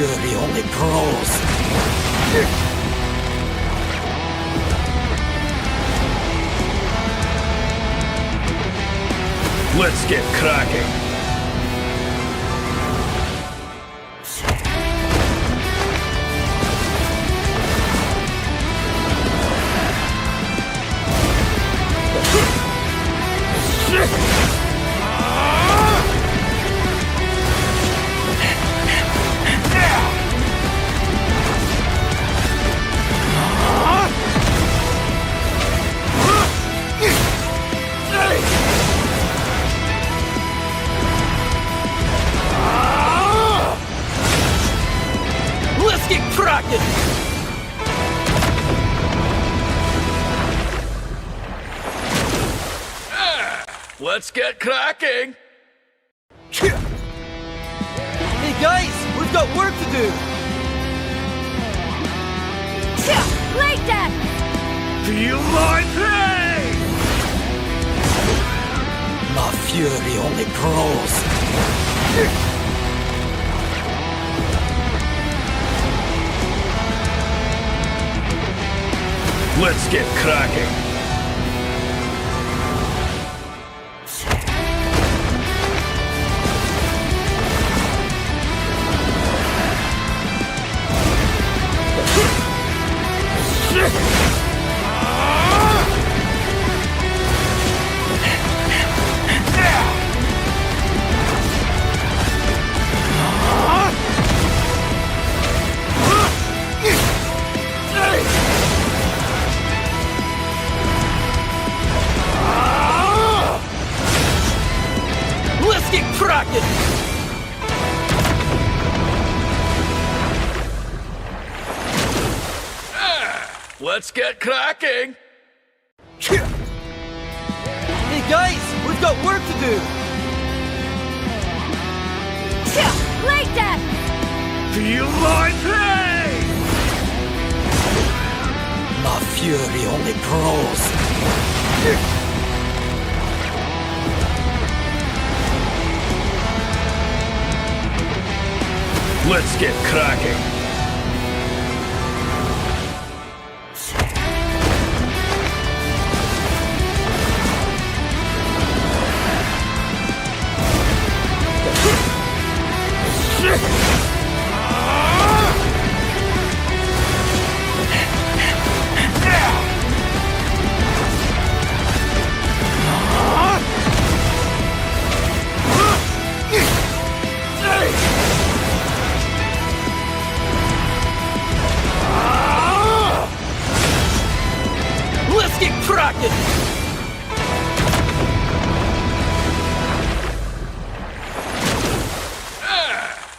fury only grows. Let's get cracking. Let's get cracking! Hey guys, we've got work to do! Like that! Feel my pain! My fury only grows. Let's get cracking! Let's get cracking! Hey guys, we've got work to do! Like that! Feel my pain! My fury only grows. Let's get cracking!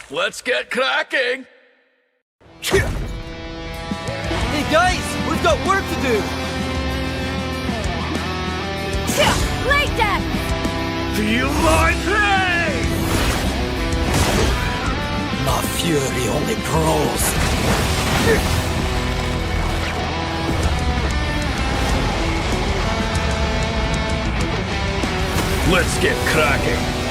Let's get cracking! Hey guys, we've got work to do! Like that! Feel my pain! My fury only grows. Let's get cracking!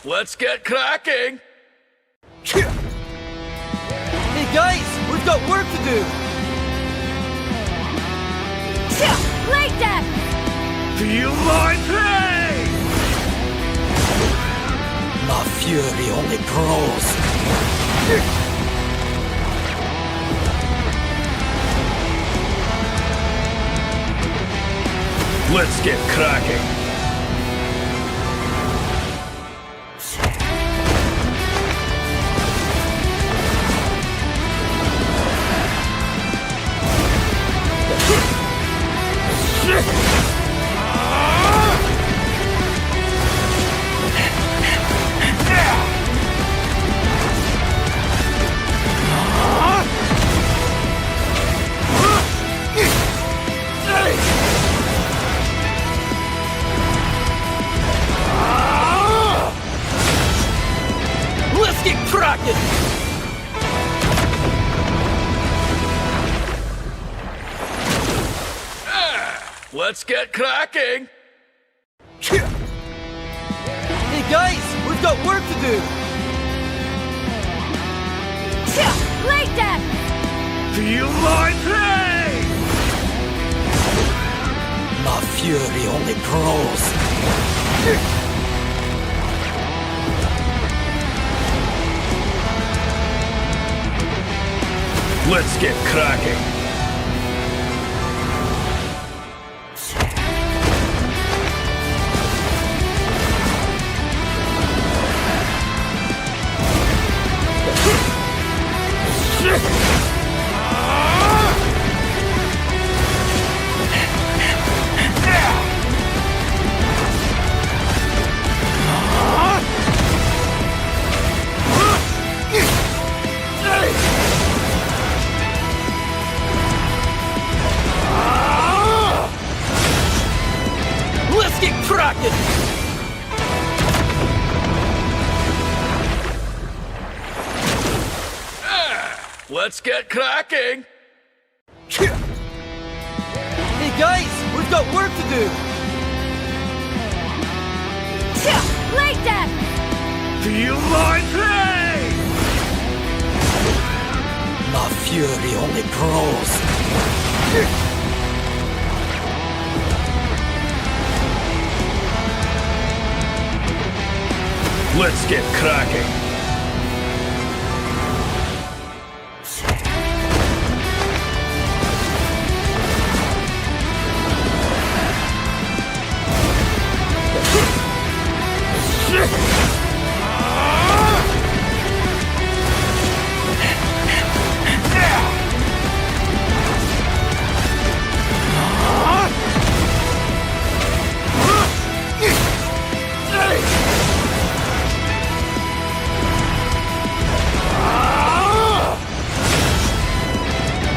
Let's get cracking! Hey guys, we've got work to do! Like that! Feel my pain! My fury only grows. Let's get cracking! cracking! Let's get cracking! Hey guys, we've got work to do! Like that! Feel my pain! My fury only grows. Let's get cracking! Let's get cracking! Let's get cracking! Hey guys, we've got work to do! Like that! Feel my pain! My fury only grows. Let's get cracking!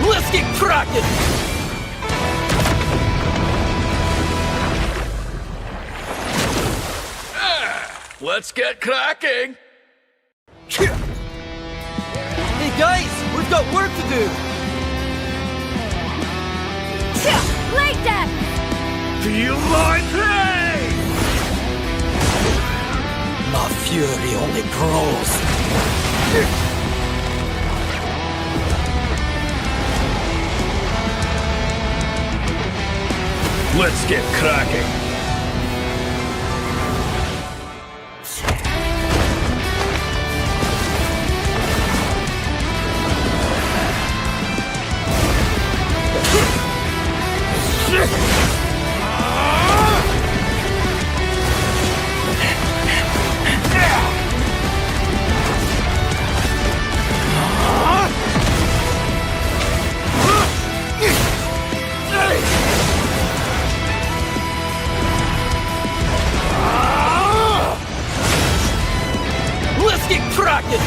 Let's get cracking! Let's get cracking! Hey guys, we've got work to do! Like that! Feel my pain! My fury only grows. Let's get cracking! Let's get cracking!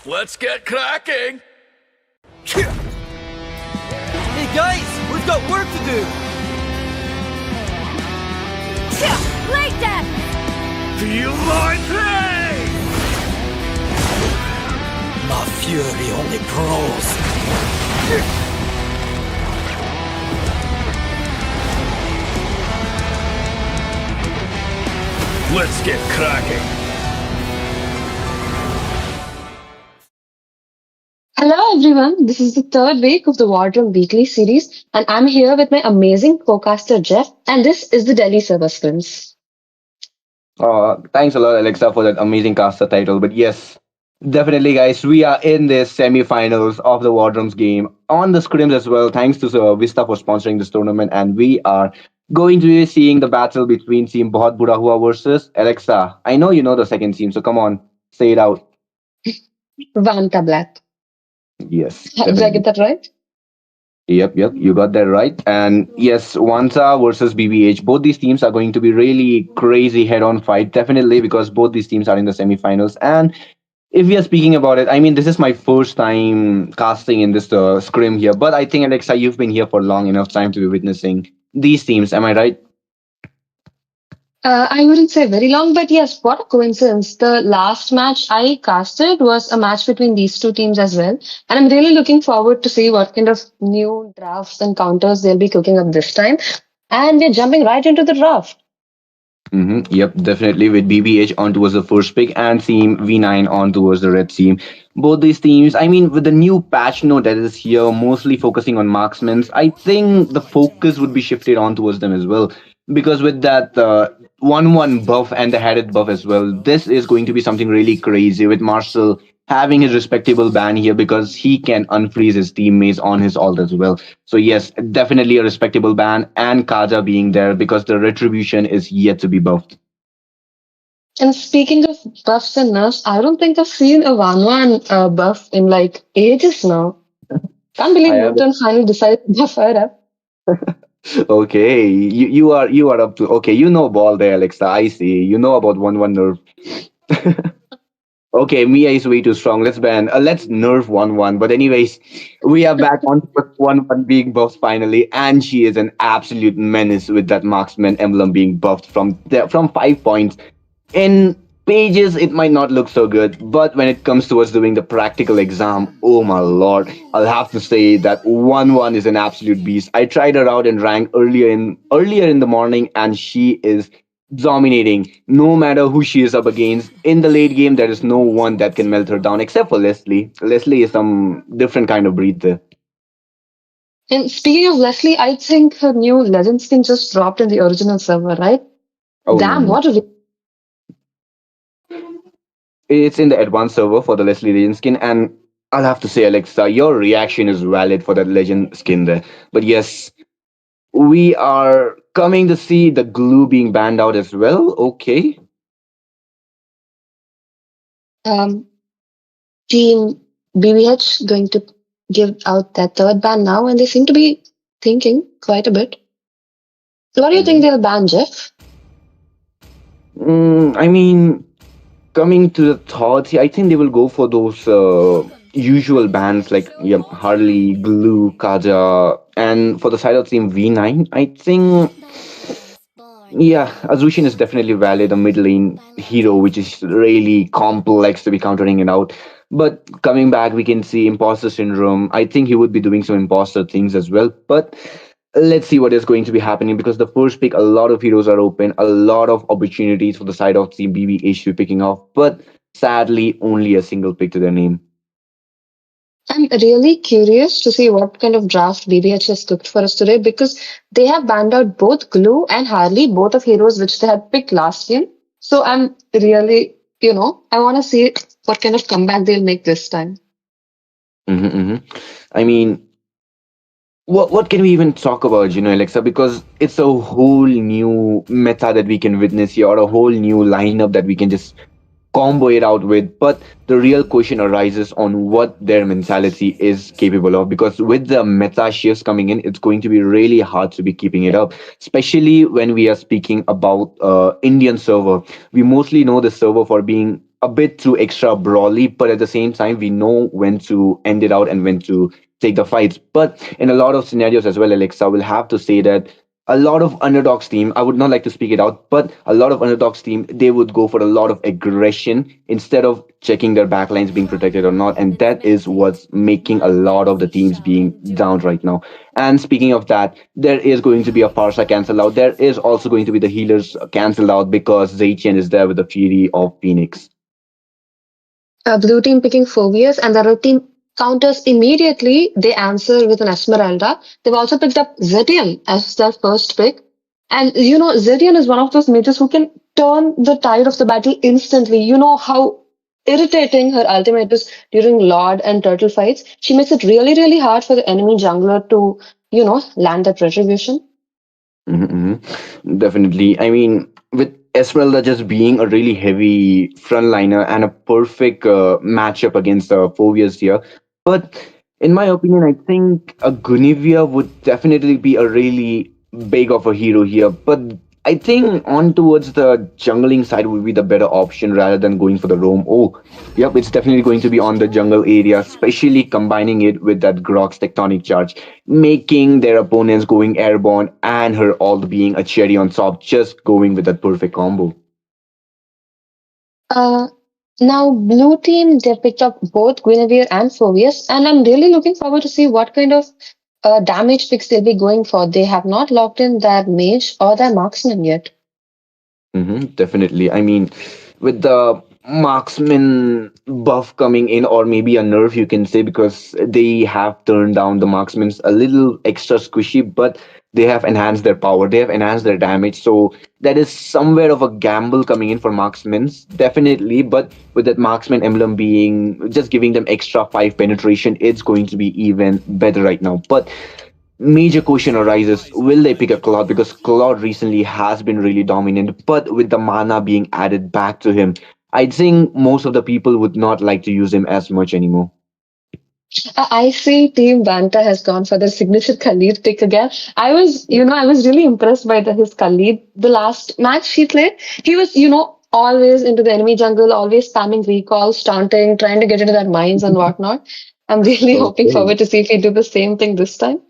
Let's get cracking! Hey guys, we've got work to do! Like that! Feel my pain! My fury only grows. Let's get cracking! Hello everyone, this is the third week of the Wardroom Weekly Series, and I'm here with my amazing co-caster Jeff, and this is the Delhi Server Scrims. Thanks a lot, Alexa, for that amazing caster title. But yes, definitely, guys, we are in this semi-finals of the Wardrooms game on the scrims as well. Thanks to Vista for sponsoring this tournament, and we are going to be seeing the battle between Team Bohut Bura Huwa versus Alexa. I know you know the second team, so come on, say it out. Vanta Black. Yes, Did I definitely. get that right? Yep, you got that right. And yes, Vanta versus BBH. Both these teams are going to be really crazy head-on fight, definitely, because both these teams are in the semifinals. And if we are speaking about it, I mean, this is my first time casting in this scrim here. But I think, Alexa, you've been here for long enough time to be witnessing these teams. Am I right? I wouldn't say very long, but yes, what a coincidence. The last match I casted was a match between these two teams as well. And I'm really looking forward to see what kind of new drafts and counters they'll be cooking up this time. And we're jumping right into the draft. Yep, definitely with BBH on towards the first pick and Team V9 on towards the red team. Both these teams, I mean, with the new patch note that is here, mostly focusing on marksmen, I think the focus would be shifted on towards them as well. Because with that 1-1 buff and the headed buff as well, this is going to be something really crazy with Marcel having his respectable ban here because he can unfreeze his teammates on his ult as well. So yes, definitely a respectable ban, and Kaja being there because the retribution is yet to be buffed. And speaking of buffs and nerfs, I don't think I've seen a 1-1 buff in like ages now. Can't believe I have Newton finally decided to buff her up. okay. You are up to okay. You know ball there, Alexa. I see. You know about 1-1 nerf. Okay, Mia is way too strong. Let's ban. Let's nerf 1-1. But anyways, we are back on with 1-1 being buffed finally, and she is an absolute menace with that marksman emblem being buffed from 5 points. In pages, it might not look so good, but when it comes towards doing the practical exam, oh my lord, I'll have to say that 1-1 is an absolute beast. I tried her out in rank earlier in the morning, and she is dominating no matter who she is up against. In the late game, there is no one that can melt her down except for Leslie. Leslie is some different kind of breed there. And speaking of Leslie, I think her new legend skin just dropped in the original server, right? Oh no, Damn, no. what a It's in the advanced server for the Leslie Legend skin, and I'll have to say, Alexa, your reaction is valid for that legend skin there. But yes, we are coming to see the glue being banned out as well. Okay. um, team BBH going to give out that third ban now, and they seem to be thinking quite a bit. So what do you think they'll ban, Jeff? I mean, coming to the thoughts, I think they will go for those usual bands like yeah, Harley, Glue, Kaja, and for the side of team V9, I think yeah, Azushin is definitely valid, a mid lane hero, which is really complex to be countering it out. But coming back, we can see imposter syndrome. I think he would be doing some imposter things as well. But let's see what is going to be happening because the first pick, a lot of heroes are open, a lot of opportunities for the side of Team BBH to be picking off. But sadly, only a single pick to their name. I'm really curious to see what kind of draft BBH has cooked for us today because they have banned out both Glue and Harley, both of heroes which they had picked last game. So I'm really, I want to see what kind of comeback they'll make this time. I mean, what can we even talk about, Alexa? Because it's a whole new meta that we can witness here, or a whole new lineup that we can just combo it out with. But the real question arises on what their mentality is capable of. Because with the meta shifts coming in, it's going to be really hard to be keeping it up, especially when we are speaking about Indian server. We mostly know the server for being a bit too extra brawly, but at the same time, we know when to end it out and when to take the fights. But in a lot of scenarios as well, Alexa will have to say that a lot of underdogs team, I would not like to speak it out, but a lot of underdogs team, they would go for a lot of aggression instead of checking their backlines being protected or not. And that is what's making a lot of the teams being down right now. And speaking of that, there is going to be a Parsa cancel out. There is also going to be the healers cancelled out because Zaychen is there with the Fury of Phoenix. Blue team picking Phobius and the red team counters immediately. They answer with an Esmeralda. They've also picked up Zetian as their first pick. And Zetian is one of those mages who can turn the tide of the battle instantly. You know how irritating her ultimate is during Lord and Turtle fights. She makes it really, really hard for the enemy jungler to, land that retribution. Definitely. I mean, with Esmeralda just being a really heavy frontliner and a perfect matchup against Phobius here. But in my opinion, I think a Guinevere would definitely be a really big of a hero here. But I think on towards the jungling side would be the better option rather than going for the roam. Oh, yep, it's definitely going to be on the jungle area, especially combining it with that Grok's tectonic charge, making their opponents going airborne and her ult being a cherry on top, just going with that perfect combo. Uh, Now, blue team, they picked up both Guinevere and Phoveus, and I'm really looking forward to see what kind of damage picks they'll be going for. They have not locked in their mage or their marksman yet. Definitely. I mean, with the marksman buff coming in, or maybe a nerf, you can say, because they have turned down the marksmen's a little extra squishy, but they have enhanced their power, they have enhanced their damage. So that is somewhere of a gamble coming in for marksmen's, definitely. But with that marksman emblem being just giving them extra 5 penetration, it's going to be even better right now. But major question arises, will they pick a Claude? Because Claude recently has been really dominant, but with the mana being added back to him, I think most of the people would not like to use him as much anymore. I see Team Vanta has gone for the signature Khalid pick again. I was really impressed by his Khalid. The last match he played, he was, always into the enemy jungle, always spamming recalls, taunting, trying to get into their mines and whatnot. I'm really hoping Okay. forward to see if he do the same thing this time.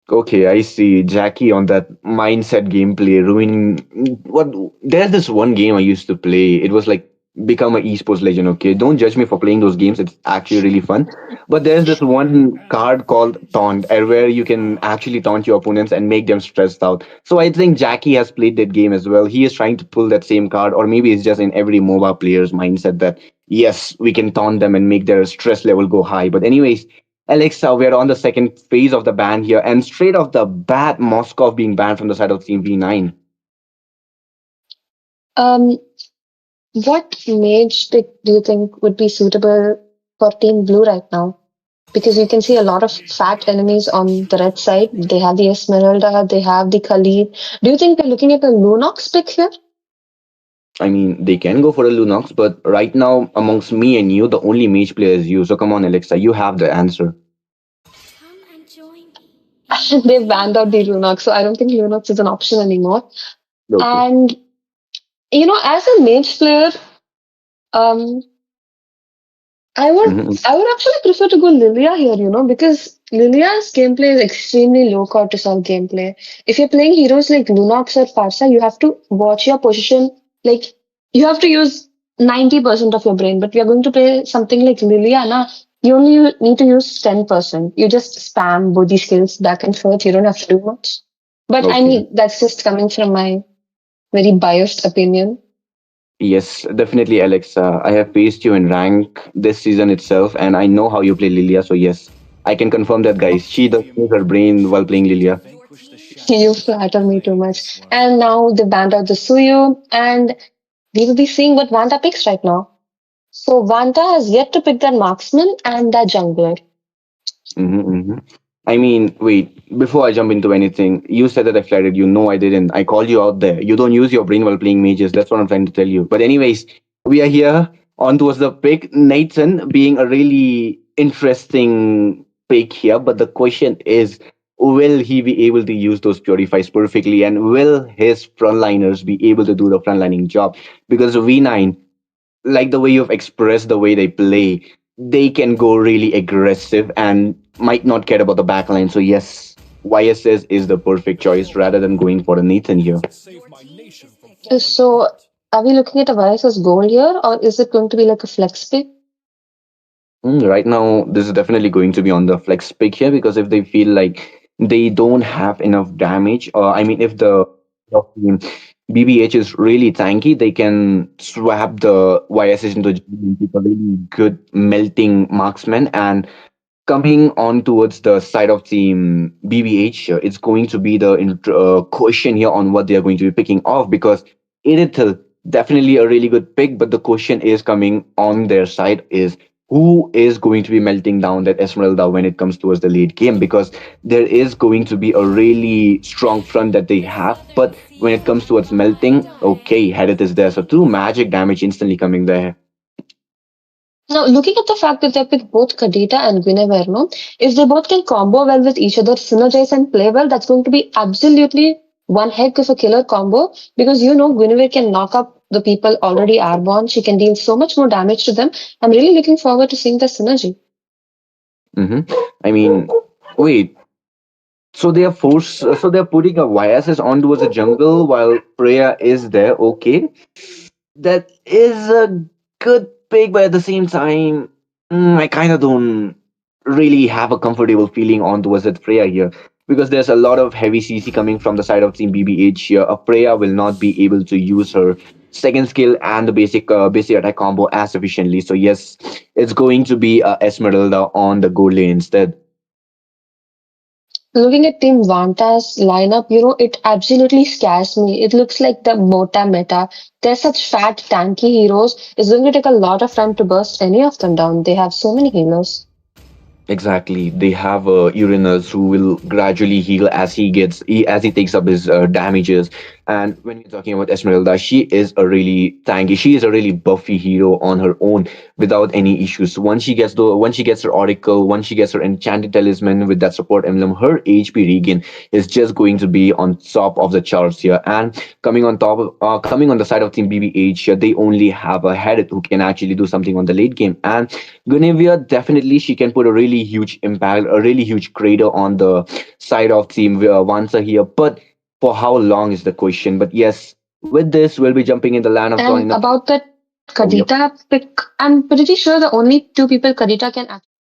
Okay, I see Jackie on that mindset gameplay ruining what there's this one game I used to play. It was like become an esports legend, okay? Don't judge me for playing those games. It's actually really fun. But there's this one card called Taunt, where you can actually taunt your opponents and make them stressed out. So I think Jackie has played that game as well. He is trying to pull that same card, or maybe it's just in every MOBA player's mindset that yes, we can taunt them and make their stress level go high. But anyways, Alexa, we're on the second phase of the ban here, and straight off the bat, Moskov being banned from the side of Team V9. Um, what mage pick do you think would be suitable for Team Blue right now? Because you can see a lot of fat enemies on the red side. They have the Esmeralda, they have the Khalid. Do you think we're looking at a Lunox pick here? I mean, they can go for a Lunox, but right now, amongst me and you, the only mage player is you. So come on, Alexa, you have the answer. They've banned out the Lunox, so I don't think Lunox is an option anymore. Okay. And as a mage player, um, I would Mhm. I would actually prefer to go Lilia here, because Lilia's gameplay is extremely low cortisol gameplay. If you're playing heroes like Lunox or Farsa, you have to watch your position. Like you have to use 90% of your brain. But we are going to play something like Lilia, na, you only need to use 10%. You just spam both these skills back and forth. You don't have to do much. But I Okay. mean, that's just coming from my very biased opinion. Yes, definitely, Alexa. I have faced you in rank this season itself, and I know how you play Lilia. So yes, I can confirm that, guys. She does use her brain while playing Lilia. You flatter me too much. And now they banned out the Suyu, and we will be seeing what Vanta picks right now. So Vanta has yet to pick their marksman and their jungler. Mm-hmm. I mean, wait, before I jump into anything, you said that I flattered you. No, I didn't. I called you out there. You don't use your brain while playing mages. That's what I'm trying to tell you. But, anyways, we are here on towards the pick. Nathan being a really interesting pick here. But the question is, will he be able to use those purifies perfectly? And will his frontliners be able to do the frontlining job? Because V9, like the way you've expressed the way they play, they can go really aggressive and might not care about the backline. So yes, YSS is the perfect choice rather than going for a Nathan here. So are we looking at a Varus gold here, or is it going to be like a flex pick? Right now, this is definitely going to be on the flex pick here because if they feel like they don't have enough damage, or I mean, if the BBH is really tanky, they can swap the YSS into a really good melting marksman. And coming on towards the side of team BBH, it's going to be the question here on what they are going to be picking off because Irithel, definitely a really good pick, but the question is coming on their side is who is going to be melting down that Esmeralda when it comes towards the late game because there is going to be a really strong front that they have, but when it comes towards melting, okay, Hadith is there, so two magic damage instantly coming there. Now, looking at the fact that they picked both Kadita and Guinevere, no? If they both can combo well with each other, synergize and play well, that's going to be absolutely one heck of a killer combo because Guinevere can knock up the people already airborne. She can deal so much more damage to them. I'm really looking forward to seeing the synergy. I mean, wait. So they are so they are putting a YSS on towards the jungle while Freya is there. Okay, that is a good pick, but at the same time, I kind of don't really have a comfortable feeling on towards that Freya here because there's a lot of heavy CC coming from the side of Team BBH here. A Freya will not be able to use her second skill and the basic attack combo as efficiently. So yes, it's going to be Esmeralda on the gold lane instead. Looking at Team Vanta's lineup, it absolutely scares me. It looks like the Mota meta. They're such fat, tanky heroes. It's going to take a lot of time to burst any of them down. They have so many healers. Exactly. They have Uranus who will gradually heal as as he takes up his damages. And when you're talking about Esmeralda, she is a really tanky. She is a really buffy hero on her own without any issues. Once she gets her Oracle, once she gets her Enchanted Talisman with that support emblem, her HP regain is just going to be on top of the charts here. And coming on the side of Team BBH, they only have a head who can actually do something on the late game. And Guinevere, definitely she can put a really huge impact, a really huge crater on the side of Team Vansa here. But for how long is the question? But yes, with this, we'll be jumping in the land of And Join. about that Oh, yep. Kadita pick, I'm pretty sure the only two people Kadita can actually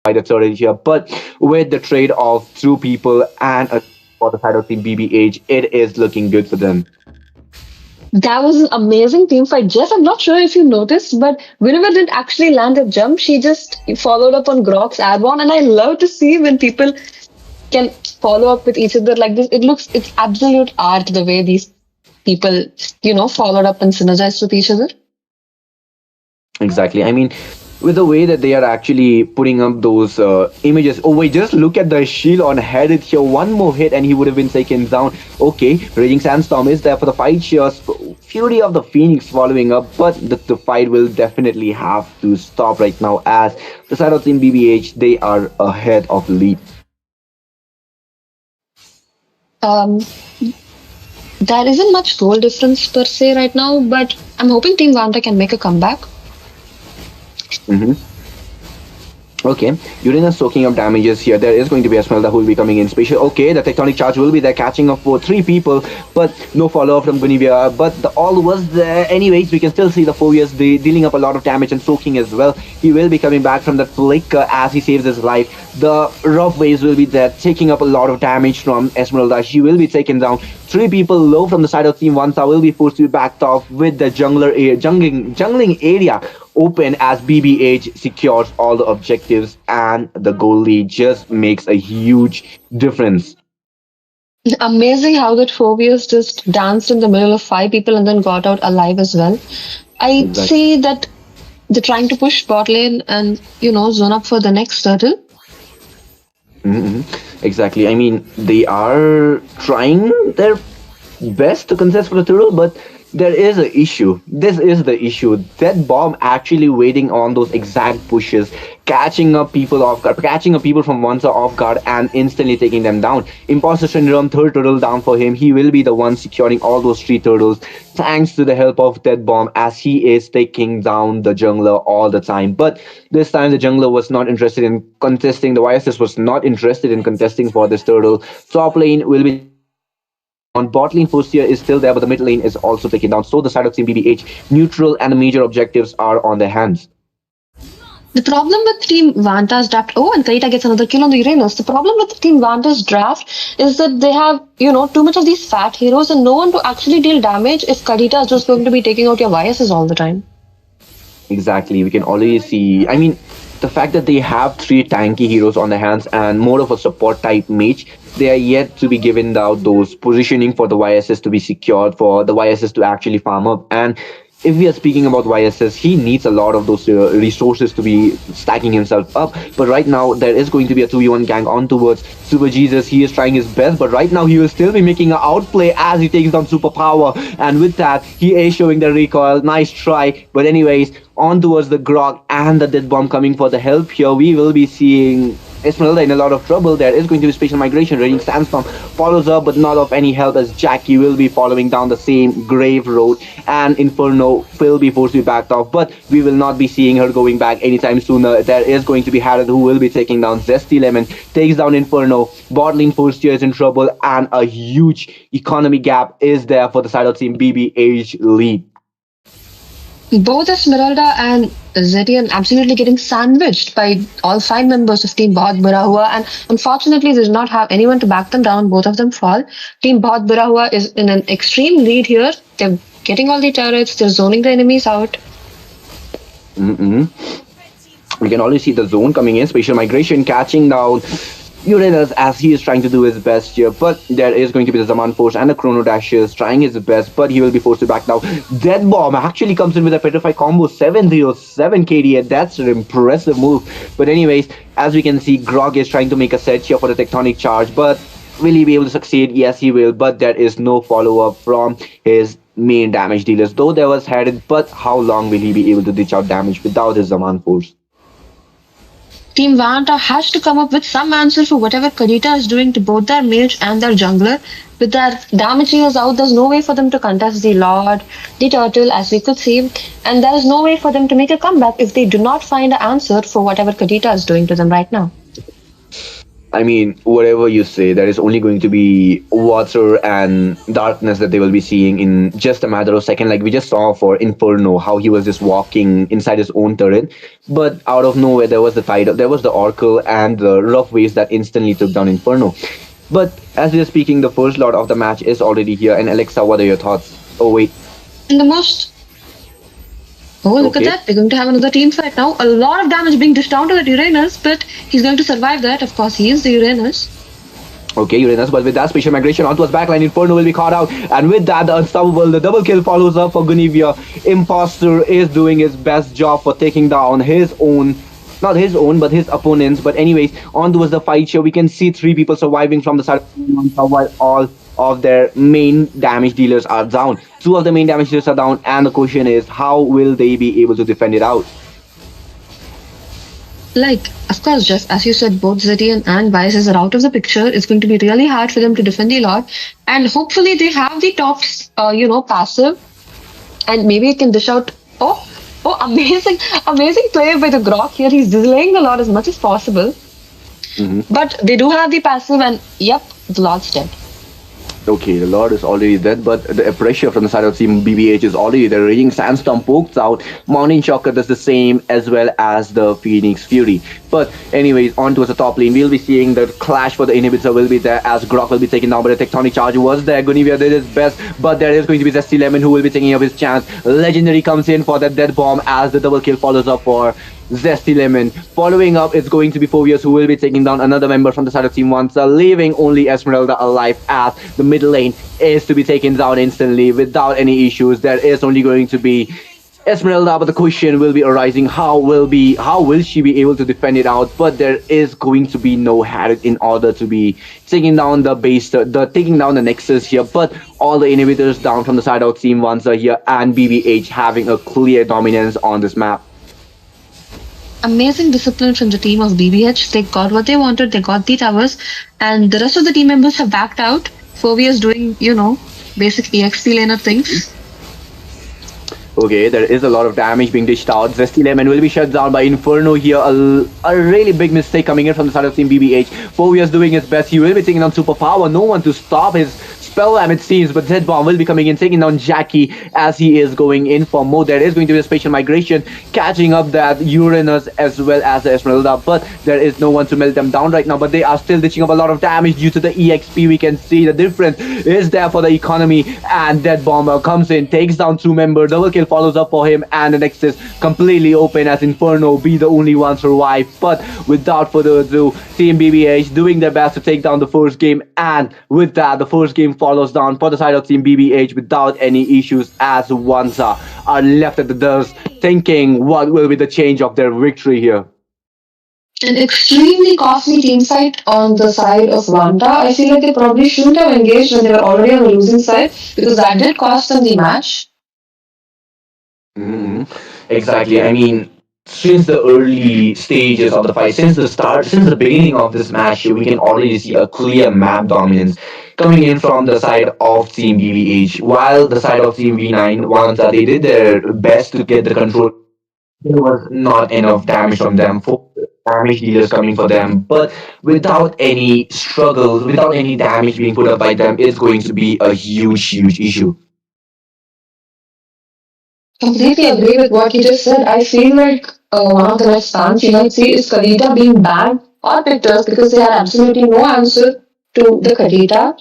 by the third here, but with the trade of two people and a for the side of Team BBH, it is looking good for them. That was an amazing team fight. Jeff, I'm not sure if you noticed, but Winnever didn't actually land a jump. She just followed up on Grok's airborne, and I love to see when people can follow up with each other like this. It's absolute art the way these people, followed up and synergized with each other. Exactly. I mean, with the way that they are actually putting up those images. Oh wait, just look at the shield on head here. One more hit and he would have been taken down. Okay, Raging Sandstorm is there for the fight here. Fury of the Phoenix following up, but the fight will definitely have to stop right now as the side of Team BBH, they are ahead of lead. There isn't much goal difference per se right now, but I'm hoping Team Vanta can make a comeback. Mm-hmm. Okay, Uranus soaking up damages here. There is going to be Esmeralda who will be coming in special. Okay, the tectonic charge will be there, catching up for three people, but no follow-up from Guinevere. But the all was there. Anyways, we can still see the Fovius dealing up a lot of damage and soaking as well. He will be coming back from that flicker as he saves his life. The rough waves will be there, taking up a lot of damage from Esmeralda. She will be taken down. Three people low from the side of Team Vanta will be forced to be backed off with the jungling area open as BBH secures all the objectives and the goal lead just makes a huge difference. Amazing how that Phobius just danced in the middle of five people and then got out alive as well. I see that they're trying to push bot lane and, zone up for the next turtle. Mm-hmm. Exactly. I mean, they are trying their best to contest for the turtle, but there is an issue. This is the issue. That bomb actually waiting on those exact pushes, catching up people off guard, catching up people from Vanta off guard and instantly taking them down. Imposter Syndrome, third turtle down for him. He will be the one securing all those three turtles thanks to the help of Dead Bomb as he is taking down the jungler all the time. But this time the jungler was not interested in contesting. The YSS was not interested in contesting for this turtle. Top lane will be on bot lane. Fostia is still there, but the mid lane is also taken down. So the side of Team BBH, neutral and the major objectives are on their hands. The problem with Team Vanta's draft, and Kaita gets another kill on the Uranus. The problem with Team Vanta's draft is that they have, too much of these fat heroes and no one to actually deal damage if Kadita is just going to be taking out your YSs all the time. Exactly. We can already see, I mean, the fact that they have three tanky heroes on their hands and more of a support type mage, they are yet to be given out those positioning for the YSS to be secured, for the YSS to actually farm up. And if we are speaking about YSS, he needs a lot of those resources to be stacking himself up. But right now, there is going to be a 2v1 gang on towards Super Jesus. He is trying his best, but right now he will still be making an outplay as he takes down Superpower. And with that, he is showing the recoil. Nice try. But anyways, on towards the Grog and the Dead Bomb coming for the help here. We will be seeing Esmeralda in a lot of trouble. There is going to be Spatial Migration. Raging Sandstorm follows up, but not of any help as Jackie will be following down the same grave road. And Inferno will be forced to be backed off, but we will not be seeing her going back anytime sooner. There is going to be Harad who will be taking down Zesty Lemon, takes down Inferno. Bot lane first year is in trouble, and a huge economy gap is there for the side of Team BBH lead. Both Esmeralda and Zetian absolutely getting sandwiched by all five members of Team Bohut, Bura, Huwa, and unfortunately they do not have anyone to back them down. Both of them fall. Team Bohut, Bura, Huwa is in an extreme lead here. They're getting all the turrets, they're zoning the enemies out. We can already see the zone coming in. Spatial Migration catching down Uranus as he is trying to do his best here, but there is going to be the Zaman Force and the Chrono Dashes trying his best, but he will be forced to back now. Dead Bomb actually comes in with a Petrify combo, 707 KDA. That's an impressive move. But anyways, as we can see, Grog is trying to make a set here for the Tectonic Charge, but will he be able to succeed? Yes, he will, but there is no follow-up from his main damage dealers, though there was headed, but how long will he be able to dish out damage without his Zaman Force? Team Vanta has to come up with some answer for whatever Kadita is doing to both their mage and their jungler. With their damage dealers out, there's no way for them to contest the Lord, the Turtle, as we could see, and there is no way for them to make a comeback if they do not find an answer for whatever Kadita is doing to them right now. I mean, whatever you say, there is only going to be water and darkness that they will be seeing in just a matter of second. Like we just saw for Inferno, how he was just walking inside his own turret, but out of nowhere there was the tidal, there was the Oracle and the rough waves that instantly took down Inferno. But as we are speaking, the first lot of the match is already here. And Alexa, what are your thoughts? Oh wait, And the most. Oh, look at okay. that. They're going to have another team fight now. A lot of damage being dished down to that Uranus, but he's going to survive that. Of course, he is the Uranus. Okay, Uranus, but with that spatial migration onto his backline, Inferno will be caught out. And with that, the Unstoppable, the double kill follows up for Gunivia. Imposter is doing his best job for taking down his own, not his own, but his opponents. But anyways, on towards the fight here, we can see three people surviving from the side of Vanta while all of their main damage dealers are down. Two of the main damage dealers are down, and the question is, how will they be able to defend it out? Like, of course, Jeff, as you said, both Zetian and Biases are out of the picture. It's going to be really hard for them to defend a lot. And hopefully they have the top, passive. And maybe it can dish out. Oh, amazing, amazing play by the Grok here. He's delaying the Lord as much as possible. But they do have the passive, and yep, the Lord's dead. Okay, the Lord is already dead, but the pressure from the side of Team BBH is already there. Raging Sandstorm pokes out. Mountain Shocker does the same, as well as the Phoenix Fury. But anyways, on towards the top lane, we'll be seeing the clash for the inhibitor will be there, as Grok will be taken down, but the Tectonic Charge was there. Gunivia did his best, but there is going to be Zesty Lemon who will be taking up his chance. Legendary comes in for that dead bomb as the double kill follows up for Zesty Lemon. Following up, it's going to be Phobius who will be taking down another member from the side of Team Vanta, leaving only Esmeralda alive as the middle lane is to be taken down instantly without any issues. There is only going to be Esmeralda, but the question will be arising: how will she be able to defend it out? But there is going to be no Harriet in order to be taking down the base, taking down the Nexus here. But all the inhibitors down from the side of Team Vanta here, and BBH having a clear dominance on this map. Amazing discipline from the team of BBH. They got what they wanted, they got the towers, and the rest of the team members have backed out. Phobia's doing, basic EXP laner things. Okay, there is a lot of damage being dished out. Zesty Lemon will be shut down by Inferno here. A really big mistake coming in from the side of Team BBH. Phobia's doing his best. He will be taking down Superpower. No one to stop his spell it seems, but Dead Bomb will be coming in, taking down Jackie as he is going in for more. There is going to be a spatial migration, catching up that Uranus as well as the Esmeralda, but there is no one to melt them down right now, but they are still ditching up a lot of damage due to the EXP. We can see the difference is there for the economy, and Dead Bomber comes in, takes down two members, double kill follows up for him, and the next is completely open as Inferno be the only one survive. But without further ado, Team BBH doing their best to take down the first game, and with that, the first game follows down for the side of Team BBH without any issues, as Vanta are left at the dust thinking what will be the change of their victory here. An extremely costly team fight on the side of Vanta. I feel like they probably shouldn't have engaged when they were already on the losing side, because that did cost them the match. Exactly. I mean, since the early stages of the fight, since the beginning of this match, we can already see a clear map dominance coming in from the side of Team BBH. While the side of Team V9, Vanta, they did their best to get the control. There was not enough damage from them, for damage dealers coming for them, but without any struggles, without any damage being put up by them, it's going to be a huge issue. Completely agree with what you just said. I feel like one of the next stance you might see is Kadita being banned or picked up because they had absolutely no answer to the Kadita.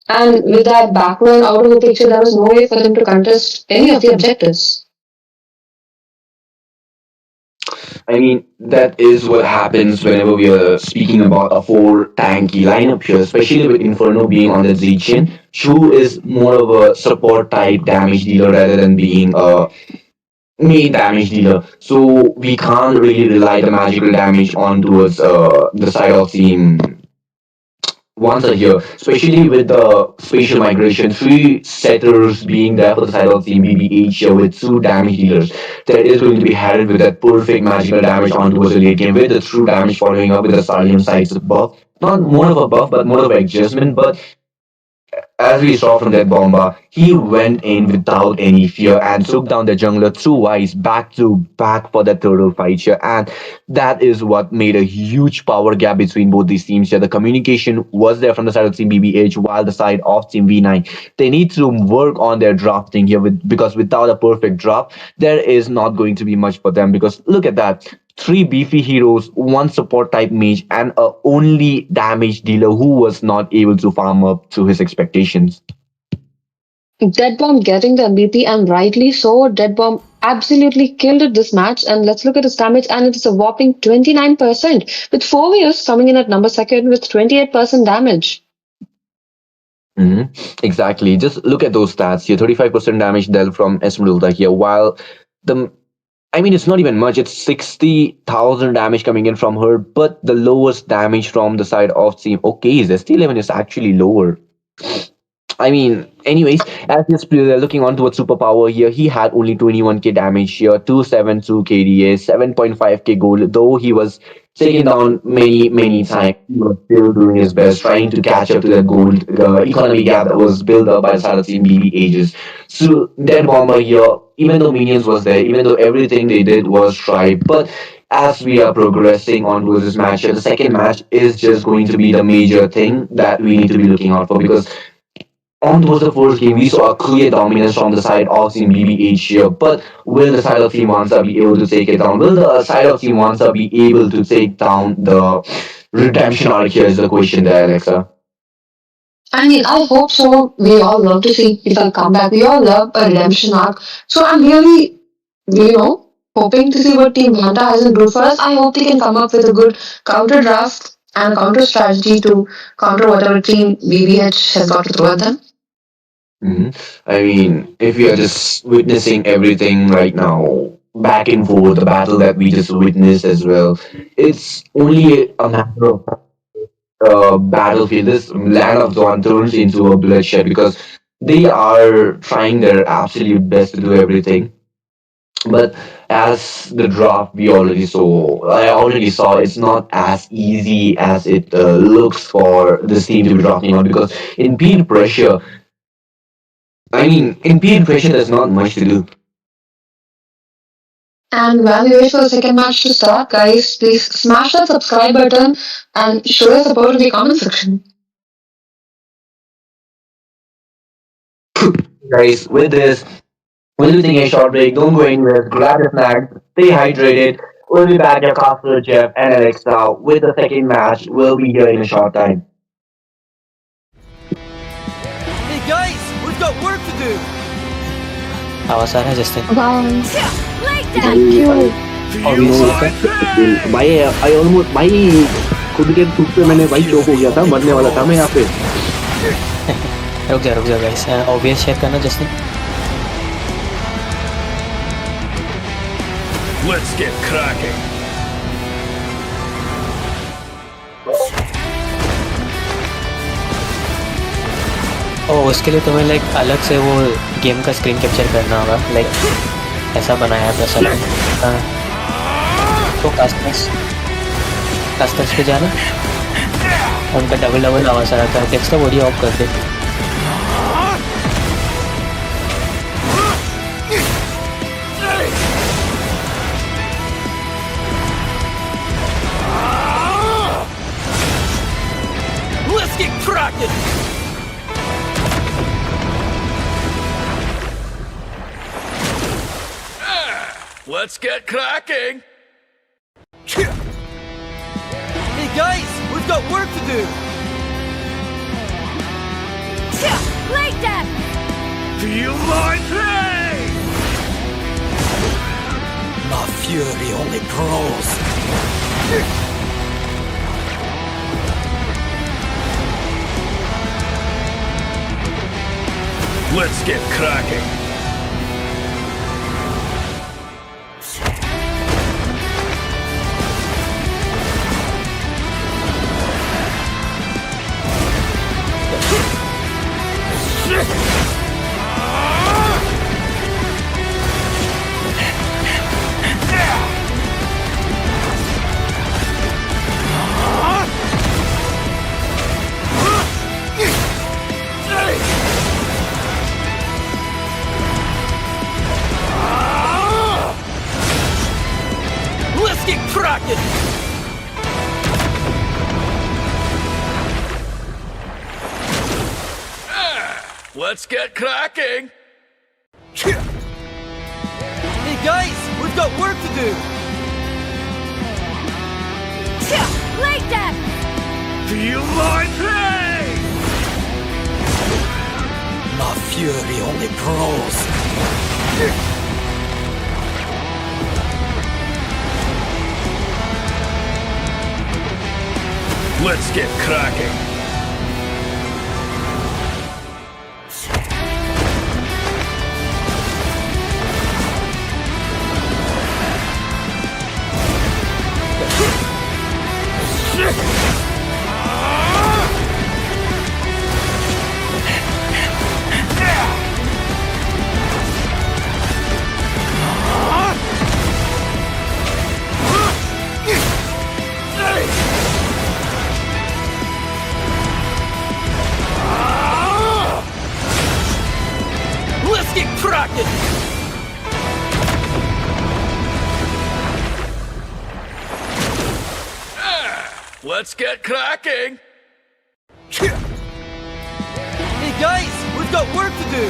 And with that backline out of the picture, there was no way for them to contest any of the objectives. I mean, that is what happens whenever we are speaking about a 4 tanky lineup here, especially with Inferno being on the Zichin. Chu is more of a support type damage dealer rather than being a main damage dealer. So we can't really rely the magical damage on towards the side of Team Vanta here, especially with the spatial migration, 3 setters being there for the side of Team BBH here with 2 damage dealers. There is going to be Harriet with that perfect magical damage onto the late game with the true damage following up with the Stallion size buff. Not more of a buff, but more of an adjustment. But as we saw from that Bomba, He went in without any fear and took down the jungler twice back to back for the turtle fight here. And that is what made a huge power gap between both these teams here. The communication was there from the side of Team BBH, while the side of Team V9, they need to work on their drafting here because without a perfect draft, there is not going to be much for them. Because look at that. Three beefy heroes, one support type mage, and a only damage dealer who was not able to farm up to his expectations. Dead Bomb getting the MVP, and rightly so. Dead Bomb absolutely killed it this match. And let's look at his damage, and it is a whopping 29%, with Phoveus coming in at number second with 28% damage. Exactly. Just look at those stats here. 35% damage dealt from Esmeralda here, while it's not even much. It's 60,000 damage coming in from her, but the lowest damage from the side of Team. Okay, Zesty11 is actually lower. Anyways, as he's looking on towards superpower here, he had only 21k damage here, 272 KDA, 7.5k gold, though he was taken down many times. He was still doing his best, trying to catch up to the gold economy gap that was built up by the side of Team BB ages. So, Dead Bomber here, even though minions was there, even though everything they did was try, but as we are progressing on towards this match, the second match is just going to be the major thing that we need to be looking out for, because on towards the first game, we saw a clear dominance from the side of Team BBH here, but will the side of Team Vanta be able to take it down? Will the side of Team Vanta be able to take down the redemption arc here is the question there, Alexa. I hope so. We all love to see people come back. We all love a redemption arc. So I'm really, hoping to see what Team Vanta has in store for us. I hope they can come up with a good counter draft and a counter strategy to counter whatever Team BBH has got to throw at them. If we are just witnessing everything right now, back and forth, the battle that we just witnessed as well, it's only a matter of battlefield. This land of Dawn turns into a bloodshed because they are trying their absolute best to do everything. But as the draft I already saw it's not as easy as it looks for this team to be drafting on, because in peer pressure, there's not much to do. And while we wait for the second match to start, guys, please smash that subscribe button and show your support in the comment section. Guys, with this, we'll be taking a short break. Don't go anywhere. Grab your snacks. Stay hydrated. We'll be back at Castle Jeff and Alexa with the second match. We'll be here in a short time. Hey guys, we've got work to do. आवाज आ रहा है Justin? Thank you. भाई खुद के थूक पे मैंने चौक हो गया था, मरने वाला था मैं यहाँ पे. रुक जा गाइस, ऑब्वियस शेयर करना जस्टिन. Let's get cracking. उसके लिए तुम्हें अलग से वो गेम का स्क्रीन कैप्चर करना होगा, ऐसा बनाया था सब. तो कास्टर्स पे जाना, उनका डबल आवाज़ आ रहा था. टेक्स्ट ऑडियो ऑफ कर दे. Let's get cracking. Let's get cracking. Hey guys, we've got work to do. Like that! Feel my pain. My fury only grows. Let's get cracking. Let's get cracking! Let's get cracking! Hey guys, we've got work to do! Like that! Feel my pain! My fury only grows. Let's get cracking! Let's get cracking! Let's get cracking! Hey guys, we've got work to do!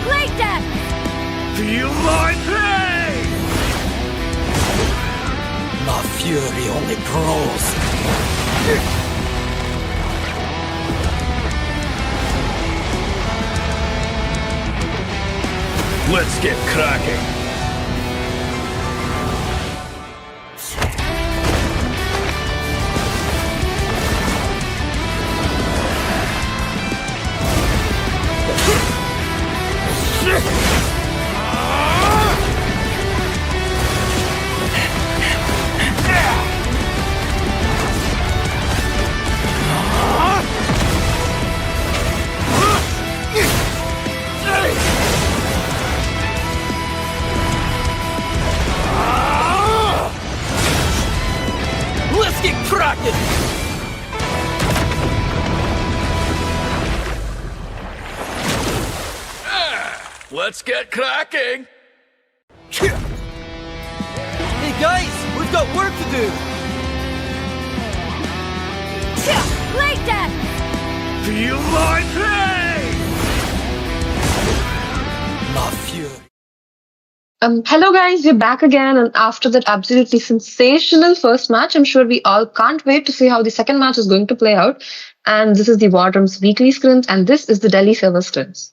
Like that! Feel my pain! My fury only grows. Let's get cracking! Let's get cracking! Let's get cracking! Hey guys, we've got work to do! Like that! Feel my pain! My fury. Hello guys, we're back again, and after that absolutely sensational first match, I'm sure we all can't wait to see how the second match is going to play out. And this is the Wardrum's Weekly Scrims, and this is the Delhi Server Scrims.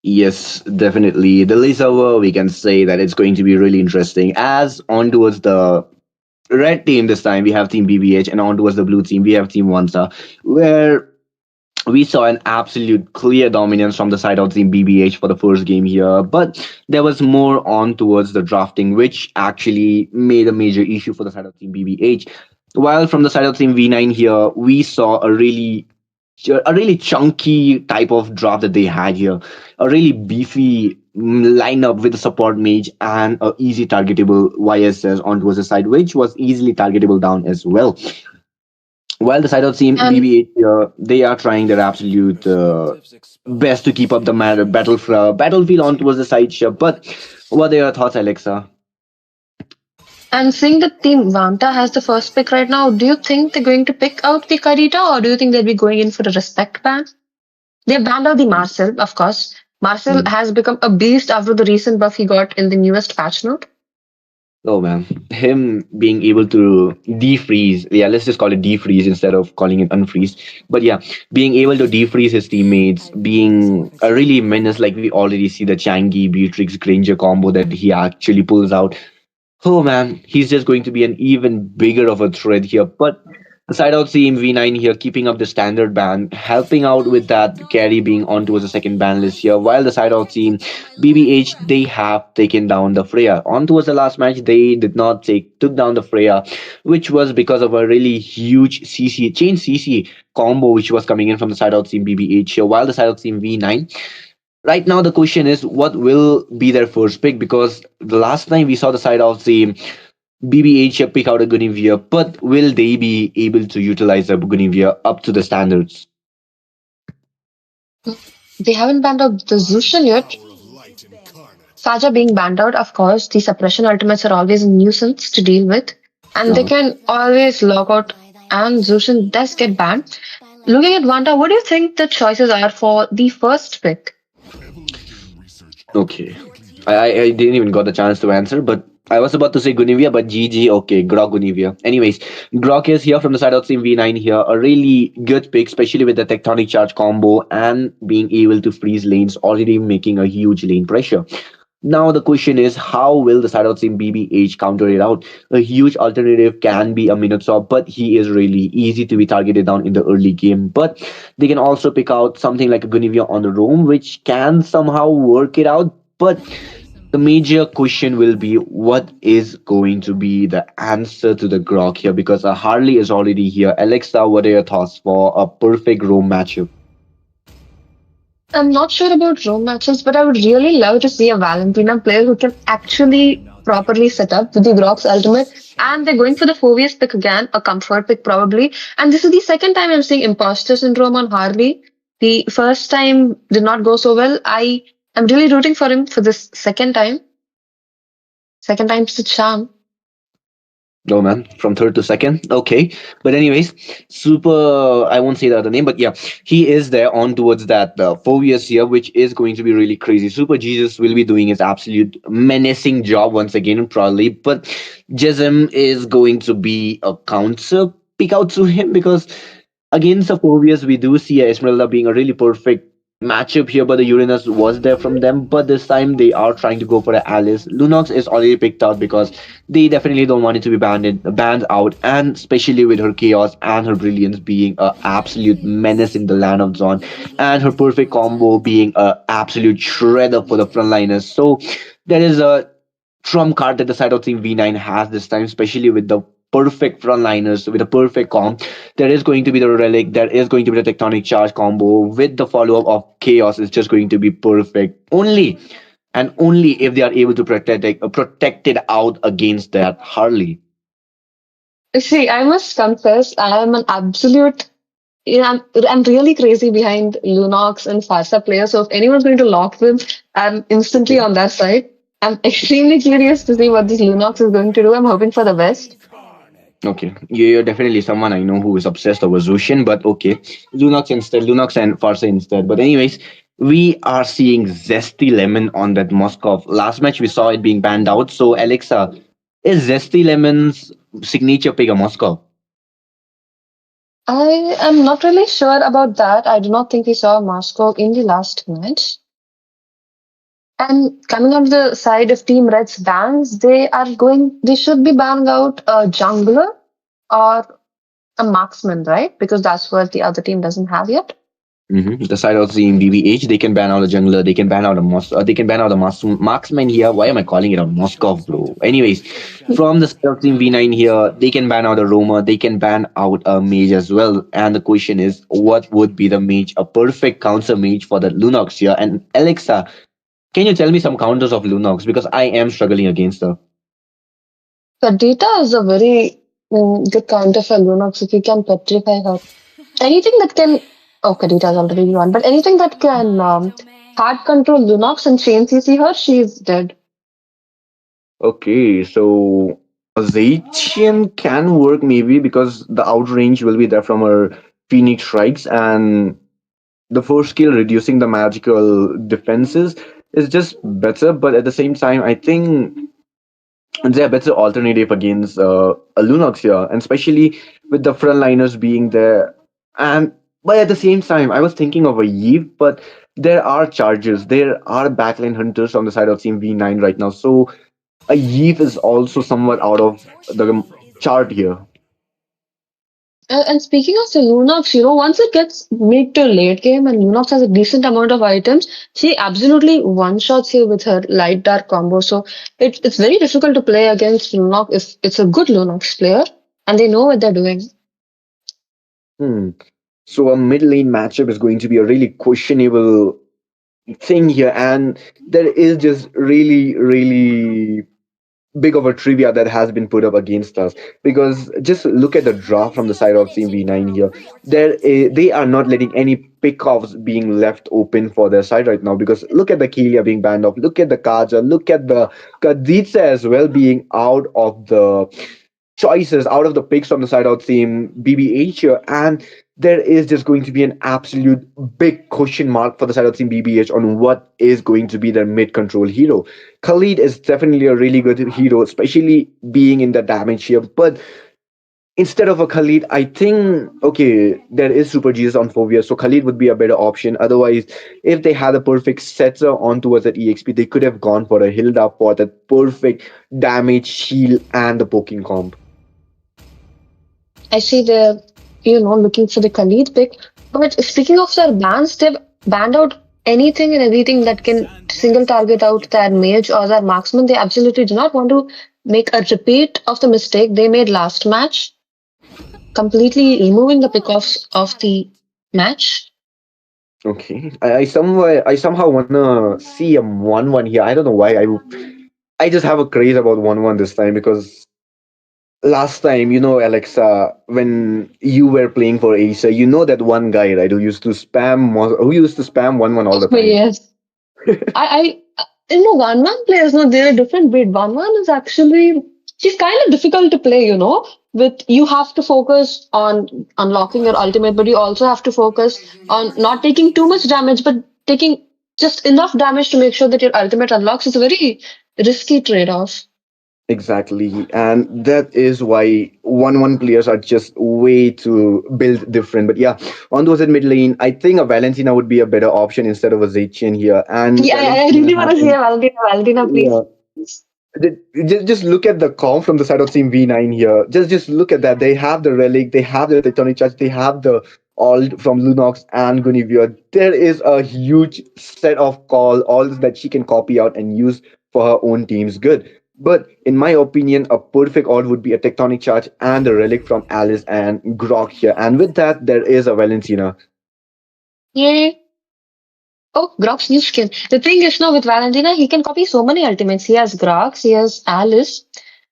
Yes, definitely. The Delhi server, we can say that it's going to be really interesting. As on towards the red team this time, we have Team BBH, and on towards the blue team, we have Team Vanta, where we saw an absolute clear dominance from the side of Team BBH for the first game here. But there was more on towards the drafting, which actually made a major issue for the side of Team BBH. While from the side of Team V9 here, we saw a really chunky type of draft that they had here, a really beefy lineup with a support mage and a easy targetable YSS on towards the side, which was easily targetable down as well. While the side of Team And BB8 here, they are trying their absolute best to keep up the battlefield on towards the side here. But what are your thoughts, Alexa? And seeing that Team Vanta has the first pick right now, do you think they're going to pick out the Karita, or do you think they'll be going in for a respect ban? They banned out the Marcel, of course. Marcel has become a beast after the recent buff he got in the newest patch note. Oh man, him being able to defreeze, yeah, let's just call it defreeze instead of calling it unfreeze. But yeah, being able to defreeze his teammates, being a really menace, like we already see the Changi Beatrix Granger combo that he actually pulls out. Oh man, he's just going to be an even bigger of a threat here. But the side out team V9 here keeping up the standard ban, helping out with that carry being on towards the second ban list here. While the side out team BBH, they have taken down the Freya. On towards the last match, they did not took down the Freya, which was because of a really huge chain CC combo which was coming in from the side out team BBH here. While the side out team V9, right now the question is what will be their first pick, because the last time we saw the side of team BBH pick out a Guinevere, but will they be able to utilize the Guinevere up to the standards? They haven't banned out the Zushan yet. Faja being banned out, of course, the suppression ultimates are always a nuisance to deal with, and they can always log out, and Zushin does get banned. Looking at Vanta, what do you think the choices are for the first pick? Okay. I didn't even got the chance to answer, but I was about to say Gunivia, but GG, okay, Grok Gunivia. Anyways, Grok is here from the side of Team V9 here. A really good pick, especially with the Tectonic Charge combo and being able to freeze lanes, already making a huge lane pressure. Now the question is, how will the side of Team BBH counter it out? A huge alternative can be a Minotaur, but he is really easy to be targeted down in the early game. But they can also pick out something like a Gunivia on the roam, which can somehow work it out. But the major question will be, what is going to be the answer to the Grok here? Because a Harley is already here. Alexa, what are your thoughts for a perfect roam matchup? I'm not sure about roam matches, but I would really love to see a Valentina player who can actually properly set up with the Grok's ultimate. And they're going for the 4vs pick again, a comfort pick probably. And this is the second time I'm seeing imposter syndrome on Harley. The first time did not go so well. I am really rooting for him for this second time. Second time's the charm. No man, from third to second. Okay. But anyways, super I won't say the other name, but yeah, he is there on towards that 4 years here, which is going to be really crazy. Super Jesus will be doing his absolute menacing job once again, probably. But Jezem is going to be a counter pick out to him because against the Phobias, we do see Esmeralda being a really perfect matchup here, but the Uranus was there from them. But this time they are trying to go for the Alice. Lunox is already picked out because they definitely don't want it to be banned out, and especially with her chaos and her brilliance being a absolute menace in the land of Zon, and her perfect combo being a absolute shredder for the frontliners. So there is a trump card that the side of Team V9 has this time, especially with the perfect frontliners with a perfect comp. There is going to be the relic, there is going to be the tectonic charge combo with the follow-up of chaos. It's just going to be perfect. Only and only if they are able to protect it out against that Harley. See, I must confess, I am an absolute. I'm really crazy behind Lunox and Farsa players. So if anyone's going to lock them, I'm instantly on their side. I'm extremely curious to see what this Lunox is going to do. I'm hoping for the best. Okay, you're definitely someone I know who is obsessed over Zushin, but okay, Lunox and Farsa instead. But anyways, we are seeing Zesty Lemon on that Moskov. Last match we saw it being banned out. So Alexa, is Zesty Lemon's signature pick a Moskov? I am not really sure about that. I do not think we saw Moscow in the last match. And coming on the side of Team Red's bans, they should be banning out a jungler or a marksman, right? Because that's what the other team doesn't have yet. The side of the BBH, they can ban out a jungler, they can ban out they can ban out a marksman here. Why am I calling it a Moskov, bro? Anyways, from the side of Team V9 here, they can ban out a roamer, they can ban out a mage as well. And the question is, what would be the mage, a perfect counter mage for the Lunox here? And Alexa, can you tell me some counters of Lunox because I am struggling against her. Data is a very good counter for Lunox if you can petrify her. Anything that can. Oh, Kadita is already one, but anything that can hard control Lunox and chain CC her, she's dead. Okay, so a Zaitian can work maybe because the outrange will be there from her Phoenix Strikes, and the first skill reducing the magical defenses is just better, but at the same time, I think they're a better alternative against a Lunox here, and especially with the frontliners being there. And but at the same time, I was thinking of a Eve, but there are charges, there are backline hunters on the side of Team V9 right now, so a Eve is also somewhat out of the chart here. And speaking of the Lunox, once it gets mid to late game and Lunox has a decent amount of items, she absolutely one-shots here with her light dark combo. So it's very difficult to play against Lunox if it's a good Lunox player and they know what they're doing. Hmm. So a mid lane matchup is going to be a really questionable thing here, and there is just really, really big of a trivia that has been put up against us, because just look at the draw from the side of team V9 here. They are not letting any pickoffs being left open for their side right now, because look at the Kelia being banned off, look at the Kaja, look at the Kaditsa as well being out of the choices, out of the picks from the side of team BBH here, and there is just going to be an absolute big question mark for the side of team BBH on what is going to be their mid control hero. Khalid is definitely a really good hero, especially being in the damage here, but instead of a Khalid, I think, okay, there is Super Jesus on Phobia, so Khalid would be a better option. Otherwise, if they had a perfect setter on towards that EXP, they could have gone for a Hilda for that perfect damage, shield, and the poking comp. I see they're, looking for the Khalid pick. But speaking of their bans, they've banned out anything and everything that can single target out their mage or their marksman. They absolutely do not want to make a repeat of the mistake they made last match, completely removing the pickoffs of the match. Okay, I somehow wanna see a 1-1 here. I don't know why. I just have a craze about 1-1 this time, because last time, Alexa, when you were playing for Acer, you know that one guy, right, who used to spam 1-1 all the But time. yes, one players, no, they're a different breed. One is actually, she's kind of difficult to play, with you have to focus on unlocking your ultimate, but you also have to focus on not taking too much damage, but taking just enough damage to make sure that your ultimate unlocks. It's a very risky trade-off. Exactly, and that is why 1-1 players are just way too built different. But yeah, on those in mid lane, I think a Valentina would be a better option instead of a Zacian here. And Yeah, I Valentina really want to see a Valentina, please. yeah. Just look at the comp from the side of Team V9 here. Just look at that. They have the relic, they have the tectonic charge, they have the alt from Lunox and Guinevere. There is a huge set of alls that she can copy out and use for her own team's good. But in my opinion, a perfect alt would be a tectonic charge and a relic from Alice and Grok here. And with that, there is a Valentina. Yeah. Oh, Grok's new skin. The thing is now with Valentina, he can copy so many ultimates. He has Grox, he has Alice,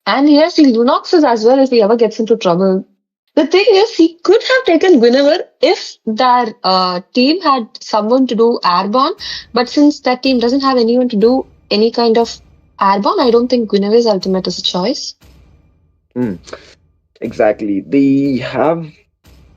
and he has the Lunoxes as well if he ever gets into trouble. The thing is, he could have taken Guinevere if their team had someone to do airborne, but since that team doesn't have anyone to do any kind of airborne, I don't think Guinevere's ultimate is a choice. Hmm. Exactly. They have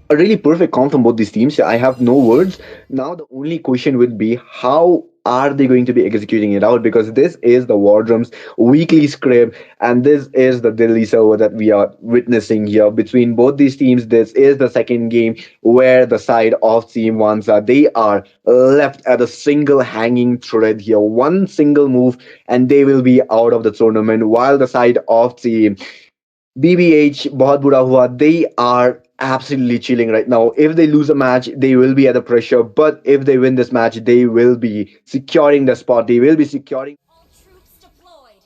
a really perfect comp from both these teams. I have no words. Now the only question would be, how are they going to be executing it out? Because this is the Wardrum's weekly script, and this is the Delhi server that we are witnessing here between both these teams. This is the second game where the side of Team Vanta, they are left at a single hanging thread here. One single move, and they will be out of the tournament. While the side of Team BBH, Bohut Bura Huwa, they are absolutely chilling right now. If they lose a match, they will be at the pressure. But if they win this match, they will be securing the spot. They will be securing. All troops deployed.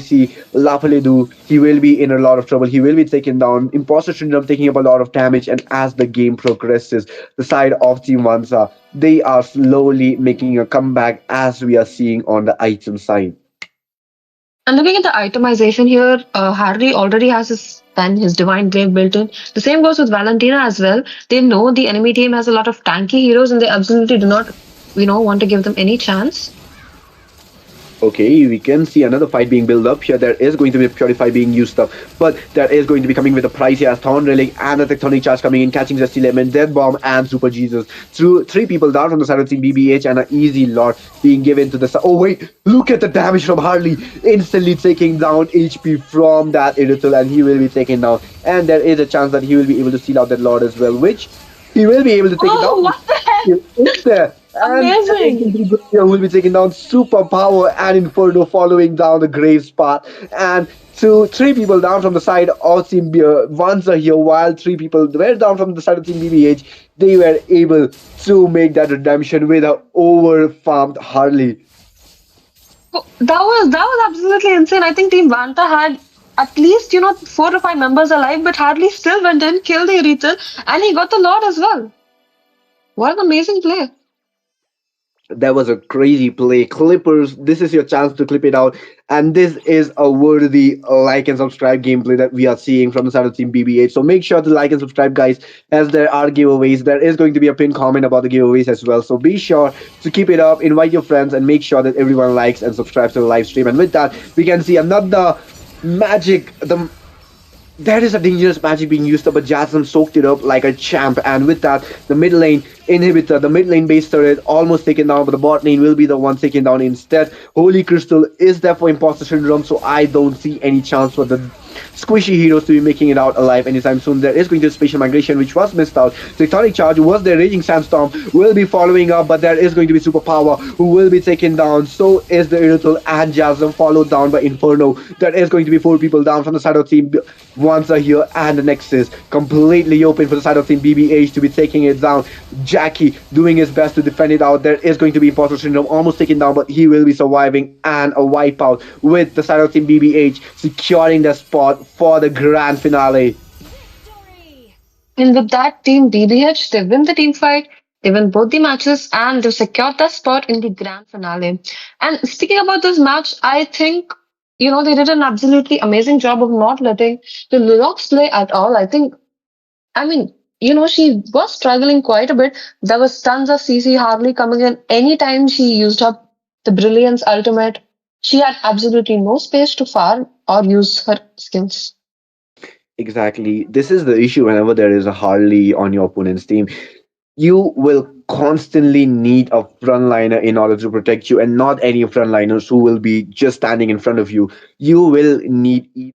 see Lafaledu, he will be in a lot of trouble. He will be taken down. Imposter Syndrome taking up a lot of damage, and as the game progresses, the side of Team Vansa, they are slowly making a comeback as we are seeing on the item side. And looking at the itemization here, Harry already has his pen, his Divine Glaive built in. The same goes with Valentina as well. They know the enemy team has a lot of tanky heroes and they absolutely do not, want to give them any chance. Okay, we can see another fight being built up here. There is going to be a Purify being used up, but there is going to be coming with a price here as Thorn Relic and the Tectonic Charge coming in, catching Zesty Lemon, Death Bomb, and Super Jesus. Through 3 people down from the side of Team BBH and an easy lot being given to the... Oh wait, look at the damage from Harley, instantly taking down HP from that Irithel, and he will be taken down. And there is a chance that he will be able to steal out that Lord as well, which he will be able to take it down. What the heck? It's there. Amazing. And will be taking down Superpower and Inferno following down the grave spot. And 3 people down from the side of Team Vansa here, while 3 people were down from the side of Team BBH. They were able to make that redemption with an over-farmed Harley. That was absolutely insane. I think Team Vanta had at least, 4 to 5 members alive, but Harley still went in, killed the Irithel, and he got the Lord as well. What an amazing play. That was a crazy play. Clippers, this is your chance to clip it out. And this is a worthy like and subscribe gameplay that we are seeing from the side of Team BB8. So make sure to like and subscribe, guys, as there are giveaways. There is going to be a pinned comment about the giveaways as well. So be sure to keep it up, invite your friends, and make sure that everyone likes and subscribes to the live stream. And with that, we can see another magic. There is a dangerous magic being used up, but Jasmine soaked it up like a champ. And with that, the mid lane inhibitor, the mid lane base turret almost taken down, but the bot lane will be the one taken down instead. Holy Crystal is there for Imposter Syndrome, so I don't see any chance for the squishy heroes to be making it out alive anytime soon. There is going to be Spatial Migration, which was missed out. Tectonic Charge was there. Raging Sandstorm will be following up, but there is going to be Superpower who will be taken down. So is the Irithel and Jasmine, followed down by Inferno. There is going to be 4 people down from the side of Team Vansa here, and the Nexus completely open for the side of Team BBH to be taking it down. Jackie doing his best to defend it out. There is going to be Imposter Syndrome almost taken down, but he will be surviving, and a wipeout with the side of Team BBH securing the spot for the grand finale. And with that, Team BBH, they win the team fight, they win both the matches, and they secured that spot in the grand finale. And speaking about this match, I think, they did an absolutely amazing job of not letting the Lunox play at all. She was struggling quite a bit. There was tons of CC Harley coming in. Anytime she used up the Brilliance ultimate, she had absolutely no space to farm or use her skills. Exactly. This is the issue whenever there is a Harley on your opponent's team. You will constantly need a frontliner in order to protect you, and not any frontliners who will be just standing in front of you. You will need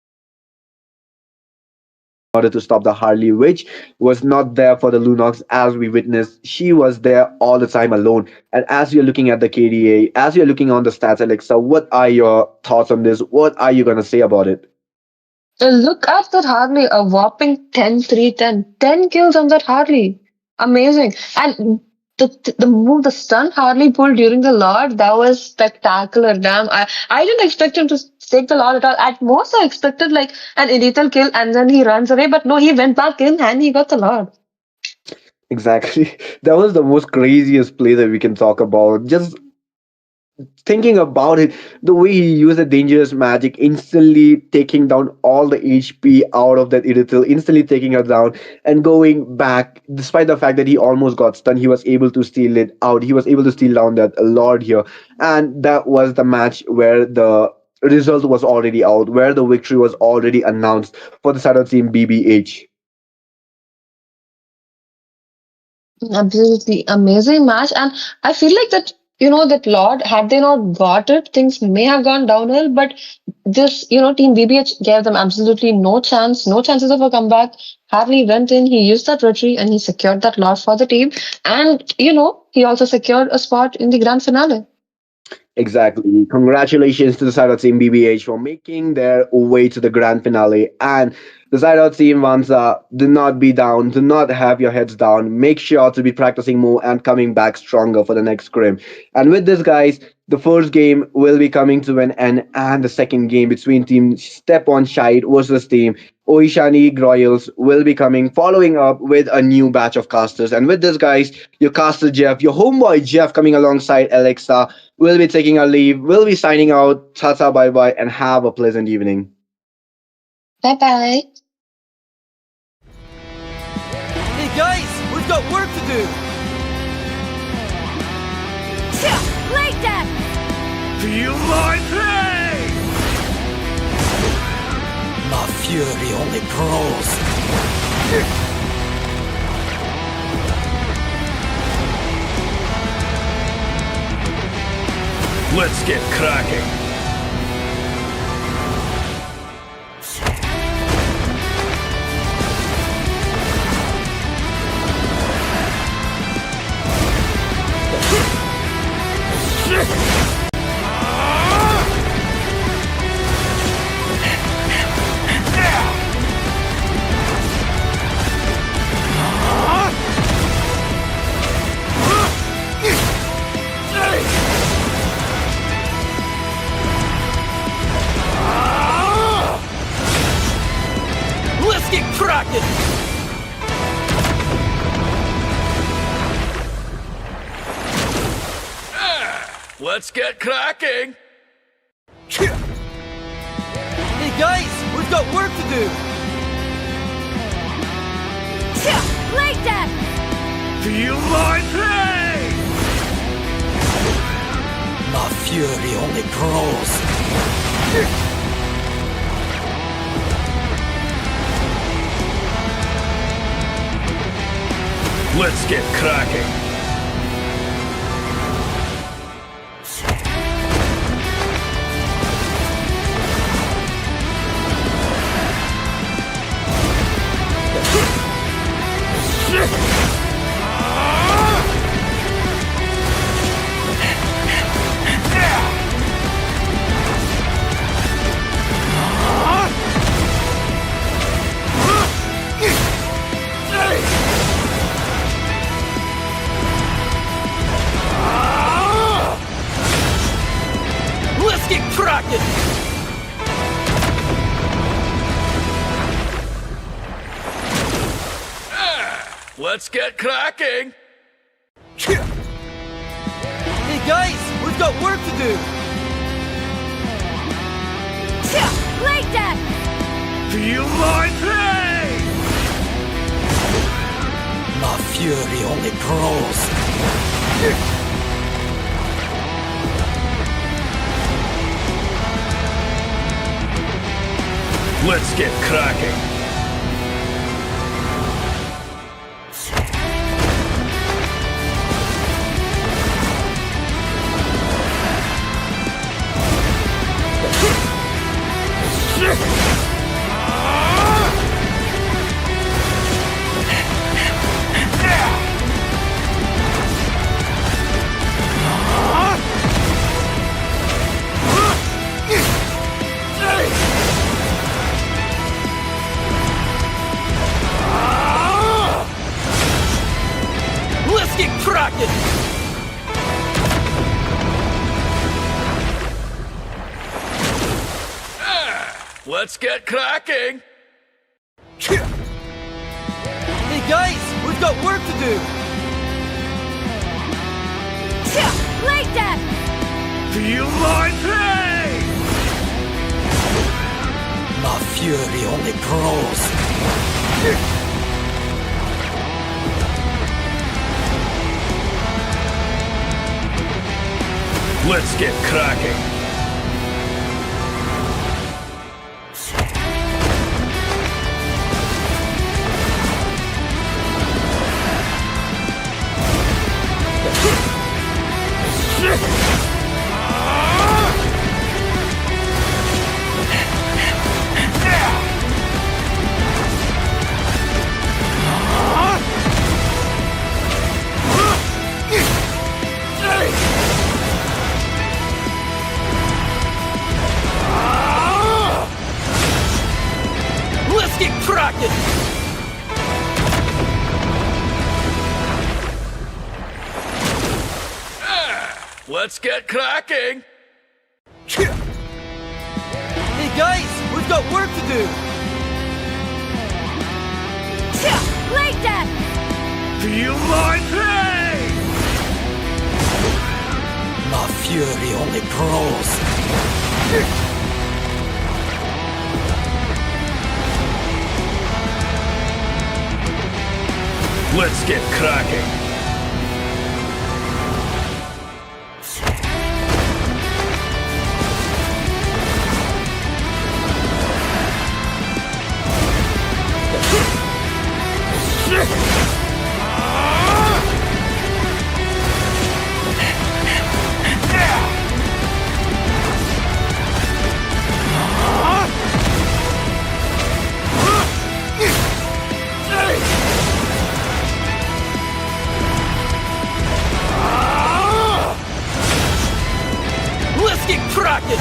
order to stop the Harley, which was not there for the Lunox as we witnessed. She was there all the time alone. And as you're looking at the KDA, as you're looking on the stats, Alexa, what are your thoughts on this? What are you going to say about it? Look at that Harley, a whopping 10-3-10. 10 kills on that Harley. Amazing. And the move, the stun Harley pulled during the Lord, that was spectacular. Damn, I didn't expect him to take the Lord at all. At most, I expected like an initial kill and then he runs away. But no, he went back in and he got the Lord. Exactly. That was the most craziest play that we can talk about. Just thinking about it, the way he used the dangerous magic, instantly taking down all the HP out of that Irithel, instantly taking her down and going back, despite the fact that he almost got stunned, he was able to steal it out. He was able to steal down that Lord here. And that was the match where the result was already out, where the victory was already announced for the side of Team BBH. Absolutely amazing match. And I feel like that, that Lord, had they not got it, things may have gone downhill. But this, Team BBH gave them absolutely no chance, no chances of a comeback. Harley went in, he used that retreat, and he secured that Lord for the team. And, he also secured a spot in the grand finale. Exactly. Congratulations to the side of Team BBH for making their way to the grand finale. And the side of Team Vanta, do not be down. Do not have your heads down. Make sure to be practicing more and coming back stronger for the next scrim. And with this, guys, the first game will be coming to an end, and the second game between Team Step on Shyt versus Team Oishani Royals will be coming, following up with a new batch of casters. And with this, guys, your caster Jeff, your homeboy Jeff, coming alongside Alexa, will be taking a leave. We'll be signing out. Tata, bye bye, and have a pleasant evening. Bye bye. Hey guys, we've got work to do. Like that! Feel my pain! My fury only grows. Let's get cracking. Let's get cracking! Let's get cracking. Hey guys, we've got work to do. Like that! Feel my pain! My fury only grows. Let's get cracking. Let's get cracking! Let's get cracking. Hey guys, we've got work to do. Like that! Feel my pain! My fury only grows. Let's get cracking. Let's get cracking! Let's get cracking. Hey guys, we've got work to do. Like that! Feel my pain! My fury only grows. Let's get cracking. cracking! Let's get cracking! Hey guys, we've got work to do! Like that! Feel my pain! My fury only grows. Let's get cracking! Let's get cracking!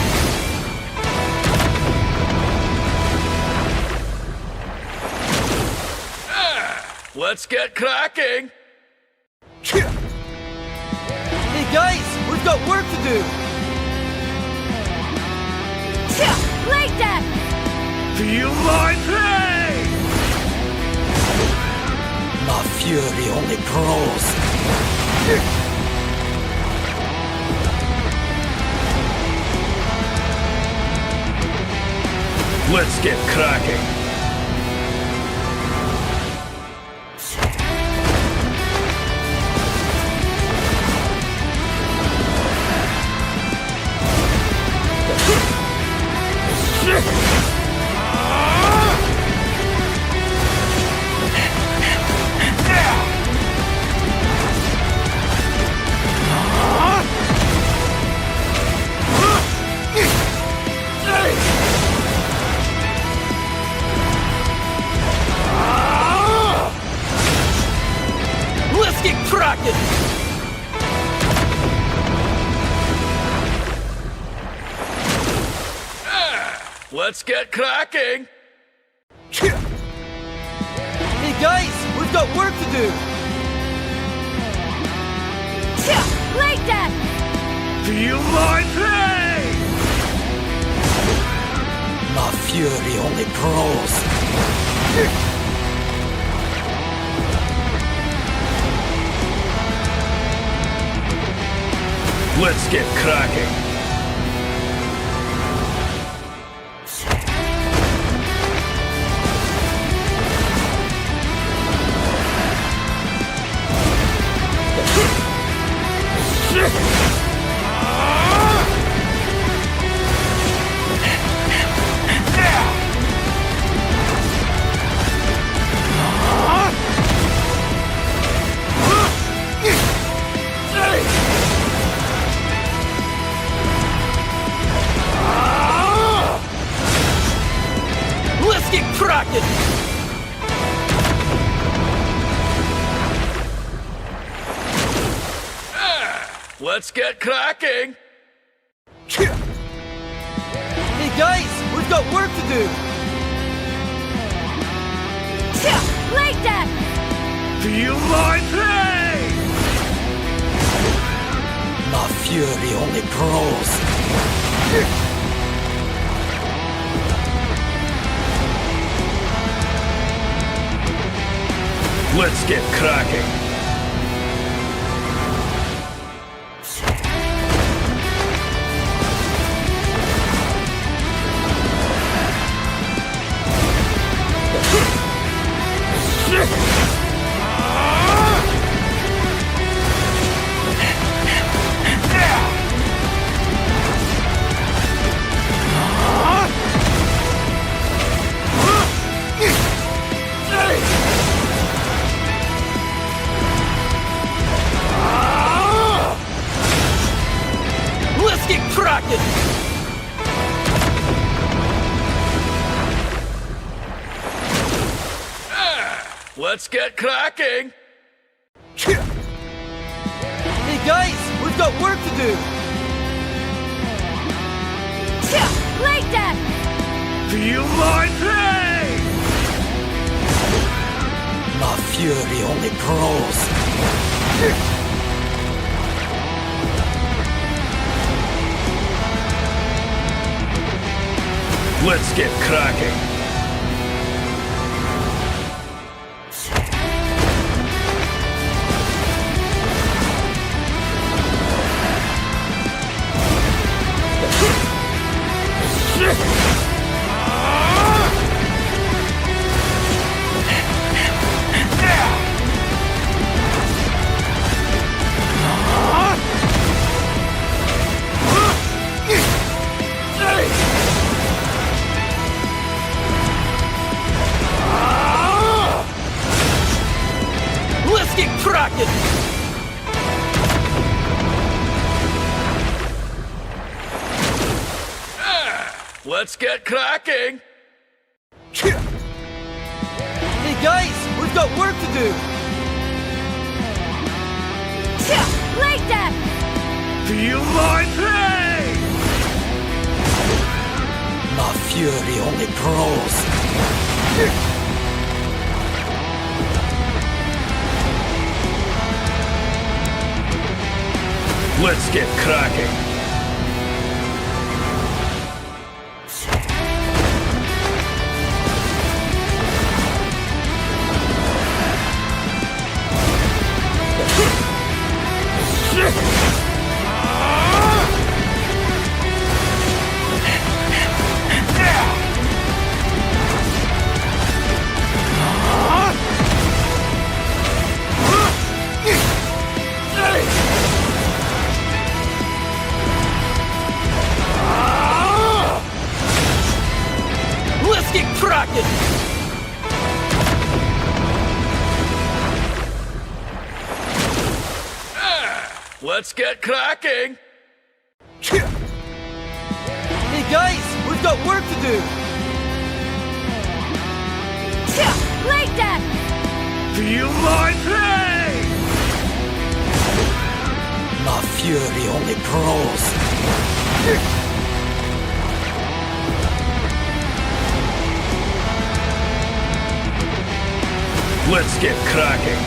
Let's get cracking! Hey guys, we've got work to do! Like that! Feel my pain! My fury only grows. Let's get cracking! Let's get cracking! Let's get cracking! Hey guys, we've got work to do! Like that! Feel my pain! My fury only grows. Let's get cracking! Let's get cracking! Let's get cracking! Hey guys, we've got work to do! Like that! Feel my pain! My fury only grows. Let's get cracking! Let's get cracking! Let's get cracking! Hey guys, we've got work to do! Like that! Feel my pain! fury only grows. Let's get cracking. Let's get cracking! Let's get cracking. Hey guys, we've got work to do! Like that! Feel my pain. My fury only grows. Let's get cracking. Let's get cracking! Let's get cracking. Hey guys, we've got work to do! Like that! Feel my pain. My fury only grows. Let's get cracking.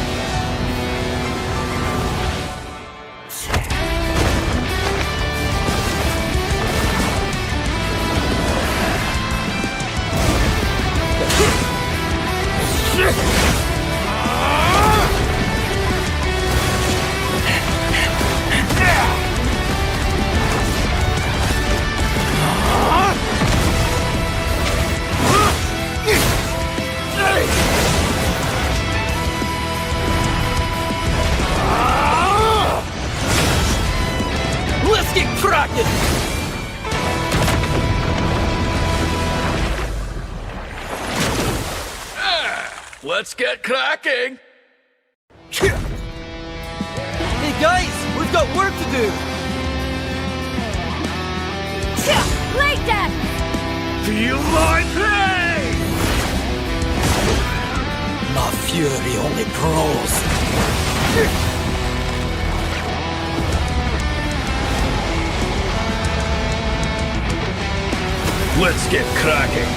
Let's get cracking! Let's get cracking. Hey guys, we've got work to do! Like that! Feel my pain. My fury only grows. Let's get cracking.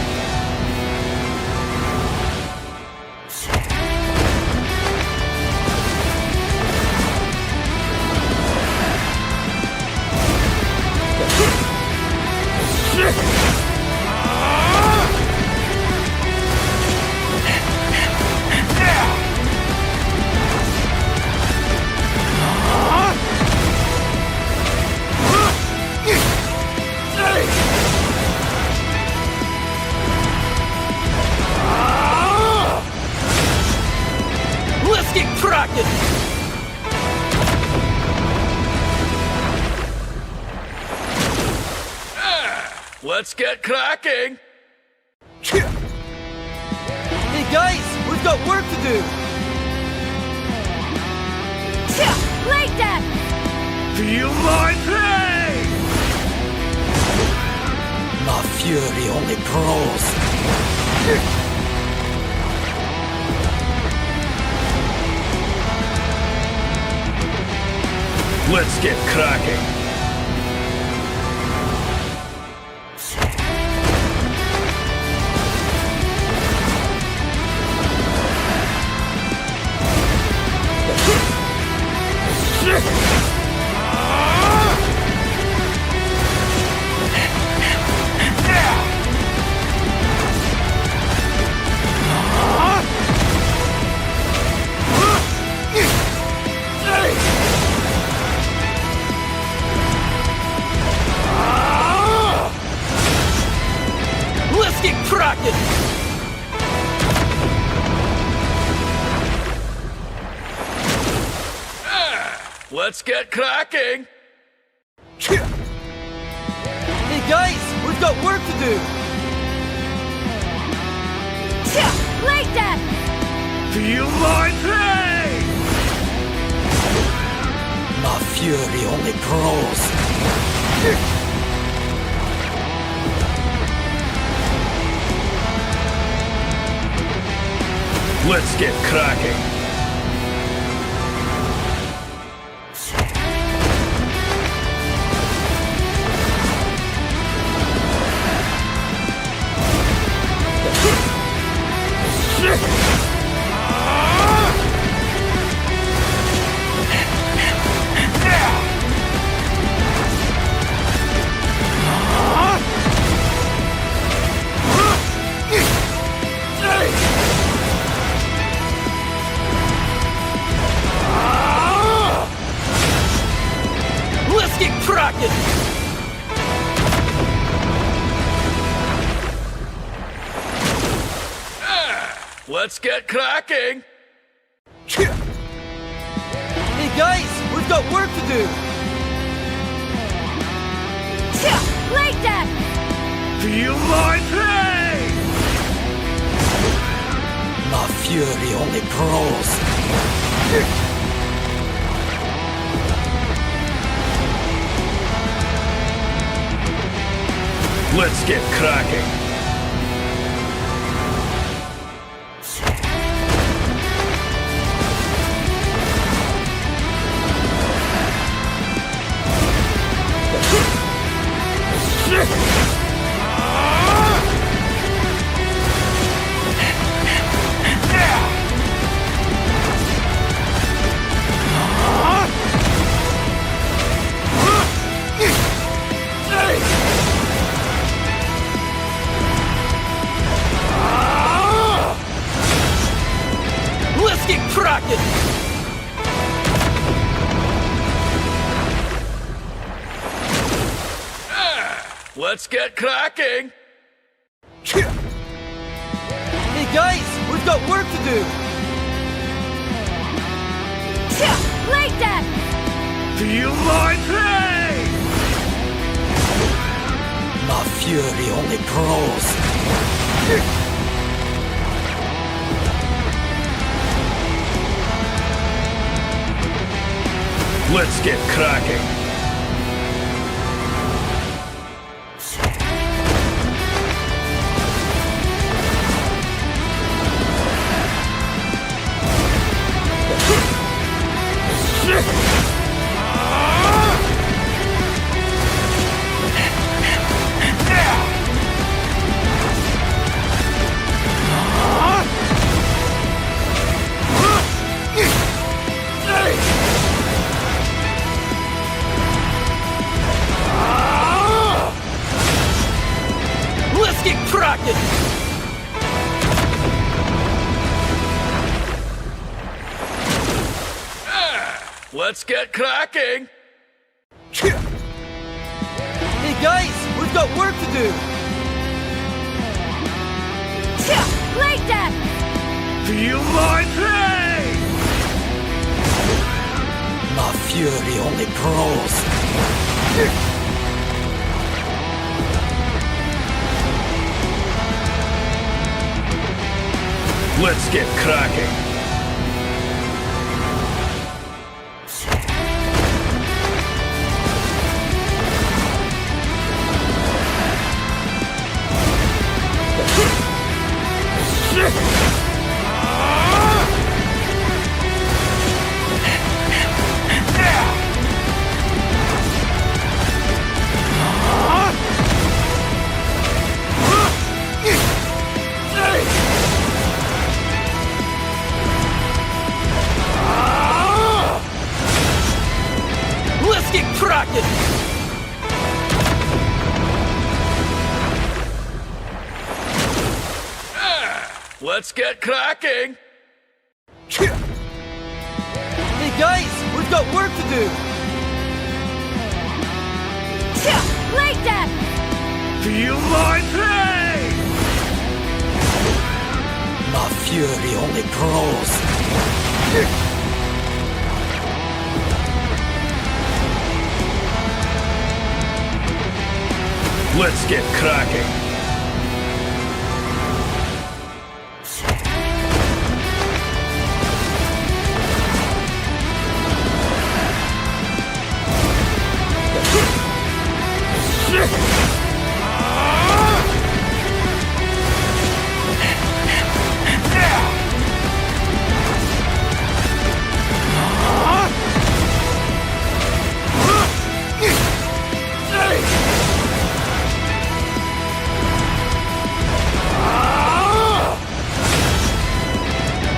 Let's get cracking! Let's get cracking. Hey guys, we've got work to do! Like that! Feel my pain. My fury only grows. Let's get cracking. get cracking! Let's get cracking! Hey guys, we've got work to do! Like that! Feel my pain! My fury only grows. Let's get cracking! Let's get cracking! Let's get cracking! Hey guys, we've got work to do! Like that! Feel my pain! My fury only grows. Let's get cracking! Let's get cracking! Let's get cracking! Hey guys, we've got work to do! Like that! Feel my pain! My fury only grows. Let's get cracking! Let's get cracking! Let's get cracking! Hey guys, we've got work to do! Like that! Feel my pain! My fury only grows. Let's get cracking! Let's get cracking! Let's get cracking! Hey guys, we've got work to do! Like that! Feel my pain! fury only grows. Let's get cracking.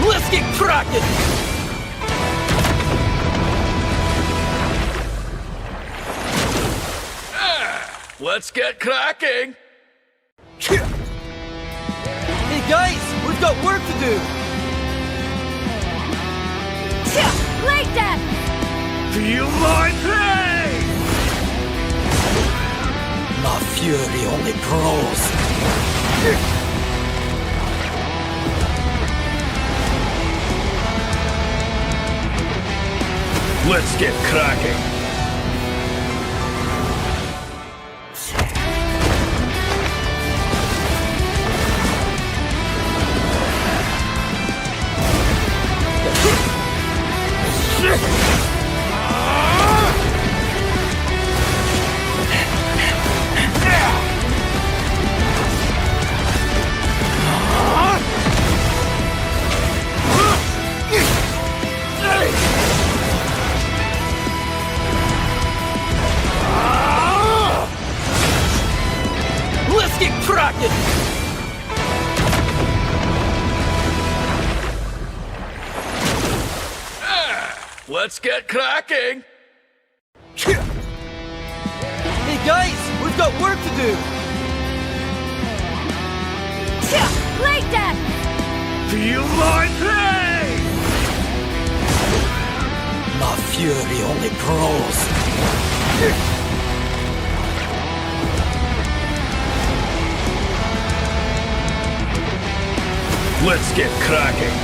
Let's get cracking! Let's get cracking. Hey guys, we've got work to do! Like that! Feel my pain. My fury only grows. Let's get cracking. Let's get cracking! Let's get cracking. Hey guys, we've got work to do! Like that! Feel my pain. My fury only grows. Let's get cracking.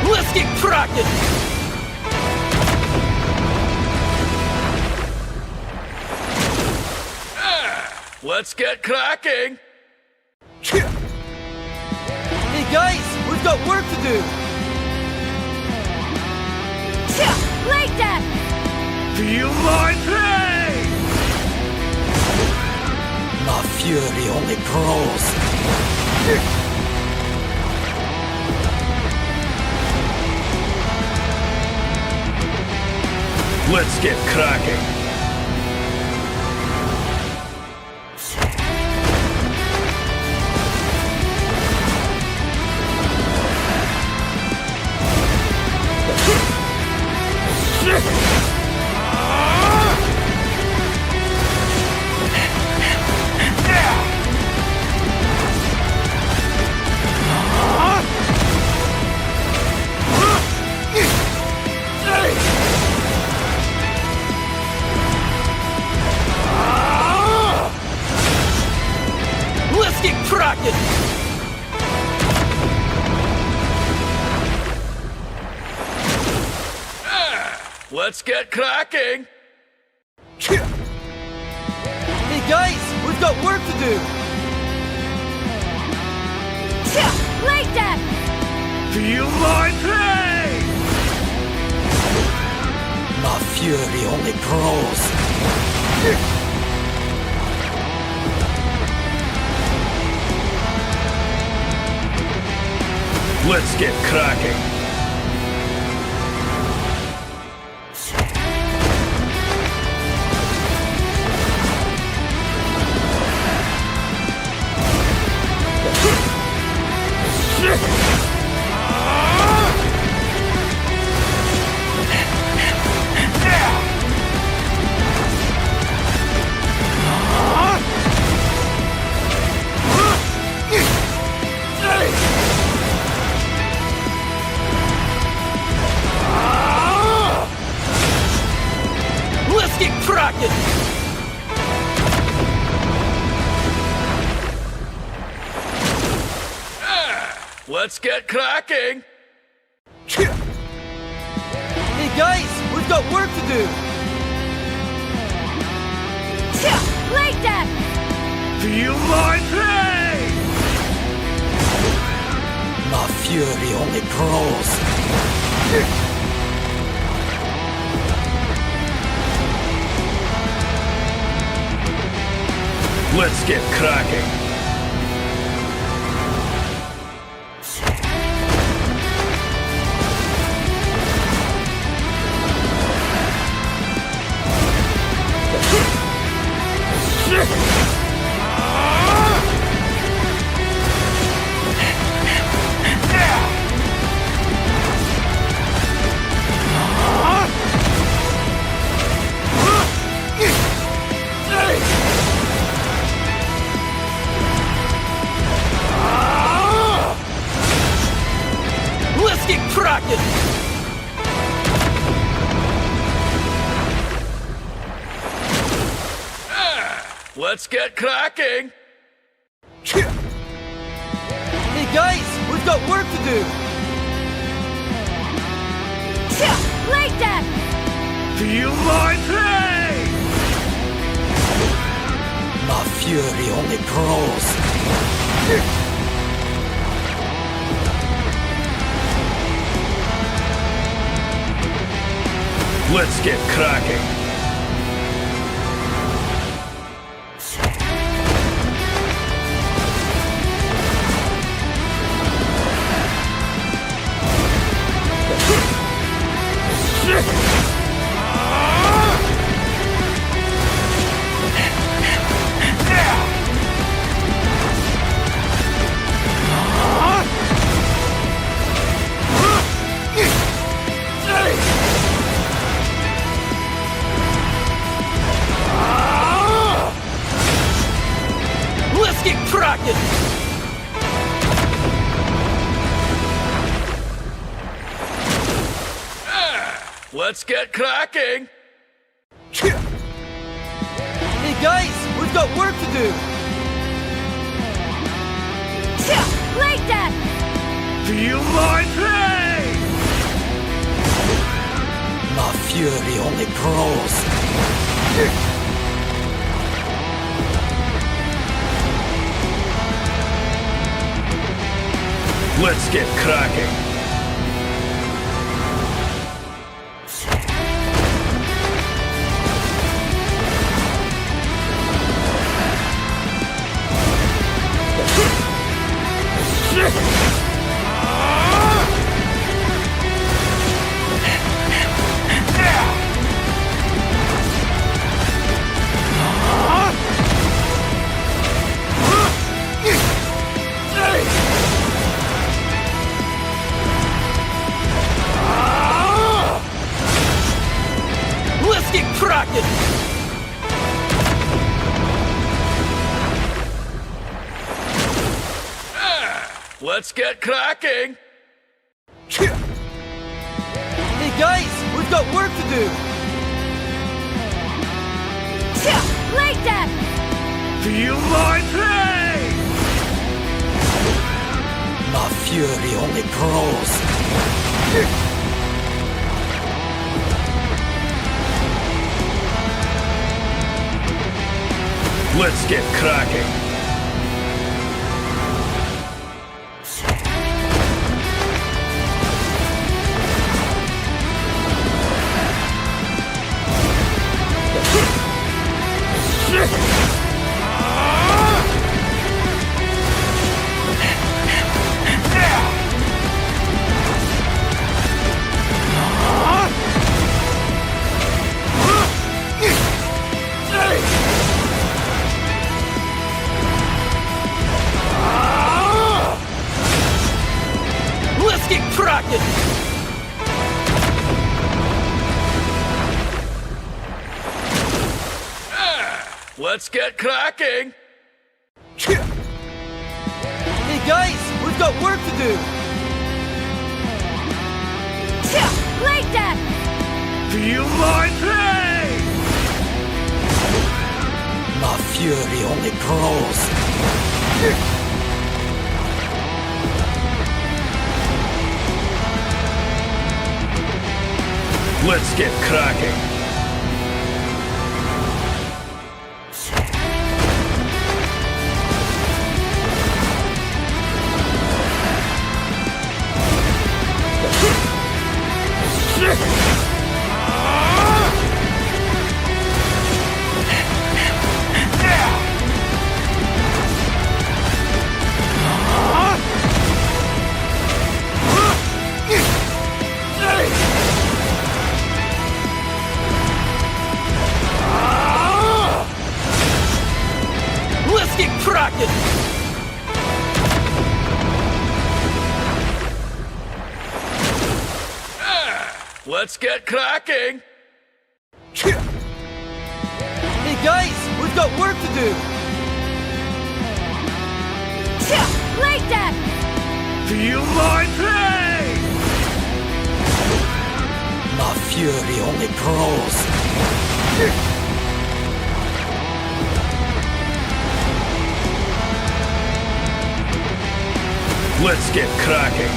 Let's get cracking! Let's get cracking. Hey guys, we've got work to do! Like that! Feel my pain. My fury only grows. Let's get cracking. Let's get cracking! Let's get cracking. Hey guys, we've got work to do! Like that! Feel my pain. My fury only grows. Let's get cracking. Let's get cracking! Hey guys, we've got work to do! Like that! Feel my pain! My fury only grows. Let's get cracking! Let's get cracking! Let's get cracking! Hey guys, we've got work to do! Like that! Feel my pain! My fury only grows. Let's get cracking! Let's get cracking! Let's get cracking! Hey guys, we've got work to do! Like that! Feel my pain! My fury only grows. Let's get cracking! Let's get cracking! Let's get cracking! Hey guys, we've got work to do! Like that! Feel my pain! My fury only grows. Let's get cracking! Let's get cracking! Let's get cracking! Hey guys, we've got work to do! Like that! Feel my pain! fury only grows. Let's get cracking. Let's get cracking! Let's get cracking. Hey guys, we've got work to do! Like that! Feel my pain. My fury only grows. Let's get cracking.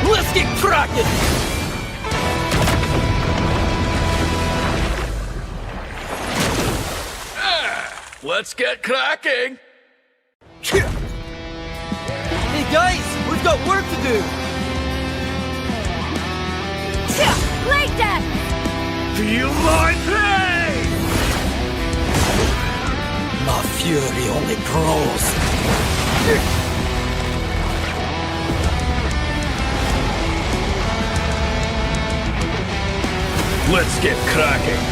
Let's get cracking! Let's get cracking. Hey guys, we've got work to do! Like that! Feel my pain. My fury only grows. Let's get cracking.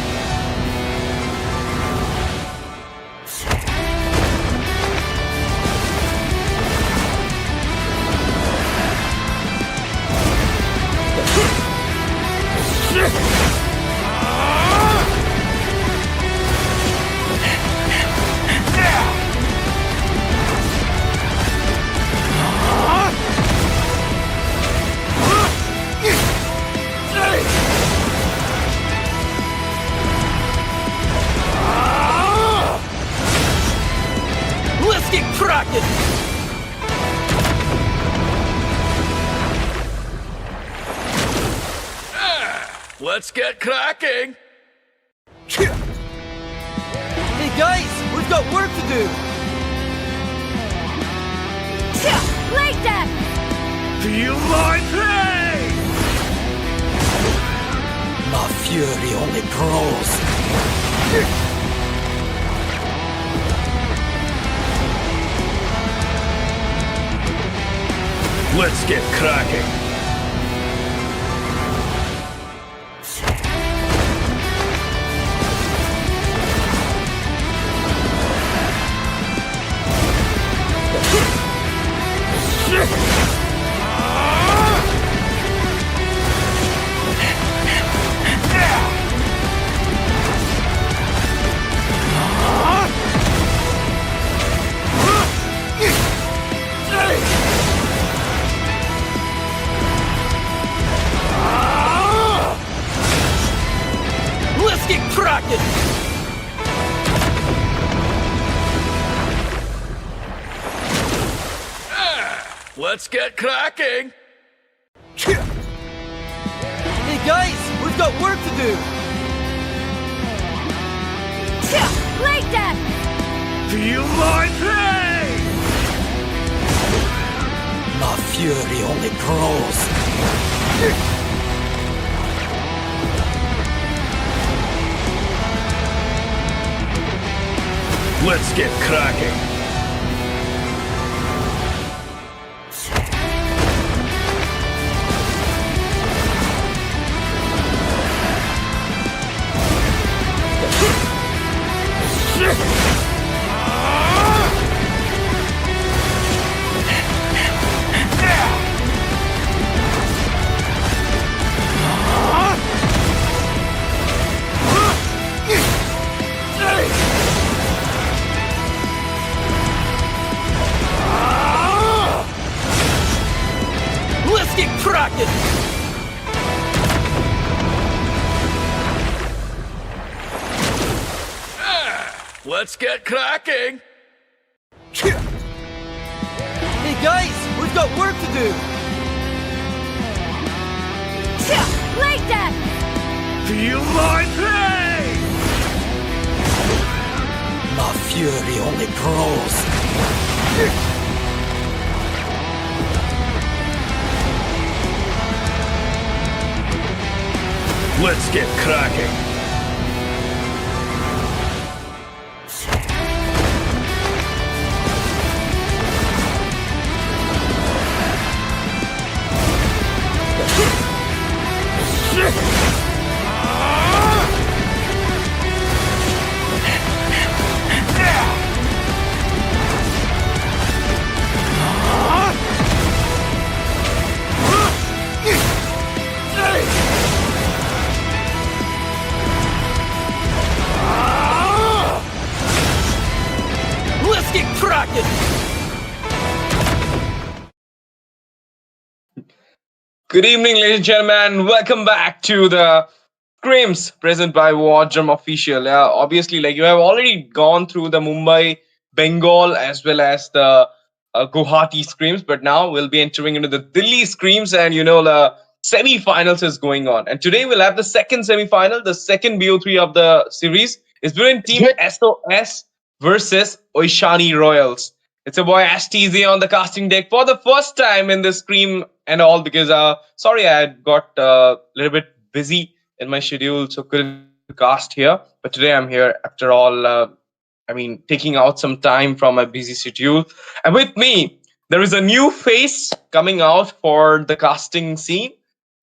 Let's get cracking! Let's get cracking. Hey guys, we've got work to do! Like that! Feel my pain. My fury only grows. Let's get cracking. Let's get cracking! Let's get cracking. Hey guys, we've got work to do! Like that! Feel my pain. My fury only grows. Let's get cracking. Let's get cracking! Hey guys, we've got work to do! Like that! Feel my pain! My fury only grows. Let's get cracking! Let's get cracking! Good evening, ladies and gentlemen. Welcome back to the Scrims present by Wardrum Official. Obviously, like you have already gone through the Mumbai, Bengal, as well as the Guwahati Scrims, but now we'll be entering into the Delhi Scrims, and the semi-finals is going on. And today we'll have the second semi-final, the second BO3 of the series. It's between Team SOS versus Oishani Royals. It's a boy STZ on the casting deck for the first time in this scream and all, because sorry, I had got a little bit busy in my schedule, so couldn't cast here. But today I'm here after all. Taking out some time from my busy schedule. And with me, there is a new face coming out for the casting scene.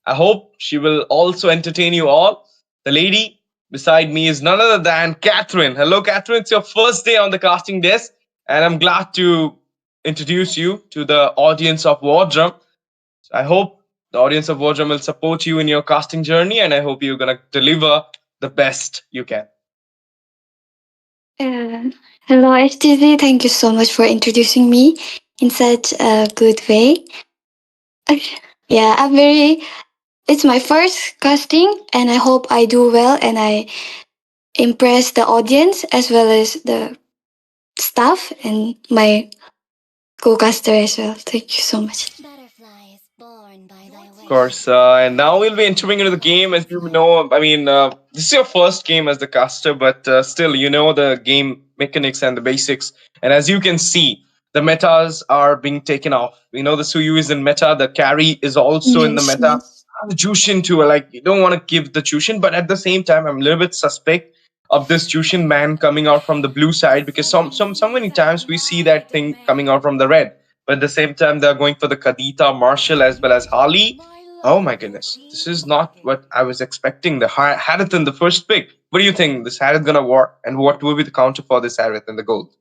I hope she will also entertain you all. The lady beside me is none other than Catherine. Hello, Catherine. It's your first day on the casting desk, and I'm glad to introduce you to the audience of Wardrum. I hope the audience of Wardrum will support you in your casting journey, and I hope you're going to deliver the best you can. Hello, HTZ. Thank you so much for introducing me in such a good way. Yeah, it's my first casting, and I hope I do well and I impress the audience as well as the staff and my co-caster as well. Thank you so much. Of course, and now we'll be entering into the game. As you know, this is your first game as the caster, but still, you know the game mechanics and the basics. And as you can see, the metas are being taken off. The Suyu is in meta, the carry is also in the meta. The Jushin too, you don't want to give the Jushin, but at the same time, I'm a little bit suspect of this Jushin man coming out from the blue side, because so many times we see that thing coming out from the red. But at the same time, they're going for the Kadita, Marshall, as well as Harley. Oh my goodness, this is not what I was expecting. The Harith in the first pick. What do you think? This Harith gonna work, and what will be the counter for this Harith in the gold?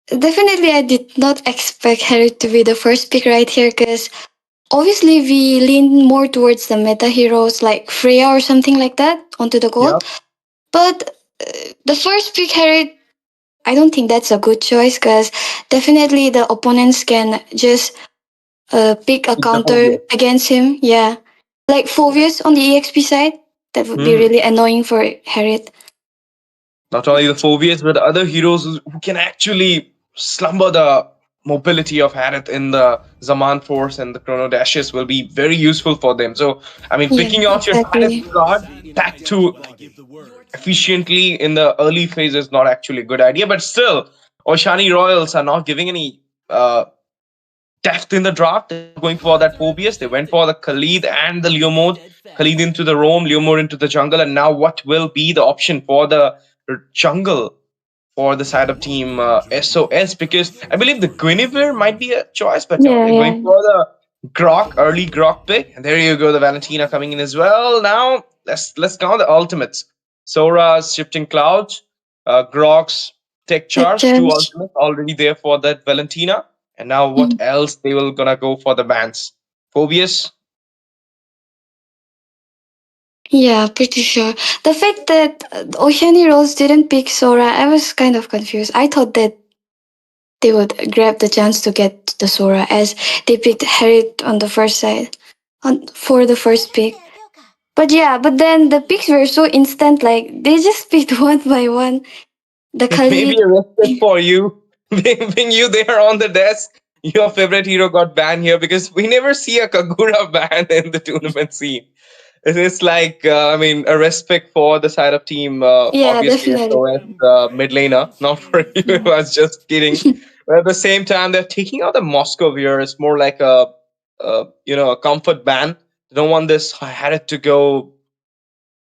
Definitely, I did not expect Harry to be the first pick right here, because obviously we lean more towards the meta heroes like Freya or something like that onto the gold. Yep. But the first pick Harry, I don't think that's a good choice, because definitely the opponents can just pick a counter against him. Yeah. Like Phobius on the EXP side. That would be really annoying for Harriet. Not only the Phobias, but other heroes who can actually slumber the mobility of Harith in the Zaman Force and the Chrono Dashes will be very useful for them. So, picking out your Harith card back to efficiently in the early phase is not actually a good idea. But still, Oishani Royals are not giving any depth in the draft. They're going for that Phobius. They went for the Khalid and the Leomord. Khalid into the roam, Leomord into the jungle. And now what will be the option for the jungle for the side of team SOS? Because I believe the Guinevere might be a choice, but they're going for the Grok, early Grok pick. And there you go, the Valentina coming in as well. Now let's count the ultimates. Sora's Shifting Clouds, Grok's Tech Charge, two ultimates already there for that Valentina. And now what else they will gonna go for the bans? Phobius? Yeah, pretty sure. The fact that Oishani Rose didn't pick Sora, I was kind of confused. I thought that they would grab the chance to get the Sora, as they picked Harriet on the first side for the first pick. But then the picks were so instant, like they just picked one by one. The Maybe Khalid. a respect for you. Being you there on the desk, your favorite hero got banned here because we never see a Kagura ban in the tournament scene. It's like, I mean, a respect for the side of team, Yeah, obviously, definitely. SOS mid laner, not for you. I was just kidding. But at the same time, they're taking out the Moscow here. It's more like a comfort ban. They don't want this Harriet to go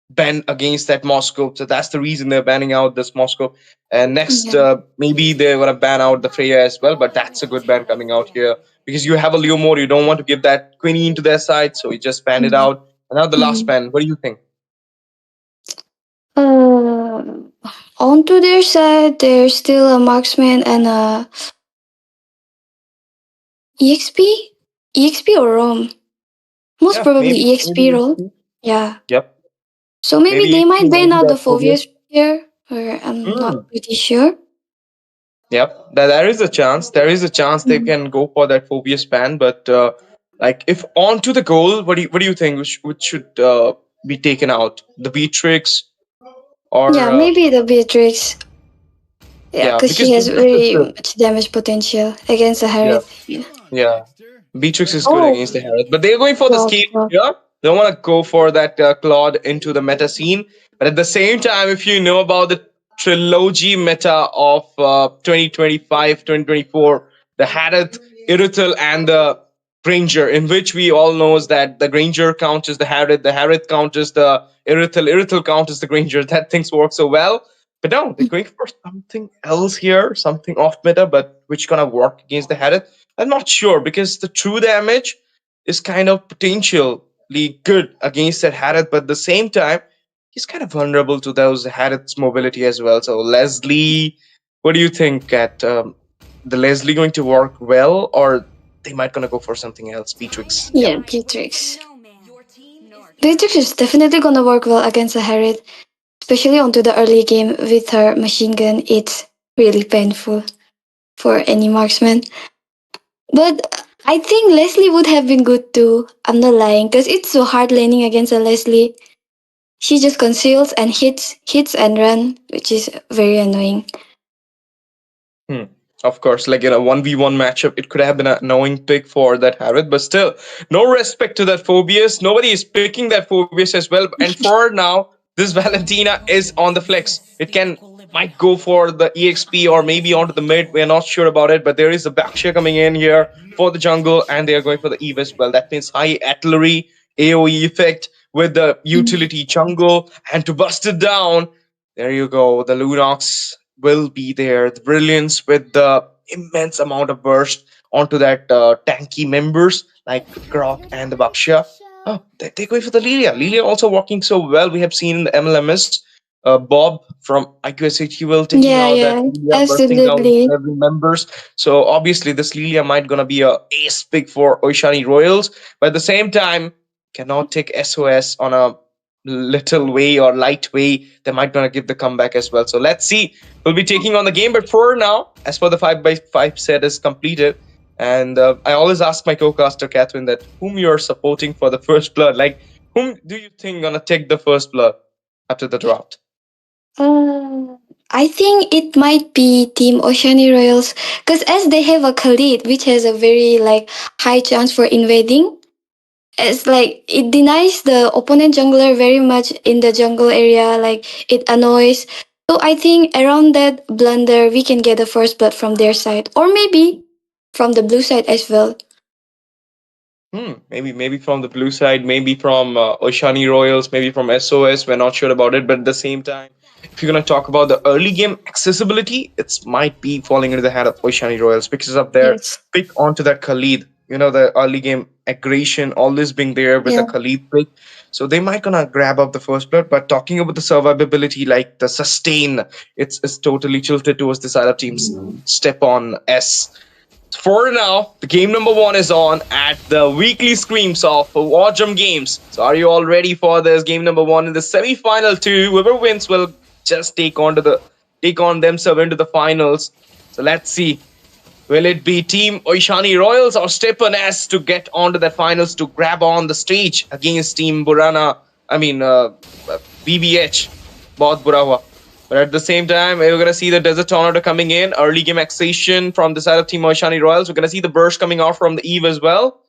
ban against that Moscow. So that's the reason they're banning out this Moscow. And next, Yeah. maybe they're gonna ban out the Freya as well. But that's a good ban coming out here because you have a Leo mode. You don't want to give that Queenie into their side, so you just ban it Mhm. out. And now the last Mhm. ban. What do you think? Uh, onto their side, there's still a marksman and a EXP? EXP or Rom? Most Yeah, probably maybe EXP role. Yeah. Yep. So maybe Maybe they might ban maybe out the that phobia. Phobias here, or I'm not Mm. pretty sure. Yep. There is a chance. There is a chance they Mhm. can go for that phobia ban. But like, if onto the goal, what do you think which should be taken out? The Beatrix or Yeah, maybe the Beatrix. Yeah, yeah, because she because has Beatrix is very good. much damage potential against the Yeah. Harriet. Yeah. Yeah, Beatrix is good Oh, against the Herald, but they're going for the Claude, scale Claude. here. They don't want to go for that Claude into the meta scene. But at the same time, if you know about the trilogy meta of 2025, 2024, the Harith, Irithel, and the Granger, in which we all knows that the Granger counters the Harith counters the Irithel counters the Granger. That things work so well. But no, they're going for something else here, something off meta, but which gonna work against the Harith. I'm not sure because the true damage is kind of potentially good against that Harith, but at the same time, he's kind of vulnerable to those Harith's mobility as well. So Leslie, what do you think? At the Leslie going to work well, or they might gonna go for something else? Beatrix. Yeah, Beatrix. Beatrix is definitely gonna work well against the Harriet, especially onto the early game with her machine gun. It's really painful for any marksman. But I think Leslie would have been good too. I'm not lying, because it's so hard laning against a Leslie. She just conceals and hits and run, which is very annoying. Hmm. Of course, like in a 1v1 matchup, it could have been an annoying pick for that Harith, but still, no respect to that Phobius. Nobody is picking that Phobius as well. And for now, this Valentina is on the flex. It might go for the EXP or maybe onto the mid. We're not sure about it, but there is a Bakshia coming in here for the jungle, and they are going for the Eve as well. That means high artillery, AoE effect with the utility jungle, and to bust it down, there you go. The Lunox will be there. The brilliance with the immense amount of burst onto that tanky members like Grok and the Bakshia. Oh, they're going for the Lilia. Lilia also working so well. We have seen in the MLMS Bob from IQSH, he will taking Yeah, out that yeah, Lilia, bursting down absolutely. every members. So obviously this Lilia might gonna be a ace pick for Oishani Royals, but at the same time cannot take SOS on a little way or light way. They might gonna give the comeback as well. So let's see. We'll be taking on the game, but for now, as for the 5x5 set is completed, and I always ask my co-caster Catherine that whom you're supporting for the first blood. Like, whom do you think gonna take the first blood after the draft? Uh, I think it might be Team Oceani Royals, because as they have a Khalid, which has a very like high chance for invading. It's like it denies the opponent jungler very much in the jungle area, like it annoys. So I think around that blunder we can get the first blood from their side. Or maybe from the blue side as well. Maybe from the blue side, maybe from Oishani Royals, maybe from SOS. We're not sure about it, but at the same time, if you're gonna talk about the early game accessibility, it's might be falling into the hand of Oishani Royals because of their Yes. pick onto that Khalid. You know, the early game aggression always being there with the Yeah. Khalid pick, so they might gonna grab up the first blood. But talking about the survivability, like the sustain, it's totally tilted towards the side of teams. Step on S. For now, the game number one is on at the weekly screams of Wardrum Games. So, are you all ready for this game number one in the semi-final two? Whoever wins will just take on themselves into the finals. So let's see. Will it be Team Oishani Royals or Stepan S to get onto the finals to grab on the stage against Team Burana? I mean, BBH, Bahut Bura Hua. But at the same time, we're going to see the Desert Tornado coming in. Early game accession from the side of Team Oishani Royals. We're going to see the burst coming out from the Eve as well.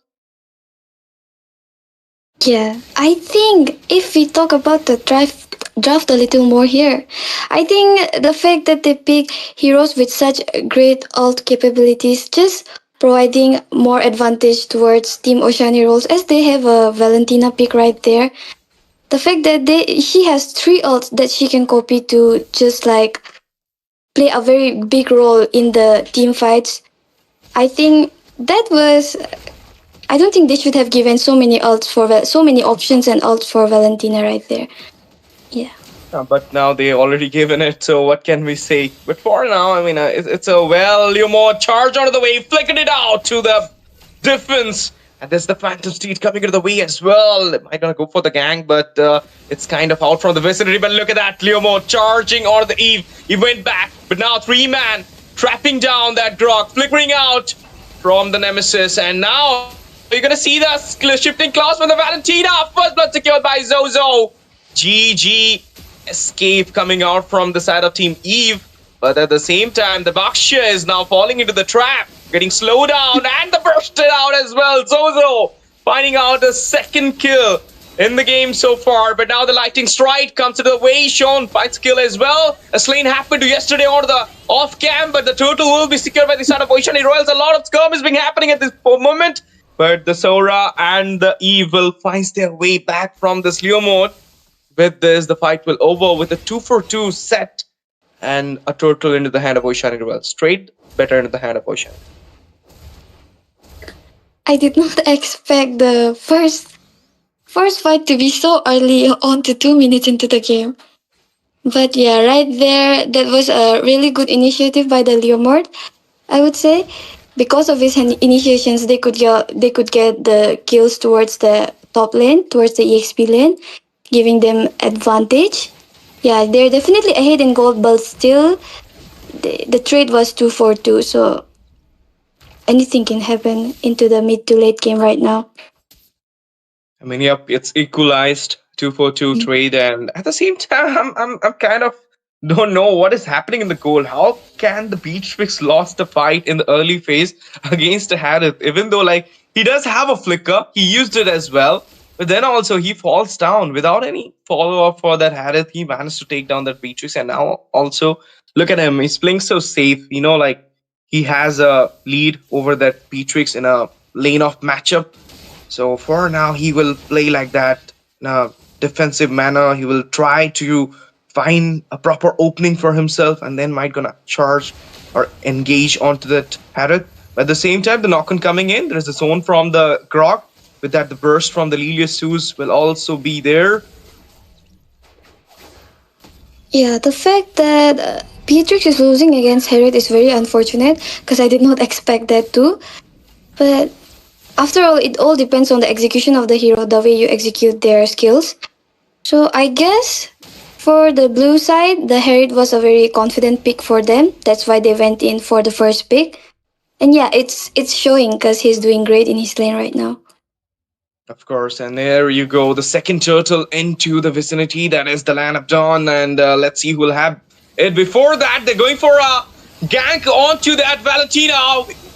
Yeah, I think if we talk about the draft a little more here, I think the fact that they pick heroes with such great ult capabilities just providing more advantage towards Team Oishani roles, as they have a Valentina pick right there. The fact that she has 3 ults that she can copy to just like play a very big role in the team fights. I think that was. I don't think they should have given so many options and ults for Valentina right there. Yeah. But now they already given it, so what can we say? But for now, I mean, it's a Leomore charge out of the way, flicking it out to the defense. And there's the Phantom Steed coming into the way as well. They might not go for the gang, but it's kind of out from the vicinity. But look at that, Leomore charging on the Eve. He went back, but now 3-man trapping down that Grog, flickering out from the Nemesis. And now you're going to see the shifting class from the Valentina. First blood secured by Zozo. GG escape coming out from the side of Team Eve. But at the same time, the Baksha is now falling into the trap, getting slowed down, and the bursted out as well. Zozo finding out the second kill in the game so far. But now the lightning strike comes to the way. Sean finds kill as well. A slain happened to yesterday on the off-cam, but the turtle will be secured by the side of Oishani Royals. A lot of skirmish being happening at this moment. But the Sora and the Eve will find their way back from this Leo mode. With this, the fight will over with a 2-for-2 set and a turtle into the hand of Oishani Royals. Straight better into the hand of Oishani. I did not expect the first fight to be so early on to 2 minutes into the game. But yeah, right there, that was a really good initiative by the Leomord, I would say. Because of his initiations, they could get the kills towards the top lane, towards the EXP lane, giving them advantage. Yeah, they're definitely ahead in gold, but still, the trade was 2-for-2, so anything can happen into the mid to late game right now. I mean, yep, it's equalized 2-for-2 trade, and at the same time, I'm kind of don't know what is happening in the goal. How can the Beatrix lost the fight in the early phase against the Harith? Even though like he does have a flicker, he used it as well. But then also he falls down without any follow-up for that Harith. He managed to take down that Beatrix, and now also look at him. He's playing so safe. You know, like he has a lead over that Beatrix in a lane-off matchup. So for now, he will play like that in a defensive manner. He will try to find a proper opening for himself and then might gonna charge or engage onto that Harith. But at the same time, the knock-on coming in. There's a zone from the Grog. With that, the burst from the Lilius Zeus will also be there. Yeah, the fact that Beatrix is losing against Harith is very unfortunate because I did not expect that too. But after all, it all depends on the execution of the hero, the way you execute their skills. So I guess for the blue side, the Harith was a very confident pick for them. That's why they went in for the first pick. And yeah, it's showing because he's doing great in his lane right now. Of course, and there you go, the second turtle into the vicinity. That is the Land of Dawn, and let's see who will have it. Before that, they're going for a gank onto that Valentina,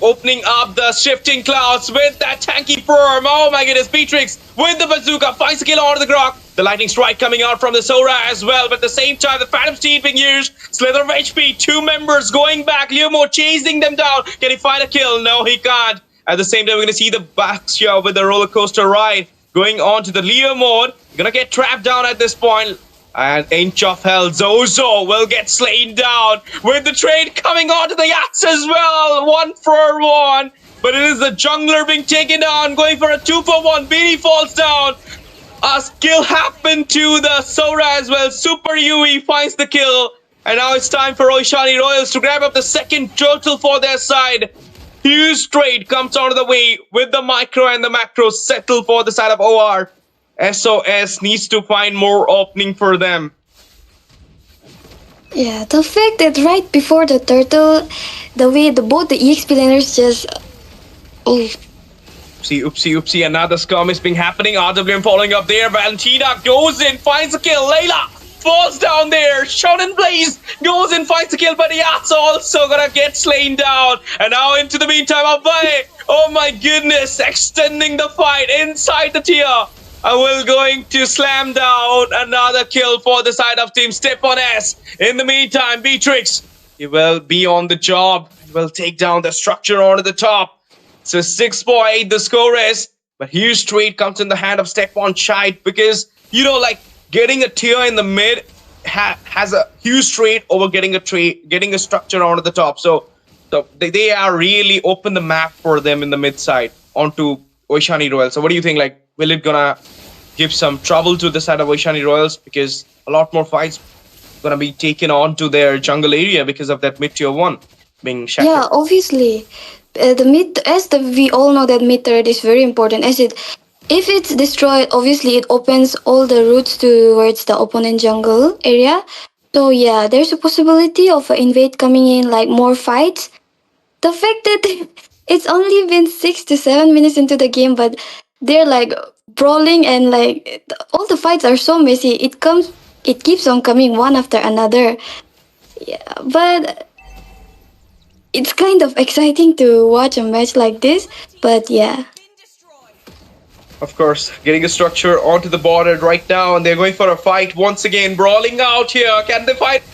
opening up the shifting clouds with that tanky form. Oh my goodness, Beatrix with the bazooka finds the kill onto the Grog. The lightning strike coming out from the Sora as well, but at the same time, the Phantom Steed being used. Slither of HP, 2 members going back. Leomore chasing them down. Can he find a kill? No, he can't. At the same time, we're going to see the Baxia with the roller coaster ride going on to the Leo mode. You're going to get trapped down at this point. And Inch of Hell, Zozo will get slain down with the trade coming on to the Yats as well. 1-for-1. But it is the jungler being taken down, going for a 2-for-1. Beanie falls down. A kill happened to the Sora as well. Super Yui finds the kill. And now it's time for Oishani Royals to grab up the second turtle for their side. Huge trade comes out of the way with the micro and the macro settle for the side of OR. SOS needs to find more opening for them. Yeah, the fact that right before the turtle, the way both the EXP laners just... Oopsie, another skirmish being happening. RWM following up there. Valentina goes in, finds a kill. Layla falls down. down there. Shonen Blaze goes and finds the kill, but Yat's also gonna get slain down. And now into the meantime, Abhay, oh my goodness, extending the fight inside the tier. I will going to slam down another kill for the side of Team Step on S. In the meantime, Beatrix, he will be on the job. He will take down the structure onto the top. So 6-8 the score is. But huge trade comes in the hand of Step on Shyt because, you know, like getting a tier in the mid has a huge trade over getting a structure onto the top. So they are really open the map for them in the mid side onto Oishani Royals. So what do you think? Like, will it gonna give some trouble to the side of Oishani Royals because a lot more fights gonna be taken on to their jungle area because of that mid tier 1 being shattered? Yeah, obviously. We all know that mid turret is very important. If it's destroyed, obviously it opens all the routes towards the opponent jungle area. So yeah, there's a possibility of an invade coming in, like more fights. The fact that it's only been 6 to 7 minutes into the game, but they're like brawling and like all the fights are so messy. It keeps on coming one after another. Yeah, but it's kind of exciting to watch a match like this. But yeah. Of course, getting a structure onto the border right now, and they're going for a fight once again, brawling out here. Can they fight?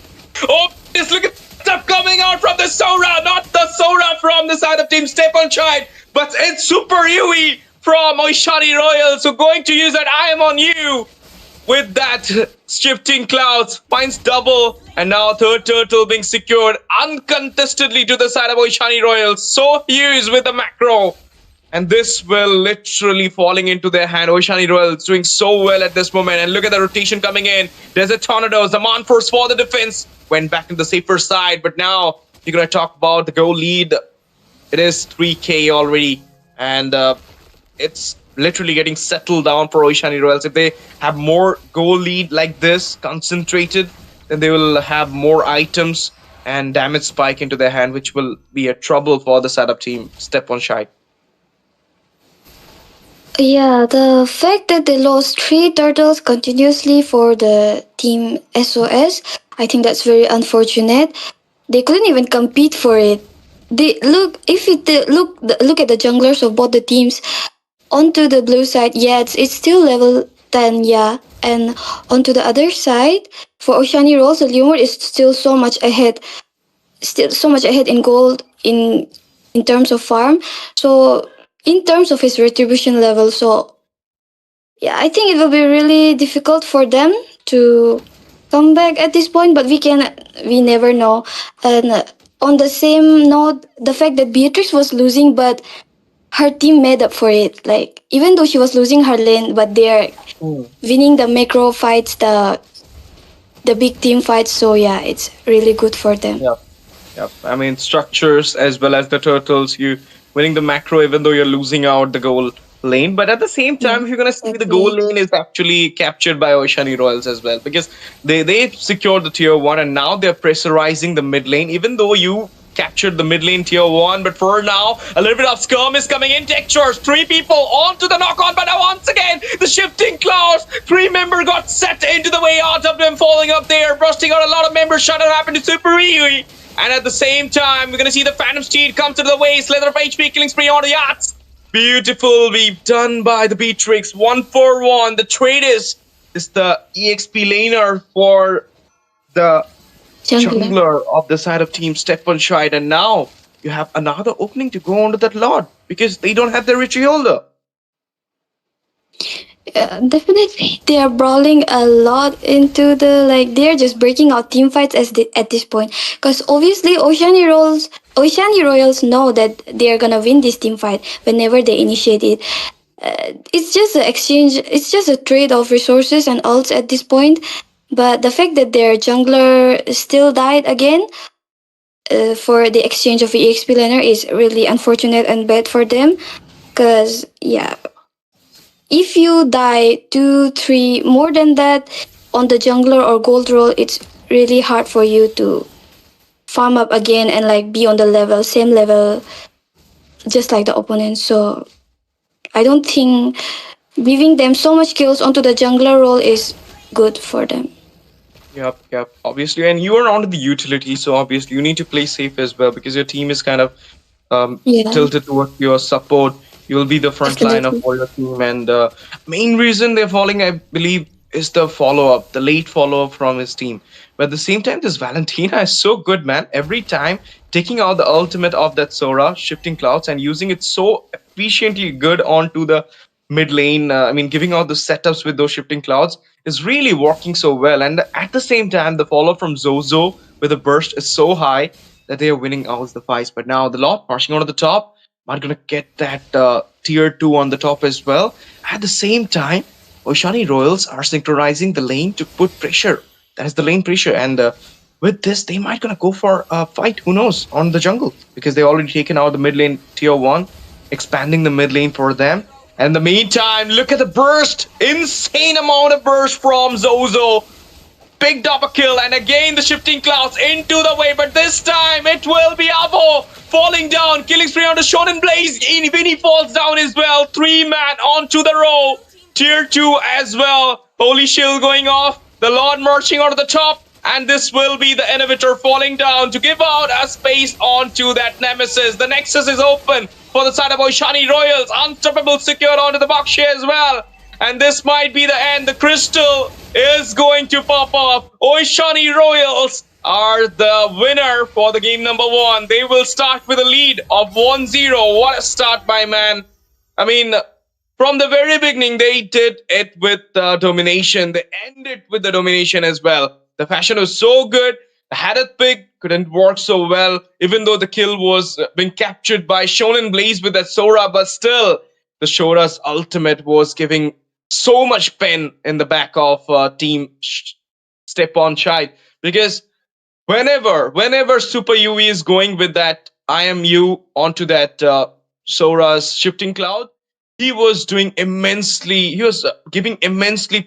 Oh, just look at stuff coming out from the Sora, not the Sora from the side of Team Step on Shyt, but it's Super Yui from Oishani Royals, who going to use that I am on you with that shifting clouds, finds double, and now third turtle being secured uncontestedly to the side of Oishani Royals. So huge with the macro. And this will literally falling into their hand. Oishani Royals doing so well at this moment. And look at the rotation coming in. There's a Tornadoes. The Manforce for the defense. Went back to the safer side. But now you're going to talk about the goal lead. It is 3K already. And it's literally getting settled down for Oishani Royals. If they have more goal lead like this, concentrated, then they will have more items and damage spike into their hand, which will be a trouble for the setup team. Step on Shyt. Yeah, the fact that they lost 3 turtles continuously for the team SOS, I think that's very unfortunate. They couldn't even compete for it. Look at the junglers of both the teams. Onto the blue side, yeah, it's still level 10, yeah. And onto the other side, for Oishani Royals, the Lumor is still so much ahead. Still so much ahead in gold in terms of farm. So in terms of his retribution level, so yeah, I think it will be really difficult for them to come back at this point, but we never know. And on the same note, the fact that Beatrix was losing, but her team made up for it. Like, even though she was losing her lane, but they're winning the macro fights, the big team fights. So yeah, it's really good for them. Yep. I mean, structures as well as the turtles, you winning the macro even though you're losing out the goal lane. But at the same time, if you're going to see the goal lane is actually captured by Oishani Royals as well, because they secured the tier 1 and now they're pressurizing the mid lane, even though you captured the mid lane tier 1. But for now, a little bit of skirm is coming in. Textures, 3 people onto the knock on, but now once again, the shifting clouds, 3 members got set into the way out of them, falling up there, bursting out a lot of members. Shutter happened to Super Yui. And at the same time, we're going to see the Phantom Steed come to the waist. Leather of HP killing spree on the yachts. Beautiful. We've done by the Beatrix. 1-for-1. The trade is the EXP laner for the jungler of the side of Team Step on Shyt. And now you have another opening to go onto that Lord because they don't have their Richie holder. Definitely, they are brawling a lot into they're just breaking out team fights at this point. Because obviously, Oishani Royals know that they are gonna win this team fight whenever they initiate it. It's just an exchange. It's just a trade of resources and ults at this point. But the fact that their jungler still died again for the exchange of the EXP laner is really unfortunate and bad for them. Because yeah. If you die 2, 3, more than that on the jungler or gold roll, it's really hard for you to farm up again and be on the same level, just like the opponent. So I don't think giving them so much kills onto the jungler role is good for them. Yep. Obviously, and you are onto the utility, so obviously you need to play safe as well because your team is kind of Yeah, tilted towards your support. You'll be the front line of definitely. for your team, and main reason they're falling, I believe, is the follow up, the late follow up from his team. But at the same time, this Valentina is so good, man. Every time taking out the ultimate of that Sora, shifting clouds, and using it so efficiently good onto the mid lane. I mean, giving out the setups with those shifting clouds is really working so well. And at the same time, the follow from Zozo with a burst is so high that they are winning out the fights. But now the lot rushing onto the top are going to get that tier 2 on the top as well. At the same time, Oishani Royals are synchronizing the lane to put pressure. That is the lane pressure. And with this, they might going to go for a fight, who knows, on the jungle. Because they already taken out the mid lane tier 1, expanding the mid lane for them. And in the meantime, look at the burst. Insane amount of burst from Zozo. Picked up a kill, and again the shifting clouds into the way, but this time it will be Avo falling down, killing spree on the Shonen Blaze. Vinny falls down as well. 3-man onto the row. Tier 2 as well. Holy shield going off. The Lord marching onto the top. And this will be the inhibitor falling down to give out a space onto that Nemesis. The Nexus is open for the side of Oishani Royals. Unstoppable secured onto the box share as well. And this might be the end. The crystal is going to pop off. Oishani Royals are the winner for the game number 1. They will start with a lead of 1-0. What a start, my man. I mean, from the very beginning, they did it with domination. They ended with the domination as well. The fashion was so good. Had it big, couldn't work so well. Even though the kill was being captured by Shonen Blaze with that Sora, but still, the Sora's ultimate was giving so much pen in the back of team Step on Shyt. Because whenever Super UE is going with that IMU onto that Sora's shifting cloud, he was giving immensely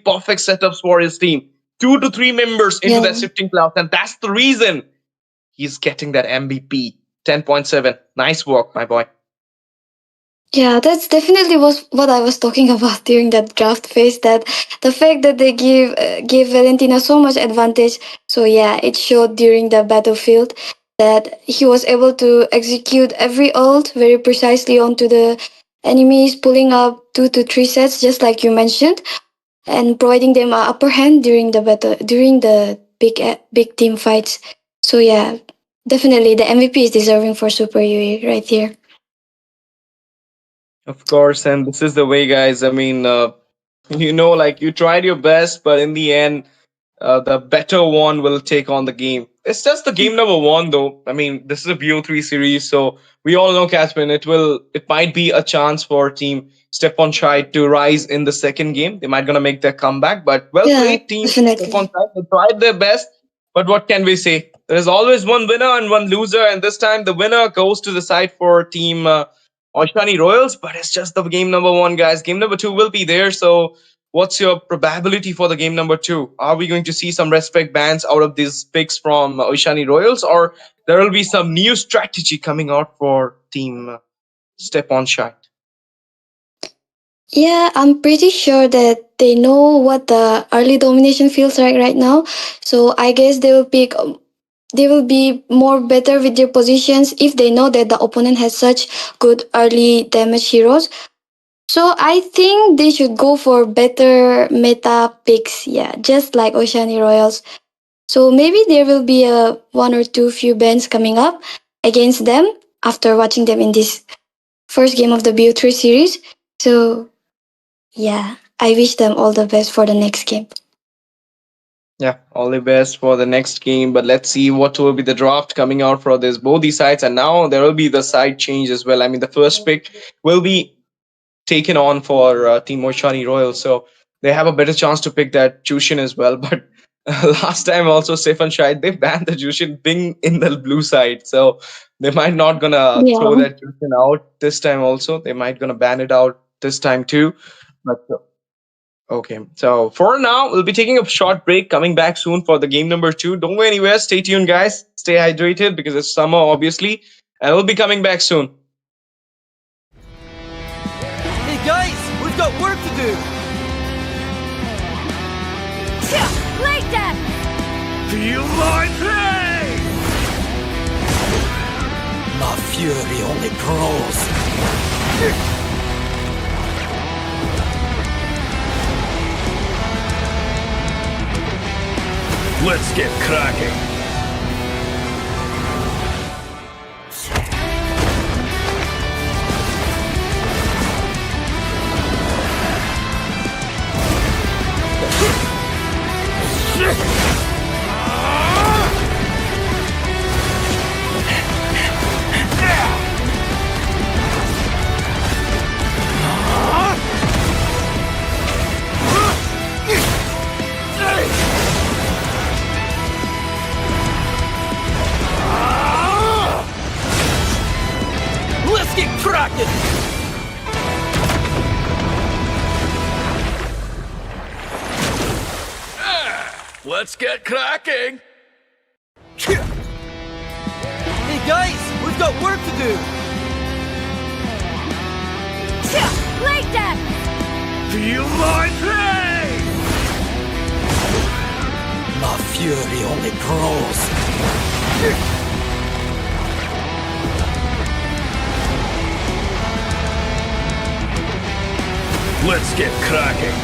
perfect setups for his team. 2 to 3 members into that Yeah. shifting cloud, and that's the reason he's getting that MVP 10.7. Nice work, my boy. Yeah, that's definitely was what I was talking about during that draft phase. That the fact that they give Valentina so much advantage. So yeah, it showed during the battlefield that he was able to execute every ult very precisely onto the enemies, pulling up 2 to 3 sets, just like you mentioned, and providing them an upper hand during the battle, during the big team fights. So yeah, definitely the MVP is deserving for Super UE right here. Of course, and this is the way, guys. I mean, like you tried your best, but in the end, the better one will take on the game. It's just the game number 1, though. I mean, this is a BO3 series, so we all know, Catherine, it might be a chance for Team Step on Shyt to rise in the second game. They might gonna make their comeback, but well Yeah, played, Team Step on definitely. Shyt. They tried their best, but what can we say? There is always one winner and one loser, and this time the winner goes to the side for Team Oishani Royals. But it's just the game number 1, guys. Game number 2 will be there, so what's your probability for the game number 2? Are we going to see some respect bans out of these picks from Oishani Royals, or there will be some new strategy coming out for Team Step on Shyt? Yeah, I'm pretty sure that they know what the early domination feels like right now. So I guess they will be more better with their positions if they know that the opponent has such good early damage heroes. So I think they should go for better meta picks. Yeah, just like Oceani Royals. So maybe there will be a 1 or 2 few bans coming up against them after watching them in this first game of the BO3 series. So yeah, I wish them all the best for the next game. Yeah, all the best for the next game. But let's see what will be the draft coming out for this both these sides. And now there will be the side change as well. I mean, the first pick will be taken on for Team Oishani Royal, so they have a better chance to pick that Jushin as well. But last time also Stefan Scheid, they banned the Jushin being in the blue side, so they might not gonna throw Yeah. that Jushin out this time. Also, they might gonna ban it out this time too. But okay, so for now, we'll be taking a short break. Coming back soon for the game number 2. Don't go anywhere. Stay tuned, guys. Stay hydrated because it's summer, obviously, and we'll be coming back soon. Hey guys, we've got work to do. Like that! Feel my pain! My fury only grows. Let's get cracking! Let's get cracking! Let's get cracking! Hey guys, we've got work to do! Like that! Feel my pain! My fury only grows. Let's get cracking!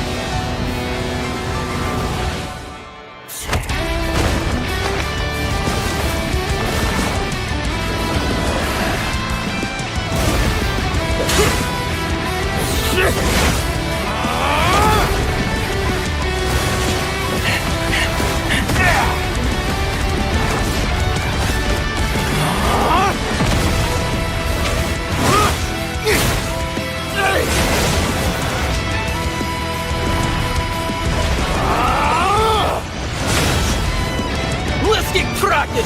Let's get cracking!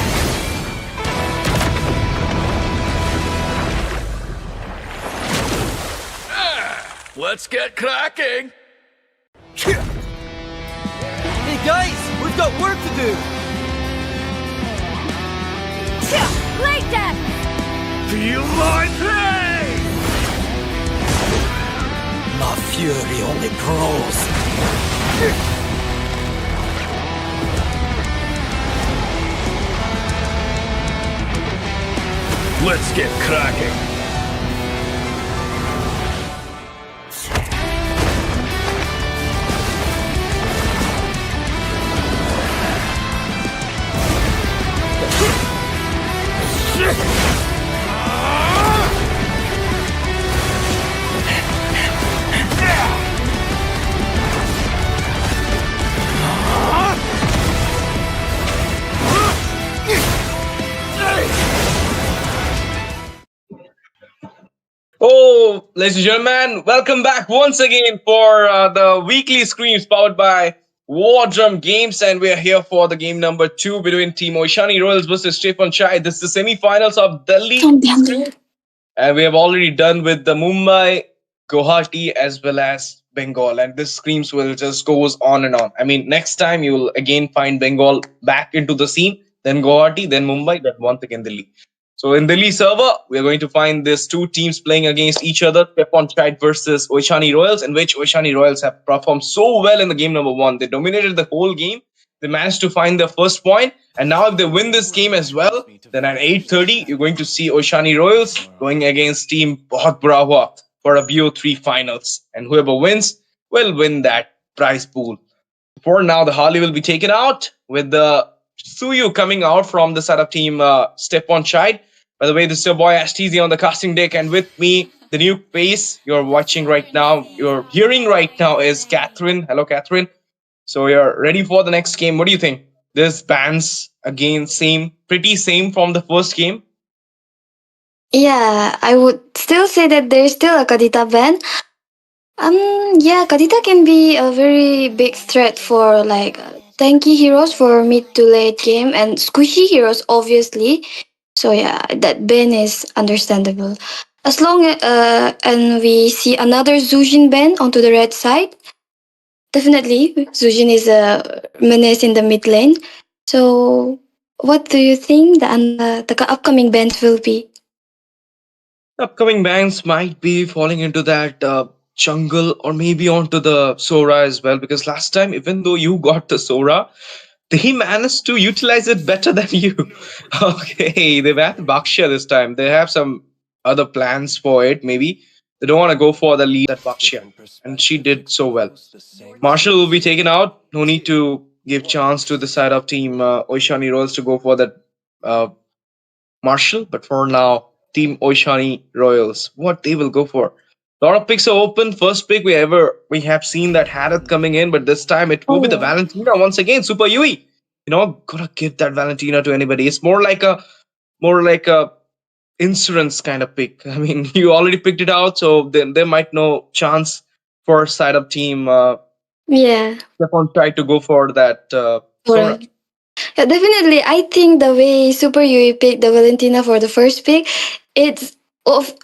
Let's get cracking! Hey guys, we've got work to do! Like that! Feel my pain! My fury only grows. Let's get cracking! Oh, ladies and gentlemen, welcome back once again for the weekly screams powered by Wardrum Games, and we are here for the game number 2 between Team Oishani Royals versus Shyt. This is the semi-finals of Delhi, and we have already done with the Mumbai, Guwahati, as well as Bengal, and this screams will just goes on and on. I mean, next time you will again find Bengal back into the scene, then Guwahati, then Mumbai, then once again Delhi. So in Delhi server, we are going to find these two teams playing against each other, Shyt versus Oishani Royals, in which Oishani Royals have performed so well in the game number 1. They dominated the whole game. They managed to find their first point, and now if they win this game as well, then at 8:30, you're going to see Oishani Royals going against Team Bohut Bura for a BO3 finals, and whoever wins will win that prize pool. For now, the Harley will be taken out with the Suyu coming out from the side of Team Shyt. By the way, this is your boy STZ on the casting deck, and with me, the new face you're watching right now, you're hearing right now, is Catherine. Hello, Catherine. So you're ready for the next game. What do you think? This bans again, pretty same from the first game. Yeah, I would still say that there's still a Kadita ban. Yeah, Kadita can be a very big threat for like tanky heroes for mid to late game and squishy heroes, obviously. So yeah, that ban is understandable. As long and we see another Zujin ban onto the red side, definitely Zujin is a menace in the mid lane. So what do you think the upcoming bans will be? Upcoming bans might be falling into that jungle or maybe onto the Sora as well, because last time, even though you got the Sora, They managed to utilize it better than you. Okay, they've had Baksha this time. They have some other plans for it, maybe. They don't want to go for the lead at Baksha. And she did so well. Marshall will be taken out. No need to give chance to the side of team Oishani Royals to go for that uh, Marshall. But for now, team Oishani Royals, what they will go for. A lot of picks are open. First pick we have seen that Harith coming in, but this time it will be the Valentina once again. Super Yui. Gotta give that Valentina to anybody. It's more like a insurance kind of pick. I mean, you already picked it out, so then there might no chance for side up team. Yeah. Step on try to go for that Sora. Alright. Yeah, definitely. I think the way Super Yui picked the Valentina for the first pick, it's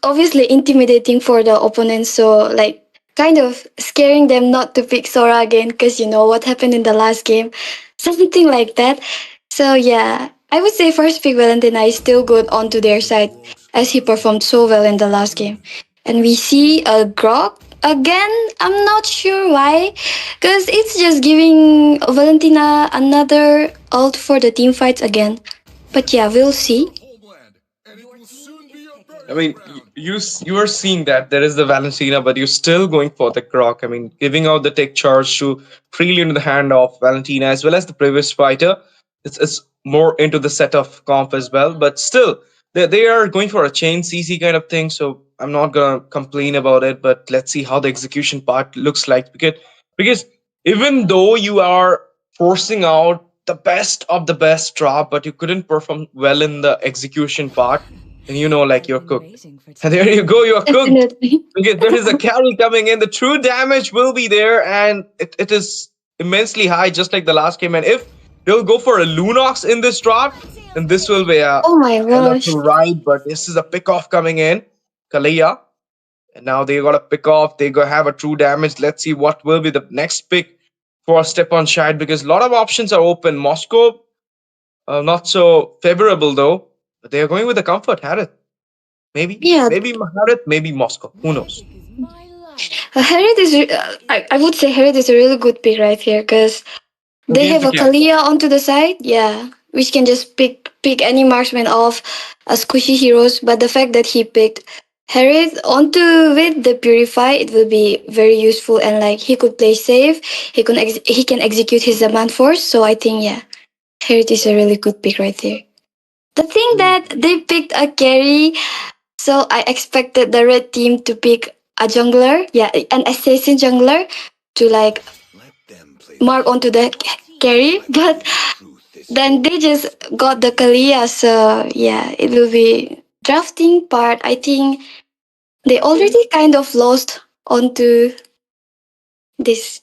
obviously intimidating for the opponents. So, like, kind of scaring them not to pick Sora again because you know what happened in the last game. Something like that. So, yeah, I would say first pick Valentina is still good onto their side as he performed so well in the last game. And we see a Grok again. I'm not sure why. Because it's just giving Valentina another ult for the team fights again. But yeah, we'll see. I mean, you are seeing that there is the Valentina, but you're still going for the Croc. I mean, giving out the tech charge to freely into the hand of Valentina as well as the previous fighter. It's more into the set of comp as well, but still they are going for a chain CC kind of thing. So I'm not gonna complain about it, but let's see how the execution part looks like because even though you are forcing out the best of the best drop, but you couldn't perform well in the execution part, and like you're cooked. And there you go, you're cooked. Definitely. Because there is a carry coming in. The true damage will be there, and it is immensely high, just like the last game. And if they'll go for a Lunox in this drop, then this will be a Oh my hell of gosh. a ride. But this is a pick off coming in. Kalia. And now they got a pick off. They go have a true damage. Let's see what will be the next pick for Step on Shyt, because a lot of options are open. Moscow, not so favorable though. But they are going with the comfort. Harith. Maybe. Yeah, Maybe Harith, maybe Moscow. Who knows? Harriet is. I would say Harriet is a really good pick right here because they Against have the a cat. Kalia onto the side. Yeah, which can just pick any marksman off as squishy heroes. But the fact that he picked Harriet onto with the Purify, it will be very useful and like he could play safe. He can execute his demand force. So I think yeah, Harriet is a really good pick right there. The thing that they picked a carry, so I expected the red team to pick a jungler, yeah, an assassin jungler to like mark onto the carry, but then they just got the Kalia, so yeah, it will be drafting part. I think they already kind of lost onto this.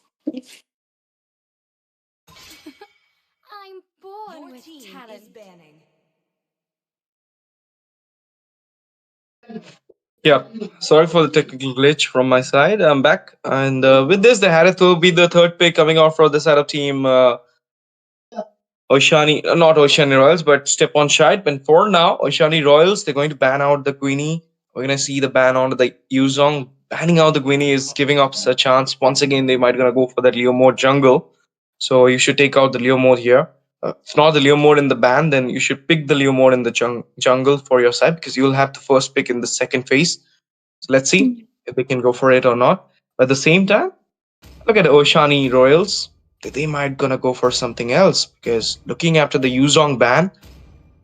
I'm born with talent. Yeah, sorry for the technical glitch from my side. I'm back, and with this, the Harith will be the third pick coming out for the side of team Oishani, not Oishani Royals, but Step on Shyt. And for now, Oishani Royals, they're going to ban out the Queenie. We're going to see the ban on the Yuzong. Banning out the Queenie is giving up a chance. Once again, they might going to go for that Leo mode jungle. So you should take out the Leo mode here. If not the Leo mode in the ban, then you should pick the Leo mode in the jungle for your side, because you'll have the first pick in the second phase. So let's see if they can go for it or not. But at the same time, look at Oishani Royals. They might gonna go for something else, because looking after the Yuzong ban,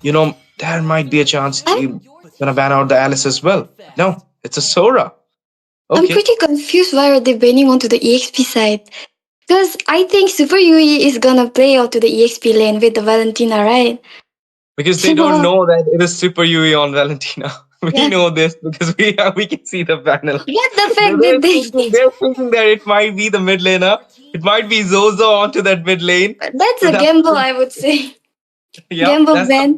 there might be a chance they're gonna ban out the Alice as well. No, it's a Sora. I'm Okay, pretty confused why are they banning onto the EXP side. Because I think Super Yui is gonna play out to the EXP lane with the Valentina, right? because they don't know that it is Super Yui on Valentina. We Yeah. know this because we can see the panel. What the fact did they? They're thinking that it might be the mid laner. It might be Zozo onto that mid lane. That's So a gamble, I would say. yeah, Gamble ban.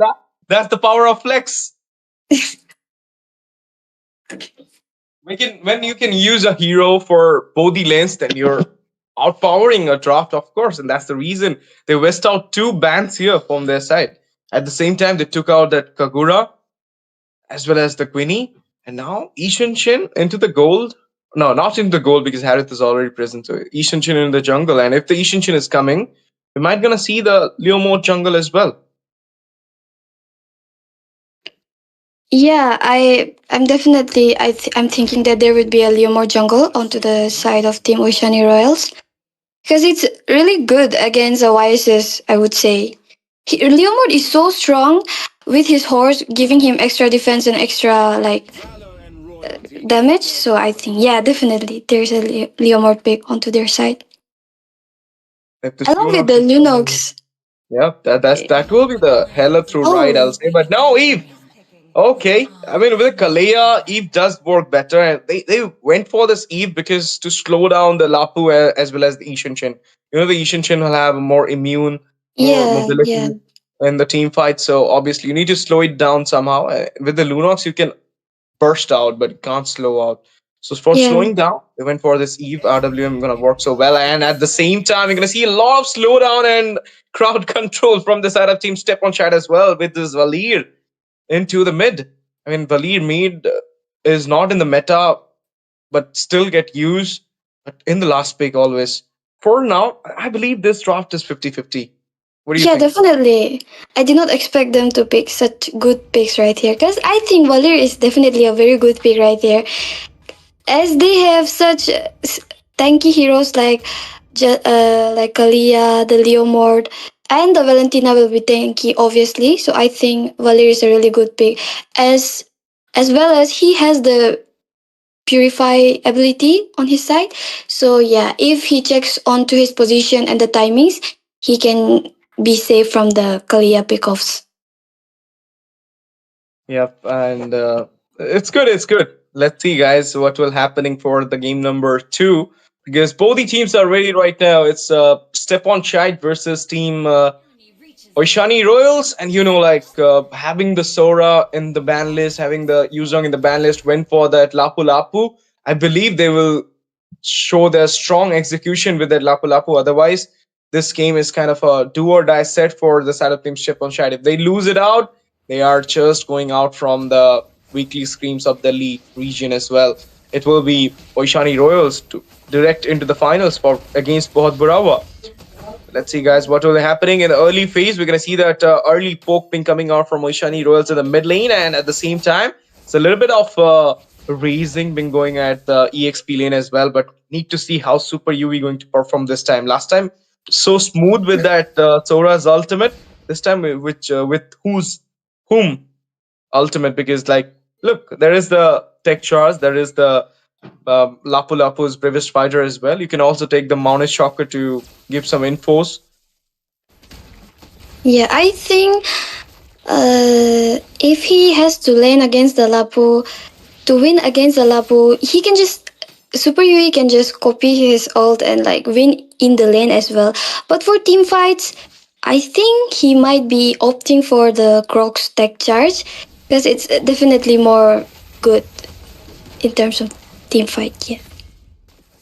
that's the power of flex. When you can use a hero for both the lanes, then you're outpowering a draft, of course, and that's the reason they west out two bans here from their side. At the same time, they took out that Kagura as well as the Queenie, and now Ishan Shin into the gold. No, not into the gold, because Harith is already present. So Ishan Shin in the jungle, and if the Ishan Shin is coming, we might gonna see the Leo mode jungle as well. Yeah, I'm thinking that there would be a Leomord jungle onto the side of Team Oishani Royals because it's really good against the YSS. I would say Leomord is so strong with his horse, giving him extra defense and extra damage. So I think definitely there's a Leomord pick onto their side If this along with Lunox the is coming, Lunox. yeah, that will be the hella through ride, I'll Oh say. But no, Eve. Okay, I mean with Kalea, Eve does work better, and they went for this Eve because to slow down the Lapu as well as the Ishinchin. You know the Ishinchin will have more immune, more yeah, yeah, mobility in the team fight, so obviously you need to slow it down somehow. With the Lunox, you can burst out, but you can't slow out. So for yeah. slowing down, they went for this Eve RWM gonna work so well, and at the same time, you're gonna see a lot of slowdown and crowd control from the side of Team Step on Chat as well with this Valir into the mid. I mean, Valir mid is not in the meta, but still get used but in the last pick always. For now, I believe this draft is 50-50. What do you Yeah, think? definitely. I did not expect them to pick such good picks right here because I think Valir is definitely a very good pick right here. As they have such tanky heroes like Kalia, the Leomord, and the Valentina will be tanky, obviously. So I think Valir is a really good pick. As well as he has the purify ability on his side. So yeah, if he checks onto his position and the timings, he can be safe from the Kalia pickoffs. Yep, and it's good. It's good. Let's see, guys, what will happening for the game number 2 because both the teams are ready right now. It's Step on Shyt versus Team Oishani Royals, and having the Sora in the ban list, having the Yuzong in the ban list, went for that Lapu Lapu. I believe they will show their strong execution with that Lapu Lapu. Otherwise, this game is kind of a do or die set for the side of Team Step on Shyt. If they lose it out, they are just going out from the weekly screams of Delhi region as well. It will be Oishani Royals to direct into the finals for against Bohut Bura. Let's see, guys, what will be happening in the early phase. We're going to see that early poke ping coming out from Oishani Royals in the mid lane, and at the same time, it's a little bit of raising been going at the EXP lane as well, but need to see how Super Yui going to perform this time. Last time, so smooth with that Sora's ultimate. This time, with whom ultimate, because look, there is the tech charge, there is the Lapu Lapu's previous fighter as well. You can also take the mounted shocker to give some infos. Yeah, I think if he has to lane against the Lapu, to win against the Lapu, he can just Super Yui can just copy his ult and win in the lane as well. But for team fights, I think he might be opting for the Crocs tech charge because it's definitely more good in terms of team fight. Yeah.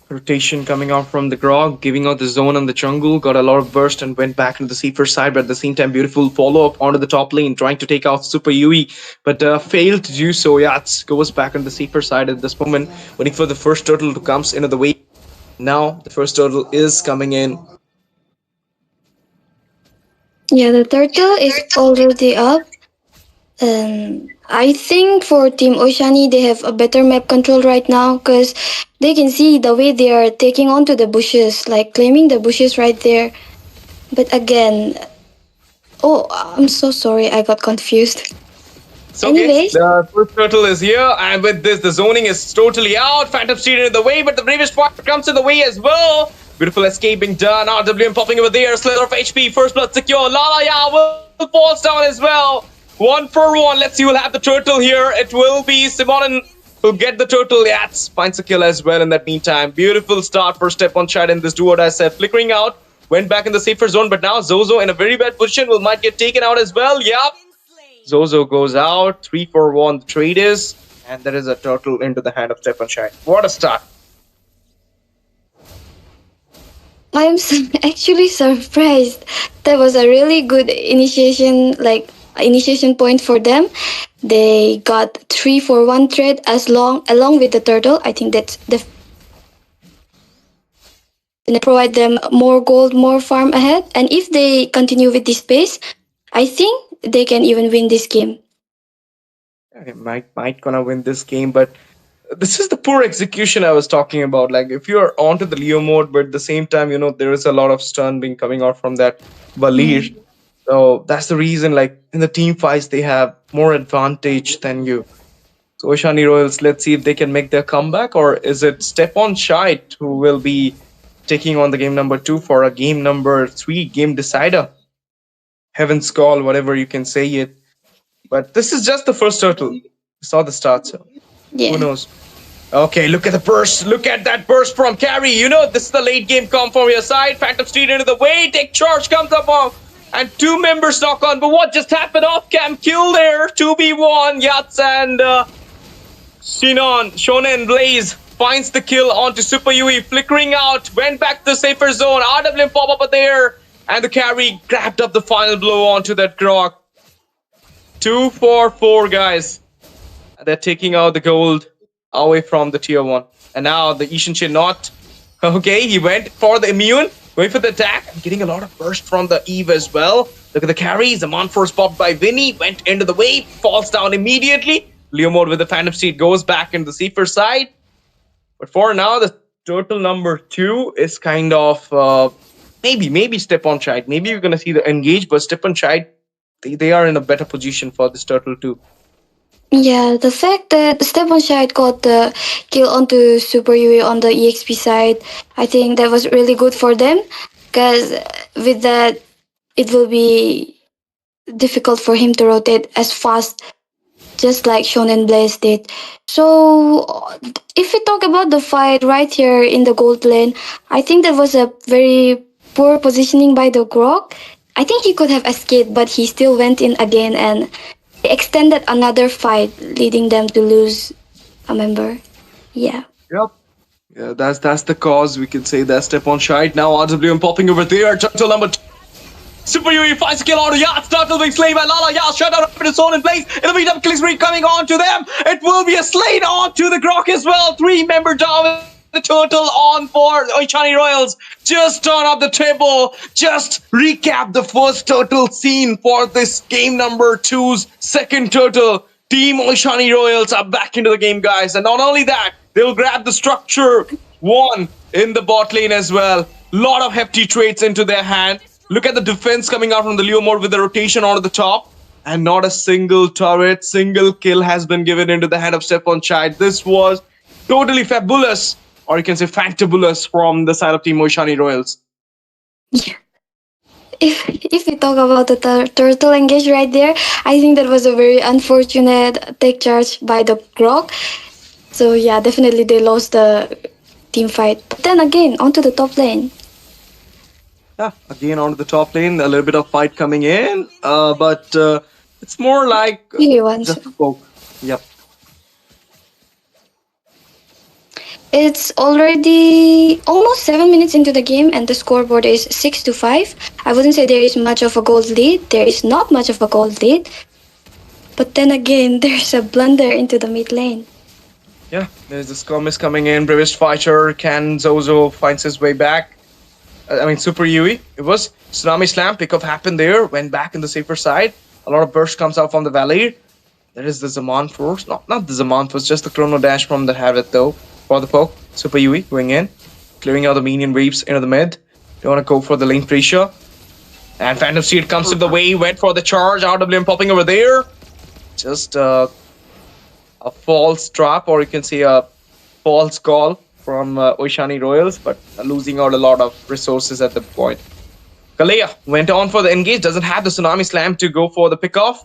Rotation coming out from the Grog, giving out the zone on the jungle, got a lot of burst and went back into the safer side, but at the same time, beautiful follow-up onto the top lane, trying to take out Super Yui, but failed to do so. Yeah, it goes back on the safer side at this moment, waiting for the first turtle to come into the way. Now, the first turtle is coming in. Yeah, the turtle is already up. I think for Team Oishani, they have a better map control right now because they can see the way they are taking onto the bushes, like claiming the bushes right there. But again, oh, I'm so sorry, I got confused. So, okay, Anyways. the first turtle is here, and with this, the zoning is totally out. Phantom Steed in the way, but the bravest part comes in the way as well. Beautiful escape being done. RWM popping over there. Slither of HP. First blood secure. Lala Ya will falls down as well. 1-for-1. Let's see who'll have the turtle here. It will be Simonin who'll get the turtle. Yats finds a kill as well in that meantime. Beautiful start for Step on Chat in this do or die set. Flickering out. Went back in the safer zone, but now Zozo in a very bad position might get taken out as well. Yep. Zozo goes out. 3-for-1 the trade is. And there is a turtle into the hand of Step on Chat. What a start. I'm actually surprised. That was a really good initiation point for them. They got 3-for-1 trade along with the turtle. I think that's and provide them more gold, more farm ahead. And if they continue with this pace, I think they can even win this game. Okay, might gonna win this game, but this is the poor execution I was talking about. Like if you're onto the Leo mode, but at the same time, there is a lot of stun being coming out from that Valir. So that's the reason, like in the team fights, they have more advantage than you. So Oishani Royals, let's see if they can make their comeback, or is it Stepan Shyt who will be taking on the game number 2 for a game number 3 game decider? Heaven's call, whatever you can say it. But this is just the first turtle. Saw the start, so who knows? Okay, look at the burst. Look at that burst from Carry. This is the late game come from your side. Phantom Street into the way. Take charge comes up off. And 2 members knock on. But what just happened off cam? Kill there. 2v1. Yats and Shonen Blaze finds the kill onto Super Yui. Flickering out. Went back to the safer zone. RWM pop up there. And the Carry grabbed up the final blow onto that Grok. 2 for 4, guys. They're taking out the gold away from the tier 1. And now the Ishinshin not. Okay, he went for the immune. Going for the attack. I'm getting a lot of burst from the Eve as well. Look at the carries. The Monforce popped by Vinny. Went into the wave. Falls down immediately. Leo mode with the Phantom Seed goes back into the safer side. But for now, the turtle number 2 is kind of maybe Stepan Shyt. Maybe you're going to see the engage, but Stepan Shyt, they are in a better position for this turtle too. Yeah, the fact that Stepan Shyt got the kill onto Super Yui on the EXP side, I think that was really good for them. Because with that, it will be difficult for him to rotate as fast, just like Shonen Blaze did. So, if we talk about the fight right here in the gold lane, I think that was a very poor positioning by the Grok. I think he could have escaped, but he still went in again and extended another fight, leading them to lose a member. Yeah. Yep. Yeah, that's the cause. We can say that Stepan Shyt. Now RWM popping over there. Turtle number 2. Super Yui finds a kill out of Yachts. Turtle being slain by Lala. Yachts shut down up in his own in place. It'll be double killing spree coming on to them. It will be a slate on to the Grok as well. 3-member down. The turtle on for Oishani Royals. Just turn up the table. Just recap the first turtle scene for this game number 2's second turtle. Team Oishani Royals are back into the game, guys. And not only that, they'll grab the structure 1 in the bot lane as well. Lot of hefty traits into their hand. Look at the defense coming out from the Leo mode with the rotation onto the top. And not a single turret, single kill has been given into the hand of Stepan Shyt. This was totally fabulous. Or you can say fantabulous from the side of Team Oishani Royals. Yeah. If we talk about the turtle engage right there, I think that was a very unfortunate take charge by the Grok. So yeah, definitely they lost the team fight. But then again, onto the top lane. Yeah, again onto the top lane, a little bit of fight coming in. But it's more like just a poke. Yep. It's already almost 7 minutes into the game and the scoreboard is 6-5. I wouldn't say there is much of a gold lead. There is not much of a gold lead. But then again, there's a blunder into the mid lane. Yeah, there's the skirmish coming in. Bravest fighter, Can Zozo finds his way back. Super Yui. It was Tsunami Slam. Pickoff happened there. Went back in the safer side. A lot of burst comes out from the valley. There is the Zaman Force. Not the Zaman Force, just the Chrono Dash from the Habit though. For the poke, Super Yui going in, clearing out the minion waves into the mid. They want to go for the lane pressure. And Phantom Seed comes to the way, went for the charge. RWM popping over there. Just a false trap, or you can say a false call from Oishani Royals, but losing out a lot of resources at the point. Kalea went on for the engage, doesn't have the Tsunami Slam to go for the pickoff.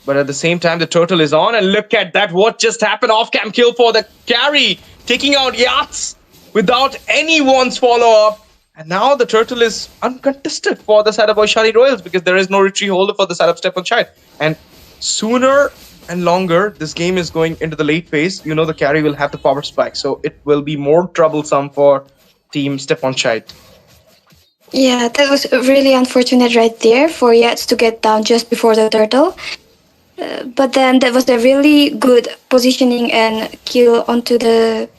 But at the same time, the turtle is on. And look at that. What just happened? Off-cam kill for the carry. Taking out Yachts without anyone's follow-up. And now the turtle is uncontested for the side of Oishani Royals because there is no retreat holder for the side of Stepan Shyt. And sooner and longer, this game is going into the late phase. The carry will have the power spike. So it will be more troublesome for Team Stepan Shyt. Yeah, that was really unfortunate right there for Yats to get down just before the turtle. But then that was a really good positioning and kill onto the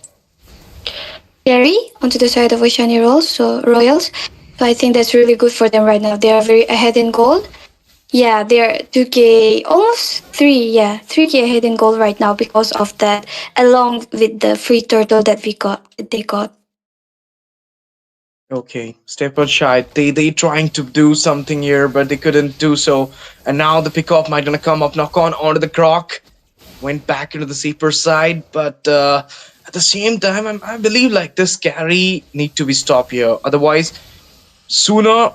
carry onto the side of Oishani Royals. So I think that's really good for them right now. They are very ahead in gold. Yeah, they're 2K, almost 3K ahead in gold right now because of that, along with the free turtle that they got. Okay, step on Shyt. They trying to do something here, but they couldn't do so. And now the pickoff might gonna come up, knock on onto the croc. Went back into the safer side, but at the same time, I believe like this carry need to be stopped here. Otherwise, sooner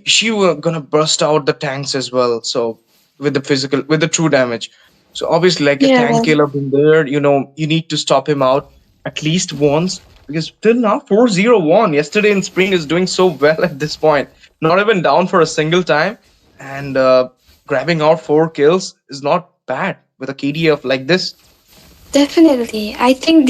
she were gonna burst out the tanks as well. So with the true damage. So obviously, like a Yeah. tank killer being there, you need to stop him out at least once because till now 4-0-1. Yesterday in spring is doing so well at this point, not even down for a single time, and grabbing out 4 kills is not bad with a KDF like this. Definitely. I think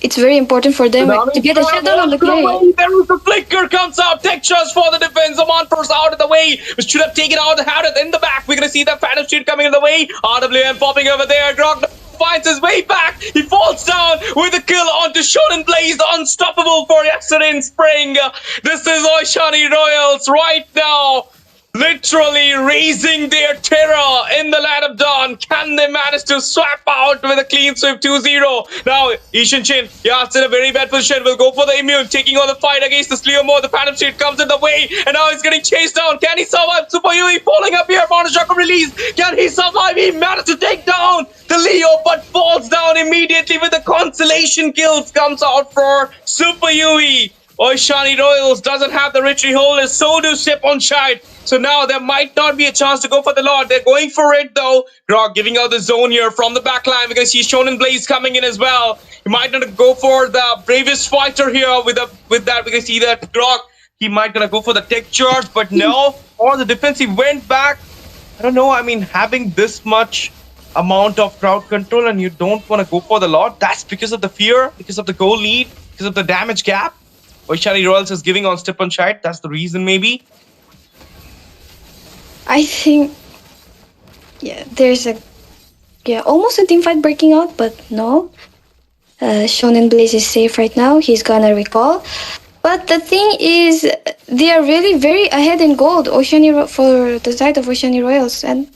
it's very important for them to get a shutdown on the carry. There is the flicker comes out. Textures for the defense. Amanfor's out of the way. We should have taken out the Harith in the back. We're going to see that Phantom Shyt coming in the way. RWM popping over there. Grog finds his way back. He falls down with a kill onto Shonen Blaze. Unstoppable for yesterday in spring. This is Oishani Royals right now. Literally raising their terror in the land of dawn. Can they manage to swap out with a clean sweep 2-0? Now, Ishan Chin, yeah, it's in a very bad position. Will go for the immune, taking on the fight against the Sleomore. The Phantom Shyt comes in the way, and now he's getting chased down. Can he survive? Super Yui falling up here. Monoshock release. Can he survive? He managed to take down the Leo, but falls down immediately with the consolation kills. Comes out for Super Yui. Oishani Royals doesn't have the retreat hold, so do Sip on Shyt. So now there might not be a chance to go for the Lord. They're going for it though. Grog giving out the zone here from the back line because he's Shonen Blaze coming in as well. He might not go for the bravest fighter here with that because see that Grog, he might gonna go for the tech charge, but no. Or the defense, he went back. I don't know. I mean, having this much amount of crowd control and you don't want to go for the Lord, that's because of the fear, because of the goal lead, because of the damage gap. Oishani Royals is giving on Step on Shyt. That's the reason, maybe. I think, there's almost a team fight breaking out, but no. Shonen Blaze is safe right now. He's gonna recall. But the thing is, they are really very ahead in gold. For the side of Oishani Royals, and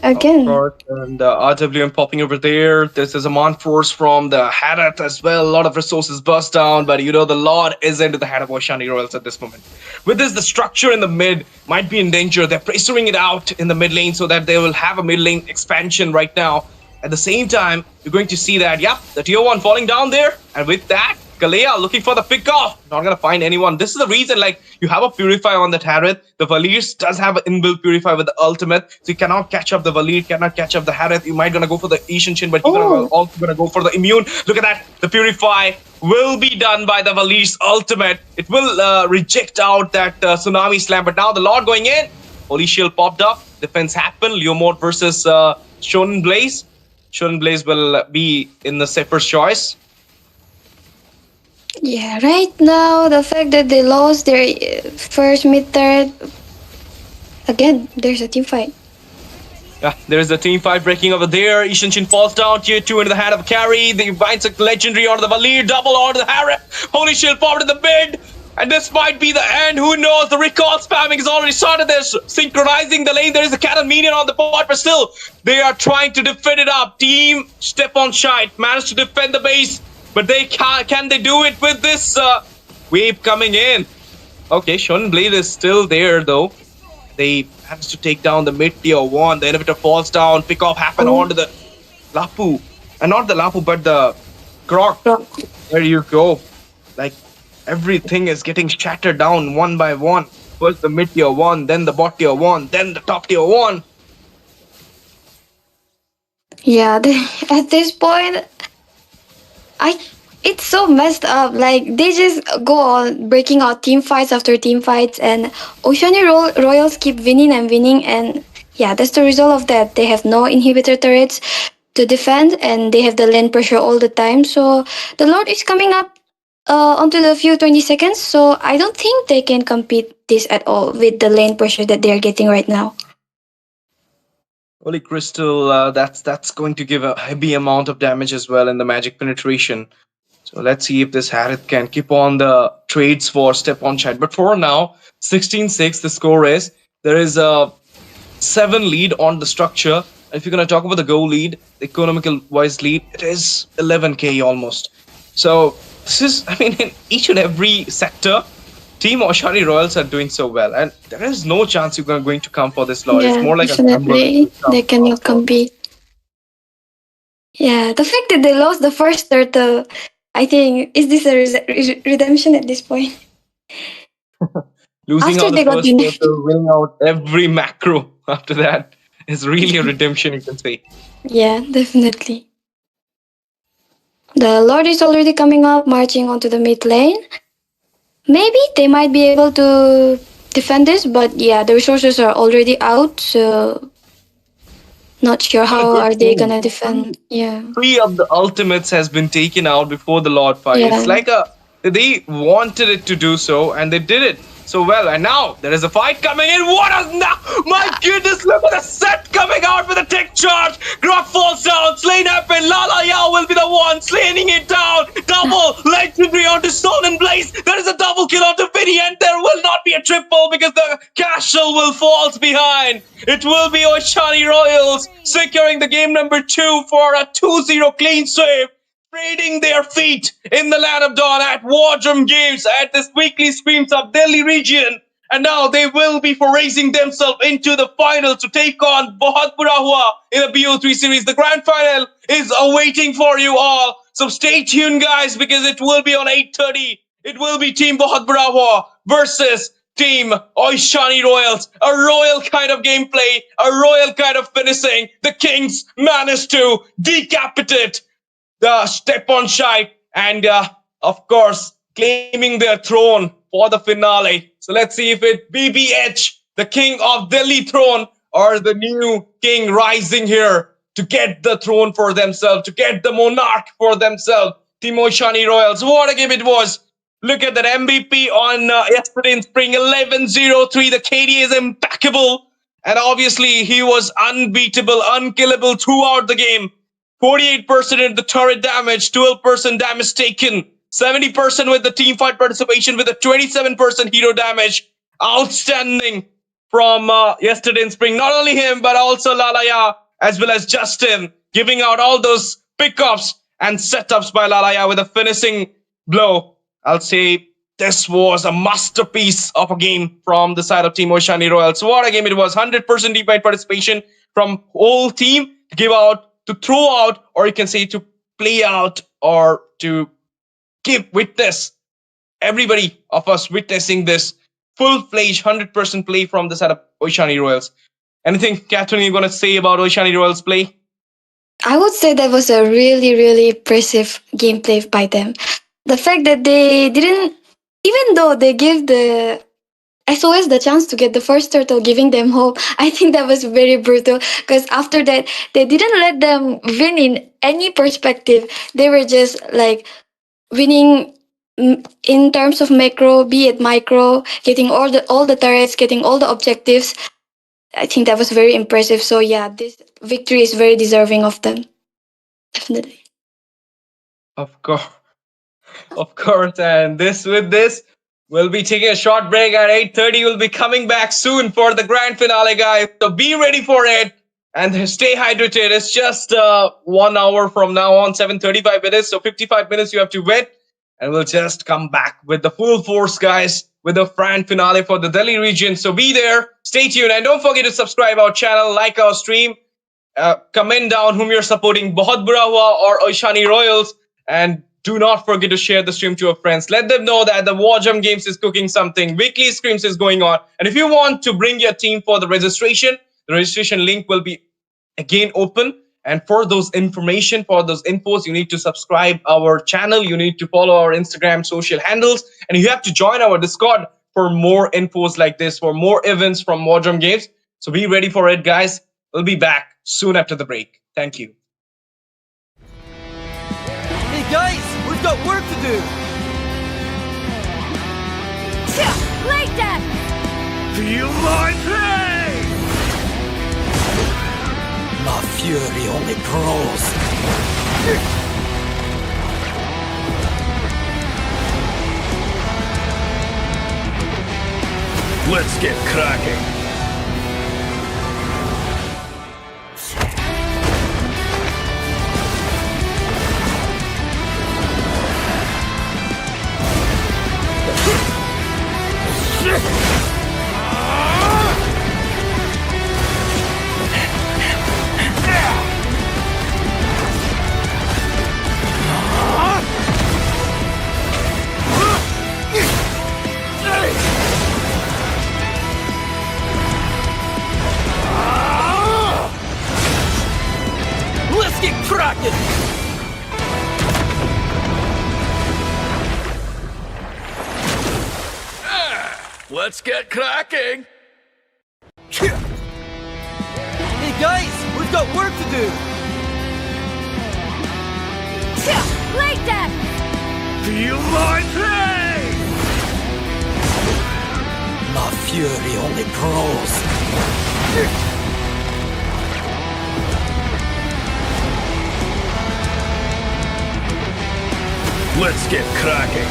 again. Of course, and RWM popping over there. This is a Force from the Harith as well. A lot of resources burst down, but the Lord is into the head of Oishani Royals at this moment. With this, the structure in the mid might be in danger. They're pressuring it out in the mid lane so that they will have a mid lane expansion right now. At the same time, you're going to see that, the tier 1 falling down there. And with that, Kalea looking for the pick-off. Not going to find anyone. This is the reason, you have a Purify on the Harith. The Valirs does have an inbuilt Purify with the ultimate. So you cannot catch up the Valir, cannot catch up the Harith. You might going to go for the Ishan Chin, but you're also going to go for the immune. Look at that. The Purify will be done by the Valir's ultimate. It will reject out that Tsunami Slam. But now the Lord going in. Holy Shield popped up. Defense happened. Leomord versus Shonen Blaze. Shonen Blaze will be in the Sepper's choice. Yeah, right now, the fact that they lost their first mid-third, again, there's a team fight. Yeah, there's a team fight breaking over there. Ishan Chin falls down, tier 2 into the hand of a carry. They finds a legendary onto the Valir, double onto the Harith. Holy Shield popped in the mid. And this might be the end. Who knows? The recall spamming has already started. They're synchronizing the lane. There is a cannon minion on the board, but still, they are trying to defend it up. Team Step on Shyt managed to defend the base, but they can they do it with this wave coming in? Okay, Shonen Blade is still there though. They managed to take down the mid tier 1. The inhibitor falls down. Pick off happened onto the Lapu, and not the Lapu, but the Grok. There you go. Everything is getting shattered down one by one. First the mid tier 1, then the bot tier 1, then the top tier 1. Yeah, at this point, it's so messed up. They just go on breaking out team fights after team fights, and Oishani Royals keep winning and winning, and that's the result of that. They have no inhibitor turrets to defend, and they have the lane pressure all the time. So the Lord is coming up onto the few 20 seconds, so I don't think they can compete this at all with the lane pressure that they're getting right now. Holy Crystal, that's going to give a heavy amount of damage as well in the magic penetration. So let's see if this Harith can keep on the trades for step on Shyt. But for now, 16-6, the score is. There is a 7 lead on the structure. If you're going to talk about the goal lead, the economical wise lead, it is 11k almost. So this is, I mean, in each and every sector, Team Oishani Royals are doing so well. And there is no chance you're going to come for this lot. Yeah, It's more like definitely. a They cannot compete. Yeah, the fact that they lost the first turtle, I think, is this a redemption at this point? Losing After out they the got first the quarter, winning out every macro after that is really a redemption, you can say. Yeah, definitely. The Lord is already coming up, marching onto the mid lane. Maybe they might be able to defend this, but yeah, the resources are already out, so not sure how Good are they move. gonna defend. Yeah. 3 of the ultimates has been taken out before the Lord fight. Yeah. It's like they wanted it to do so, and they did it so well. And now there is a fight coming in. What a my goodness! Look at the set coming out with a tech charge. Gruff falls down. Slain happen. Lala Yao will be the one slaying it down. Double legendary onto Stone and Blaze. There is a double kill onto Vinny, and there will not be a triple because the castle will fall behind. It will be Oishani Royals securing the game number 2 for a 2-0 clean sweep. Trading their feet in the land of dawn at Wardrum Games at this weekly Scrims of Delhi region. And now they will be raising themselves into the final to take on Bohut Huwa in the BO3 series. The grand final is awaiting for you all. So stay tuned, guys, because it will be on 8:30. It will be Team Bohut Huwa versus Team Oishani Royals. A royal kind of gameplay, a royal kind of finishing. The Kings managed to decapitate the step on Shyt and of course claiming their throne for the finale. So let's see if it BBH, the king of Delhi throne, or the new king rising here to get the throne for themselves, to get the monarch for themselves. Team Oishani Royals, what a game it was. Look at that MVP on yesterday in spring, 11-0-3. The KD is impeccable, and obviously he was unbeatable, unkillable throughout the game. 48% in the turret damage, 12% damage taken, 70% with the team fight participation with a 27% hero damage. Outstanding from yesterday in spring. Not only him, but also Lalaya as well as Justin, giving out all those pickups and setups by Lalaya with a finishing blow. I'll say this was a masterpiece of a game from the side of Team Oishani Royals. What a game it was. 100% team fight participation from whole team to give out, to throw out, or you can say to play out, or to give witness, everybody of us witnessing this full-fledged 100% play from the side of Oishani Royals. Anything, Catherine, you're going to say about Oishani Royals play? I would say that was a really, really impressive gameplay by them. The fact that they didn't, even though they gave the SOS the chance to get the first turtle, giving them hope, I think that was very brutal, because after that, they didn't let them win in any perspective. They were just like winning in terms of macro, be it micro, getting all the turrets, getting all the objectives. I think that was very impressive. So yeah, this victory is very deserving of them. Definitely. Of course. And with this, we'll be taking a short break at 8:30. We'll be coming back soon for the grand finale, guys. So be ready for it and stay hydrated. It's just 1 hour from now on, 7:35 minutes. So 55 minutes you have to wait. And we'll just come back with the full force, guys, with the grand finale for the Delhi region. So be there, stay tuned, and don't forget to subscribe our channel, like our stream, comment down whom you're supporting, Bohut Huwa or Oishani Royals, and do not forget to share the stream to your friends. Let them know that the Wardrum Games is cooking something. Weekly Scrims is going on. And if you want to bring your team for the registration link will be again open. And for those information, for those infos, you need to subscribe our channel. You need to follow our Instagram social handles. And you have to join our Discord for more infos like this, for more events from Wardrum Games. So be ready for it, guys. We'll be back soon after the break. Thank you. Hey guys, we've got work to do. Like that! Feel my pain! My fury only grows. Let's get cracking. Let's get cracking! Let's get cracking. Hey guys, we've got work to do! Like that! Feel my pain. My fury only grows. Let's get cracking.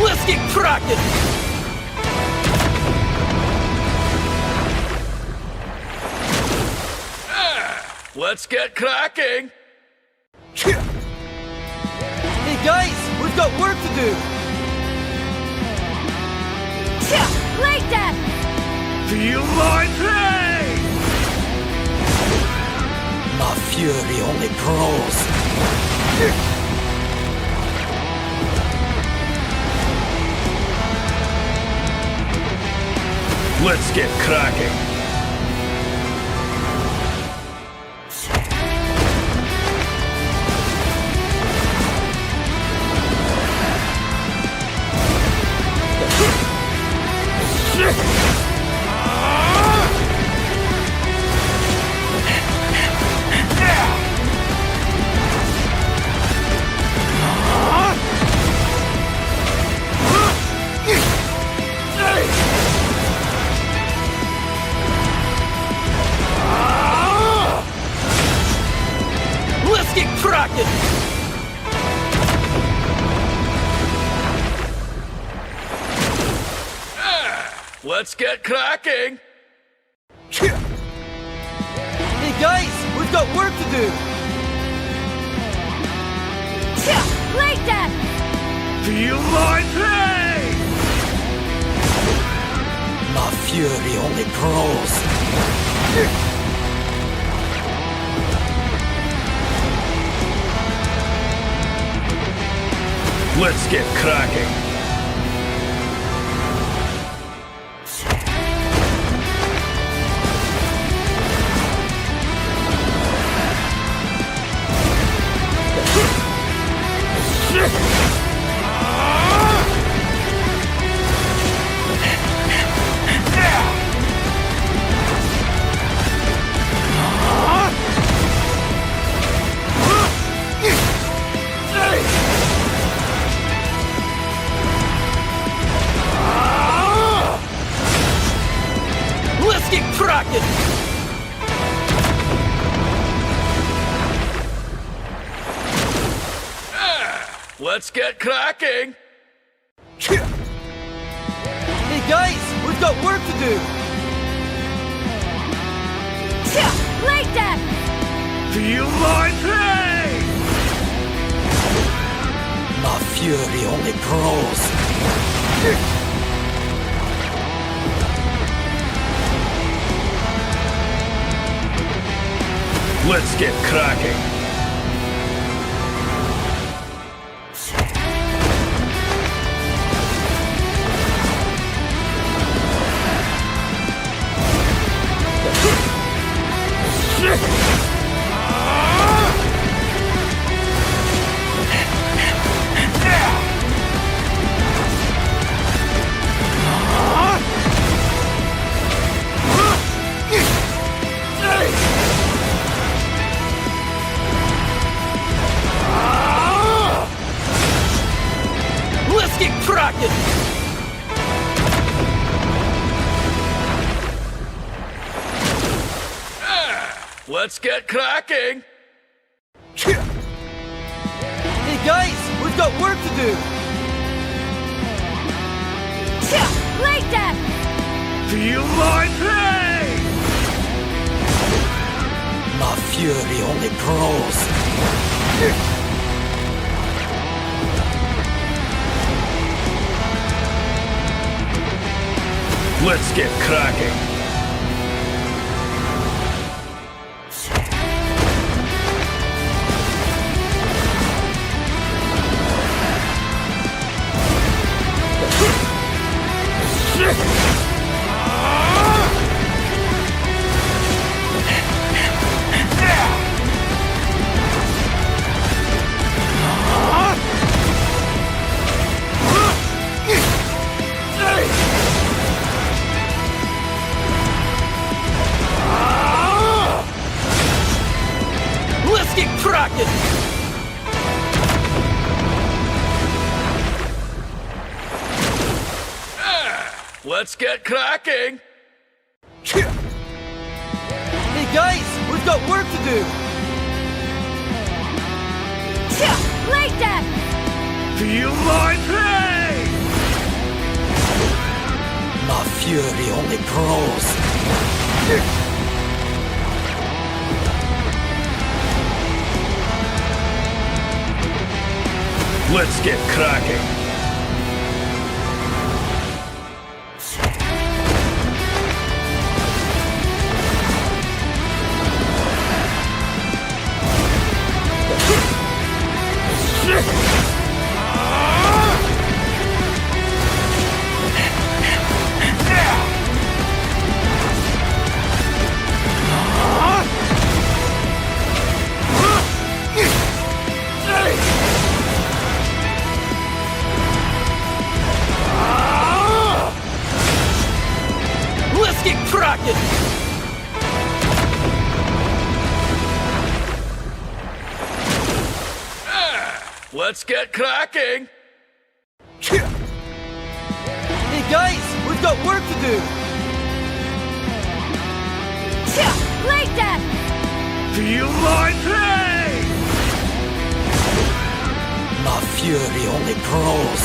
Let's get cracking! Let's get cracking. Hey guys, we've got work to do! Like that! Feel my pain. My fury only grows. Let's get cracking. Let's get cracking! Let's get cracking. Hey guys, we've got work to do! Like that! Feel my pain. My fury only grows. Let's get cracking. Let's get cracking! Let's get cracking. Hey guys, we've got work to do! Like that! Feel my pain. My fury only grows. Let's get cracking. cracking! Let's get cracking! Hey guys, we've got work to do! Like that! Feel my pain! My fury only grows. Let's get cracking! Let's get cracking! Let's get cracking! Hey guys, we've got work to do! Like that! Feel my pain! My fury only grows. Let's get cracking! Let's get cracking! Let's get cracking! Hey guys, we've got work to do! Like that! Feel my pain! My fury only grows.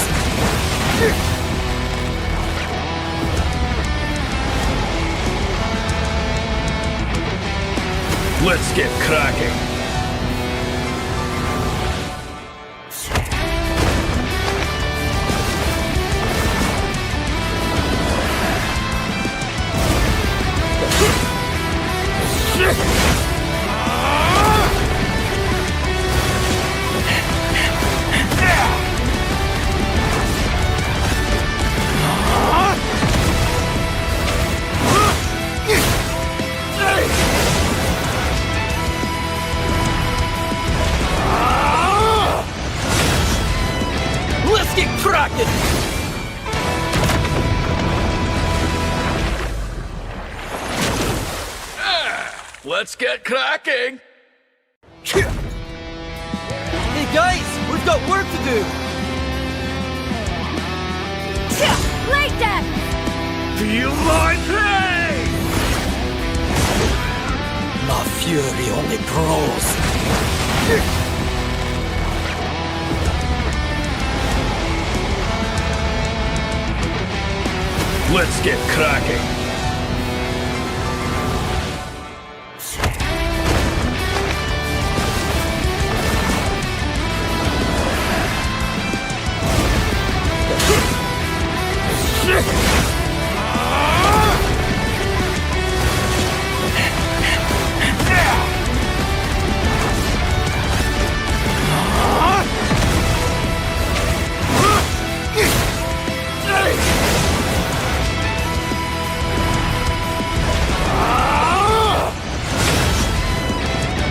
Let's get cracking! Let's get cracking! Let's get cracking! Hey guys, we've got work to do! Like that! Feel my pain! My fury only grows. Let's get cracking!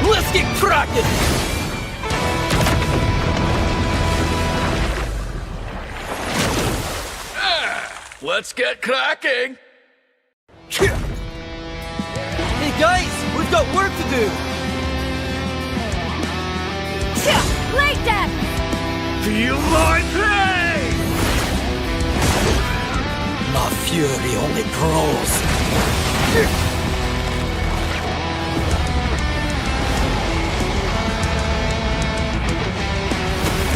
Let's get cracking! Let's get cracking! Hey guys, we've got work to do! Like that! Feel my pain! fury only grows.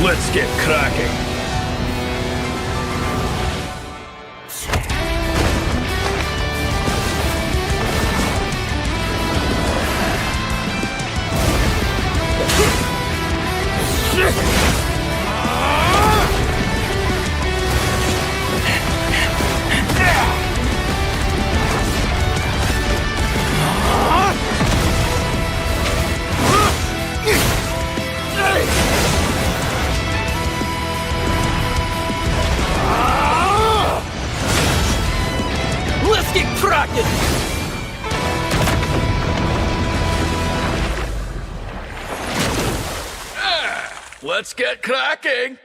Let's get cracking. Let's get cracking! Let's get cracking.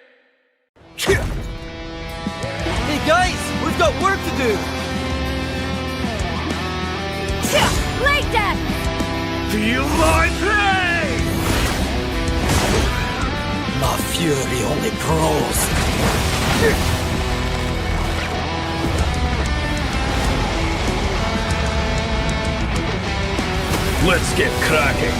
Hey guys, we've got work to do! Like that! Feel my pain. My fury only grows. Let's get cracking.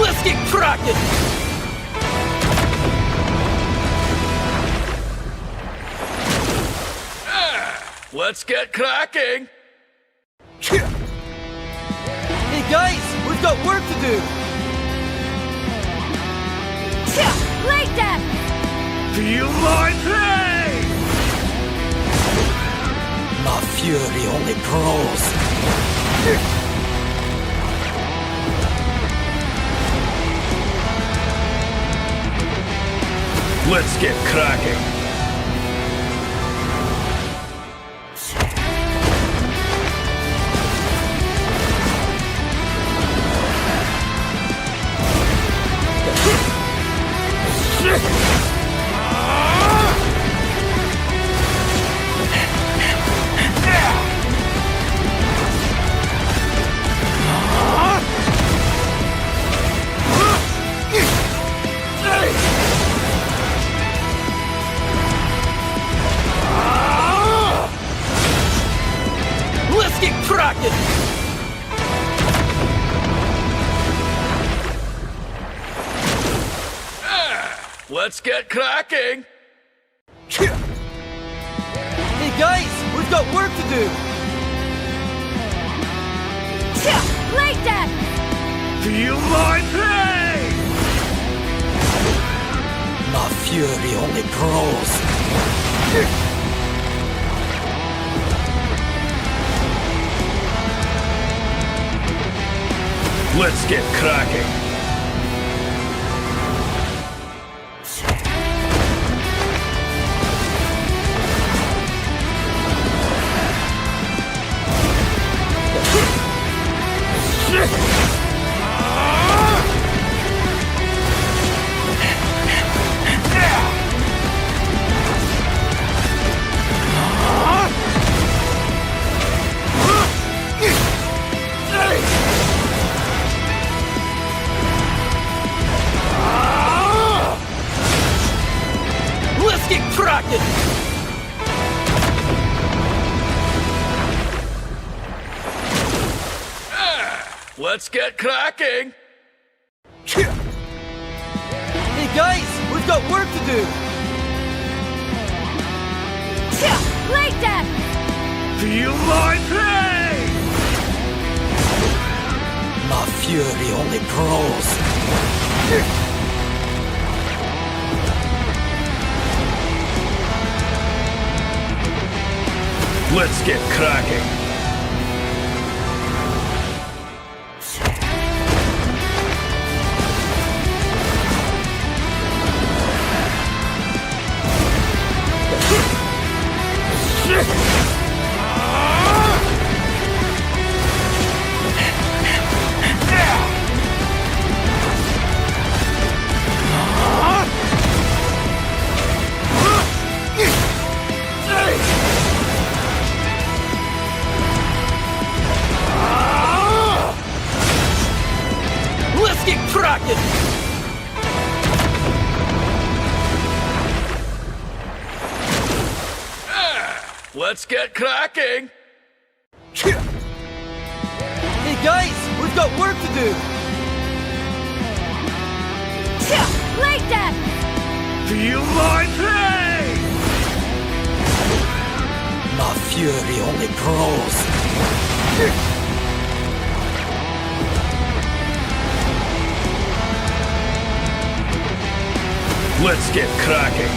Let's get cracking! Let's get cracking. Hey guys, we've got work to do! Like that! Feel my pain. My fury only grows. Let's get cracking. Let's get cracking! Let's get cracking. Hey guys, we've got work to do! Like that! Feel my pain. My fury only grows. Let's get cracking. Let's get cracking! Let's get cracking. Hey guys, we've got work to do! Like that! Feel my pain. My fury only grows. Let's get cracking. Let's get cracking! Hey guys, we've got work to do! Like that! Feel my pain! My fury only grows. Let's get cracking!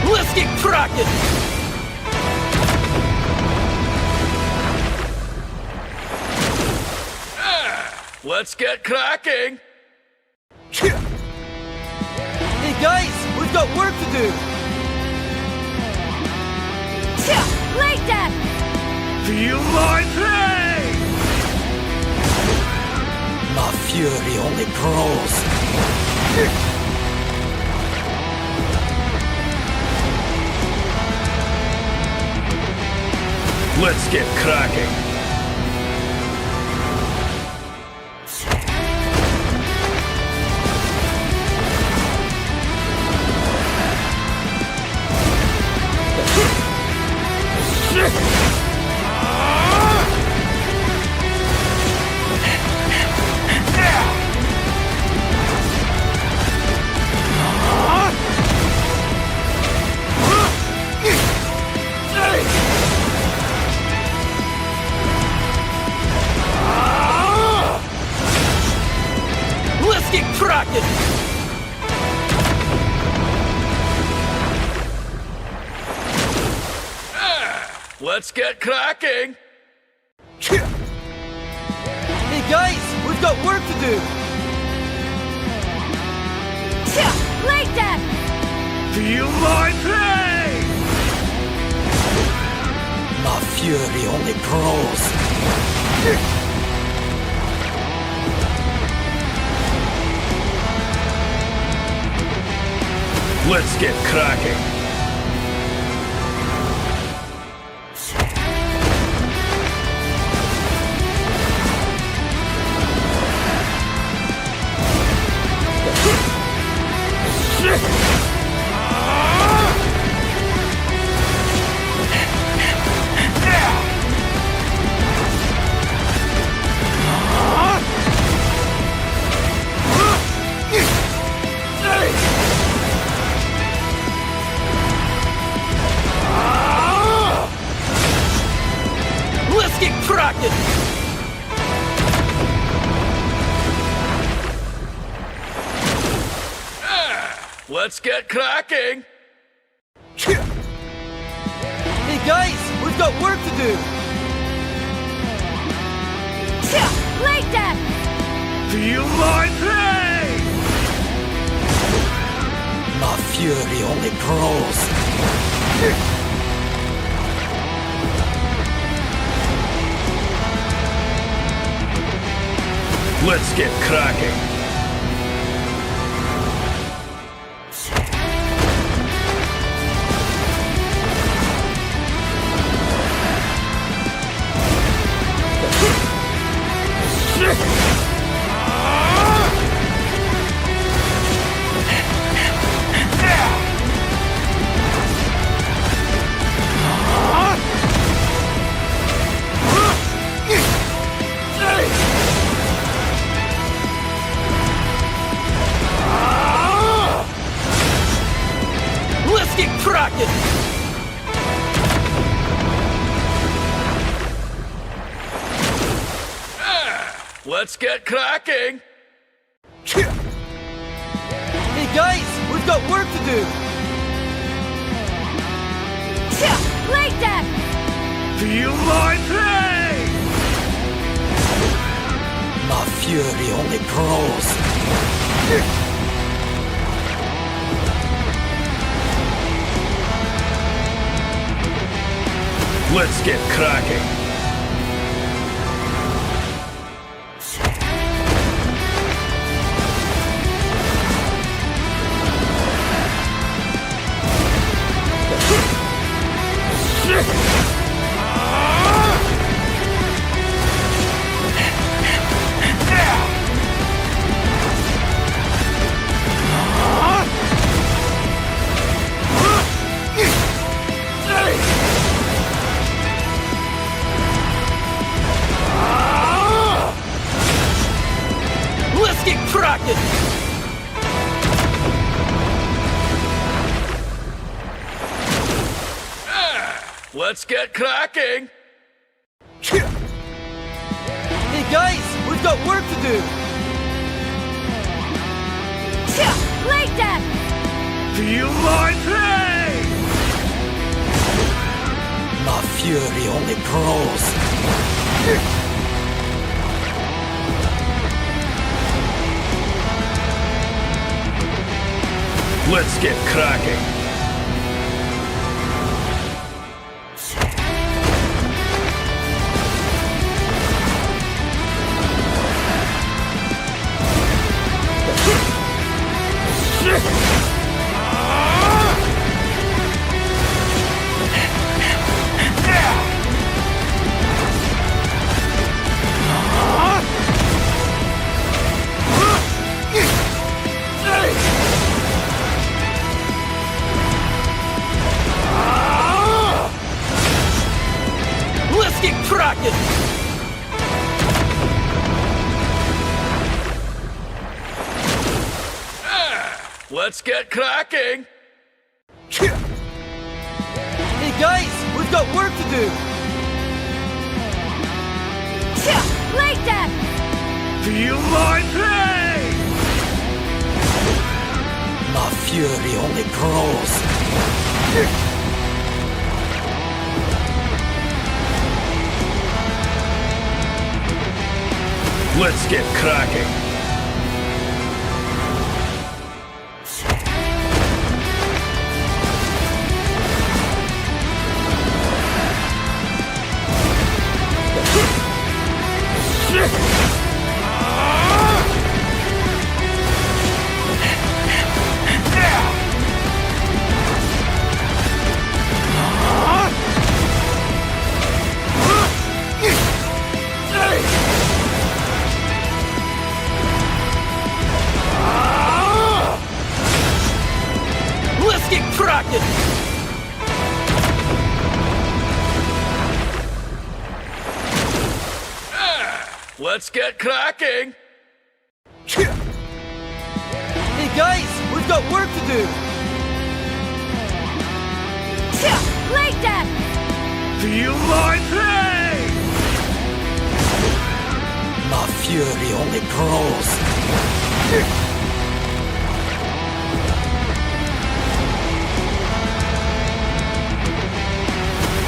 Let's get cracking! Let's get cracking! Hey guys, we've got work to do! Like that! Feel my pain! My fury only grows. Let's get cracking! Let's get cracking! Let's get cracking! Hey guys, we've got work to do! Like that! Feel my pain! My fury only grows. Let's get cracking! Let's get cracking! Let's get cracking! Hey guys, we've got work to do! Like that! Feel my pain! My fury only grows. Let's get cracking! Let's get cracking! Let's get cracking! Hey guys, we've got work to do! Like that! Feel my pain! My fury only grows. Let's get cracking. Let's get cracking! Let's get cracking. Hey guys, we've got work to do! Like that! Feel my pain. My fury only grows. Let's get cracking. Let's get cracking! Let's get cracking. Hey guys, we've got work to do! Like that! Feel my pain. My fury only grows. Let's get cracking. Let's get cracking! Let's get cracking. Hey guys, we've got work to do! Like that! Feel my pain. My fury only grows.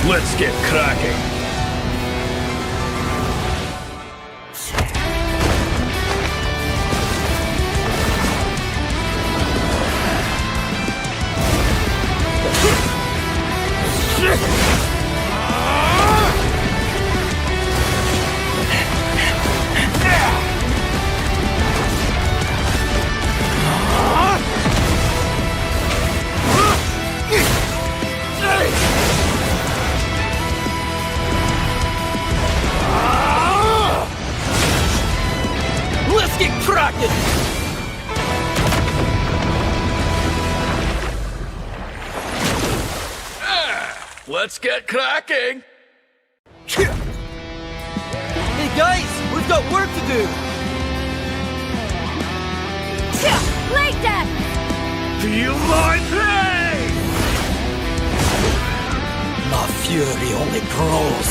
Let's get cracking. Let's get cracking! Let's get cracking. Hey guys, we've got work to do! Like that! Feel my pain. My fury only grows.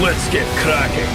Let's get cracking.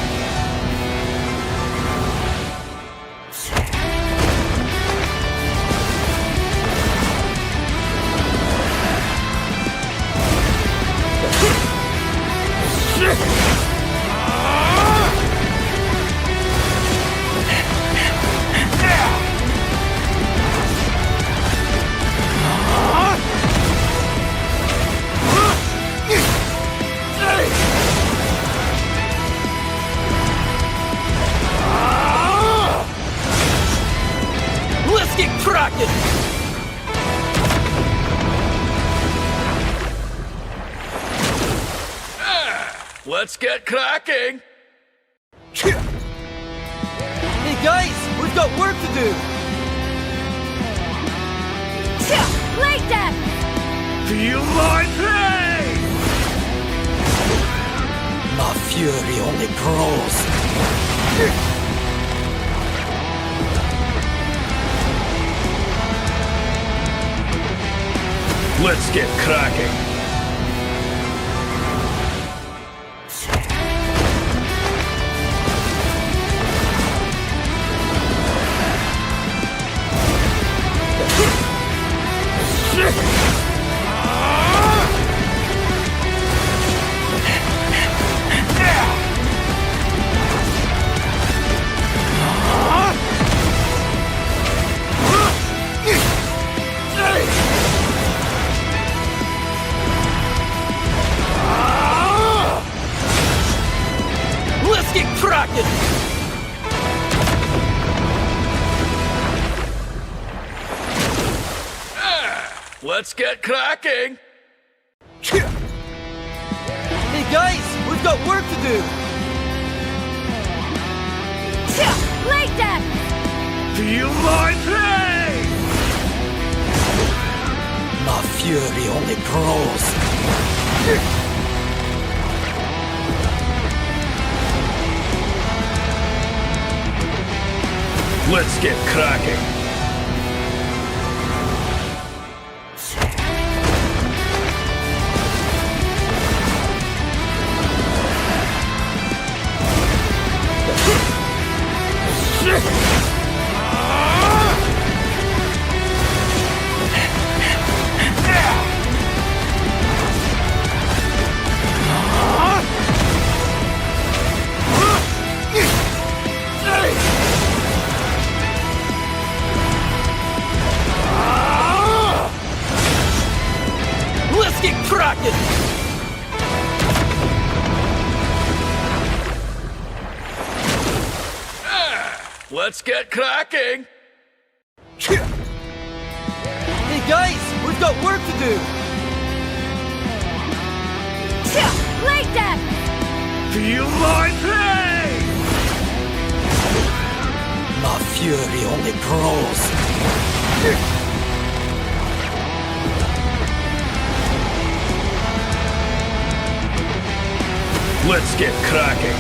Let's get cracking! Hey guys, we've got work to do. Like that! Feel my pain! My fury only grows. Let's get cracking! Let's get cracking! Let's get cracking! Hey guys, we've got work to do. Like that! Feel my pain! My fury only grows. Let's get cracking! Let's get cracking! Let's get cracking! Hey guys, we've got work to do. Like that! Feel my pain! My fury only grows. Let's get cracking!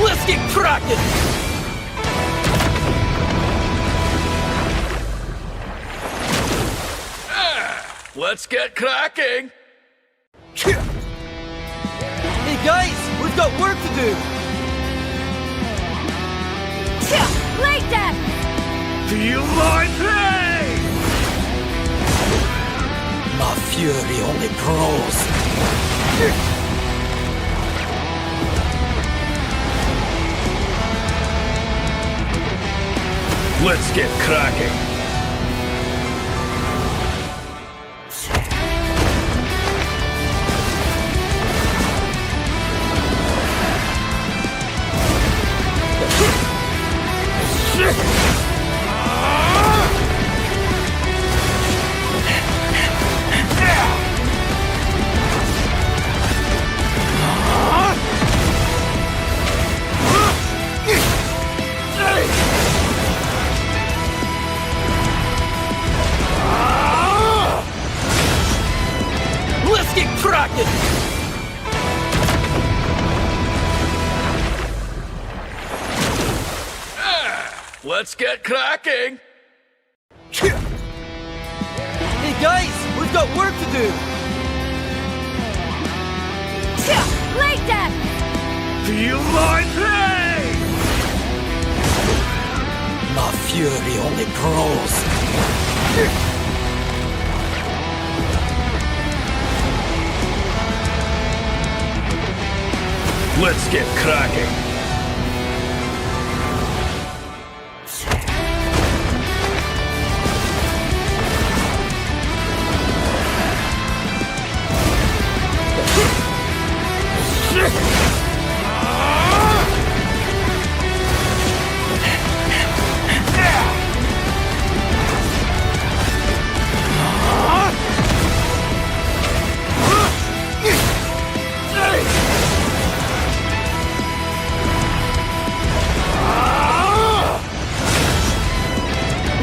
Let's get cracking! Let's get cracking! Hey guys, we've got work to do. Like that! Feel my pain! My fury only grows. Let's get cracking! Let's get cracking! Let's get cracking! Hey guys, we've got work to do. Like that! Feel my pain! My fury only grows. Let's get cracking.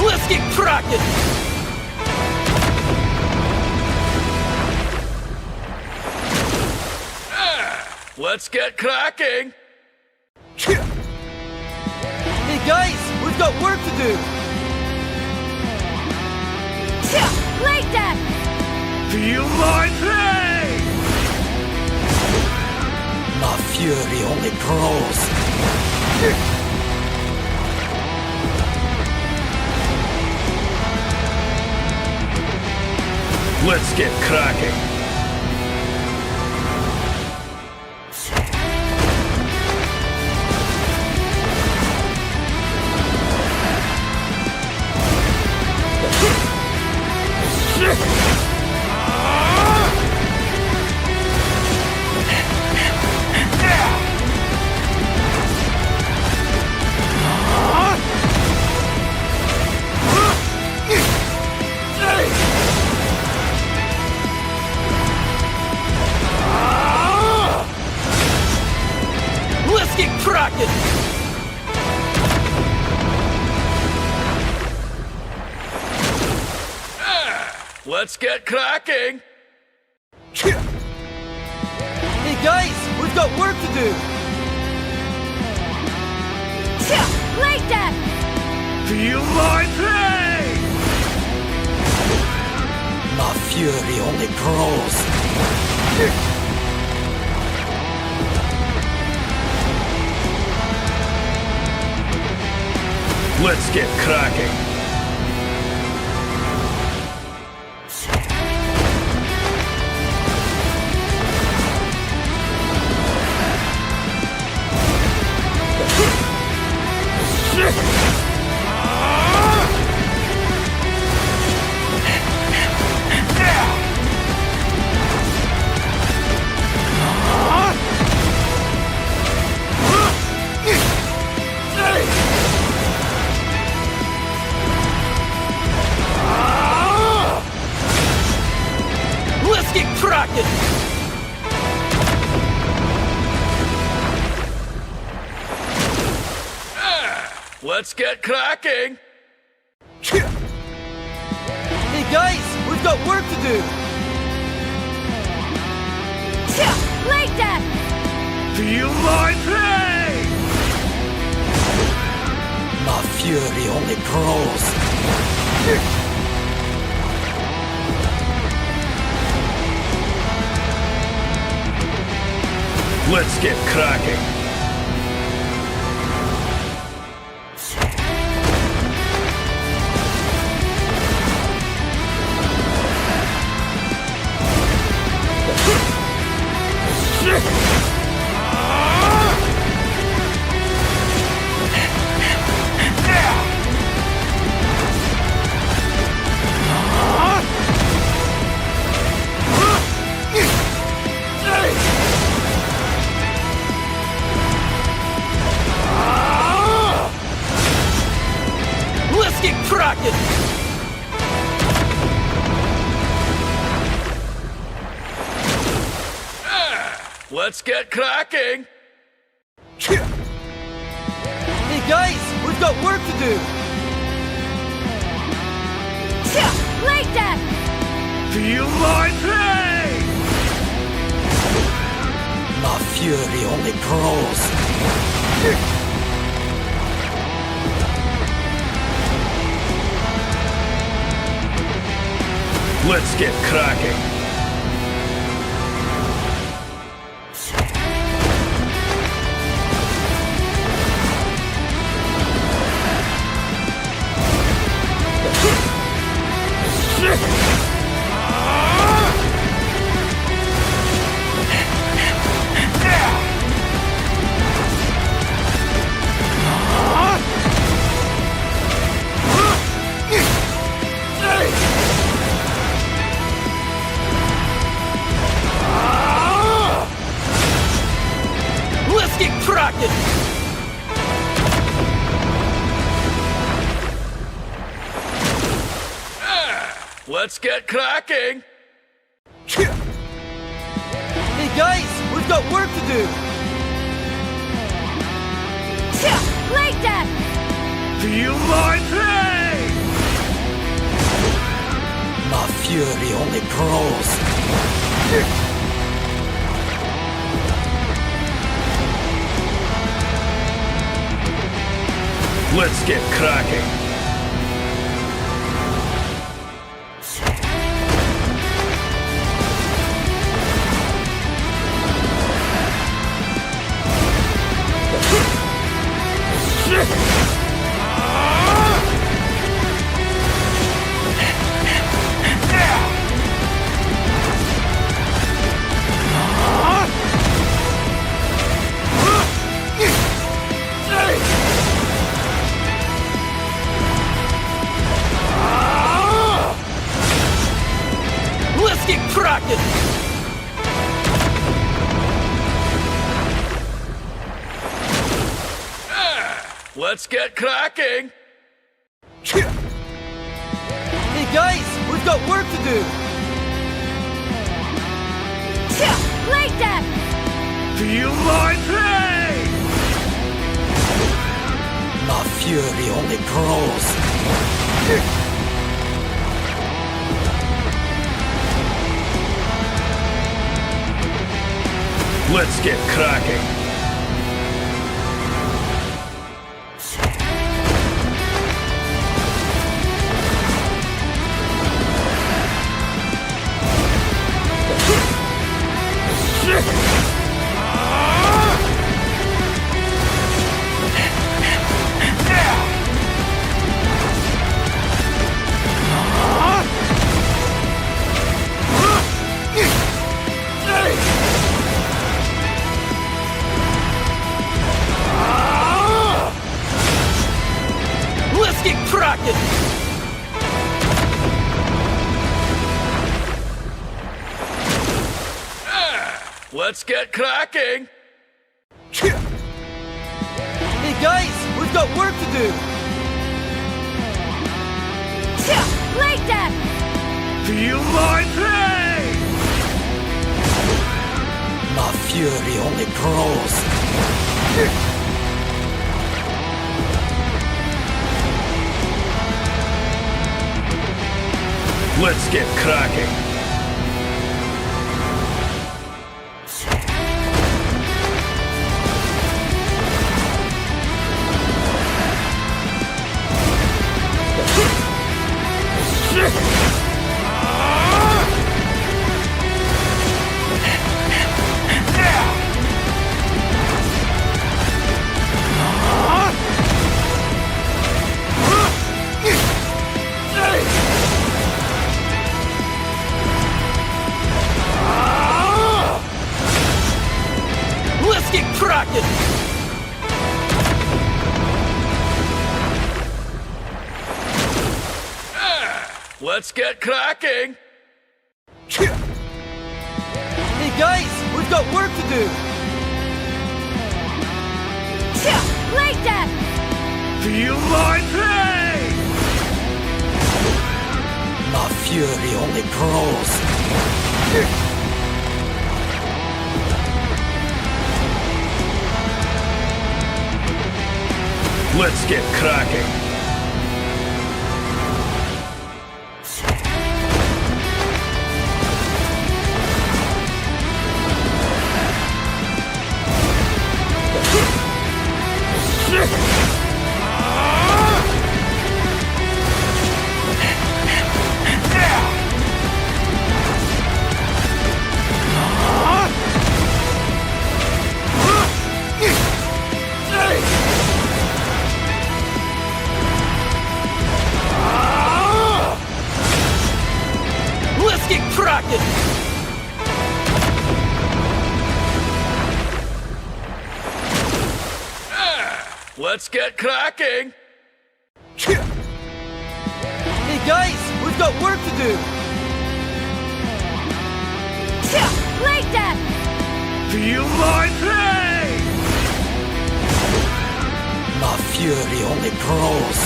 Let's get cracking! Let's get cracking. Hey guys, we've got work to do! Like that! Feel my pain. My fury only grows. Let's get cracking. Let's get cracking! Let's get cracking. Hey guys, we've got work to do! Like that! Feel my pain. My fury only grows. Let's get cracking. Let's get cracking! Let's get cracking. Hey guys, we've got work to do! Like that! Feel my pain. My fury only grows. Let's get cracking. Let's get cracking! Let's get cracking. Hey guys, we've got work to do! Like that! Feel my pain. My fury only grows. Let's get cracking. Let's get cracking! Hey guys, we've got work to do! Like that! Feel my pain! My fury only grows. Let's get cracking! Let's get cracking! Let's get cracking! Hey guys, we've got work to do! Like that! Feel my pain! My fury only grows. Let's get cracking! Let's get cracking! Let's get cracking! Hey guys, we've got work to do! Like that! Feel my pain! My fury only grows. Let's get cracking! Let's get cracking! Let's get cracking! Hey guys, we've got work to do! Like that! Feel my pain! My fury only grows. Let's get cracking! Let's get cracking! Let's get cracking! Hey guys, we've got work to do! Like that! Feel my pain! My fury only grows.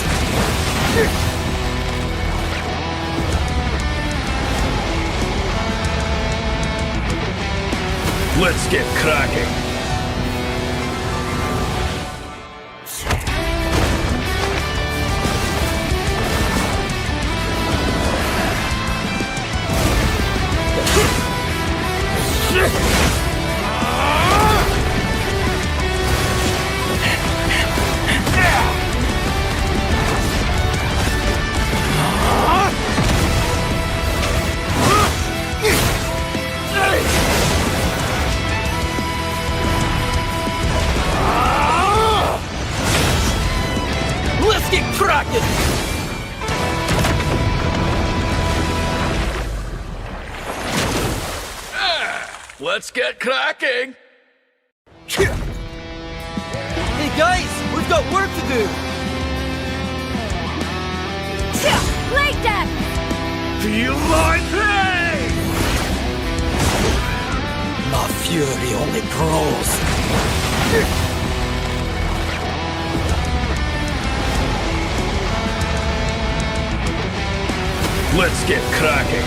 Let's get cracking. Let's get cracking! Let's get cracking. Hey guys, we've got work to do! Like that! Feel my pain. My fury only grows. Let's get cracking.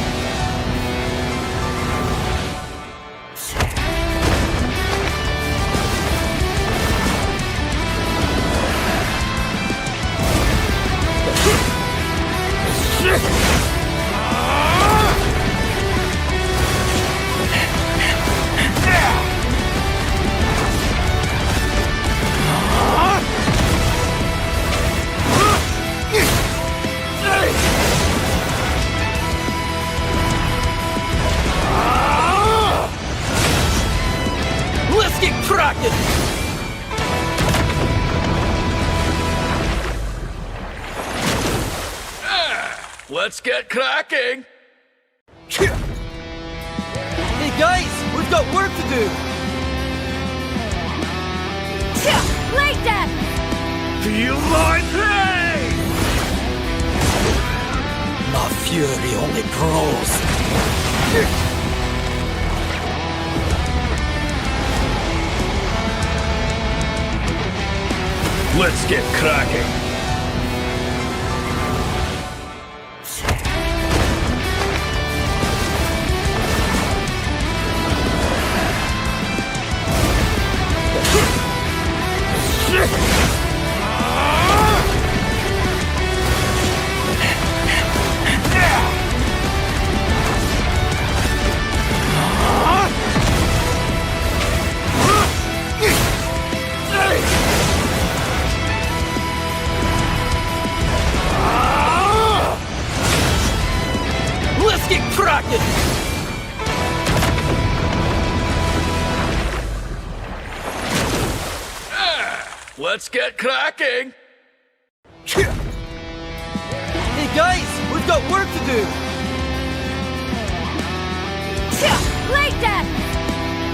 Let's get cracking! Let's get cracking. Hey guys, we've got work to do! Like that! Feel my pain. My fury only grows. Let's get cracking. Let's get cracking! Let's get cracking. Hey guys, we've got work to do! Like that!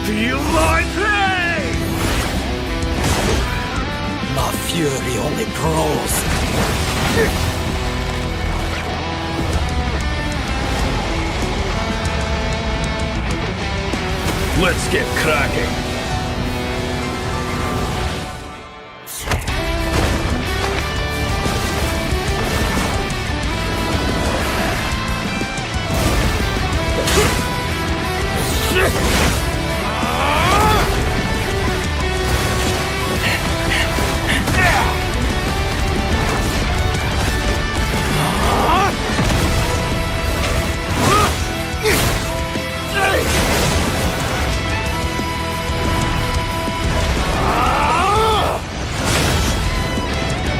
Feel my pain. My fury only grows. Let's get cracking.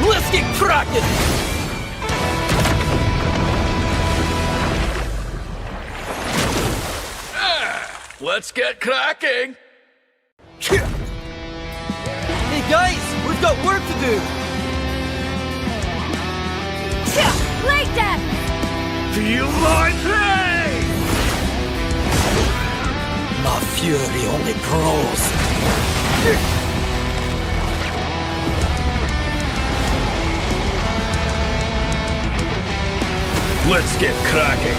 Let's get cracking! Let's get cracking. Hey guys, we've got work to do! Like that! Feel my pain. My fury only grows. Let's get cracking.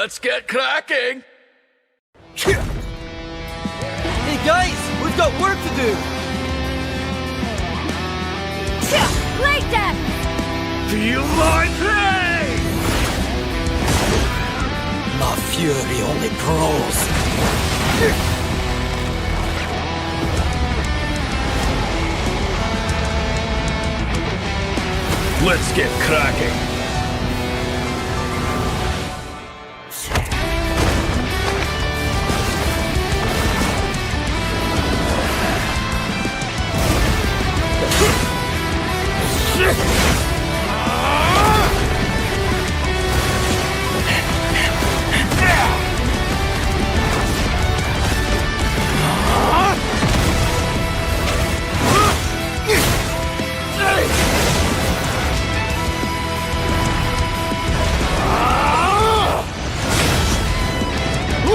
Let's get cracking! Hey guys, we've got work to do! Like that! Feel my pain! My fury only grows. Let's get cracking!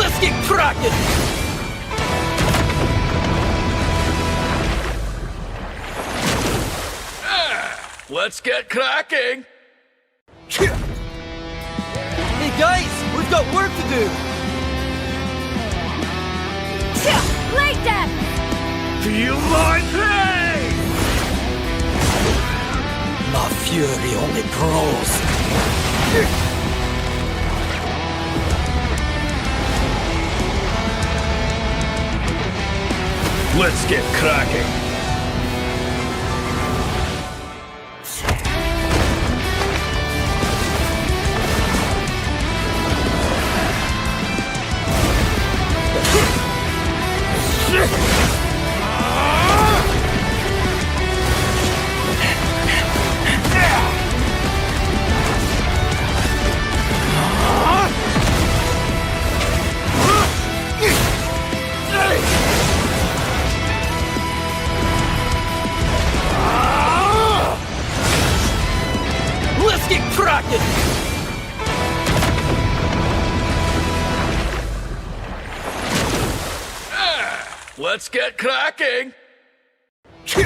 Let's get cracking! Let's get cracking! Hey guys, we've got work to do! Like that! Feel my pain! My fury only grows. Let's get cracking! Let's get cracking! Let's get cracking! Hey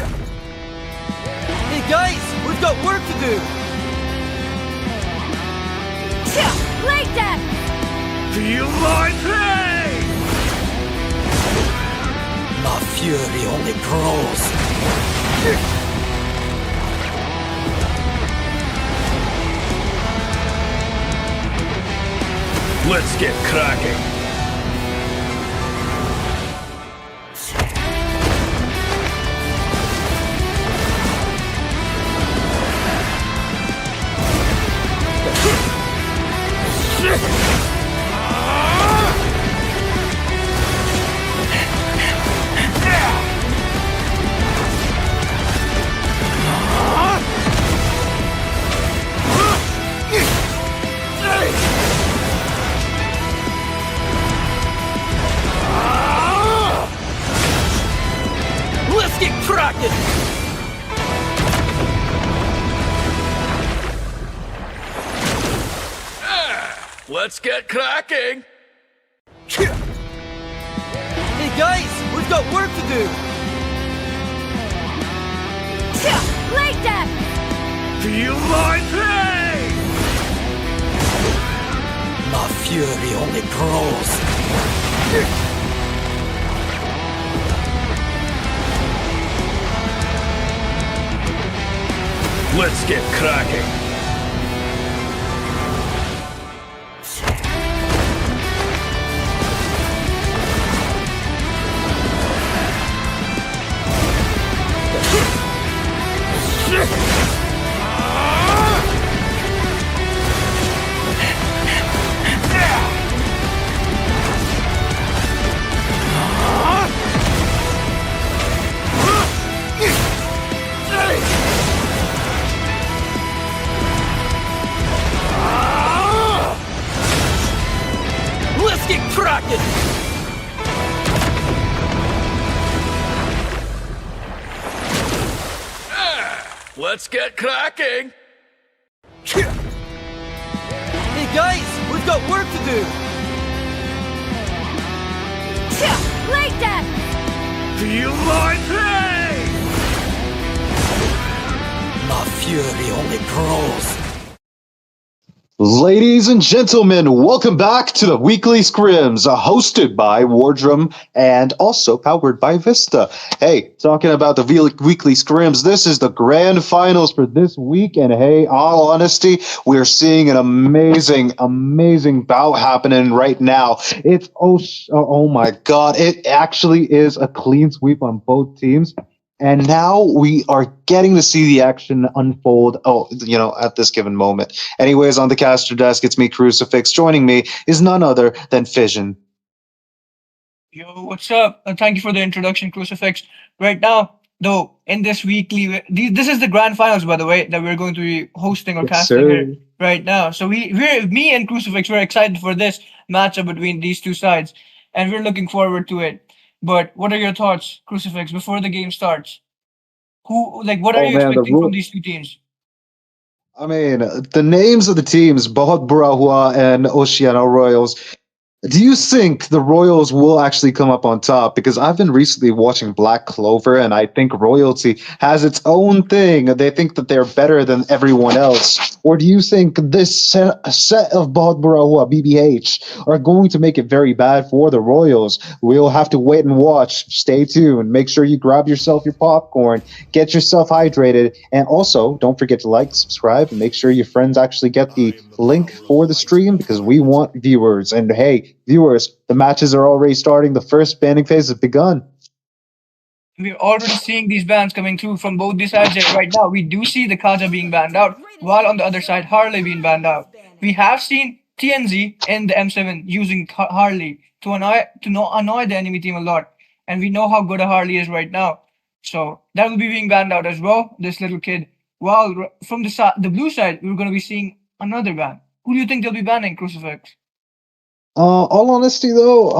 guys, we've got work to do! Like that! Feel my pain! My fury only grows. Let's get cracking! Let's get cracking! Let's get cracking! Hey guys, we've got work to do! Like that! Feel my pain! My fury only grows. Let's get cracking! Let's get cracking! Let's get cracking! Hey guys, we've got work to do! Like that! Feel my pain! My fury only grows. Ladies and gentlemen, welcome back to the Weekly Scrims, hosted by Wardrum and also powered by Vista. Hey, talking about the Weekly Scrims, this is the grand finals for this week, and hey, all honesty, we're seeing an amazing bout happening right now. It's oh my god, it actually is a clean sweep on both teams. And now we are getting to see the action unfold, at this given moment. Anyways, on the caster desk, it's me, Crucifix. Joining me is none other than Fission. Yo, what's up? Thank you for the introduction, Crucifix. Right now, though, in this this is the grand finals, by the way, that we're going to be hosting or casting here right now. So me and Crucifix, we're excited for this matchup between these two sides, and we're looking forward to it. But what are your thoughts, Crucifix, before the game starts? What are you expecting from these two teams? I mean, the names of the teams, Bohut, Bura, Huwa, and Oishani Royals. Do you think the Royals will actually come up on top? Because I've been recently watching Black Clover, and I think Royalty has its own thing. They think that they're better than everyone else. Or do you think this set of Bohut, Bura, BBH are going to make it very bad for the Royals? We'll have to wait and watch. Stay tuned. Make sure you grab yourself your popcorn, get yourself hydrated, and also don't forget to like, subscribe, and make sure your friends actually get the link for the stream because we want viewers. And hey, viewers, the matches are already starting. The first banning phase has begun. We're already seeing these bans coming through from both these sides right now. We do see the Kaja being banned out, while on the other side, Harley being banned out. We have seen TNZ in the M7 using Harley to annoy the enemy team a lot. And we know how good a Harley is right now. So that will be being banned out as well, this little kid. While from the blue side, we're going to be seeing another ban. Who do you think they'll be banning, Crucifix? All honesty though,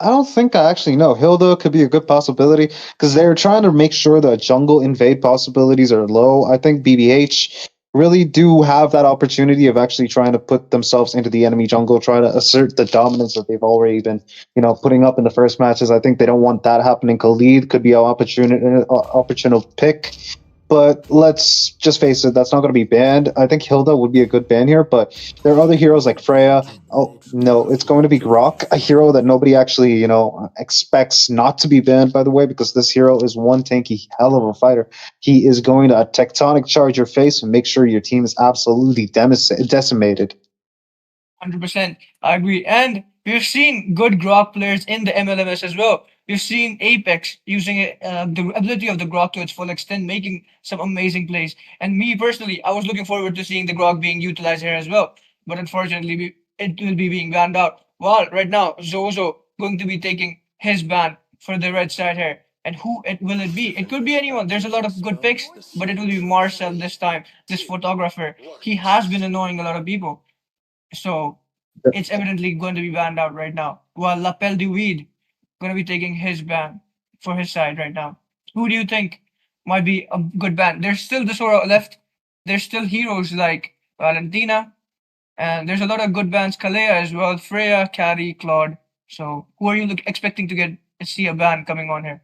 I don't think I actually know. Hilda could be a good possibility because they're trying to make sure that jungle invade possibilities are low. I think BBH really do have that opportunity of actually trying to put themselves into the enemy jungle, try to assert the dominance that they've already been, putting up in the first matches. I think they don't want that happening. Khalid could be an opportune pick. But let's just face it, that's not going to be banned. I think Hilda would be a good ban here, but there are other heroes like Freya. Oh, no, it's going to be Grok, a hero that nobody actually, expects not to be banned, by the way, because this hero is one tanky hell of a fighter. He is going to tectonic charge your face and make sure your team is absolutely decimated. 100%, I agree. And we've seen good Grok players in the MLMS as well. We've seen Apex using the ability of the Grok to its full extent, making some amazing plays. And me personally, I was looking forward to seeing the Grok being utilized here as well. But unfortunately, it will be being banned out. Well, right now, Zozo going to be taking his ban for the red side here. And who will it be? It could be anyone. There's a lot of good picks, but it will be Marcel this time, this photographer. He has been annoying a lot of people. So it's evidently going to be banned out right now. While Lapel du Weed going to be taking his ban for his side right now. Who do you think might be a good ban? There's still the Sora left. There's still heroes like Valentina. And there's a lot of good bans. Kalea as well. Freya, Carrie, Claude. So who are you expecting to see a ban coming on here?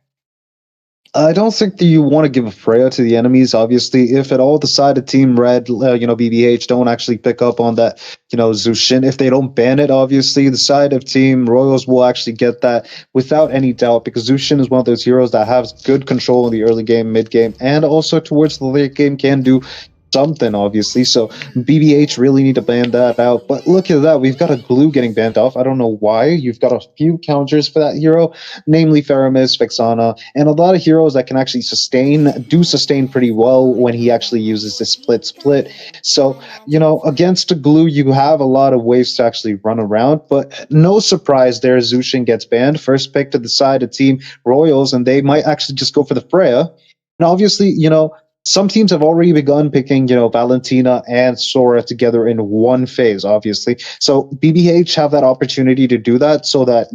I don't think that you want to give a Freya to the enemies, obviously. If at all the side of Team Red, BBH don't actually pick up on that, Zushin, if they don't ban it, obviously, the side of Team Royals will actually get that without any doubt because Zushin is one of those heroes that has good control in the early game, mid game, and also towards the late game can do something, obviously. So BBH really need to ban that out. But look at that. We've got a glue getting banned off. I don't know why. You've got a few counters for that hero, namely Faramis, Vexana, and a lot of heroes that can actually sustain pretty well when he actually uses this split. So, against a glue, you have a lot of ways to actually run around. But no surprise there, Zushin gets banned. First pick to the side of Team Royals, and they might actually just go for the Freya. And obviously, some teams have already begun picking, Valentina and Sora together in one phase, obviously. So BBH have that opportunity to do that so that,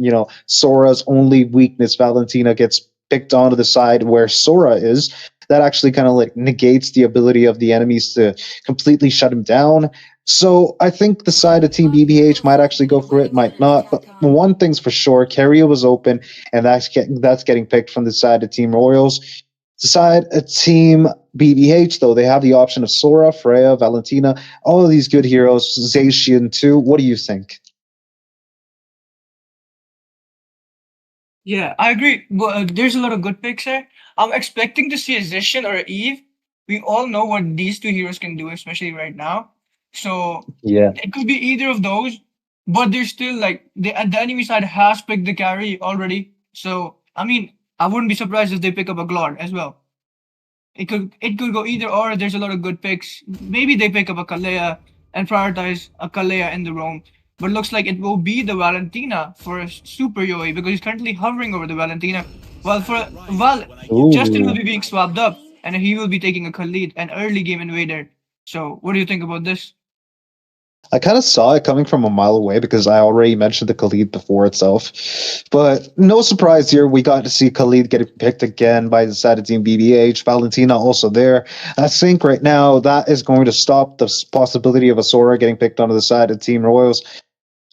Sora's only weakness, Valentina, gets picked onto the side where Sora is. That actually kind of negates the ability of the enemies to completely shut him down. So I think the side of Team BBH might actually go for it, might not. But one thing's for sure, Keria was open, and that's getting picked from the side of Team Royals. Decide a team BBH, though, they have the option of Sora, Freya, Valentina, all of these good heroes, Zacian too. What do you think? Yeah, I agree. There's a lot of good picks here. I'm expecting to see a Zishan or a Eve. We all know what these two heroes can do, especially right now. So Yeah. it could be either of those, but they're still like the enemy side has picked the carry already. So I mean, I wouldn't be surprised if they pick up a Glord as well. It could go either or. There's a lot of good picks. Maybe they pick up a Kalea and prioritize a Kalea in the roam. But looks like it will be the Valentina for a Super Yoi because he's currently hovering over the Valentina. While Justin will Ooh. be being swapped up and he will be taking a Khalid, an early game invader. So what do you think about this? I kind of saw it coming from a mile away because I already mentioned the Khalid before itself. But no surprise here, we got to see Khalid getting picked again by the side of Team BBH. Valentina also there. I think right now that is going to stop the possibility of a Sora getting picked onto the side of Team Royals.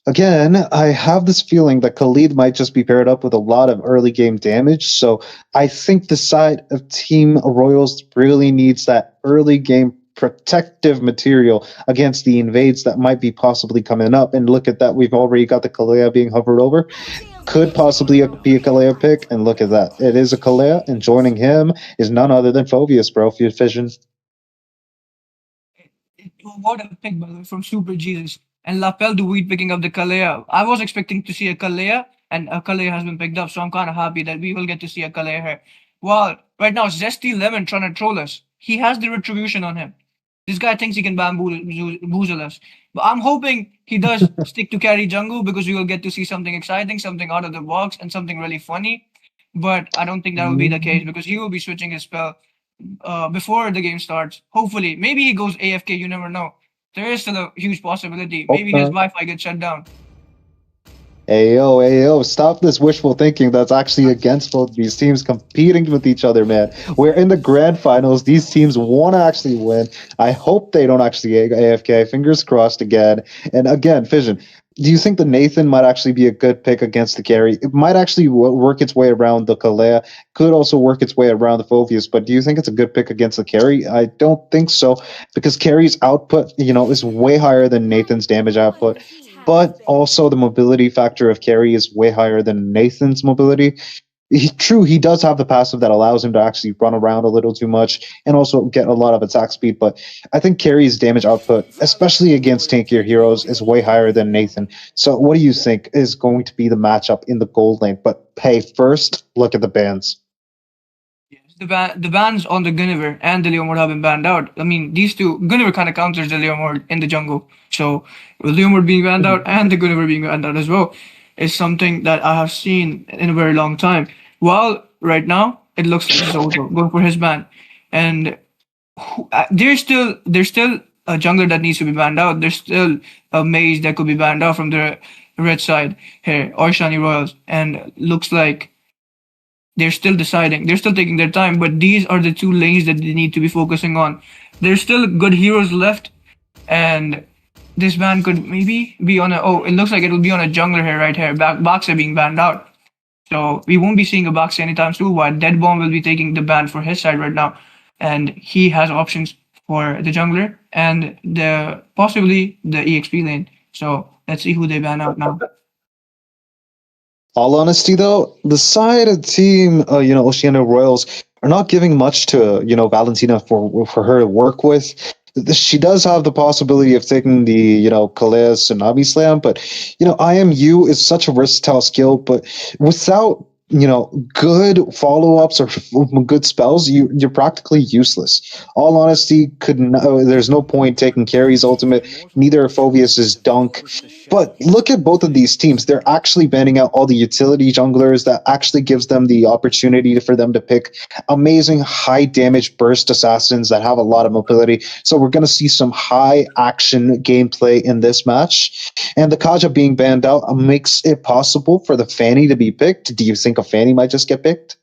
Again, I have this feeling that Khalid might just be paired up with a lot of early game damage. So I think the side of Team Royals really needs that early game protective material against the invades that might be possibly coming up. And look at that, we've already got the Kalea being hovered over. Could possibly be a Kalea pick, and look at that. It is a Kalea, and joining him is none other than Phobius, bro. Fission. What a pick, by the way, from Super Jesus. And Lapel Duit picking up the Kalea. I was expecting to see a Kalea, and a Kalea has been picked up, so I'm kind of happy that we will get to see a Kalea here. Well, right now, Zesty Lemon trying to troll us. He has the retribution on him. This guy thinks he can bamboozle us. But I'm hoping he does stick to carry jungle because we will get to see something exciting, something out of the box, and something really funny. But I don't think that will be the case because he will be switching his spell before the game starts. Hopefully, maybe he goes AFK. You never know. There is still a huge possibility. Maybe his Wi-Fi gets shut down. Ayo, stop this wishful thinking that's actually against both these teams competing with each other, man. We're in the grand finals. These teams want to actually win. I hope they don't actually AFK. Fingers crossed again. And again, Fission, do you think the Nathan might actually be a good pick against the carry? It might actually work its way around the Kalea. Could also work its way around the Phobius, but do you think it's a good pick against the carry? I don't think so, because carry's output, is way higher than Nathan's damage output. But also the mobility factor of carry is way higher than Nathan's mobility. True, he does have the passive that allows him to actually run around a little too much and also get a lot of attack speed, but I think carry's damage output, especially against tankier heroes, is way higher than Nathan. So what do you think is going to be the matchup in the gold lane? But hey, first, look at the bans. The bans on the Guinevere and the Leomord have been banned out. I mean, these two, Guinevere kind of counters the Leomord in the jungle. So, with Leomord being banned out and the Guinevere being banned out as well is something that I have seen in a very long time. While right now, it looks like Zozo going for his ban. And there's still a jungler that needs to be banned out. There's still a mage that could be banned out from the red side here, Oishani Royals. And looks like they're still deciding. They're still taking their time, but these are the two lanes that they need to be focusing on. There's still good heroes left, and this ban could maybe be on a... Oh, it looks like it will be on a jungler here, right here. Baxa being banned out. So we won't be seeing a Baxa anytime soon, while Deadbomb will be taking the ban for his side right now. And he has options for the jungler and possibly the EXP lane. So let's see who they ban out now. All honesty, though, the side of team, Oceania Royals are not giving much to, Valentina for her to work with. She does have the possibility of taking the, Kalea Tsunami Slam, but, IMU is such a versatile skill, but without, good follow-ups or good spells, you're practically useless. All honesty, there's no point taking carry's ultimate, neither Phobius's dunk. But look at both of these teams. They're actually banning out all the utility junglers. That actually gives them the opportunity for them to pick amazing high damage burst assassins that have a lot of mobility. So we're going to see some high action gameplay in this match. And the Kaja being banned out makes it possible for the Fanny to be picked. Do you think a Fanny might just get picked?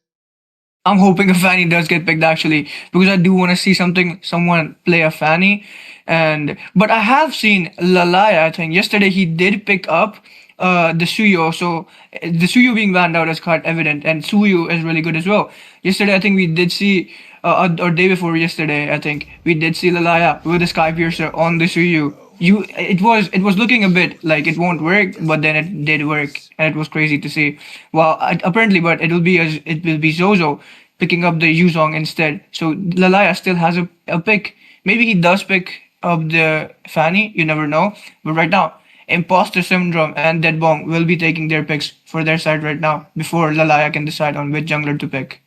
I'm hoping a Fanny does get picked actually, because I do want to see someone play a Fanny. But I have seen Lalai, I think. Yesterday he did pick up the Suyo. So the Suyo being banned out is quite evident, and Suyo is really good as well. Yesterday, I think we did see, or day before yesterday, I think we did see Lalaya with the Sky Piercer on the Suyo. It was looking a bit like it won't work, but then it did work, and it was crazy to see. Well, apparently, but it will be Zozo picking up the Yuzong instead. So Lalaya still has a pick. Maybe he does pick up the Fanny. You never know. But right now, Imposter Syndrome and Dead Bong will be taking their picks for their side right now before Lalaya can decide on which jungler to pick.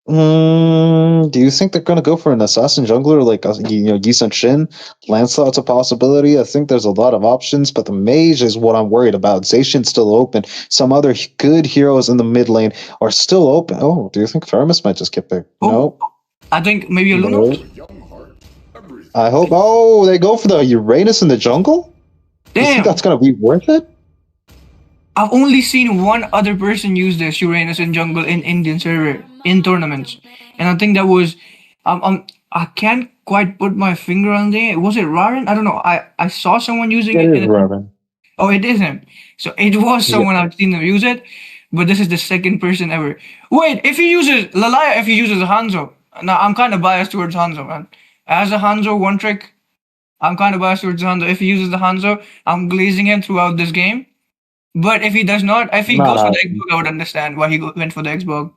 Do you think they're going to go for an assassin jungler like Yisun Shin? Lancelot's a possibility. I think there's a lot of options, but the mage is what I'm worried about. Zacian's still open. Some other good heroes in the mid lane are still open. Oh, do you think Faramis might just get picked? No. I think maybe Luna. I hope. Oh, they go for the Uranus in the jungle? Damn. You think that's going to be worth it? I've only seen one other person use this Uranus in jungle in Indian server in tournaments, and I think that was I can't quite put my finger on it. Was it Raren? I don't know. I saw someone using it. It is Raren. Oh, it is him. So it was someone I've seen them use it, but this is the second person ever. Wait, if he uses Lalaya, if he uses Hanzo, now I'm kind of biased towards Hanzo, man. As a Hanzo one trick, I'm kind of biased towards Hanzo. If he uses the Hanzo, I'm glazing him throughout this game. But if he does not, if he goes for the Xbog, I would understand why he went for the Xbog.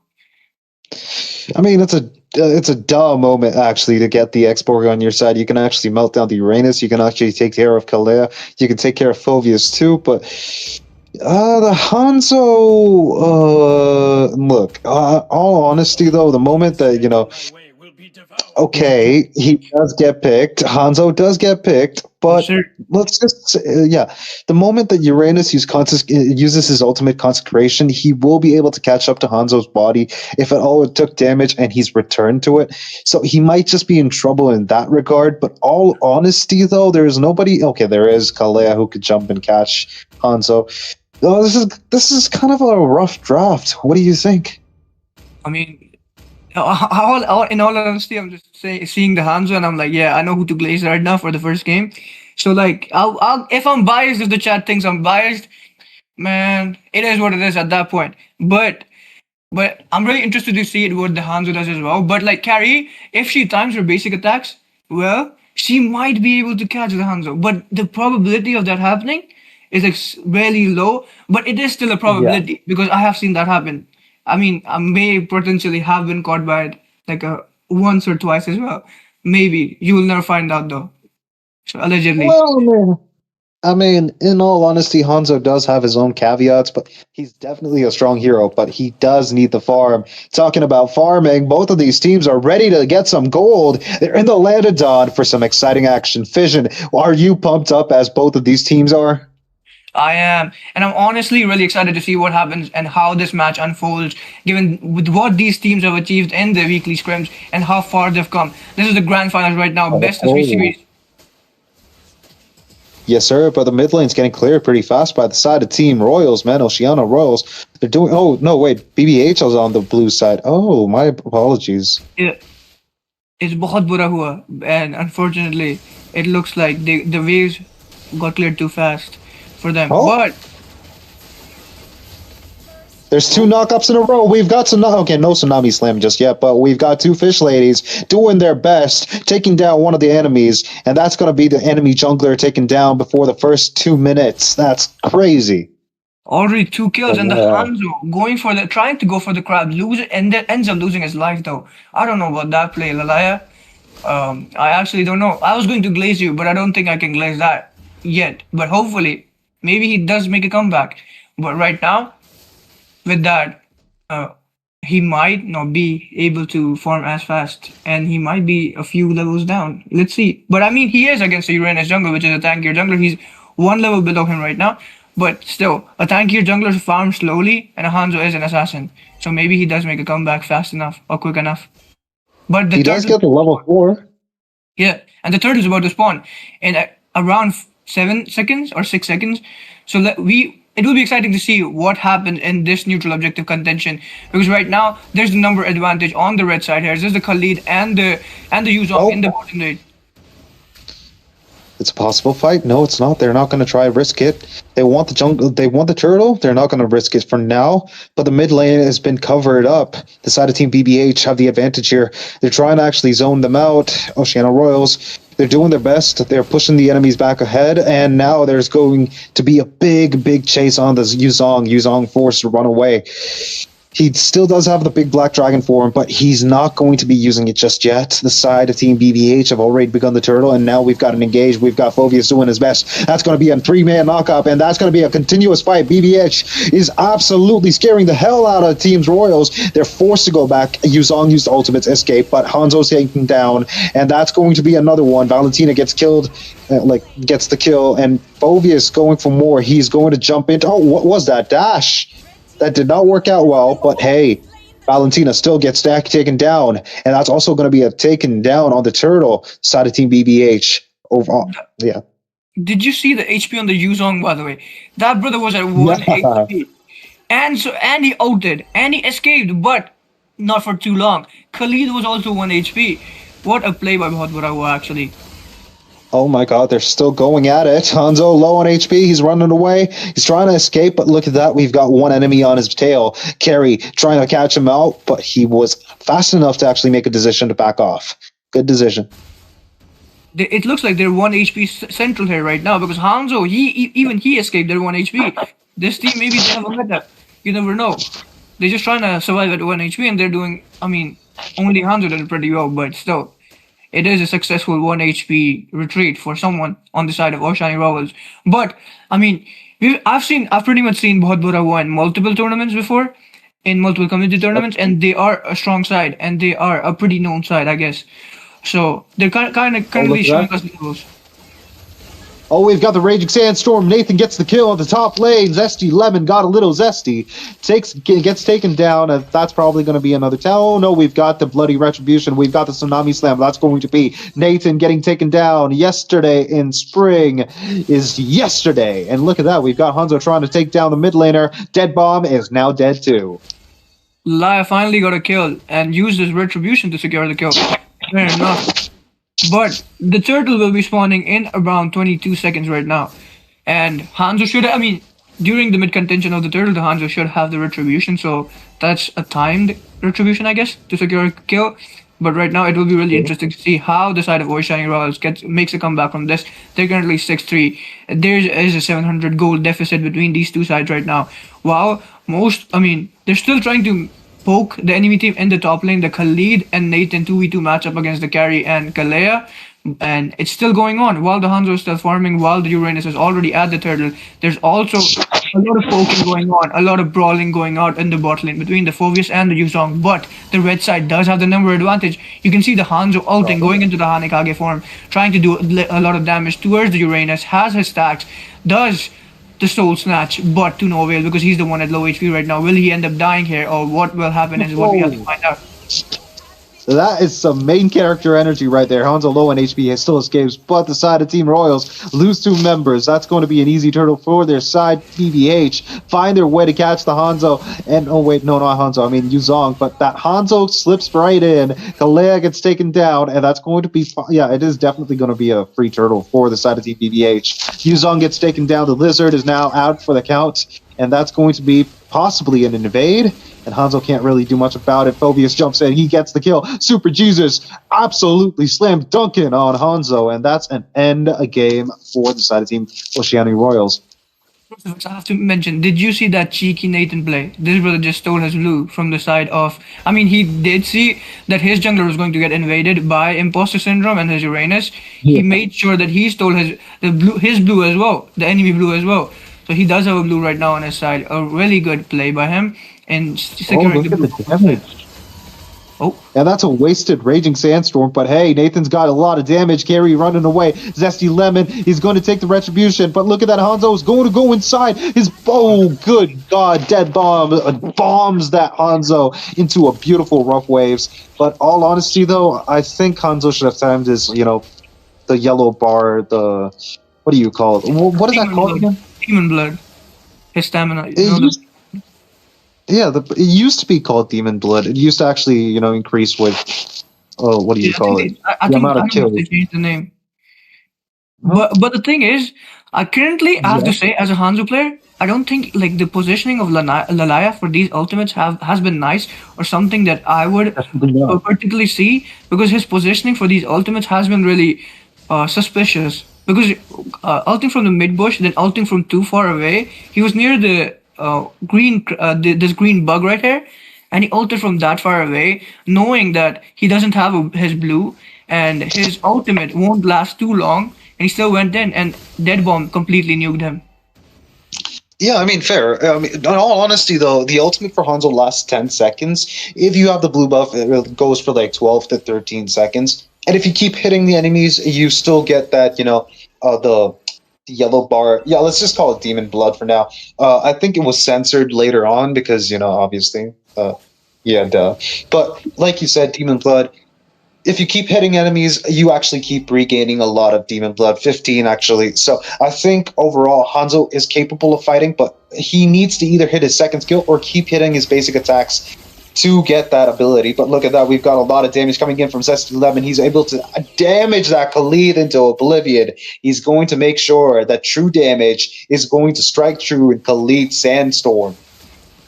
I mean, it's a dull moment actually to get the Xborg on your side. You can actually melt down the Uranus. You can actually take care of Kalea. You can take care of Phovius too. But the Hanzo, look. All honesty, though, the moment that okay, he does get picked. Hanzo does get picked, but let's just the moment that Uranus uses his ultimate consecration, he will be able to catch up to Hanzo's body if at all it took damage and he's returned to it. So he might just be in trouble in that regard. But all honesty, though, there is nobody. Okay, there is Kalea who could jump and catch Hanzo. Oh, this is kind of a rough draft. What do you think? I mean, in all honesty, I'm just seeing the Hanzo, and I'm like, yeah, I know who to glaze right now for the first game. So like, I'll if I'm biased, if the chat thinks I'm biased, man, it is what it is at that point. But I'm really interested to see what the Hanzo does as well. But like Carrie, if she times her basic attacks, well, she might be able to catch the Hanzo. But the probability of that happening is like really low. But it is still a probability because I have seen that happen. I mean, I may potentially have been caught by it like once or twice as well. Maybe. You will never find out though. So allegedly. Well, man. I mean, in all honesty, Hanzo does have his own caveats, but he's definitely a strong hero, but he does need the farm. Talking about farming, both of these teams are ready to get some gold. They're in the land of Dawn for some exciting action. Fission, are you pumped up as both of these teams are? I am, and I'm honestly really excited to see what happens and how this match unfolds, given with what these teams have achieved in the weekly scrims and how far they've come. This is the grand finals right now, best of 3 series. Yes, sir, but the mid lane's getting cleared pretty fast by the side of Team Royals, man. Oishani Royals. They're doing. Oh no, wait. BBH is on the blue side. Oh, my apologies. Yeah, it's Bohut Bura Huwa, and unfortunately, it looks like the waves got cleared too fast for them. But there's 2 knockups in a row. We've got no Tsunami Slam just yet, but we've got 2 fish ladies doing their best, taking down one of the enemies, and that's going to be the enemy jungler taken down before the first 2 minutes. That's crazy. Already 2 kills, and the Hanzo trying to go for the crab, and that ends up losing his life though. I don't know about that play, Lalaya. I actually don't know. I was going to glaze you, but I don't think I can glaze that yet. But hopefully, maybe he does make a comeback. But right now, with that, he might not be able to farm as fast, and he might be a few levels down. Let's see. But I mean, he is against the Uranus jungle, which is a tankier jungler. He's 1 level below him right now. But still, a tankier jungler farms slowly, and a Hanzo is an assassin. So maybe he does make a comeback fast enough or quick enough. But he does get to level 4. Yeah, and the turtle is about to spawn in around 7 seconds or 6 seconds. So it will be exciting to see what happens in this neutral objective contention, because right now there's the number advantage on the red side here. There's the Khalid and the Yuzong in the bottom lane. It's a possible fight. No, it's not. They're not going to try risk it. They want the jungle. They want the turtle. They're not going to risk it for now. But the mid lane has been covered up. The side of Team BBH have the advantage here. They're trying to actually zone them out. Oceano Royals. They're doing their best. They're pushing the enemies back ahead, and now there's going to be a big chase on this Yuzong. Yuzong forced to run away. He still does have the big black dragon form, but he's not going to be using it just yet. The side of Team BBH have already begun the turtle, and now we've got an engage. We've got Phobius doing his best. That's going to be a 3-man knockup, and that's going to be a continuous fight. BBH is absolutely scaring the hell out of Team's Royals. They're forced to go back. Yuzong used ultimate's escape, but Hanzo's taken down, and that's going to be another one. Valentina gets killed, gets the kill, and Phobius going for more. He's going to jump into... Oh, what was that? Dash! That did not work out well, but hey, Valentina still gets taken down, and that's also going to be a taken down on the turtle side of Team BBH. Overall, yeah. Did you see the HP on the Yuzong, by the way? That brother was at 1 HP. And he ulted, and he escaped, but not for too long. Khalid was also 1 HP. What a play by Bura, actually. Oh my god, they're still going at it. Hanzo low on HP, he's running away. He's trying to escape, but look at that. We've got one enemy on his tail. Carry trying to catch him out, but he was fast enough to actually make a decision to back off. Good decision. It looks like they're 1 HP central here right now, because Hanzo, even he escaped their 1 HP. This team, maybe they have a meta. You never know. They're just trying to survive at 1 HP, and they're doing, only Hanzo did pretty well, but still. It is a successful 1 HP retreat for someone on the side of Oishani Rivals. But, I've pretty much seen Bahut Bura in multiple tournaments before, in multiple community tournaments, and they are a strong side, and they are a pretty known side, I guess. So, they're currently showing us the levels. Oh, we've got the Raging Sandstorm. Nathan gets the kill on the top lane. Zesty Lemon got a little zesty. Gets taken down, and that's probably going to be another tell. Oh, no, we've got the Bloody Retribution. We've got the Tsunami Slam. That's going to be Nathan getting taken down. Yesterday in spring is yesterday. And look at that. We've got Hanzo trying to take down the mid laner. Dead Bomb is now dead, too. Laya finally got a kill and used his Retribution to secure the kill. Fair enough. But the turtle will be spawning in around 22 seconds right now. And Hanzo should, during the mid-contention of the turtle, the Hanzo should have the Retribution. So that's a timed Retribution, I guess, to secure a kill. But right now, it will be really interesting to see how the side of Oishani Royals makes a comeback from this. They're currently 6-3. There is a 700 gold deficit between these two sides right now. While they're still trying to poke the enemy team in the top lane, the Khalid and Nathan 2v2 matchup against the carry and Kalea, and it's still going on while the Hanzo is still farming, while the Uranus is already at the turtle. There's also a lot of poking going on, a lot of brawling going out in the bot lane between the Phobius and the Yuzong, but the red side does have the number advantage. You can see the Hanzo ulting, going into the Hanekage form, trying to do a lot of damage towards the Uranus, has his stacks, does the soul snatch, but to no avail because he's the one at low HP right now. Will he end up dying here, or what will happen is what we have to find out. That is some main character energy right there. Hanzo low on HP, he still escapes, but the side of Team Royals lose 2 members. That's going to be an easy turtle for their side. BBH find their way to catch the Hanzo, and oh wait, no, not Hanzo, Yuzong, but that Hanzo slips right in. Kalea gets taken down, and that's going to be, it is definitely going to be a free turtle for the side of Team BBH. Yuzong gets taken down. The Lizard is now out for the count, and that's going to be possibly an invade. And Hanzo can't really do much about it. Phobius jumps in. He gets the kill. Super Jesus absolutely slammed Duncan on Hanzo. And that's an end a game for the side of Team Oishani Royals. I have to mention, did you see that cheeky Nathan play? This brother just stole his blue from the side of... he did see that his jungler was going to get invaded by Imposter Syndrome and his Uranus. Yeah. He made sure that he stole his blue as well, the enemy blue as well. So he does have a blue right now on his side. A really good play by him. And securing the damage. Oh, and that's a wasted Raging Sandstorm, but hey, Nathan's got a lot of damage. Carry running away. Zesty Lemon, he's going to take the Retribution, but look at that. Hanzo's going to go inside his good God, Dead Bomb bombs that Hanzo into a beautiful Rough Waves. But all honesty though, I think Hanzo should have timed his, the yellow bar, what do you call it? What is that called again? Demon Blood. His stamina. It used to be called Demon Blood. It used to actually, increase with, what do you call it? I think they changed the name. But the thing is, currently I have to say, as a Hanzo player, I don't think like the positioning of Lalaya for these ultimates has been nice or something that I would particularly see, because his positioning for these ultimates has been really suspicious. Because ulting from the mid bush, then ulting from too far away, he was near the this green bug right here, and he ulted from that far away, knowing that he doesn't have his blue and his ultimate won't last too long, and he still went in and dead bomb completely nuked him. Yeah, I mean, fair. I mean, in all honesty, though, the ultimate for Hanzo lasts 10 seconds. If you have the blue buff, it goes for like 12 to 13 seconds. And if you keep hitting the enemies, you still get that, the yellow bar. Yeah, let's just call it Demon Blood for now. I think it was censored later on because, obviously. Yeah, duh. But like you said, Demon Blood, if you keep hitting enemies, you actually keep regaining a lot of Demon Blood, 15 actually. So I think overall Hanzo is capable of fighting, but he needs to either hit his second skill or keep hitting his basic attacks to get that ability. But look at that, we've got a lot of damage coming in from Zesty Lemon. He's able to damage that Khalid into oblivion. He's going to make sure that true damage is going to strike true in Khalid's Sandstorm.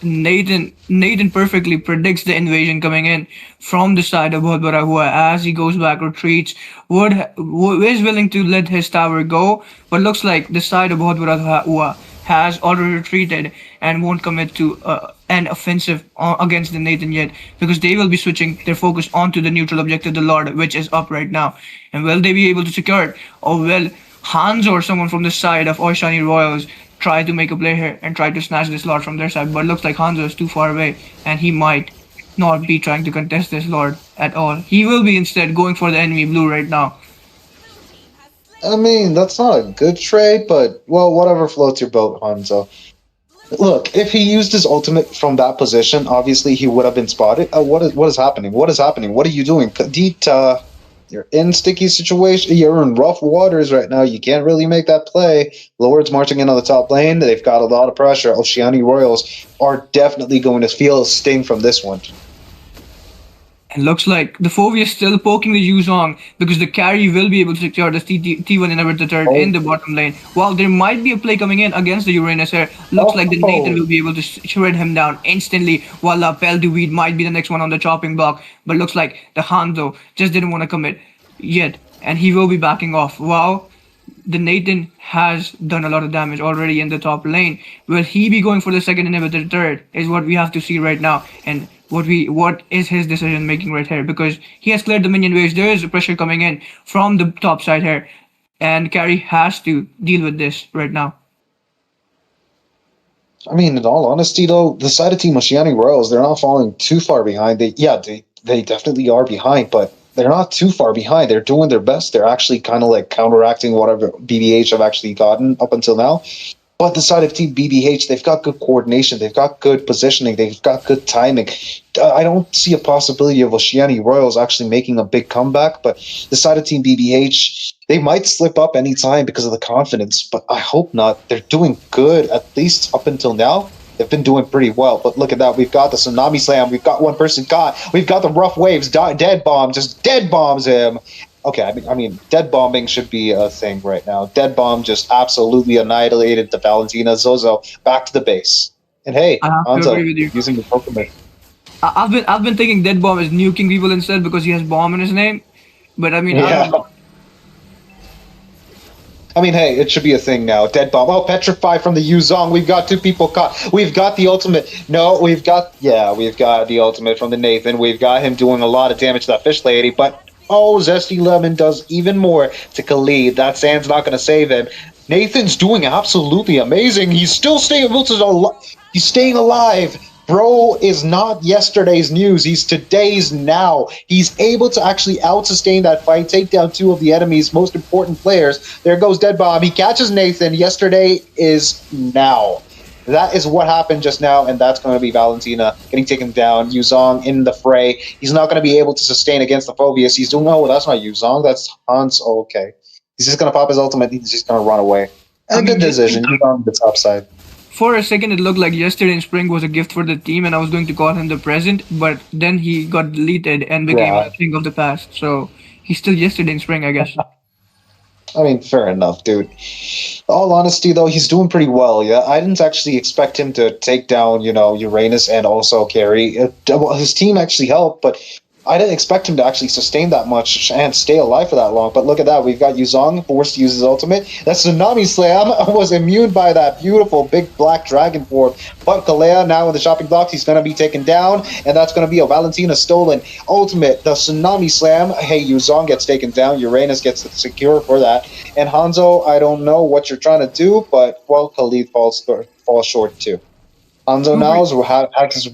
Nathan perfectly predicts the invasion coming in from the side of Bohut Huwa as he goes back, retreats. Wood is willing to let his tower go, but looks like the side of Bohut Huwa has already retreated and won't commit to an offensive against the Nathan yet, because they will be switching their focus onto the neutral objective, the Lord, which is up right now. And will they be able to secure it? Or will Hanzo or someone from the side of Oishani Royals try to make a play here and try to snatch this Lord from their side? But looks like Hanzo is too far away and he might not be trying to contest this Lord at all. He will be instead going for the enemy blue right now. I mean, that's not a good trade, but, well, whatever floats your boat, Hanzo. Look, if he used his ultimate from that position, obviously he would have been spotted. What is happening? What is happening? What are you doing? Kadita, you're in sticky situation. You're in rough waters right now. You can't really make that play. Lord's marching in on the top lane. They've got a lot of pressure. Oishani Royals are definitely going to feel a sting from this one. It looks like the Fovey is still poking the Yuzong because the carry will be able to secure the T1 inhibitor the third in the bottom lane. While there might be a play coming in against the Uranus here, looks like the Nathan will be able to shred him down instantly, while La Pelle du Weed might be the next one on the chopping block. But looks like the Hanzo just didn't want to commit yet, and he will be backing off. Wow. The Nathan has done a lot of damage already in the top lane. Will he be going for the second inhibitor third is what we have to see right now. And what is his decision making right here, because he has cleared the minion waves. There is pressure coming in from the top side here, and Carry has to deal with this right now. I mean, in all honesty though, the side of Team Oishani Royals, they're not falling too far behind. They definitely are behind, but they're not too far behind. They're doing their best. They're actually kind of like counteracting whatever BBH have actually gotten up until now. But the side of Team BBH, they've got good coordination, they've got good positioning, they've got good timing. I don't see a possibility of Oishani Royals actually making a big comeback, but the side of Team BBH, they might slip up any time because of the confidence, but I hope not. They're doing good, at least up until now. They've been doing pretty well, but look at that. We've got the Tsunami Slam, we've got one person caught, we've got the Rough Waves, Dead Bomb, just dead bombs him. Okay, I mean, dead bombing should be a thing right now. Dead bomb just absolutely annihilated the Valentina Zozo back to the base. And hey, Hanzo using the Pokemon. I've been thinking dead bomb is nuking people instead because he has bomb in his name, but I mean, yeah. I mean, hey, it should be a thing now. Dead bomb. Oh, petrify from the Yuzong. We've got two people caught. We've got the ultimate. No, we've got the ultimate from the Nathan. We've got him doing a lot of damage to that fish lady, but oh, Zesty Lemon does even more to Khalid. That sand's not going to save him. Nathan's doing absolutely amazing. He's still staying He's staying alive. Bro is not yesterday's news. He's today's now. He's able to actually out-sustain that fight, take down two of the enemy's most important players. There goes Dead Bomb. He catches Nathan. Yesterday is now. That is what happened just now, and that's going to be Valentina getting taken down. Yuzong in the fray. He's not going to be able to sustain against the Phobius. He's doing, oh, that's not Yuzong, that's Hans. Oh, okay. He's just going to pop his ultimate. He's just going to run away. And good decision. He's on the top side. For a second, it looked like yesterday in spring was a gift for the team, and I was going to call him the present, but then he got deleted and became a thing of the past. So he's still yesterday in spring, I guess. I mean, fair enough, dude. All honesty, though, he's doing pretty well. Yeah, I didn't actually expect him to take down, Uranus and also carry. Well, his team actually helped, but I didn't expect him to actually sustain that much and stay alive for that long. But look at that, we've got Yuzong forced to use his ultimate. That Tsunami Slam was immune by that beautiful big black dragon form. But Kalea now in the shopping blocks, he's going to be taken down, and that's going to be a Valentina stolen ultimate. The Tsunami Slam, hey, Yuzong gets taken down, Uranus gets the secure for that. And Hanzo, I don't know what you're trying to do, but, well, Khalid falls short too. Hanzo now has his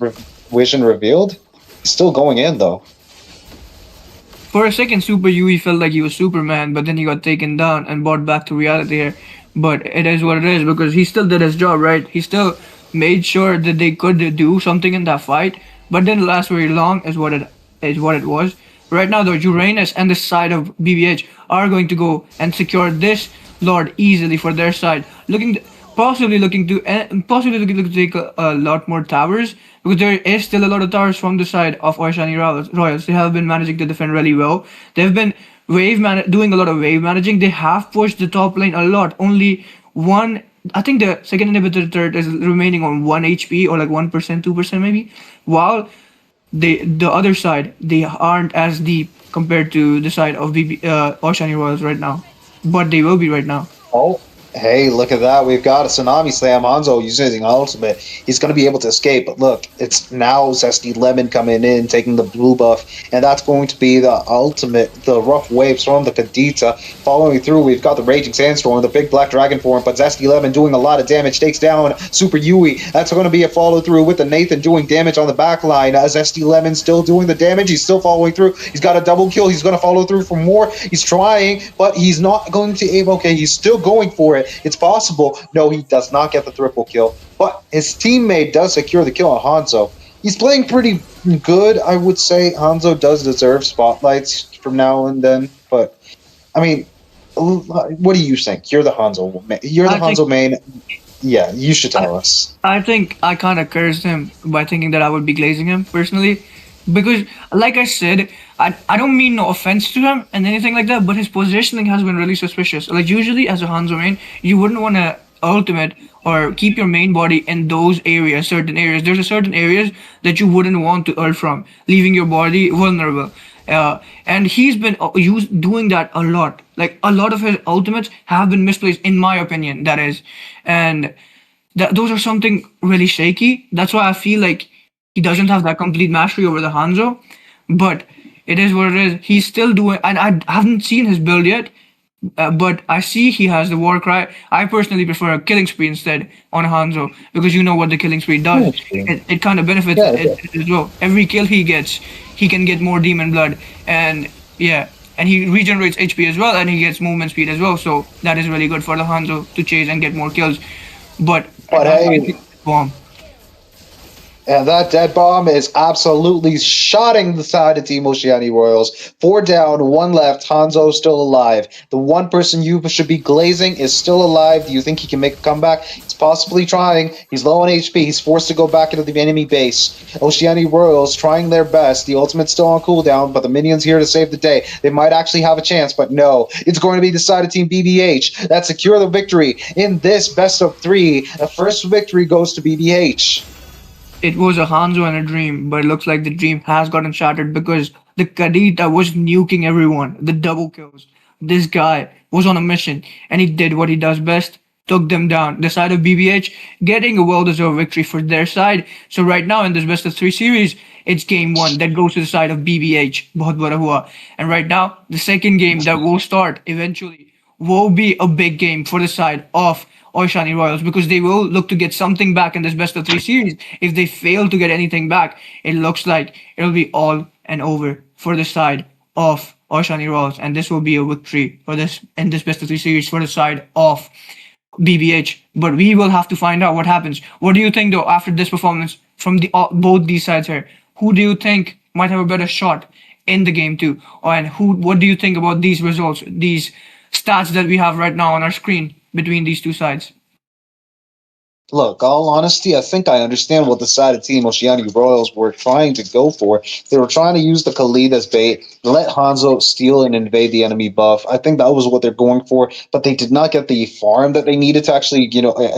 vision revealed. He's still going in, though. For a second, Super Yui felt like he was Superman, but then he got taken down and brought back to reality here. But it is what it is, because he still did his job, right? He still made sure that they could do something in that fight, but didn't last very long, is what it was. Right now, though, Uranus and the side of BBH are going to go and secure this Lord easily for their side, possibly looking to take a lot more towers, because there is still a lot of towers from the side of Oishani Royals. They have been managing to defend really well. They've been doing a lot of wave managing. They have pushed the top lane a lot. Only one, I think the second inhibitor turret is remaining on 1 HP or like 1%, 2% maybe. While the other side, they aren't as deep compared to the side of Oishani Royals right now. But they will be right now. Oh, hey, look at that. We've got a Tsunami Slam. Hanzo using ultimate. He's going to be able to escape. But look, it's now Zesty Lemon coming in, taking the blue buff. And that's going to be the ultimate, the rough waves from the Kadita. Following through, we've got the Raging Sandstorm, the big black dragon form. But Zesty Lemon doing a lot of damage. Takes down Super Yui. That's going to be a follow through with the Nathan doing damage on the back line. Zesty Lemon still doing the damage. He's still following through. He's got a double kill. He's going to follow through for more. He's trying, but he's not going to able. Okay, he's still going for it. It's possible. No, he does not get the triple kill, but his teammate does secure the kill on Hanzo. He's playing pretty good, I would say. Hanzo does deserve spotlights from now and then, but I mean, what do you think? You're the Hanzo. You're the Hanzo main. Yeah, you should tell us. I think I kind of cursed him by thinking that I would be glazing him personally. Because, like I said, I don't mean no offense to him and anything like that, but his positioning has been really suspicious. Like, usually as a Hanzo main, you wouldn't want to ultimate or keep your main body in those areas, certain areas. There's a certain areas that you wouldn't want to ult from, leaving your body vulnerable. And he's been doing that a lot. Like, a lot of his ultimates have been misplaced, in my opinion, that is. And those are something really shaky. That's why I feel like he doesn't have that complete mastery over the Hanzo, but it is what it is. He's still doing, and I haven't seen his build yet, but I see he has the war cry. I personally prefer a killing spree instead on Hanzo, because you know what the killing spree does. It kind of benefits it as well. Every kill he gets, he can get more demon blood, and yeah, and he regenerates HP as well, and he gets movement speed as well. So that is really good for the Hanzo to chase and get more kills. But hey. Bomb. And that dead bomb is absolutely shotting the side of Team Oishani Royals. 4 down, 1 left. Hanzo still alive. The one person you should be glazing is still alive. Do you think he can make a comeback? He's possibly trying. He's low on HP. He's forced to go back into the enemy base. Oishani Royals trying their best. The ultimate's still on cooldown, but the minions here to save the day. They might actually have a chance, but no. It's going to be the side of Team BBH that secure the victory in this best of 3. The first victory goes to BBH. It was a Hanzo and a dream, but it looks like the dream has gotten shattered because the Kadita was nuking everyone, the double kills. This guy was on a mission, and he did what he does best, took them down. The side of BBH getting a well-deserved victory for their side. So right now in this best of 3 series, it's game 1 that goes to the side of BBH, Bahut Bura Huwa. And right now, the second game that will start eventually will be a big game for the side of Oishani Royals, because they will look to get something back in this best of 3 series. If they fail to get anything back, it looks like it'll be all and over for the side of Oishani Royals, and this will be a victory for this in this best of 3 series for the side of BBH. But we will have to find out what happens. What do you think, though, after this performance from both these sides here? Who do you think might have a better shot in the game 2? And what do you think about these results, these stats that we have right now on our screen between these two sides? Look, all honesty, I think I understand what the side of Team Oceani Royals were trying to go for. They were trying to use the Khalid as bait, let Hanzo steal and invade the enemy buff. I think that was what they're going for, but they did not get the farm that they needed to actually,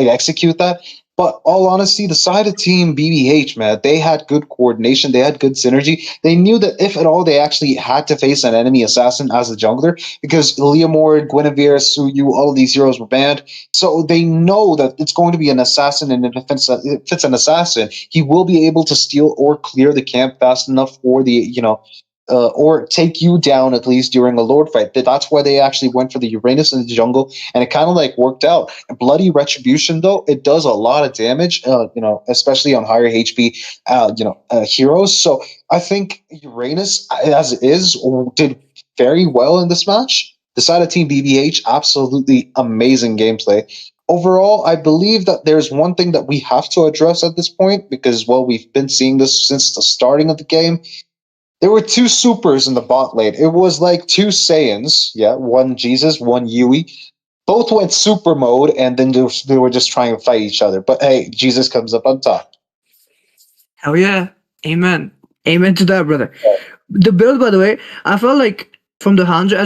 execute that. But all honesty, the side of Team BBH, man, they had good coordination, they had good synergy. They knew that if at all they actually had to face an enemy assassin as a jungler, because Leomord, Guinevere, Suyu, all of these heroes were banned, so they know that it's going to be an assassin, and if it's an assassin, he will be able to steal or clear the camp fast enough for or take you down at least during a Lord fight. That's why they actually went for the Uranus in the jungle, and it kind of like worked out. Bloody Retribution, though, it does a lot of damage, especially on higher HP, heroes. So I think Uranus, as it is, did very well in this match. The side of Team BBH, absolutely amazing gameplay. Overall, I believe that there's one thing that we have to address at this point because, well, we've been seeing this since the starting of the game. There were two supers in the bot lane. It was like two Saiyans, yeah, one Jesus, one Yui. Both went super mode, and then they were just trying to fight each other. But hey, Jesus comes up on top. Hell yeah. Amen. Amen to that, brother. The build, by the way, I felt like from the Hanzo,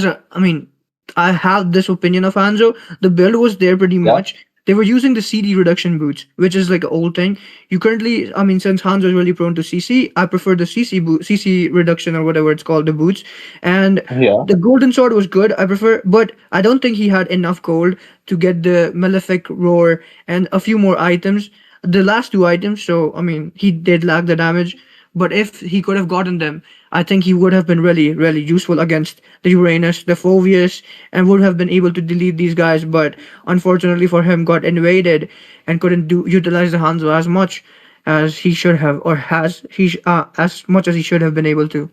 I have this opinion of Hanzo. The build was there pretty much. They were using the CD reduction boots, which is like an old thing. You currently, since Hanzo is really prone to CC, I prefer the CC reduction or whatever it's called, the boots. And the golden sword was good. I prefer, but I don't think he had enough gold to get the Malefic Roar and a few more items. The last two items, so he did lack the damage. But if he could have gotten them, I think he would have been really, really useful against the Uranus, the Phoveus, and would have been able to delete these guys. But unfortunately for him, got invaded and couldn't utilize the Hanzo as much as he should have, or as much as he should have been able to.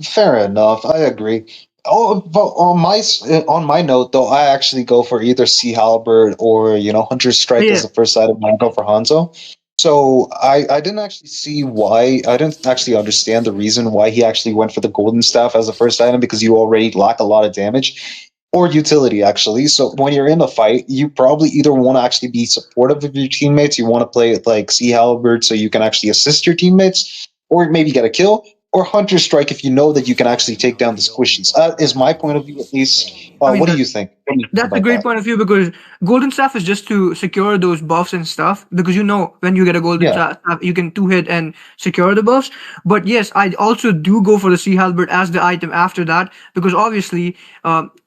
Fair enough. I agree. Oh, but on my note though, I actually go for either Sea Halberd or Hunter's Strike as the first item. I go for Hanzo. So I didn't actually see why. I didn't actually understand the reason why he actually went for the Golden Staff as the first item, because you already lack a lot of damage or utility actually. So when you're in a fight, you probably either want to actually be supportive of your teammates, you want to play it like Sea Halberd so you can actually assist your teammates, or maybe get a kill, or Hunter Strike if you know that you can actually take down the squishies. Is my point of view at least. What do you think? That's a great point of view, because Golden Staff is just to secure those buffs and stuff, because when you get a Golden Staff, you can two-hit and secure the buffs. But yes, I also do go for the Sea Halberd as the item after that, because obviously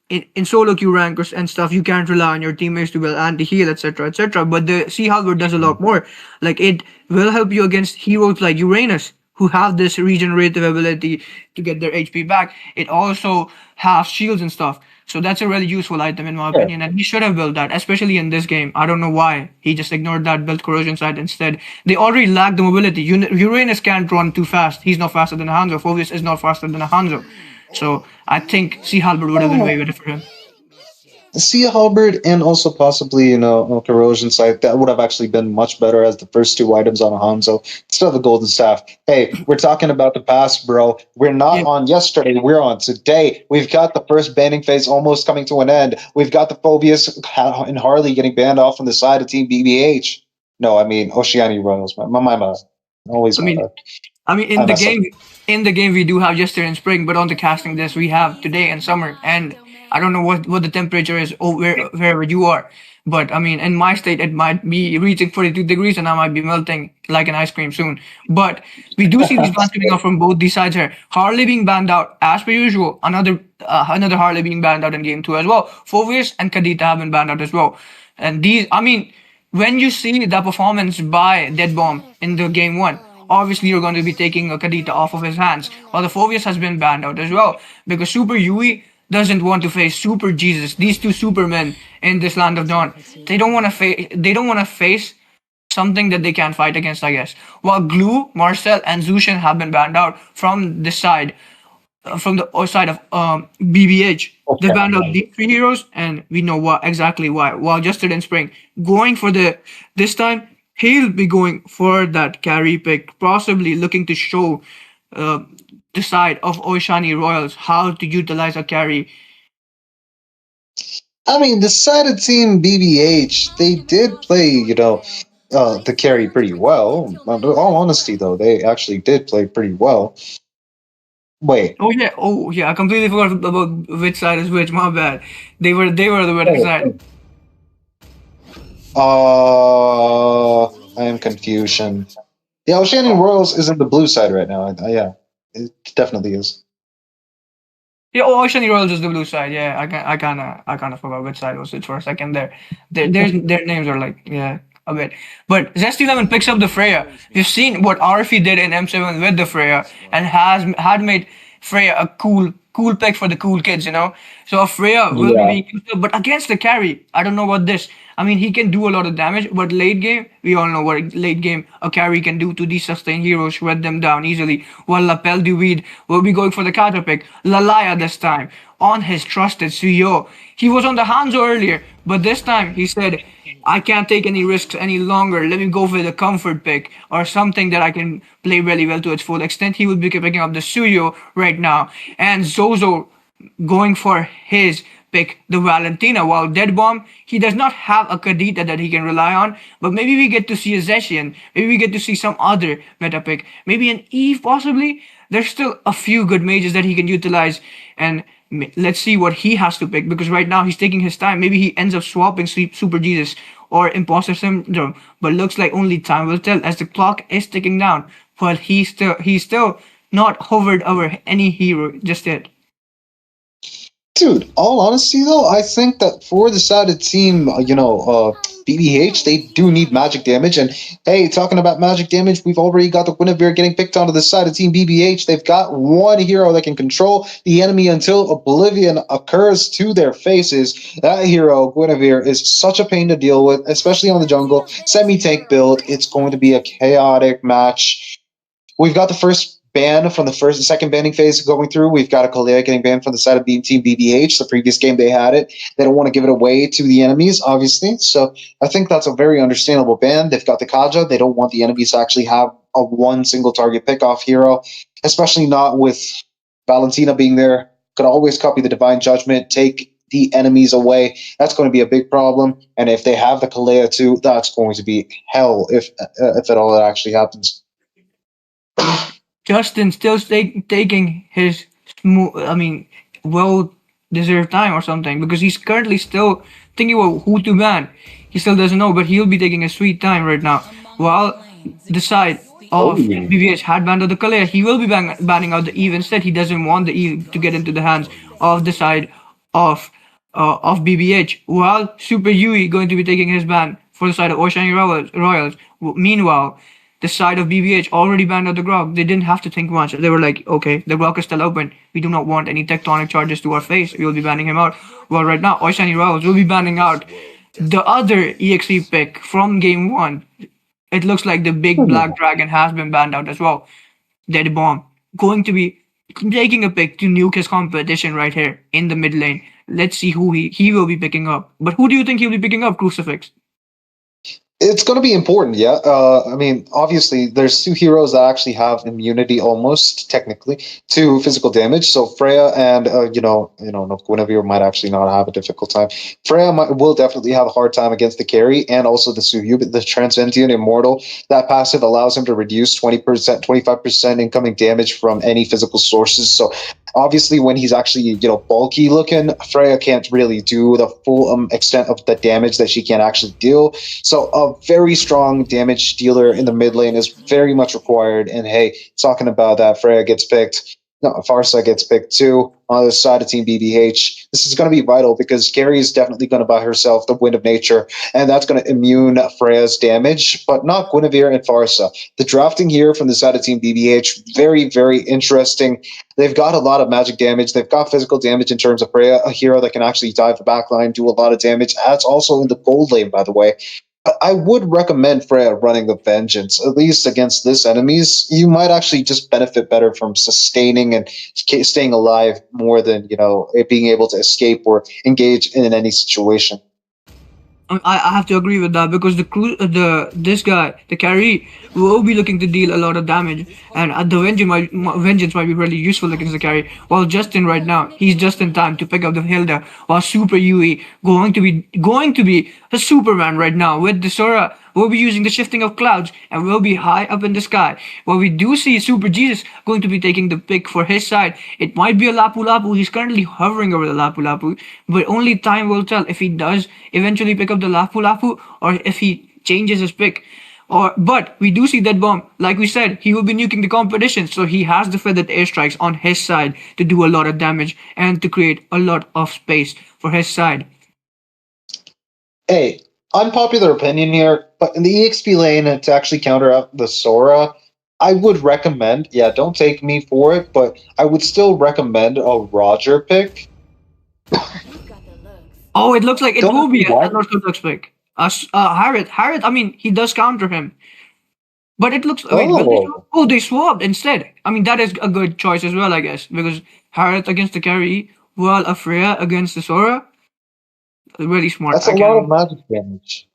in solo queue rankers and stuff, you can't rely on your teammates to build anti-heal, etc., etc. But the Sea Halberd does a lot more. Like, it will help you against heroes like Uranus, who have this regenerative ability to get their HP back. It also has shields and stuff. So that's a really useful item in my opinion, and he should have built that, especially in this game. I don't know why he just ignored that, built Corrosion Sight instead. They already lack the mobility. Uranus can't run too fast. He's not faster than a Hanzo. Phoveus is not faster than a Hanzo. So I think Sea Halberd would have been way better for him. Sea Halberd and also possibly, Corrosion Sight, that would have actually been much better as the first two items on a Hanzo instead of the Golden Staff. Hey, we're talking about the past, bro. We're not on yesterday, we're on today. We've got the first banning phase almost coming to an end. We've got the Phoveus and Harley getting banned off from the side of Team BBH. No, I mean Oceani Royals, man. My bad. Always in the game we do have yesterday and spring, but on the casting this we have today and summer. And I don't know what the temperature is wherever you are, but in my state it might be reaching 42 degrees and I might be melting like an ice cream soon. But we do see these bans coming out from both these sides here. Harley being banned out as per usual. Another Harley being banned out in game 2 as well. Phoveus and Kadita have been banned out as well. And these, when you see the performance by Dead Bomb in the game 1, obviously you're going to be taking a Kadita off of his hands. While the Phoveus has been banned out as well, because Super Yui doesn't want to face Super Jesus. These two Supermen in this Land of Dawn, they don't want to face something that they can't fight against, I guess. While Glue, Marcel, and Zushin have been banned out from this side, from the side of BBH. They banned out these three heroes, and we know exactly why. While Justin and Spring going for this time, he'll be going for that carry pick, possibly looking to show the side of Oishani Royals how to utilize a carry. I mean, the side of Team BBH, they did play, the carry pretty well. In all honesty, though, they actually did play pretty well. Wait. Oh yeah, I completely forgot about which side is which. My bad. They were the better side. I am confusion. Yeah, Oishani Royals is in the blue side right now. Yeah, it definitely is. Yeah, Oishani Royals is the blue side. Yeah, I kind of forgot which side was it for a second there. Their names are like a bit. But Zesty11 picks up the Freya. You've seen what RFE did in M7 with the Freya and had made Freya a cool pick for the cool kids, you know. So a Freya will be being used up, but against the carry, I don't know about this. I mean, he can do a lot of damage, but late game, we all know what late game a carry can do to these sustained heroes, shred them down easily. While Lapel Duvid will be going for the counter pick. Lalaya this time on his trusted Suyo. He was on the Hanzo earlier, but this time he said, I can't take any risks any longer. Let me go for the comfort pick or something that I can play really well to its full extent. He will be picking up the Suyo right now. And Zozo going for his pick, the Valentina. While Dead Bomb, he does not have a Kadita that he can rely on, but maybe we get to see a Zeshian. Maybe we get to see some other meta pick. Maybe an Eve possibly. There's still a few good mages that he can utilize, and let's see what he has to pick, because right now he's taking his time. Maybe he ends up swapping Super Jesus or Imposter Syndrome, but looks like only time will tell as the clock is ticking down. But he's still not hovered over any hero just yet. Dude, all honesty though, I think that for the side of Team, BBH, they do need magic damage. And hey, talking about magic damage, we've already got the Guinevere getting picked onto the side of Team BBH. They've got one hero that can control the enemy until oblivion occurs to their faces. That hero, Guinevere, is such a pain to deal with, especially on the jungle. Semi-tank build, it's going to be a chaotic match. We've got the first ban from the second banning phase going through. We've got a Kalea getting banned from the side of Team BBH. The previous game they had it. They don't want to give it away to the enemies, obviously. So I think that's a very understandable ban. They've got the Kaja. They don't want the enemies to actually have a one single target pickoff hero, especially not with Valentina being there. Could always copy the Divine Judgment, take the enemies away. That's going to be a big problem. And if they have the Kalea too, that's going to be hell if at all it actually happens. Justin still taking his well-deserved time or something, because he's currently still thinking about who to ban. He still doesn't know, but he'll be taking a sweet time right now. While the side of BBH had banned out the Kalea, he will be banning out the Eve instead. He doesn't want the Eve to get into the hands of the side of BBH. While Super Yui going to be taking his ban for the side of Oishani Royals. Meanwhile, the side of BBH already banned out the Grok. They didn't have to think much. They were like, okay, the Grok is still open. We do not want any tectonic charges to our face. We will be banning him out. Well, right now, Oishani Royals will be banning out the other EXE pick from game 1. It looks like the big black dragon has been banned out as well. Dead Bomb going to be taking a pick to nuke his competition right here in the mid lane. Let's see who he will be picking up. But who do you think he'll be picking up, Crucifix? It's going to be important, yeah. I mean, obviously, there's two heroes that actually have immunity almost, technically, to physical damage. So Freya and, Guinevere might actually not have a difficult time. Freya will definitely have a hard time against the carry and also the Suyu, the Transcendent Immortal. That passive allows him to reduce 20%, 25% incoming damage from any physical sources. So obviously, when he's actually, bulky looking, Freya can't really do the full extent of the damage that she can actually deal. So a very strong damage dealer in the mid lane is very much required. And hey, talking about that, Freya gets picked. No, Farsa gets picked too on the side of Team BBH. This is going to be vital because Gary is definitely going to buy herself the Wind of Nature, and that's going to immune Freya's damage, but not Guinevere and Farsa. The drafting here from the side of Team BBH, very, very interesting. They've got a lot of magic damage. They've got physical damage in terms of Freya, a hero that can actually dive the backline, do a lot of damage. That's also in the gold lane, by the way. I would recommend Freya running the Vengeance, at least against this enemies. You might actually just benefit better from sustaining and staying alive more than, it being able to escape or engage in any situation. I have to agree with that because this guy, the carry, will be looking to deal a lot of damage, and the vengeance might be really useful against the carry. While Justin right now, he's just in time to pick up the Hilda, while Super Yui going to be a Superman right now with the Sora. We'll be using the shifting of clouds and we'll be high up in the sky. While we do see Super Jesus going to be taking the pick for his side, it might be a Lapu Lapu. He's currently hovering over the Lapu Lapu, but only time will tell if he does eventually pick up the Lapu Lapu or if he changes his pick. But we do see that bomb. Like we said, he will be nuking the competition, so he has the feathered airstrikes on his side to do a lot of damage and to create a lot of space for his side. Hey, unpopular opinion here, but in the EXP lane to actually counter out the Sora, I would recommend, yeah, don't take me for it, but I would still recommend a Roger pick. Oh, it looks like it Don't will be see why. a North pick. Harriet, I mean, he does counter him. But it looks. Wait, will they swap? Oh, they swapped instead. I mean, that is a good choice as well, I guess, because Harriet against the carry, while Afreya against the Sora. Really smart. That's a lot of magic damage.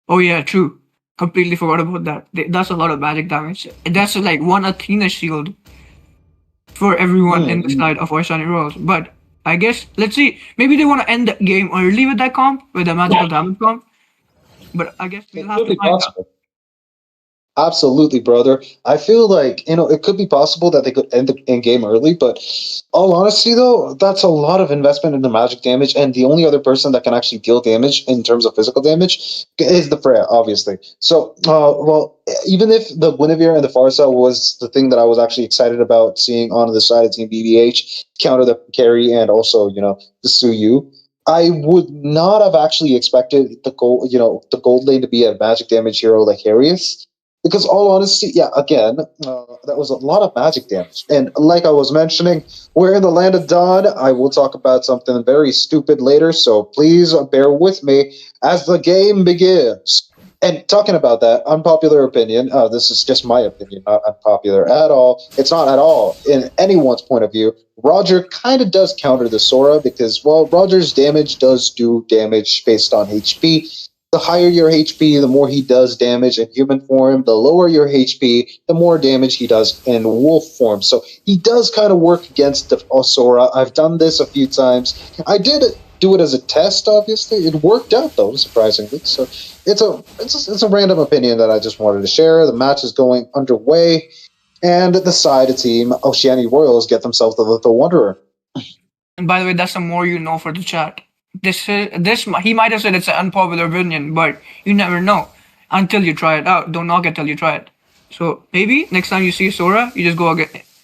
Oh yeah, true. Completely forgot about that. That's a lot of magic damage. That's like one Athena shield for everyone in the side of Oishani Royals. But I guess let's see. Maybe they want to end the game early with that comp, with the magical damage comp. But I guess we'll have to find out. Absolutely, brother. I feel like, it could be possible that they could end the game early, but all honesty, though, that's a lot of investment in the magic damage, and the only other person that can actually deal damage in terms of physical damage is the Freya, obviously. So, well, even if the Guinevere and the Farsa was the thing that I was actually excited about seeing on the side of Team BBH, counter the carry and also, the Suyu, I would not have actually expected the gold lane to be a magic damage hero like Harius. Because all honesty, yeah, again, that was a lot of magic damage. And like I was mentioning, we're in the land of Dawn. I will talk about something very stupid later, so please bear with me as the game begins. And talking about that, unpopular opinion, this is just my opinion, not unpopular at all. It's not at all in anyone's point of view. Roger kind of does counter the Sora because, well, Roger's damage does do damage based on HP. The higher your HP, the more he does damage in human form. The lower your HP, the more damage he does in wolf form. So he does kind of work against the Sora. I've done this a few times. I did do it as a test, obviously. It worked out, though, surprisingly. So it's a random opinion that I just wanted to share. The match is going underway, and the side team, Oishani Royals, get themselves the Little Wanderer. And by the way, that's the more you know for the chat. This he might have said it's an unpopular opinion, but you never know until you try it out. Don't knock it till you try it. So maybe next time you see Sora, you just go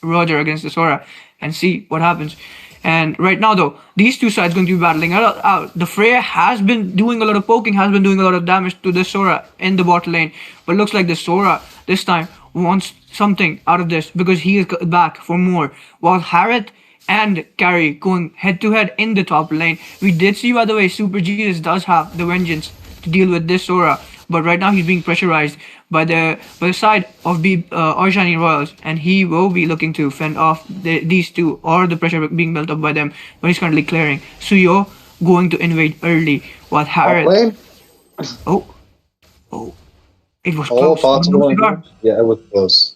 Roger against the Sora and see what happens. And right now, though, these two sides going to be battling out. The Freya has been doing a lot of poking, has been doing a lot of damage to the Sora in the bot lane, but looks like the Sora this time wants something out of this because he is back for more. While Harriet and Carry going head to head in the top lane. We did see, by the way, Super Jesus does have the vengeance to deal with this Sora, but right now he's being pressurized by the side of Oishani Royals, and he will be looking to fend off these two or the pressure being built up by them. But he's currently clearing. Suyo going to invade early, while Harriet. Oh, it was close. Yeah, it was close.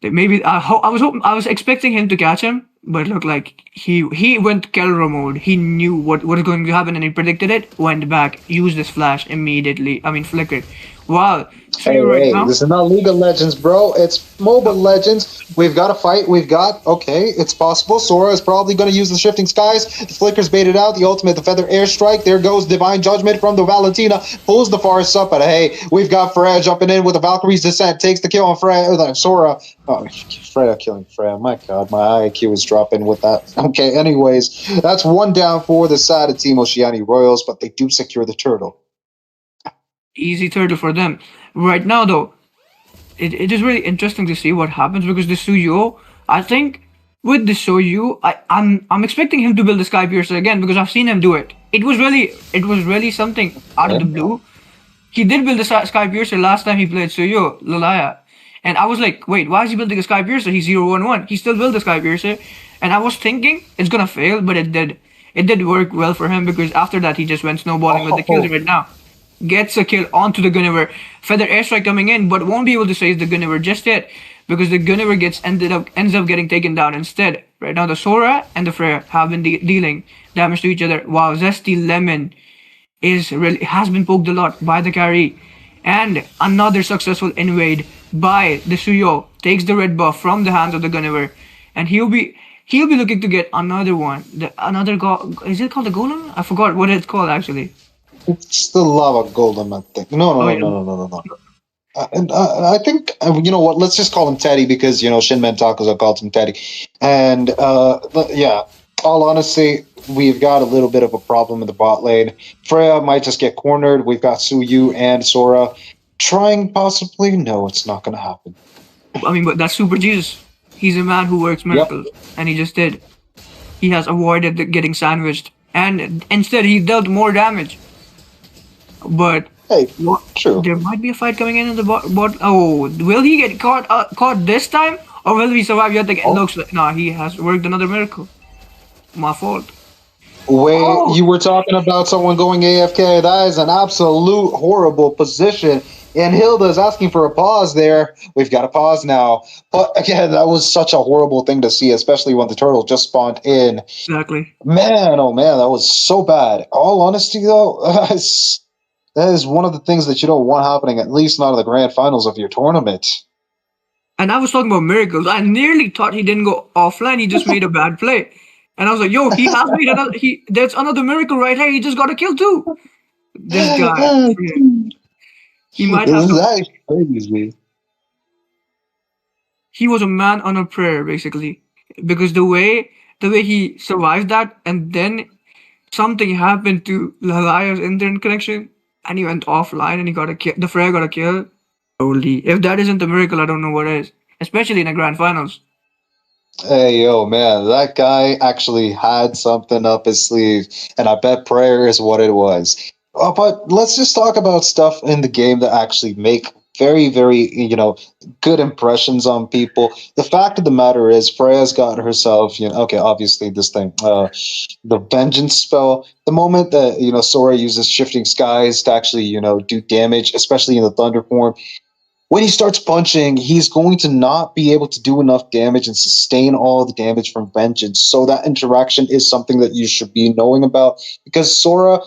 Maybe I was expecting him to catch him, but it looked like he went Kelra mode. He knew what was going to happen and he predicted it. Went back, used his flash immediately. I mean, flickered. Wow. Hey, this is not League of Legends, bro. It's Moba Legends. We've got a fight. Okay, it's possible. Sora is probably going to use the Shifting Skies. The Flicker's baited out. The ultimate, the Feather Airstrike. There goes Divine Judgment from the Valentina. Pulls the Forest up, but hey, we've got Freya jumping in with the Valkyrie's Descent. Takes the kill on Sora. Oh, Freya killing Freya. My God, my IQ is dropping with that. Okay, anyways, that's one down for the side of Team Oishani Royals, but they do secure the turtle. Easy turtle for them. Right now, though, it is really interesting to see what happens because the Suyo, I think with the Suyo, I'm expecting him to build the Sky Piercer again because I've seen him do it. It was really something out of the blue. He did build the Sky Piercer last time he played Suyo, Lalaya. And I was like, wait, why is he building a Sky Piercer? He's 0-1-1. He still built the Sky Piercer. And I was thinking it's gonna fail, but it did. it did work well for him because after that he just went snowballing with the kills right now. Gets a kill onto the Gunniver. Feather airstrike coming in, but won't be able to save the Gunniver just yet because the Gunniver ends up getting taken down instead. Right now the Sora and the Freya have been dealing damage to each other. Wow, Zesty Lemon has been poked a lot by the carry. And another successful invade by the Suyo takes the red buff from the hands of the Gunniver, and he'll be looking to get another one. Is it called the Golem? I forgot what it's called actually. It's the lava golem, I think. No. And I think you know what? Let's just call him Teddy because Shinmen Tacos have called him Teddy. And yeah, all honesty, we've got a little bit of a problem in the bot lane. Freya might just get cornered. We've got Suyu and Sora trying possibly. No, it's not going to happen. I mean, but that's Super Jesus. He's a man who works miracles, and he just did. He has avoided getting sandwiched, and instead he dealt more damage. But hey, true. There might be a fight coming in the bot. Oh, will he get caught this time, or will he survive yet again? Looks like he has worked another miracle. My fault. Wait, you were talking about someone going AFK. That is an absolute horrible position. And Hilda's asking for a pause there. We've got a pause now. But again, that was such a horrible thing to see, especially when the turtle just spawned in. Exactly. Man, oh man, that was so bad. All honesty, though, that is one of the things that you don't want happening, at least not in the grand finals of your tournament. And I was talking about miracles. I nearly thought he didn't go offline. He just made a bad play. And I was like, yo, he has made another. There's another miracle right here. He just got a kill too. This guy. He might have. That is crazy. He was a man on a prayer, basically, because the way he survived that, and then something happened to Lalaya's internet connection, and he went offline, and he got a kill. The Freya got a kill. Holy! If that isn't a miracle, I don't know what is. Especially in the grand finals. Hey, yo, man, that guy actually had something up his sleeve, and I bet prayer is what it was. But let's just talk about stuff in the game that actually make very, very, good impressions on people. The fact of the matter is, Freya's got herself, okay, obviously this thing, the Vengeance spell. The moment that, Sora uses Shifting Skies to actually, do damage, especially in the Thunder form, when he starts punching, he's going to not be able to do enough damage and sustain all the damage from Vengeance. So that interaction is something that you should be knowing about, because Sora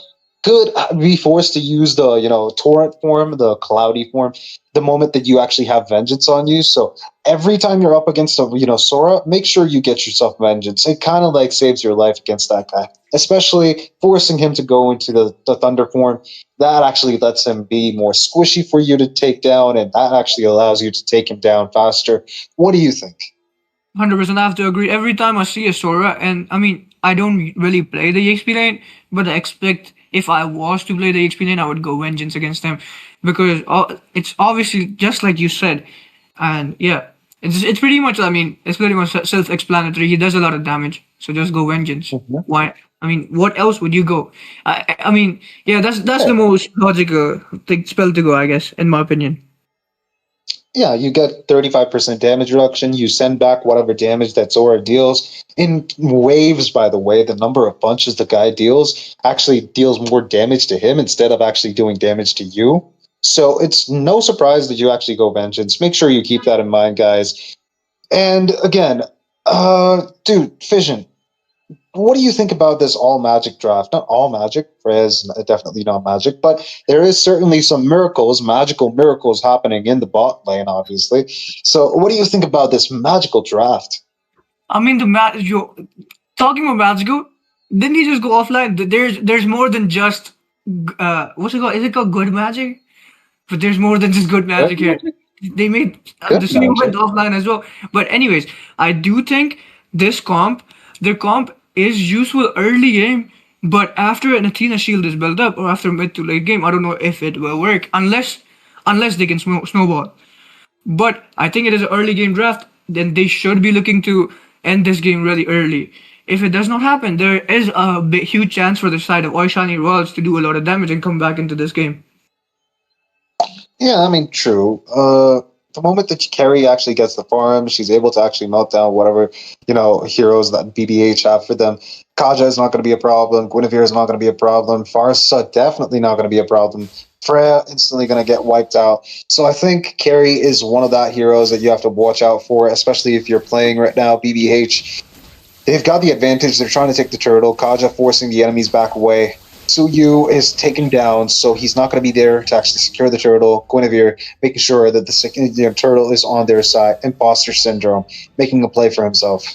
could be forced to use the, torrent form, the cloudy form, the moment that you actually have Vengeance on you. So every time you're up against a, Sora, make sure you get yourself Vengeance. It kind of like saves your life against that guy, especially forcing him to go into the Thunder form. That actually lets him be more squishy for you to take down, and that actually allows you to take him down faster. What do you think? 100%, I have to agree. Every time I see a Sora, and I mean, I don't really play the EXP lane, but I expect if I was to play the EXP lane, I would go Vengeance against them, because it's obviously just like you said, and yeah, it's pretty much. I mean, it's pretty much self-explanatory. He does a lot of damage, so just go Vengeance. Why? I mean, what else would you go? I mean, yeah, that's the most logical spell to go, I guess, in my opinion. Yeah, you get 35% damage reduction. You send back whatever damage that Sora deals. In waves, by the way, the number of punches the guy deals actually deals more damage to him instead of actually doing damage to you. So it's no surprise that you actually go Vengeance. Make sure you keep that in mind, guys. And again, dude, Fission, what do you think about this all magic draft? Not all magic, Freya's definitely not magic, but there is certainly some magical miracles happening in the bot lane, obviously. So what do you think about this magical draft? I mean, talking about magical, didn't he just go offline? There's more than just what's it called? Is it called good magic? But there's more than just good magic here. They made the stream went offline as well. But anyways, I do think their comp is useful early game, but after an Athena shield is built up, or after mid to late game, I don't know if it will work unless they can snowball. But I think it is an early game draft. Then they should be looking to end this game really early. If it does not happen, there is a huge chance for the side of Oishani Royals to do a lot of damage and come back into this game. Yeah, I mean, true. the moment that Carrie actually gets the farm, she's able to actually melt down whatever, heroes that BBH have for them. Kaja is not going to be a problem. Guinevere is not going to be a problem. Farsa definitely not going to be a problem. Freya instantly going to get wiped out. So I think Carrie is one of that heroes that you have to watch out for, especially if you're playing right now. BBH, they've got the advantage. They're trying to take the turtle. Kaja forcing the enemies back away. Suyu is taken down, so he's not going to be there to actually secure the turtle. Guinevere making sure that the turtle is on their side. Imposter syndrome, making a play for himself.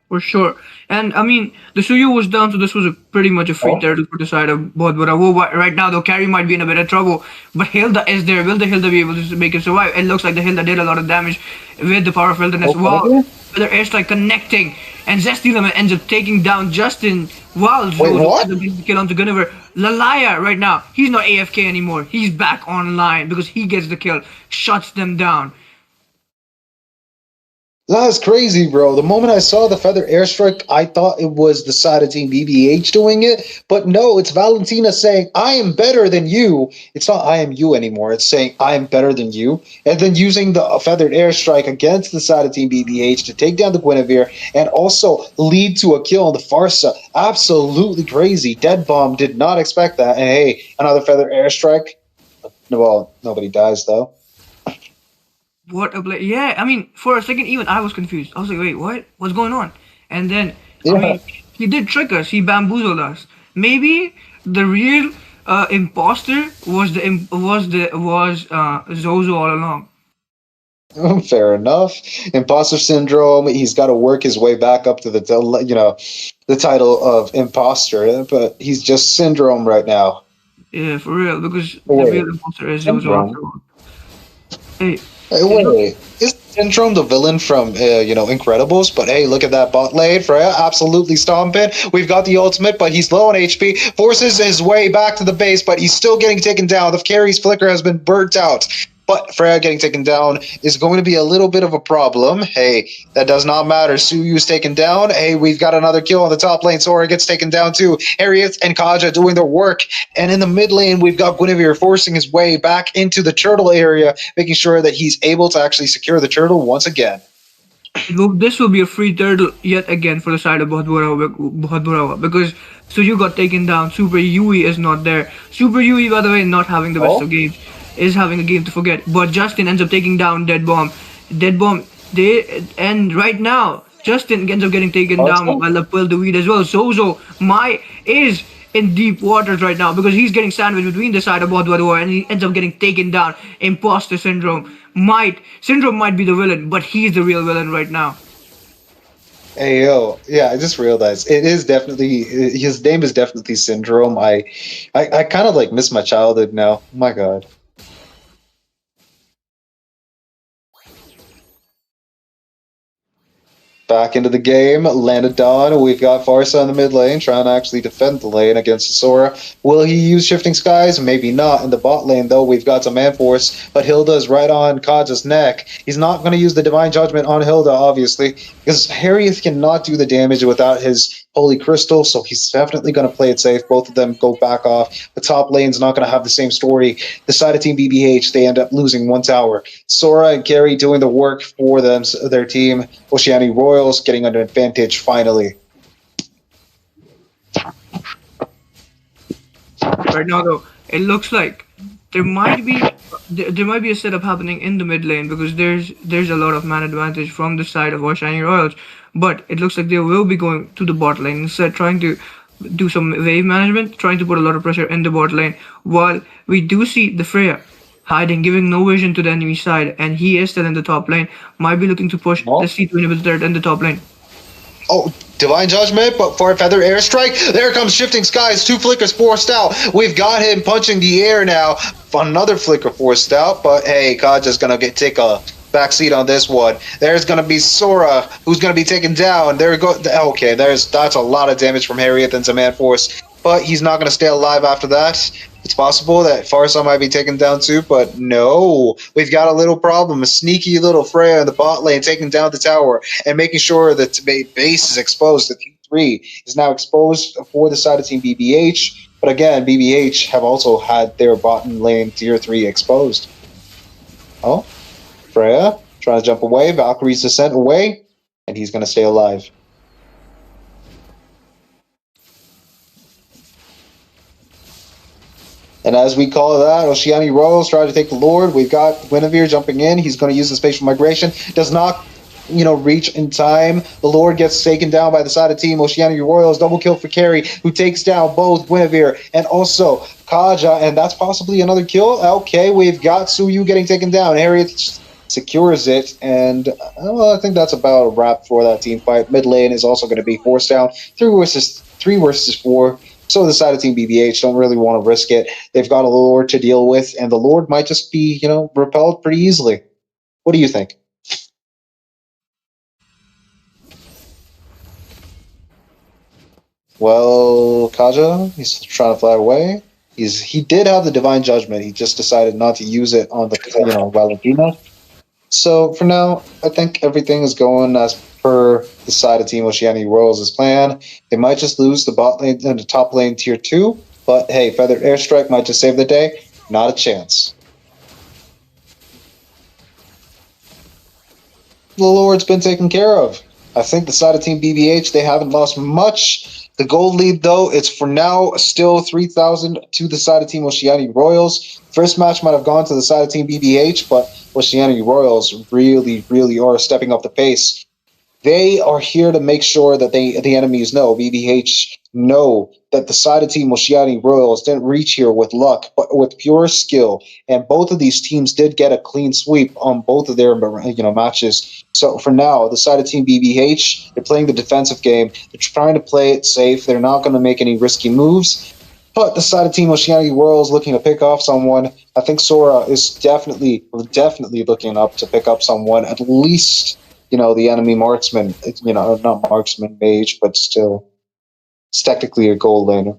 For sure. And I mean, the Suyu was down, so this was pretty much a free turtle for the side of Bohut. Right now, though, Carrie might be in a bit of trouble. But Hilda is there. Will the Hilda be able to make it survive? It looks like the Hilda did a lot of damage with the power of Wilderness. Wow. With their airstrike connecting. And Zesty ends up taking down Justin while Zozo ends up getting the kill onto Guinevere. Lalaya right now, he's not AFK anymore. He's back online because he gets the kill. Shuts them down. That's crazy, bro. The moment I saw the feather airstrike, I thought it was the side of Team BBH doing it. But no, it's Valentina saying, I am better than you. It's not I am you anymore. It's saying, I am better than you. And then using the feathered airstrike against the side of Team BBH to take down the Guinevere and also lead to a kill on the Farsa. Absolutely crazy. Dead Bomb did not expect that. And hey, another feather airstrike. Well, nobody dies, though. What a play. Yeah, I mean, for a second, even I was confused. I was like, wait, what? What's going on? And then, I mean, he did trick us. He bamboozled us. Maybe the real imposter was Zozo all along. Fair enough. Imposter syndrome. He's got to work his way back up to the title of imposter, but he's just syndrome right now. Yeah, for real, because the real imposter is Zozo after all. Hey. Wait, is Syndrome the villain from Incredibles? But hey, look at that bot lane. Freya absolutely stomping. We've got the ultimate, but he's low on HP. Forces his way back to the base, but he's still getting taken down. The carry's flicker has been burnt out. But Freya getting taken down is going to be a little bit of a problem. Hey, that does not matter. Suyu's taken down. Hey, we've got another kill on the top lane. Sora gets taken down too. Harriet and Kaja doing their work. And in the mid lane, we've got Guinevere forcing his way back into the turtle area, making sure that he's able to actually secure the turtle once again. This will be a free turtle yet again for the side of Bura because Suyu got taken down. Super Yui is not there. Super Yui, by the way, not having the best of games. Is having a game to forget, but Justin ends up taking down Dead Bomb. And right now Justin ends up getting taken down by Lapil the Weed as well. Zozo is in deep waters right now because he's getting sandwiched between the side of Bohut and he ends up getting taken down. Imposter Syndrome might be the villain, but he's the real villain right now. Hey yo, yeah, I just realized it is definitely his name is definitely Syndrome. I kind of miss my childhood now. Oh my god. Back into the game, landed Dawn. We've got Farsa in the mid lane, trying to actually defend the lane against Sora. Will he use Shifting Skies? Maybe not. In the bot lane, though, we've got some Man Force, but Hilda's right on Kaja's neck. He's not going to use the Divine Judgment on Hilda, obviously, because Harriet cannot do the damage without his Holy Crystal, so he's definitely going to play it safe. Both of them go back off. The top lane's not going to have the same story. The side of Team BBH, they end up losing one tower. Sora and Carrie doing the work for their team. Oishani Royals getting an advantage finally. Right now, though, it looks like there might be a setup happening in the mid lane because there's a lot of man advantage from the side of Oishani Royals. But it looks like they will be going to the bot lane instead, trying to do some wave management, trying to put a lot of pressure in the bot lane. While we do see the Freya hiding, giving no vision to the enemy side, and he is still in the top lane. Might be looking to push the C2 inhibitor in the top lane. Oh, Divine Judgment, but for a Feather Airstrike, there comes Shifting Skies, 2 flickers forced out. We've got him punching the air now. Another flicker forced out, but hey, Kaja's gonna take a backseat on this one. There's gonna be Sora, who's gonna be taken down. Okay, that's a lot of damage from Harriet and some Man Force, but he's not gonna stay alive after that. It's possible that Farsa might be taken down too, but no. We've got a little problem. A sneaky little Freya in the bot lane taking down the tower and making sure that the base is exposed. The Q3 is now exposed for the side of Team BBH, but again, BBH have also had their bottom lane tier 3 exposed. Oh, Freya trying to jump away. Valkyrie's descent away, and he's going to stay alive. And as we call that, Oishani Royals try to take the Lord. We've got Guinevere jumping in. He's going to use the spatial migration. Does not, reach in time. The Lord gets taken down by the side of team. Oishani Royals double kill for Carrie, who takes down both Guinevere and also Kaja, and that's possibly another kill. Okay, we've got Suyu getting taken down. Harriet secures it, and I think that's about a wrap for that team fight. Mid lane is also going to be forced down. 3 versus 4. So the side of Team BBH don't really want to risk it. They've got a Lord to deal with, and the Lord might just be, repelled pretty easily. What do you think? Well, Kaja, he's trying to fly away. He did have the Divine Judgment. He just decided not to use it on the, Valentina. So for now, I think everything is going as per the side of Team Oishani Royals' plan. They might just lose the bot lane and the top lane tier 2, but hey, Feathered Airstrike might just save the day. Not a chance. The Lord's been taken care of. I think the side of Team BBH, they haven't lost much. The gold lead, though, it's for now still 3,000 to the side of Team Oishani Royals. First match might have gone to the side of Team BBH, but Oishani Royals really, really are stepping up the pace. They are here to make sure that the enemies know, BBH know, that the side of Team Oishani Royals didn't reach here with luck, but with pure skill. And both of these teams did get a clean sweep on both of their matches. So for now, the side of Team BBH, they're playing the defensive game. They're trying to play it safe. They're not going to make any risky moves. But the side of Team Oishani Royals looking to pick off someone. I think Sora is definitely looking up to pick up someone, at least the enemy marksman, not marksman, mage, but still, it's technically a gold laner.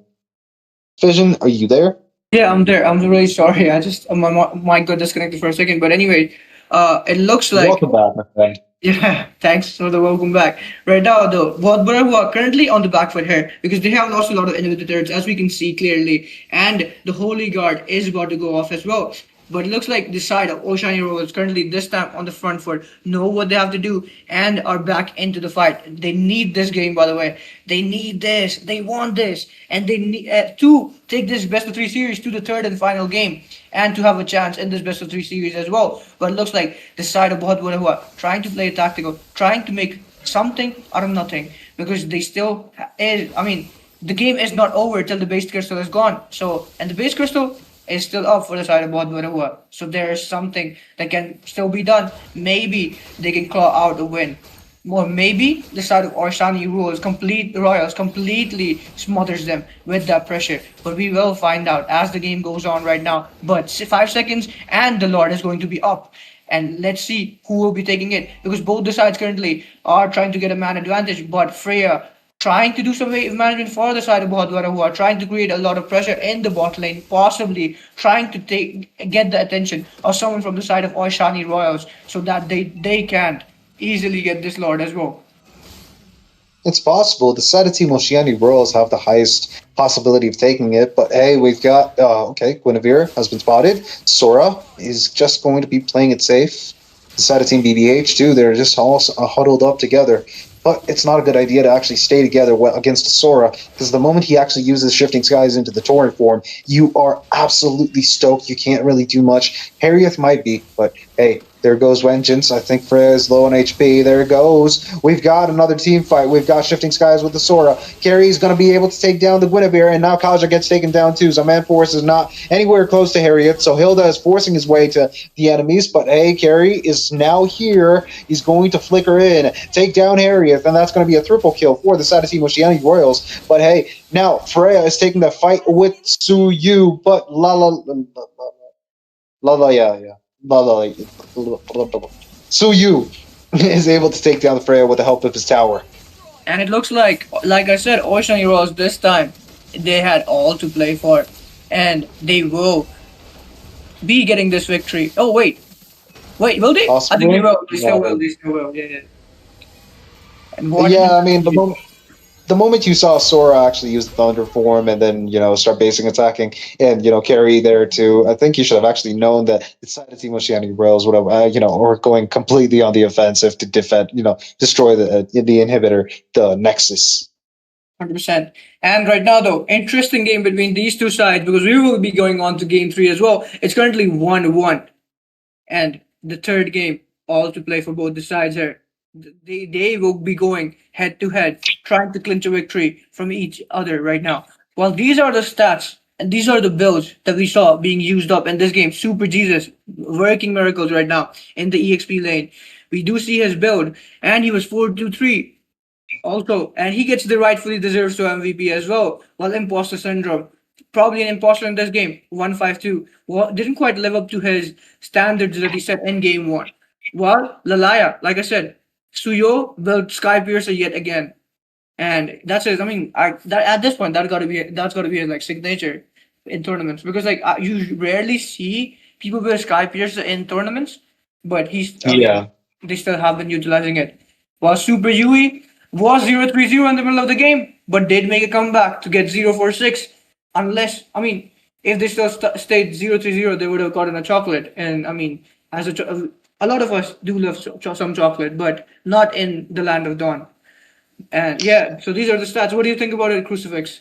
Vision, are you there? Yeah, I'm there. I'm really sorry. I just my mic got disconnected for a second. But anyway, it looks like. Welcome back, my friend. Yeah, thanks for the welcome back. Right now, though, Bura who are currently on the back foot here because they have lost a lot of individual turrets, as we can see clearly, and the Holy Guard is about to go off as well. But it looks like the side of Oishani Royals currently this time on the front foot, know what they have to do, and are back into the fight. They need this game, by the way. They need this. They want this. And they need to take this best of 3 series to the third and final game, and to have a chance in this best of 3 series as well. But it looks like the side of Bohut Huwa trying to play tactical, trying to make something out of nothing, because they still the game is not over till the base crystal is gone. So, and the base crystal is still up for the side of Bura. So there is something that can still be done. Maybe they can claw out a win. Or maybe the side of Oishani Royals completely smothers them with that pressure. But we will find out as the game goes on right now. But 5 seconds and the Lord is going to be up. And let's see who will be taking it. Because both the sides currently are trying to get a man advantage. But Freya trying to do some wave management for the side of Bohut who are trying to create a lot of pressure in the bot lane, possibly trying to get the attention of someone from the side of Oishani Royals so that they can easily get this Lord as well. It's possible. The side of Team Oishani Royals have the highest possibility of taking it, but hey, we've got, Guinevere has been spotted. Sora is just going to be playing it safe. The side of Team BBH too, they're just all huddled up together. But it's not a good idea to actually stay together against Sora, because the moment he actually uses Shifting Skies into the Torrent form, you are absolutely stoked. You can't really do much. Harriet might be, but hey, there goes Vengeance. I think Freya is low on HP. There it goes. We've got another team fight. We've got Shifting Skies with the Sora. Carrie's going to be able to take down the Guinevere, and now Kaja gets taken down too. So Man Force is not anywhere close to Harriet, so Hilda is forcing his way to the enemies, but hey, Carrie is now here. He's going to flicker in, take down Harriet, and that's going to be a triple kill for the side of Team Oishani Royals. But hey, now Freya is taking the fight with Suyu, but Suyu is able to take down the Freya with the help of his tower. And it looks like I said, Oishani Royals this time, they had all to play for, and they will be getting this victory. Oh, wait, will they? Possibly. I think they will. They still will. Yeah. And yeah, I mean, the moment the moment you saw Sora actually use the Thunder form and then start basing attacking and carry there too, I think you should have actually known that the side of Team Oceanic Rails would have or going completely on the offensive to defend destroy the inhibitor, the Nexus. 100%. And right now, though, interesting game between these two sides because we will be going on to game three as well. It's currently 1-1. And the third game, all to play for both the sides here. They will be going head to head, trying to clinch a victory from each other right now. Well, these are the stats and these are the builds that we saw being used up in this game. Super Jesus working miracles right now in the EXP lane. We do see his build, and he was 4-2-3 also, and he gets the rightfully deserves to MVP as well. While Imposter Syndrome, probably an imposter in this game, 152, well, didn't quite live up to his standards that he set in game one. While Lalaya, like I said, Suyo built Sky Piercer yet again, and that's it. I mean, at this point that's gotta be his like signature in tournaments because you rarely see people build Sky Piercer in tournaments, but Yeah. they still have been utilizing it. While Super Yui was 0-3-0 in the middle of the game, but did make a comeback to get 0-4-6. Unless, I mean, if they still stayed 0-3-0, they would have gotten a chocolate. And I mean, a lot of us do love some chocolate, but not in the land of dawn. And yeah, so these are the stats. What do you think about it, Crucifix?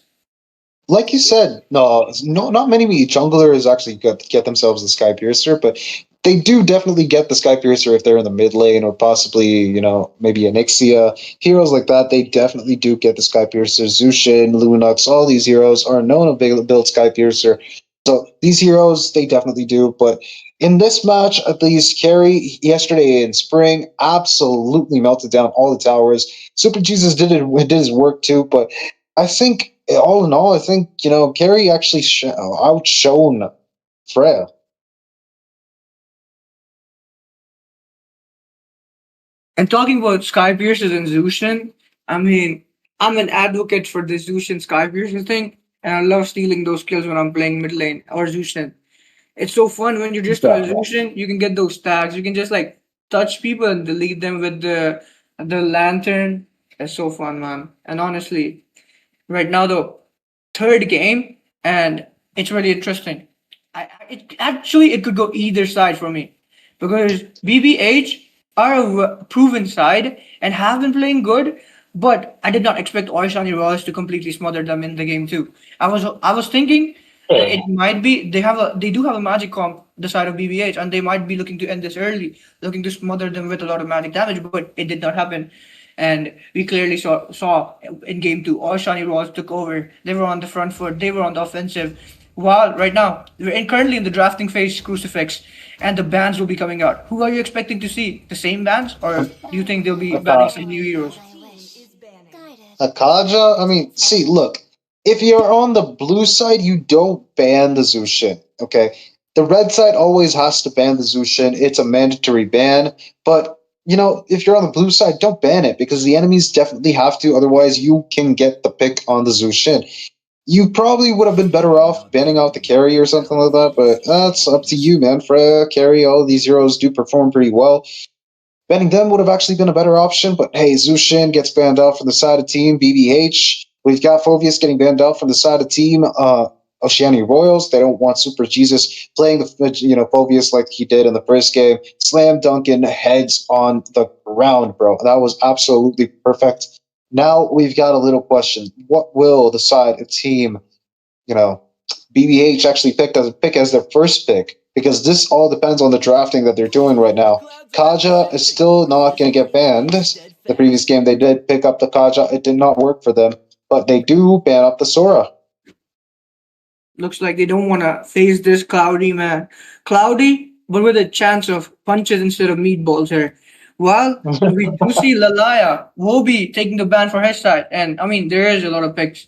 Like you said, no, not many junglers actually get themselves the Sky Piercer, but they do definitely get the Sky Piercer if they're in the mid lane or possibly, maybe Anixia. Heroes like that, they definitely do get the Sky Piercer. Zushin, Lunux, all these heroes are known to build Sky Piercer. So these heroes, they definitely do. But in this match, at least, Carry yesterday in spring absolutely melted down all the towers. Super Jesus did his work too, but I think all in all, I think Carry actually outshone Freya. And talking about Sky Piercers and Zushin, I mean, I'm an advocate for the Zushin Sky Piercer thing, and I love stealing those kills when I'm playing mid lane or Zushin. It's so fun when you're just on a Zushin, you can get those tags. You can just like touch people and delete them with the lantern. It's so fun, man. And honestly, right now though, third game, and it's really interesting. It could go either side for me because BBH are a proven side and have been playing good, but I did not expect Oishani Royals to completely smother them in the game too. I was thinking that it might be they do have a magic comp the side of BBH and they might be looking to end this early, looking to smother them with a lot of magic damage, but it did not happen. And we clearly saw in game two, Oishani Royals took over. They were on the front foot. They were on the offensive. While right now currently in the drafting phase, Crucifix, and the bans will be coming out. Who are you expecting to see? The same bans, or do you think they'll be banning some new heroes? Akaja, I mean, see, look, if you're on the blue side, you don't ban the Zushin, okay? The red side always has to ban the Zushin. It's a mandatory ban, but if you're on the blue side, don't ban it because the enemies definitely have to. Otherwise, you can get the pick on the Zushin. You probably would have been better off banning out the carry or something like that, but that's up to you, man. Freya, carry, all these heroes do perform pretty well. Banning them would have actually been a better option, but hey, Zushin gets banned out from the side of team BBH. We've got Phoveus getting banned out from the side of team Oceania Royals. They don't want Super Jesus playing the Phoveus like he did in the first game. Slam dunking heads on the ground, bro. That was absolutely perfect. Now we've got a little question. What will the side of team, BBH actually pick as their first pick? Because this all depends on the drafting that they're doing right now. Kaja is still not going to get banned. The previous game they did pick up the Kaja. It did not work for them, but they do ban up the Sora. Looks like they don't want to face this Cloudy, man. Cloudy, but with a chance of punches instead of meatballs here. Well, we do see Lalaya, Wobi taking the ban for his side, and I mean there is a lot of picks.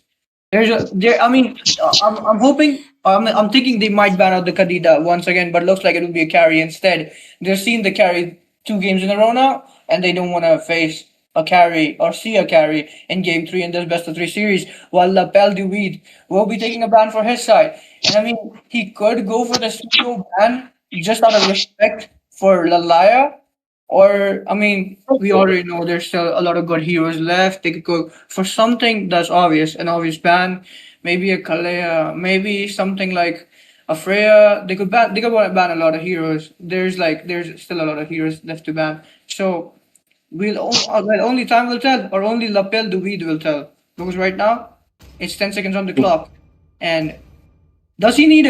I'm hoping, I'm thinking they might ban out the Kadida once again, but looks like it will be a carry instead. They've seen the carry 2 games in a row now, and they don't want to face a carry or see a carry in game 3 in this best of 3 series. While Lapel Duweed will be taking a ban for his side, and I mean he could go for the studio ban just out of respect for Lalaya. Or, I mean, we already know there's still a lot of good heroes left. They could go for something that's obvious, an obvious ban, maybe a Kalea, maybe something like a Freya. They could want to ban a lot of heroes. There's still a lot of heroes left to ban. So well, only time will tell, or only Lapel Duvid will tell. Because right now, it's 10 seconds on the clock. And does he need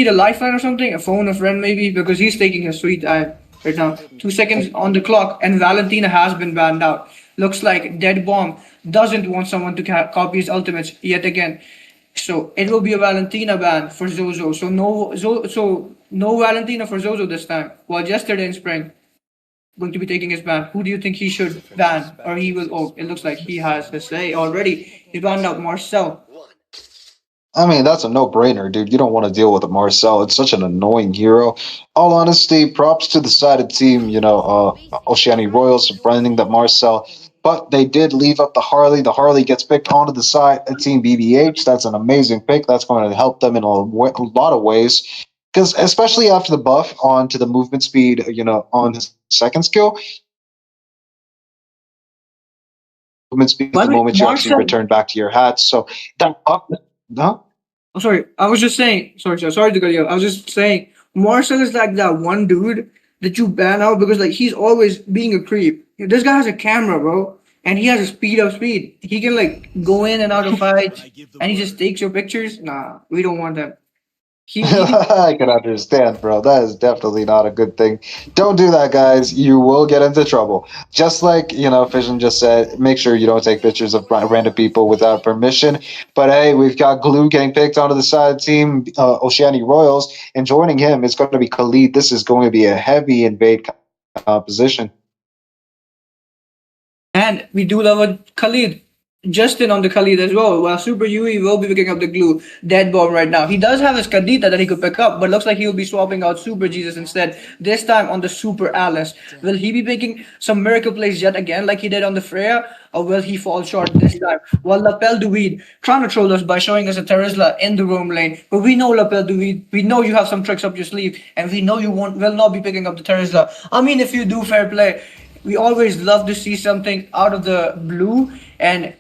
a lifeline or something? A phone, a friend maybe? Because he's taking his sweet time right now. 2 seconds on the clock, and Valentina has been banned out. Looks like Dead Bomb doesn't want someone to copy his ultimates yet again. So it will be a Valentina ban for Zozo. So no Valentina for Zozo this time. While yesterday in spring, going to be taking his ban. Who do you think he should ban? Or he will oh, it looks like he has his say already. He banned out Marcel. I mean, that's a no-brainer, dude. You don't want to deal with a Marcel. It's such an annoying hero. All honesty, props to the side of team, Oishani Royals for branding that Marcel. But they did leave up the Harley. The Harley gets picked onto the side of Team BBH. That's an amazing pick. That's going to help them in a lot of ways. Because especially after the buff onto the movement speed, on his second skill, movement speed By the the way, moment you actually Marcel. return back to your hat. So that up, huh? Oh, sorry. I was just saying. Sorry to cut you off. I was just saying. Marcel is like that one dude that you ban out because like he's always being a creep. This guy has a camera, bro, and he has a speed up speed. He can like go in and out of fights, and he just takes your pictures. Nah, we don't want that. He I can understand, bro. That is definitely not a good thing. Don't do that, guys. You will get into trouble. Just like, Fission just said, make sure you don't take pictures of random people without permission. But hey, we've got Glue getting picked onto the side team, Oishani Royals, and joining him is going to be Khalid. This is going to be a heavy invade composition. And we do love a Khalid. Justin on the Khalid as well. While Super Yui will be picking up the glue dead bomb right now. He does have his Kadita that he could pick up, but looks like he will be swapping out Super Jesus instead. This time on the Super Alice. Will he be making some miracle plays yet again like he did on the Freya? Or will he fall short this time? While Lapel Duvid trying to troll us by showing us a Terizla in the roam lane. But we know Lapel Duvid, we know you have some tricks up your sleeve, and we know you will not be picking up the Terizla. I mean, if you do fair play, we always love to see something out of the blue, and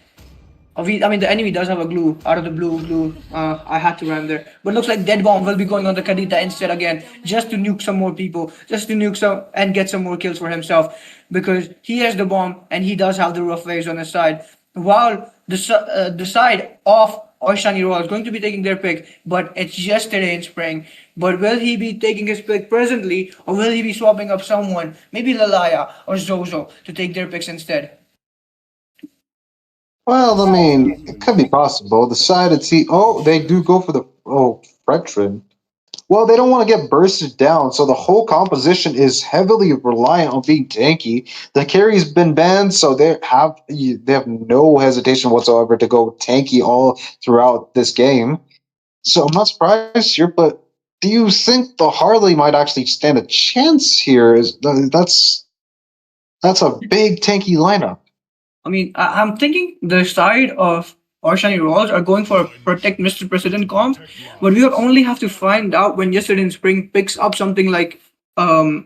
the enemy does have a glue out of the blue. I had to run there, but looks like Dead Bomb will be going on the Kadita instead again, just to nuke some more people, just to nuke some and get some more kills for himself, because he has the bomb and he does have the rough waves on his side. While the side of Oishani Royal is going to be taking their pick, but it's yesterday in spring. But will he be taking his pick presently, or will he be swapping up someone, maybe Lalaya or Zozo, to take their picks instead? Well, I mean, it could be possible. The side of team, they do go for the Fretrin. Well, they don't want to get bursted down, so the whole composition is heavily reliant on being tanky. The carry's been banned, so they have no hesitation whatsoever to go tanky all throughout this game. So I'm not surprised here, but do you think the Harley might actually stand a chance here? That's a big tanky lineup. I mean, I'm thinking the side of Oishani Royals are going for a protect Mr. President comp, but we will only have to find out when yesterday in spring picks up something like a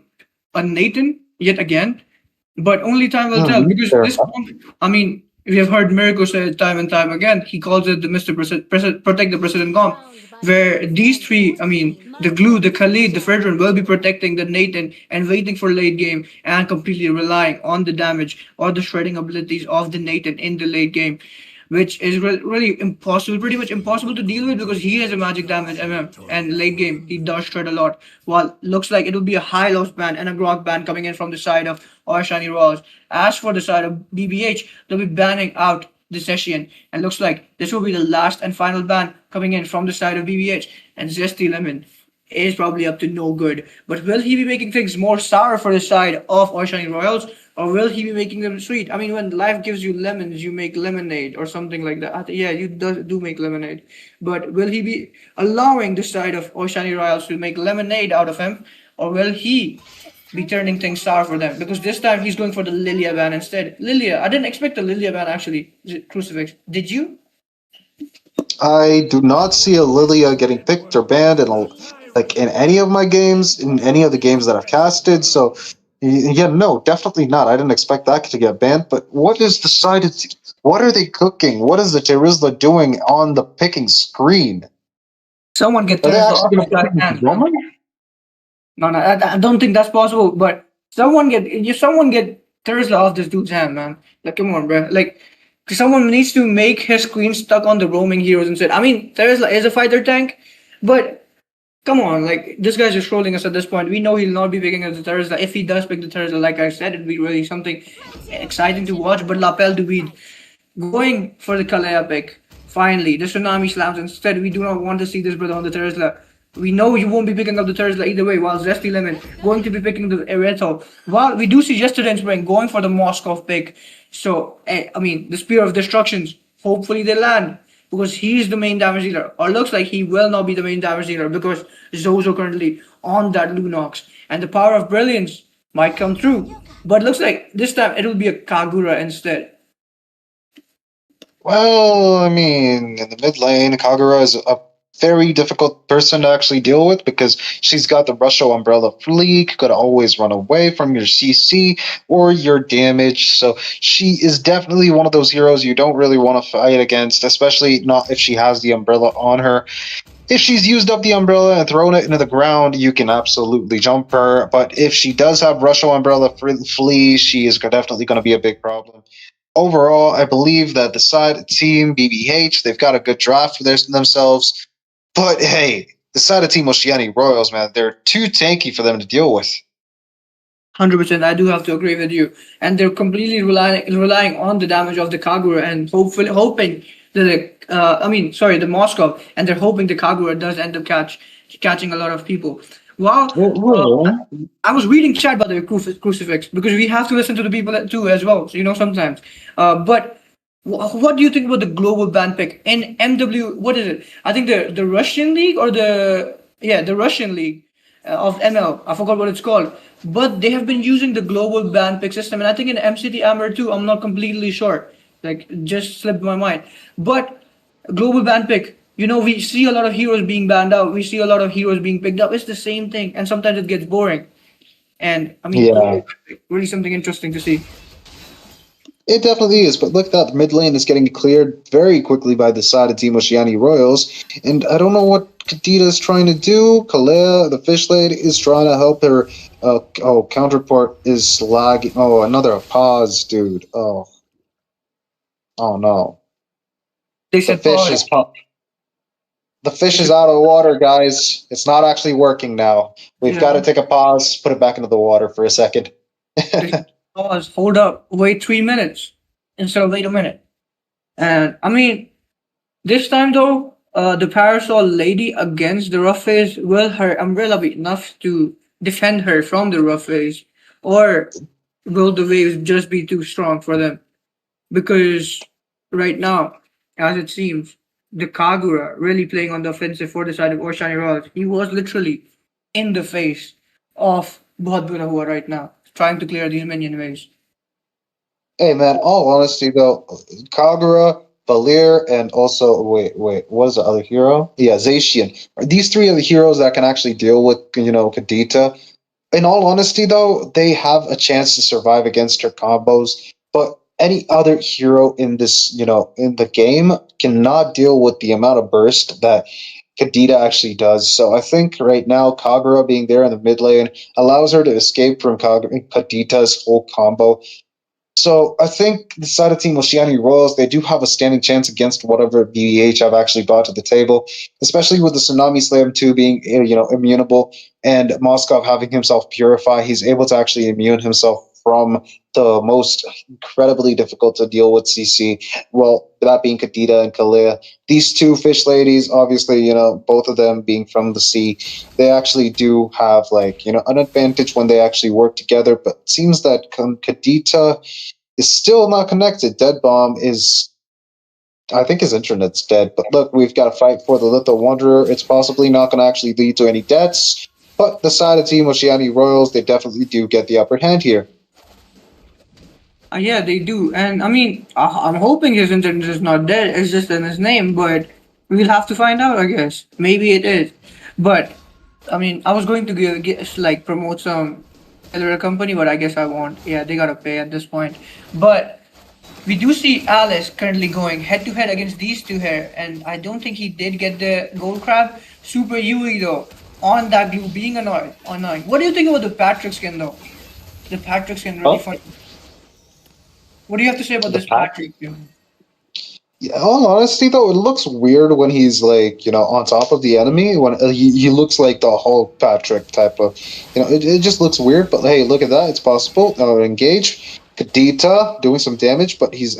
Nathan yet again. But only time will tell, because this comp, I mean, we have heard Miracle say it time and time again. He calls it the Mr. Protect the President comp, where these three, I mean, the Glue, the Khalid, the Fredrin will be protecting the Nathan and waiting for late game and completely relying on the damage or the shredding abilities of the Nathan in the late game, which is really impossible, pretty much impossible to deal with, because he has a magic damage and late game he does shred a lot. While looks like it will be a high loss ban and a grog ban coming in from the side of Oishani Royals. As for the side of BBH, they'll be banning out the session, and looks like this will be the last and final ban coming in from the side of BBH. And Zesty Lemon is probably up to no good. But will he be making things more sour for the side of Oishani Royals, or will he be making them sweet? I mean, when life gives you lemons, you make lemonade or something like that. Yeah, you do make lemonade. But will he be allowing the side of Oishani Royals to make lemonade out of him, or will he be turning things sour for them? Because this time he's going for the Lilia ban instead. Lilia, I didn't expect the Lilia ban actually, Crucifix. Did you? I do not see a Lilia getting picked or banned in any of my games, in any of the games that I've casted. So, Yeah, no, definitely not. I didn't expect that to get banned. But what is the side? What are they cooking? What is the Terizla doing on the picking screen? Someone get Are they Terizla actually off going this to guy's pick hands, man. Roman? No, I don't think that's possible. But someone get Terizla off this dude's hand, man. Like, come on, bro. Like, someone needs to make his queen stuck on the roaming heroes instead. I mean, Terizla is a fighter tank, but come on, like this guy's just trolling us at this point. We know he'll not be picking up the Terizla. If he does pick the Terizla, like I said, it'd be really something exciting to watch. But Lapel to be going for the Kalea pick. Finally, the Tsunami slams. Instead, we do not want to see this brother on the Terizla. We know you won't be picking up the Terizla either way, while Zesty Lemon going to be picking the Ereto. While we do see Yesterday in Spring going for the Moskov pick. So, I mean, the Spear of Destructions, hopefully they land because he's the main damage dealer. Or looks like he will not be the main damage dealer because Zozo currently on that Lunox. And the Power of Brilliance might come through. But looks like this time it will be a Kagura instead. Well, I mean, in the mid lane, Kagura is a very difficult person to actually deal with because she's got the Rusho Umbrella Fleek, could always run away from your CC or your damage. So she is definitely one of those heroes you don't really want to fight against, especially not if she has the Umbrella on her. If she's used up the Umbrella and thrown it into the ground, you can absolutely jump her. But if she does have Rusho Umbrella Flee, she is definitely going to be a big problem. Overall, I believe that the side team BBH, they've got a good draft for themselves. But hey, the side of Team Oishani Royals, man, they're too tanky for them to deal with. 100%, I do have to agree with you. And they're completely relying on the damage of the Kagura and hoping that the Moscow, and they're hoping the Kagura does end up catching a lot of people. Wow. I was reading chat by the crucifix because we have to listen to the people too as well. So sometimes. But what do you think about the global ban pick in MW? What is it? I think the Russian league or the Russian league of ML. I forgot what it's called. But they have been using the global ban pick system, and I think in MCT Amber too. I'm not completely sure. Like, just slipped my mind. But global ban pick. We see a lot of heroes being banned out. We see a lot of heroes being picked up. It's the same thing, and sometimes it gets boring. And I mean, really something interesting to see. It definitely is, but look, that mid lane is getting cleared very quickly by the side of Team Oishani Royals, and I don't know what Kadita is trying to do. Kalea, the fish lady, is trying to help her. Counterpart is lagging. Oh, another pause, dude. Oh no. They said the fish is out of the water, guys. It's not actually working now. We've got to take a pause, put it back into the water for a second. Pause, hold up, wait 3 minutes instead of wait a minute. And I mean, this time though, the Parasol lady against the rough phase, will her umbrella be enough to defend her from the rough phase? Or will the waves just be too strong for them? Because right now, as it seems, the Kagura really playing on the offensive for the side of Oishani Royals. He was literally in the face of Bohut Huwa right now, trying to clear these minion waves. Hey man, all honesty though, Kagura, Valir, and also wait, what is the other hero? Yeah, Zacian. These three are the heroes that can actually deal with Kadita. In all honesty though, they have a chance to survive against her combos, but any other hero in this, in the game cannot deal with the amount of burst that Kadita actually does. So I think right now Kagura being there in the mid lane allows her to escape from Kadita's whole combo. So I think the side of Team Oishani Royals, they do have a standing chance against whatever BBH have actually brought to the table, especially with the Tsunami Slam 2 being, immutable, and Moskov having himself purify. He's able to actually immune himself from the most incredibly difficult to deal with CC. Well, that being Kadita and Kalea. These two fish ladies, obviously, both of them being from the sea, they actually do have an advantage when they actually work together. But it seems that Kadita is still not connected. Dead Bomb is, I think his internet's dead. But look, we've got to fight for the Little Wanderer. It's possibly not going to actually lead to any deaths. But the side of Team Oishani Royals, they definitely do get the upper hand here. Yeah, they do. And I mean, I'm hoping his internet is not dead. It's just in his name, but we'll have to find out, I guess. Maybe it is. But I mean, I was going to promote some Elder Company, but I guess I won't. Yeah, they gotta pay at this point. But we do see Alice currently going head to head against these two here, and I don't think he did get the gold crab. Super Yui though, on that glue being annoying. What do you think about the Patrick skin though? The Patrick skin really Huh? fun. What do you have to say about The this pack. Patrick skin? Yeah, all honesty though, it looks weird when he's like, on top of the enemy. When he looks like the Hulk Patrick type of, it just looks weird. But hey, look at that, it's possible. Engage. Kadita doing some damage, but he's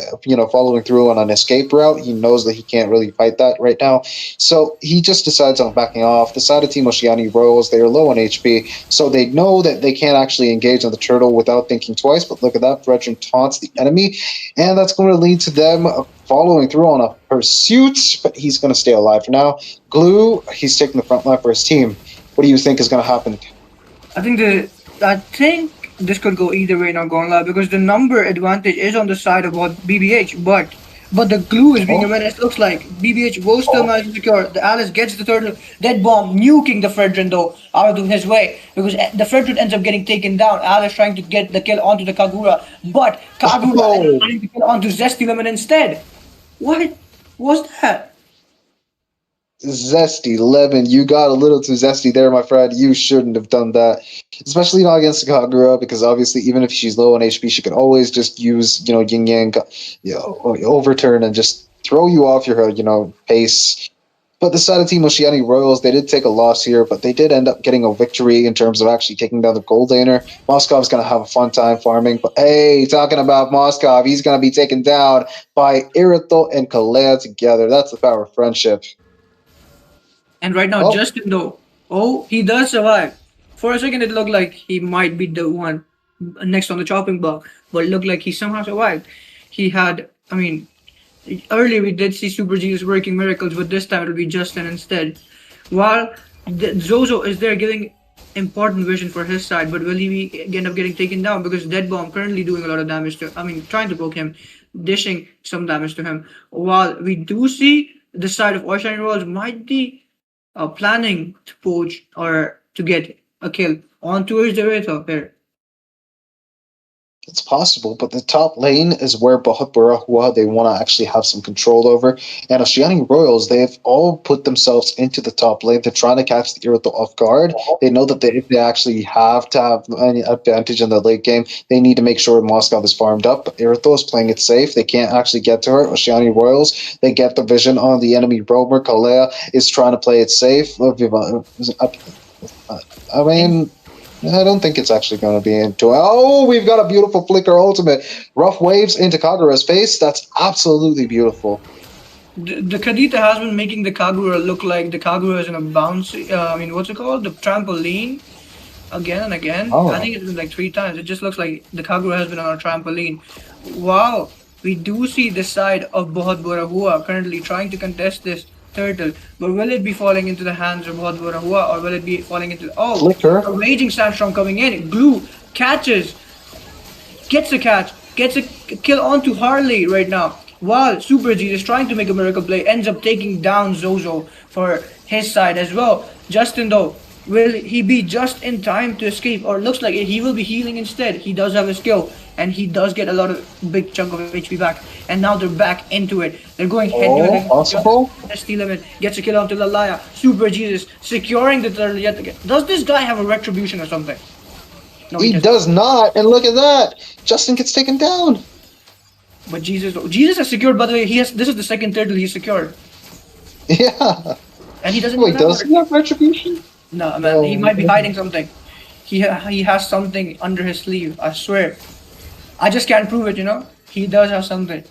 following through on an escape route. He knows that he can't really fight that right now, so he just decides on backing off. The side of Team Oishani Royals, they are low on HP, so they know that they can't actually engage on the turtle without thinking twice. But look at that, Brethren taunts the enemy, and that's going to lead to them following through on a pursuit. But he's going to stay alive for now. Glue, he's taking the front line for his team. What do you think is going to happen? I think this could go either way, not gonna lie, because the number advantage is on the side of what BBH, but the glue is being a menace. Looks like BBH will still manage to secure. The Alice gets the turtle, dead bomb, nuking the Fredrin though out of his way because the Fredrin ends up getting taken down. Alice trying to get the kill onto the Kagura, but Kagura ends up trying to kill onto Zesty Lemon instead. What was that? Zesty Lemon, you got a little too zesty there, my friend. You shouldn't have done that, especially not against Kagura, because obviously, even if she's low on HP, she can always just use, Yin Yang, overturn and just throw you off your, pace. But the side of Team Oishani Royals, they did take a loss here, but they did end up getting a victory in terms of actually taking down the gold laner. Moscov's going to have a fun time farming, but hey, talking about Moskov, he's going to be taken down by Irito and Kalea together. That's the power of friendship. And right now, Justin though, he does survive. For a second, it looked like he might be the one next on the chopping block, but it looked like he somehow survived. He had, earlier we did see Super Jesus working miracles, but this time it'll be Justin instead. While Zozo is there giving important vision for his side, but will he end up getting taken down because Dead Bomb currently doing a lot of damage to, trying to poke him, dishing some damage to him. While we do see the side of Oishani Royals might be planning to poach or to get a kill on towards the Rito here. It's possible, but the top lane is where Bohut, Bura, Huwa, they want to actually have some control over. And Oishani Royals, they've all put themselves into the top lane. They're trying to catch the Irito off guard. They know that if they actually have to have any advantage in the late game, they need to make sure Moscow is farmed up. But Irito is playing it safe. They can't actually get to her. Oishani Royals, they get the vision on the enemy roamer. Kalea is trying to play it safe. I don't think it's actually going to be into it. Oh, we've got a beautiful flicker ultimate. Rough waves into Kagura's face. That's absolutely beautiful. The Kadita has been making the Kagura look like the Kagura is in a bounce. What's it called? The trampoline. Again and again. Oh. I think it's been like 3 times. It just looks like the Kagura has been on a trampoline. Wow. We do see the side of Bohut Bura Huwa currently trying to contest this turtle, but will it be falling into the hands of Bohut Bura Huwa, or will it be falling into Flicker. A raging sandstorm coming in? Glue catches, gets a catch, gets a kill onto Harley right now. While Super G is trying to make a miracle play, ends up taking down Zozo for his side as well. Justin though, will he be just in time to escape, or looks like he will be healing instead? He does have a skill, and he does get a lot of big chunk of HP back, and now they're back into it. They're going head to head. Possible? ST Limit gets a kill onto Lalaya. Super Jesus securing the turtle yet again. Does this guy have a retribution or something? No, he does not. And look at that. Justin gets taken down. But Jesus has secured. By the way, this is the second turtle he secured. Yeah. And he doesn't. Wait, does he have retribution? No, man. He might be hiding something. He has something under his sleeve. I swear. I just can't prove it. He does have something.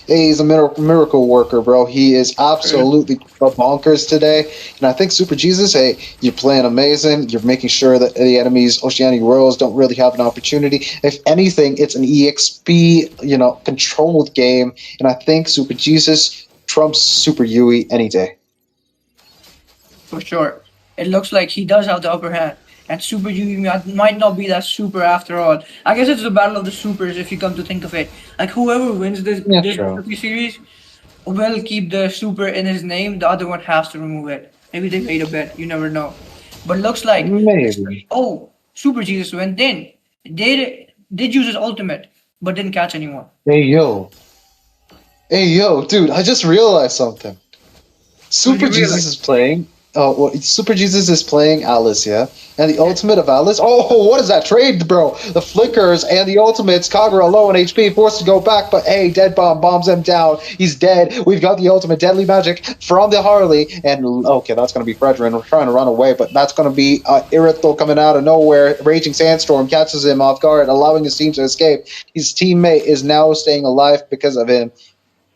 Hey, he's a miracle worker, bro. He is absolutely bonkers today. And I think Super Jesus, hey, you're playing amazing. You're making sure that the enemies, Oishani Royals, don't really have an opportunity. If anything, it's an EXP, controlled game. And I think Super Jesus trumps Super Yui any day. For sure. It looks like he does have the upper hand. And Super Yui might not be that super after all. I guess it's the battle of the supers if you come to think of it. Like whoever wins this series will keep the super in his name. The other one has to remove it. Maybe they made a bet. You never know. But looks like maybe. Oh, Super Jesus went in. Did use his ultimate, but didn't catch anyone. Hey yo, dude! I just realized something. Super you Jesus realize? is playing. Super Jesus is playing Alice, yeah? And the ultimate of Alice. Oh, what is that trade, bro? The flickers and the ultimates. Kagura low on HP, forced to go back, but hey, Dead Bomb bombs him down. He's dead. We've got the ultimate deadly magic from the Harley. And okay, that's going to be Fredrin. We're trying to run away, but that's going to be Irithel coming out of nowhere. Raging Sandstorm catches him off guard, allowing his team to escape. His teammate is now staying alive because of him.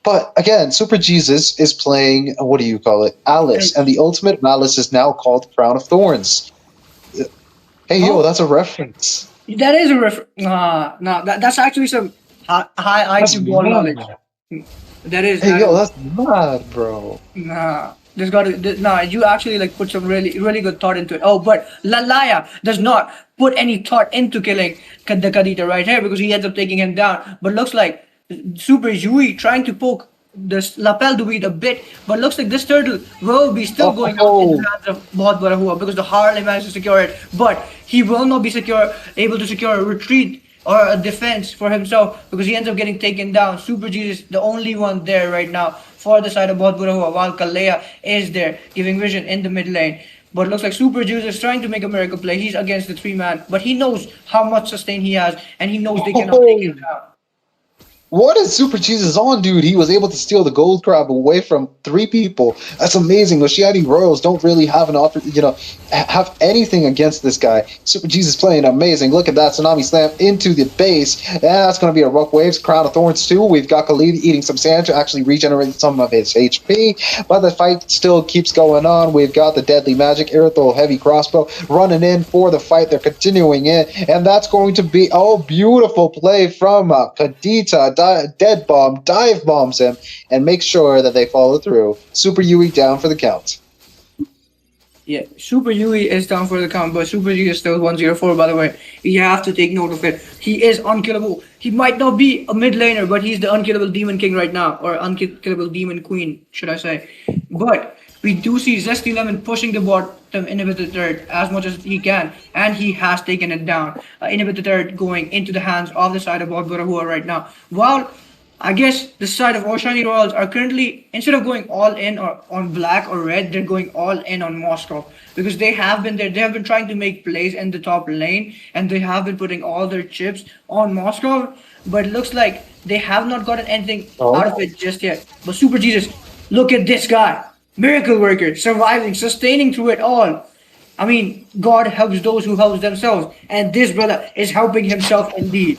But again, Super Jesus is playing, what do you call it? Alice. And the ultimate of Alice is now called Crown of Thorns. Hey, yo, that's a reference. That is a reference. No, that's actually some high IQ ball knowledge. That is. Hey, yo, that's mad, bro. Nah. You actually like put some really good thought into it. Oh, but Lalaya does not put any thought into killing the Kadita right here because he ends up taking him down. But looks like Super Yui trying to poke this lapel dude a bit, but looks like this turtle will be still going out in the hands of Bohut Huwa because the Harley managed to secure it, but he will not be able to secure a retreat or a defense for himself because he ends up getting taken down. Super Jesus, the only one there right now for the side of Bohut Huwa, while Kalea is there giving vision in the mid lane. But it looks like Super Jesus is trying to make a miracle play. He's against the 3-man, but he knows how much sustain he has, and he knows they cannot take him down. What is Super Jesus on, dude? He was able to steal the gold crab away from 3 people. That's amazing. Oishani Royals don't really have have anything against this guy. Super Jesus playing amazing. Look at that Tsunami Slam into the base. And that's going to be a Rough Waves. Crown of Thorns too. We've got Khalid eating some sand to actually regenerate some of his HP. But the fight still keeps going on. We've got the Deadly Magic, Irithel Heavy Crossbow running in for the fight. They're continuing in. And that's going to be, beautiful play from Kadita. Dead Bomb dive bombs him and makes sure that they follow through. Super Yui down for the count. Yeah, Super Yui is down for the count, but Super Yui is still 104, by the way. You have to take note of it. He is unkillable. He might not be a mid laner, but he's the unkillable Demon King right now, or unkillable Demon Queen, should I say. But we do see Zesty Lemon pushing the bottom inhibitor turret as much as he can, and he has taken it down. Inhibitor turret going into the hands of the side of Bura right now. While I guess the side of Oishani Royals are currently, instead of going all in or on black or red, they're going all in on Moscow because they have been there. They have been trying to make plays in the top lane and they have been putting all their chips on Moscow. But it looks like they have not gotten anything out of it just yet. But Super Jesus, look at this guy. Miracle worker, surviving, sustaining through it all. I mean, God helps those who help themselves. And this brother is helping himself indeed.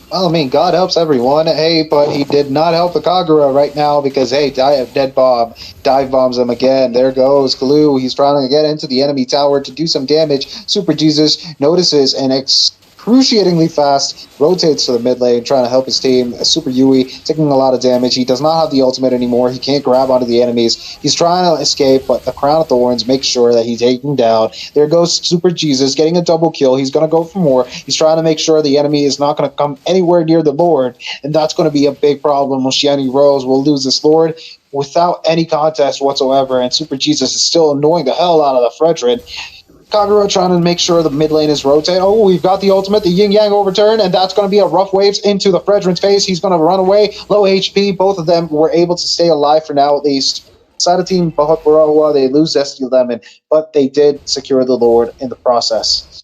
Well, I mean, God helps everyone. Hey, but he did not help the Kagura right now because, hey, Dead Bomb dive bombs him again. There goes Glue. He's trying to get into the enemy tower to do some damage. Super Jesus notices and excruciatingly fast rotates to the mid lane, trying to help his team. Super Yui taking a lot of damage. He does not have the ultimate anymore. He can't grab onto the enemies. He's trying to escape, but the Crown of Thorns makes sure that he's taken down. There goes Super Jesus getting a double kill. He's going to go for more. He's trying to make sure the enemy is not going to come anywhere near the Lord, and that's going to be a big problem. Oishani Rose will lose this Lord without any contest whatsoever, and Super Jesus is still annoying the hell out of the Fredrin. Kagura trying to make sure the mid lane is rotating. Oh, we've got the ultimate, the Yin Yang overturn, and that's going to be a Rough Waves into the Fredrin's face. He's going to run away. Low HP. Both of them were able to stay alive for now, at least. Side of team Bohut Huwa, they lose Zesty Lemon, but they did secure the Lord in the process.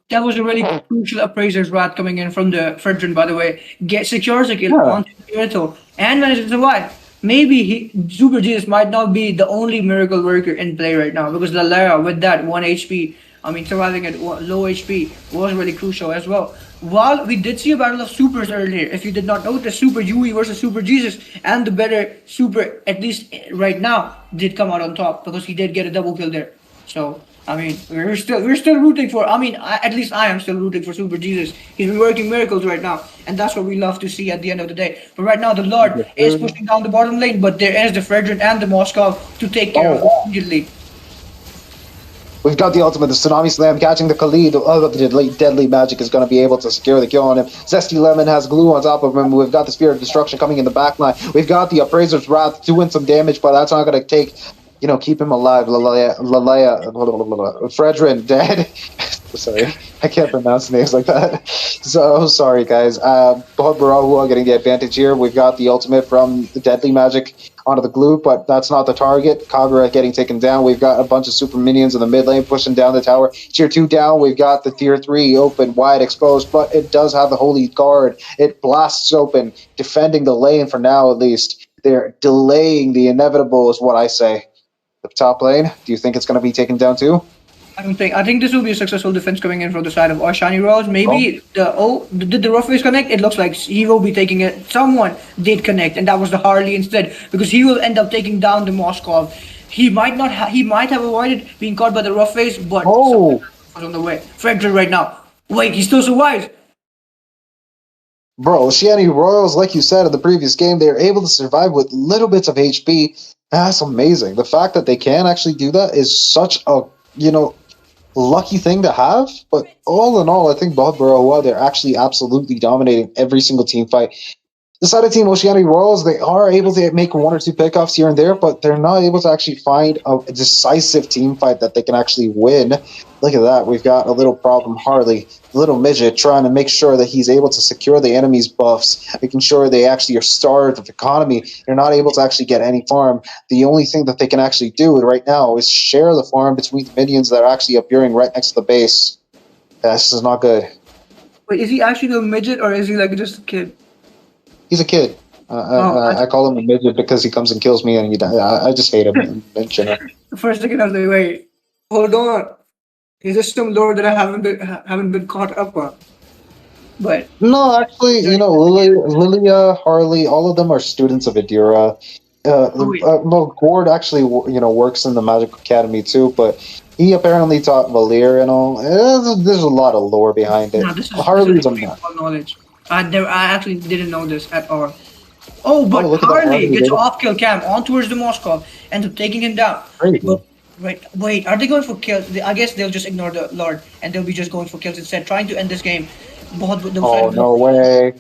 That was a really crucial appraiser's wrath coming in from the Fredrin, by the way. Secures a kill onto Irithel and manages to survive. Maybe Super Jesus might not be the only miracle worker in play right now because Lalera with that 1 HP, I mean surviving at low HP was really crucial as well. While we did see a battle of supers earlier, if you did not notice, Super Yui versus Super Jesus, and the better Super, at least right now, did come out on top because he did get a double kill there. So I mean, we're still rooting for. I mean, at least I am still rooting for Super Jesus. He's been working miracles right now, and that's what we love to see at the end of the day. But right now, the Lord is pushing down the bottom lane, but there is the Fredrin and the Moscow to take care of immediately. We've got the ultimate, the Tsunami Slam, catching the Khalid. The Deadly Magic is going to be able to secure the kill on him. Zesty Lemon has glue on top of him. We've got the Spirit of Destruction coming in the back line. We've got the Appraiser's Wrath doing some damage, but that's not going to take keep him alive. Fredrin dead. Sorry, I can't pronounce names like that. So sorry, guys. Bohut Bura getting the advantage here. We've got the ultimate from the Deadly Magic onto the glue, but that's not the target. Kagura getting taken down. We've got a bunch of super minions in the mid lane pushing down the tower. Tier 2 down. We've got the Tier 3 open, wide exposed, but it does have the Holy Guard. It blasts open, defending the lane for now at least. They're delaying the inevitable is what I say. The top lane, do you think it's going to be taken down too? I don't think. I think this will be a successful defense coming in from the side of Oishani Rose. Maybe did the Rough Waves connect? It looks like he will be taking it. Someone did connect, and that was the Harley instead, because he will end up taking down the Moskov. He might not. He might have avoided being caught by the Rough Waves, but was on the way. Frederick right now. Wait, he still survives. Bro, Oishani Royals, like you said in the previous game, they're able to survive with little bits of HP. That's amazing. The fact that they can actually do that is such a lucky thing to have, but all in all, I think Bohut Bura, they're actually absolutely dominating every single team fight. The side of Team Oishani Royals, they are able to make one or two pickoffs here and there, but they're not able to actually find a decisive team fight that they can actually win. Look at that. We've got a little problem. Harley, little midget, trying to make sure that he's able to secure the enemy's buffs, making sure they actually are starved of economy. They're not able to actually get any farm. The only thing that they can actually do right now is share the farm between the minions that are actually appearing right next to the base. This is not good. Wait, is he actually a midget or is he like just a kid? He's a kid. I call him a midget because he comes and kills me, and I just hate him in general. For a second, I was like, wait, hold on. Is this some lore that I haven't been caught up on? But no, actually, Lilia, Harley, all of them are students of Adira. Gord actually, works in the Magic Academy too, but he apparently taught Valir and all. There's a lot of lore behind it. No, this is Harley's a knowledge. I actually didn't know this at all. Oh, but Harley gets off kill cam on towards the Moskov, ends up taking him down. But, wait, are they going for kills? I guess they'll just ignore the Lord and they'll be just going for kills instead, trying to end this game. No way.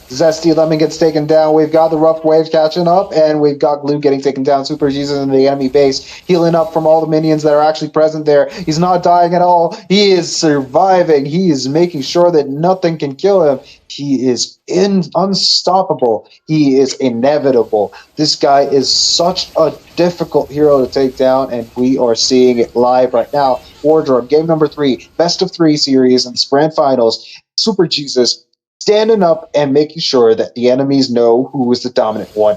Zesty Lemon gets taken down. We've got the Rough Waves catching up, and we've got Glue getting taken down. Super Jesus in the enemy base, healing up from all the minions that are actually present there. He's not dying at all. He is surviving. He is making sure that nothing can kill him. He is unstoppable. He is inevitable. This guy is such a difficult hero to take down, and we are seeing it live right now. Wardrobe, game number 3, best of 3 series in the Sprint Finals. Super Jesus standing up and making sure that the enemies know who is the dominant one.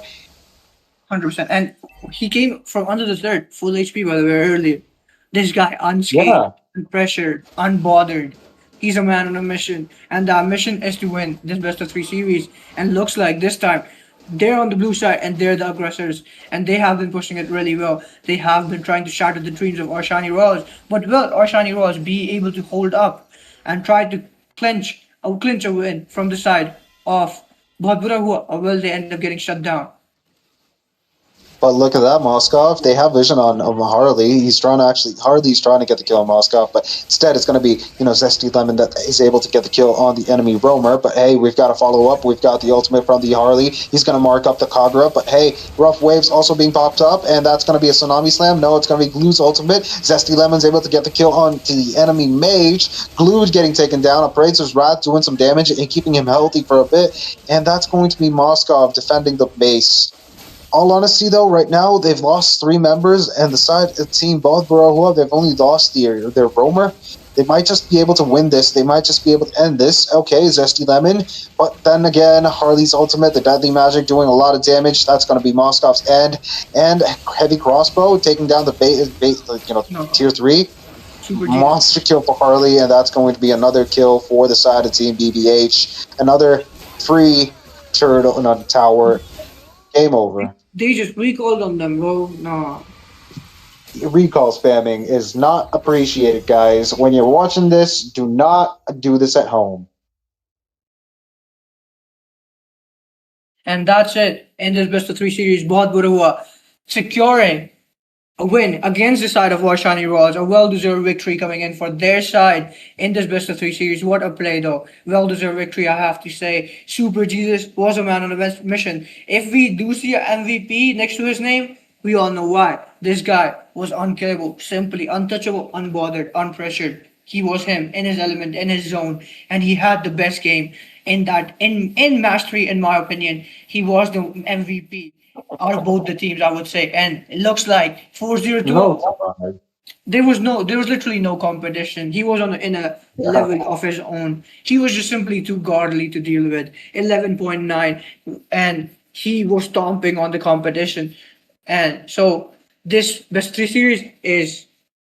100%. And he came from under the third, full HP by the way, earlier. This guy, unscathed, unpressured, unbothered. He's a man on a mission. And that mission is to win this best of 3 series. And looks like this time, they're on the blue side and they're the aggressors. And they have been pushing it really well. They have been trying to shatter the dreams of Oishani Royals. But will Oishani Royals be able to hold up and try to clinch a win from the side of Bohut Bura, or will they end up getting shut down? But look at that, Moskov. They have vision on Harley. Harley's trying to get the kill on Moskov, but instead it's going to be, Zesty Lemon that is able to get the kill on the enemy roamer. But hey, we've got to follow up. We've got the ultimate from the Harley. He's going to mark up the Kagura. But hey, Rough Waves also being popped up, and that's going to be a Tsunami Slam. No, it's going to be Glue's ultimate. Zesty Lemon's able to get the kill on to the enemy mage. Glue's getting taken down. Appraiser's Wrath doing some damage and keeping him healthy for a bit. And that's going to be Moskov defending the base. All honesty, though, right now they've lost 3 members, and the side team, both Bura, they've only lost their roamer. They might just be able to win this. They might just be able to end this. Okay, Zesty Lemon. But then again, Harley's ultimate, the Deadly Magic, doing a lot of damage. That's going to be Moskov's end. And Heavy Crossbow taking down the Tier 3. Monster kill for Harley, and that's going to be another kill for the side of Team BBH. Another free turtle on tower. Game over. They just recalled on them, bro. Nah. Recall spamming is not appreciated, guys. When you're watching this, do not do this at home. And that's it. In this best of 3 series, Bohut Bura securing a win against the side of Oishani Royals. A well-deserved victory coming in for their side in this best of 3 series. What a play, though. Well-deserved victory, I have to say. Super Jesus was a man on a mission. If we do see an MVP next to his name, We all know why. This guy was unkillable, simply untouchable, unbothered, unpressured. He was him in his element, in his zone, and he had the best game in match 3, in my opinion. He was the MVP out of both the teams, I would say. And it looks like 4-0 to there was literally no competition. He was in a level of his own. He was just simply too godly to deal with. 11.9, and he was stomping on the competition. And so this best 3 series is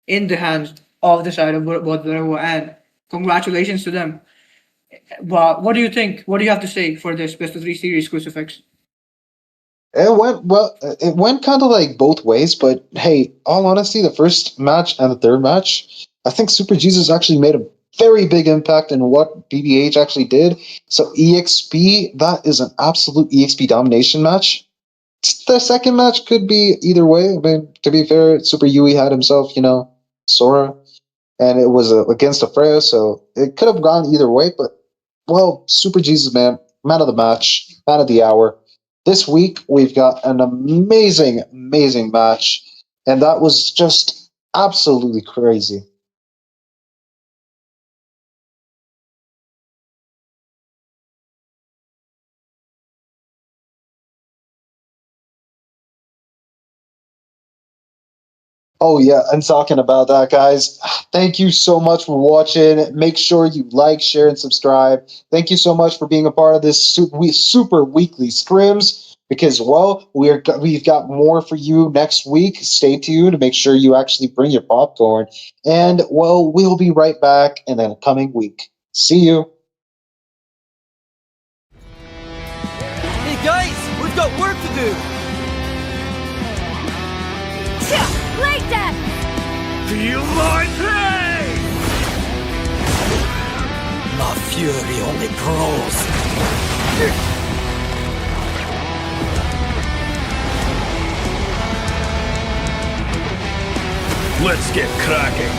in the hands of the side of both Bura, and congratulations to them. What do you think? What do you have to say for this best of 3 series, Crucifix? It went well. It went kind of like both ways, but hey, all honesty, the first match and the third match, I think Super Jesus actually made a very big impact in what BBH actually did. So EXP, that is an absolute EXP domination match. The second match could be either way. I mean, to be fair, Super Yui had himself, Sora, and it was against a Freya, so it could have gone either way. But well, Super Jesus, man of the match, man of the hour. This week, we've got an amazing, amazing match, and that was just absolutely crazy. Oh, yeah, and talking about that, guys, thank you so much for watching. Make sure you like, share, and subscribe. Thank you so much for being a part of this super weekly scrims, because, well, we've got more for you next week. Stay tuned to make sure you actually bring your popcorn. And, well, we'll be right back in the coming week. See you. Hey guys, we've got work to do. Like that! Feel my pain! My fury only grows. Let's get cracking!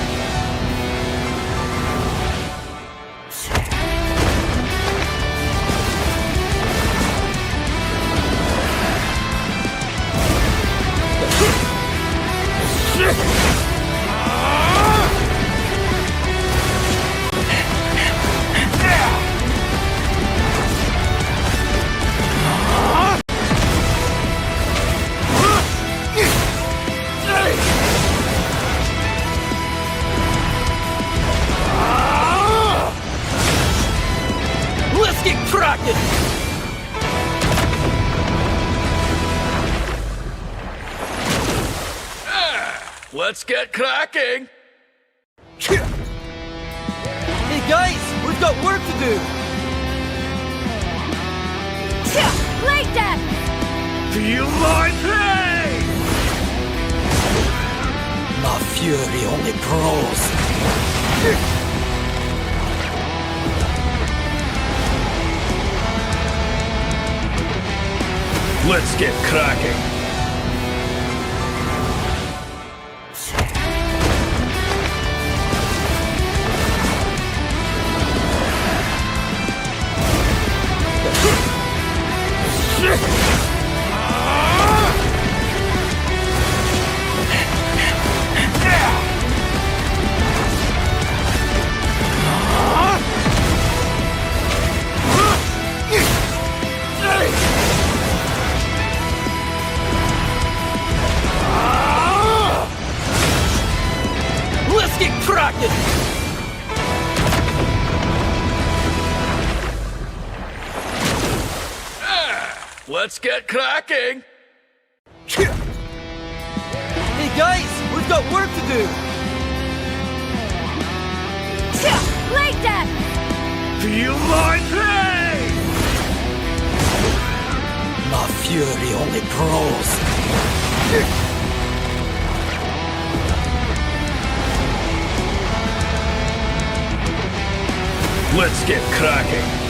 Let's get cracking! Let's get cracking! Hey guys, we've got work to do. Like that! Feel my pain! My fury only grows. Let's get cracking! Let's get cracking! Let's get cracking! Hey guys, we've got work to do. Like that! Feel my pain! My fury only grows. Let's get cracking!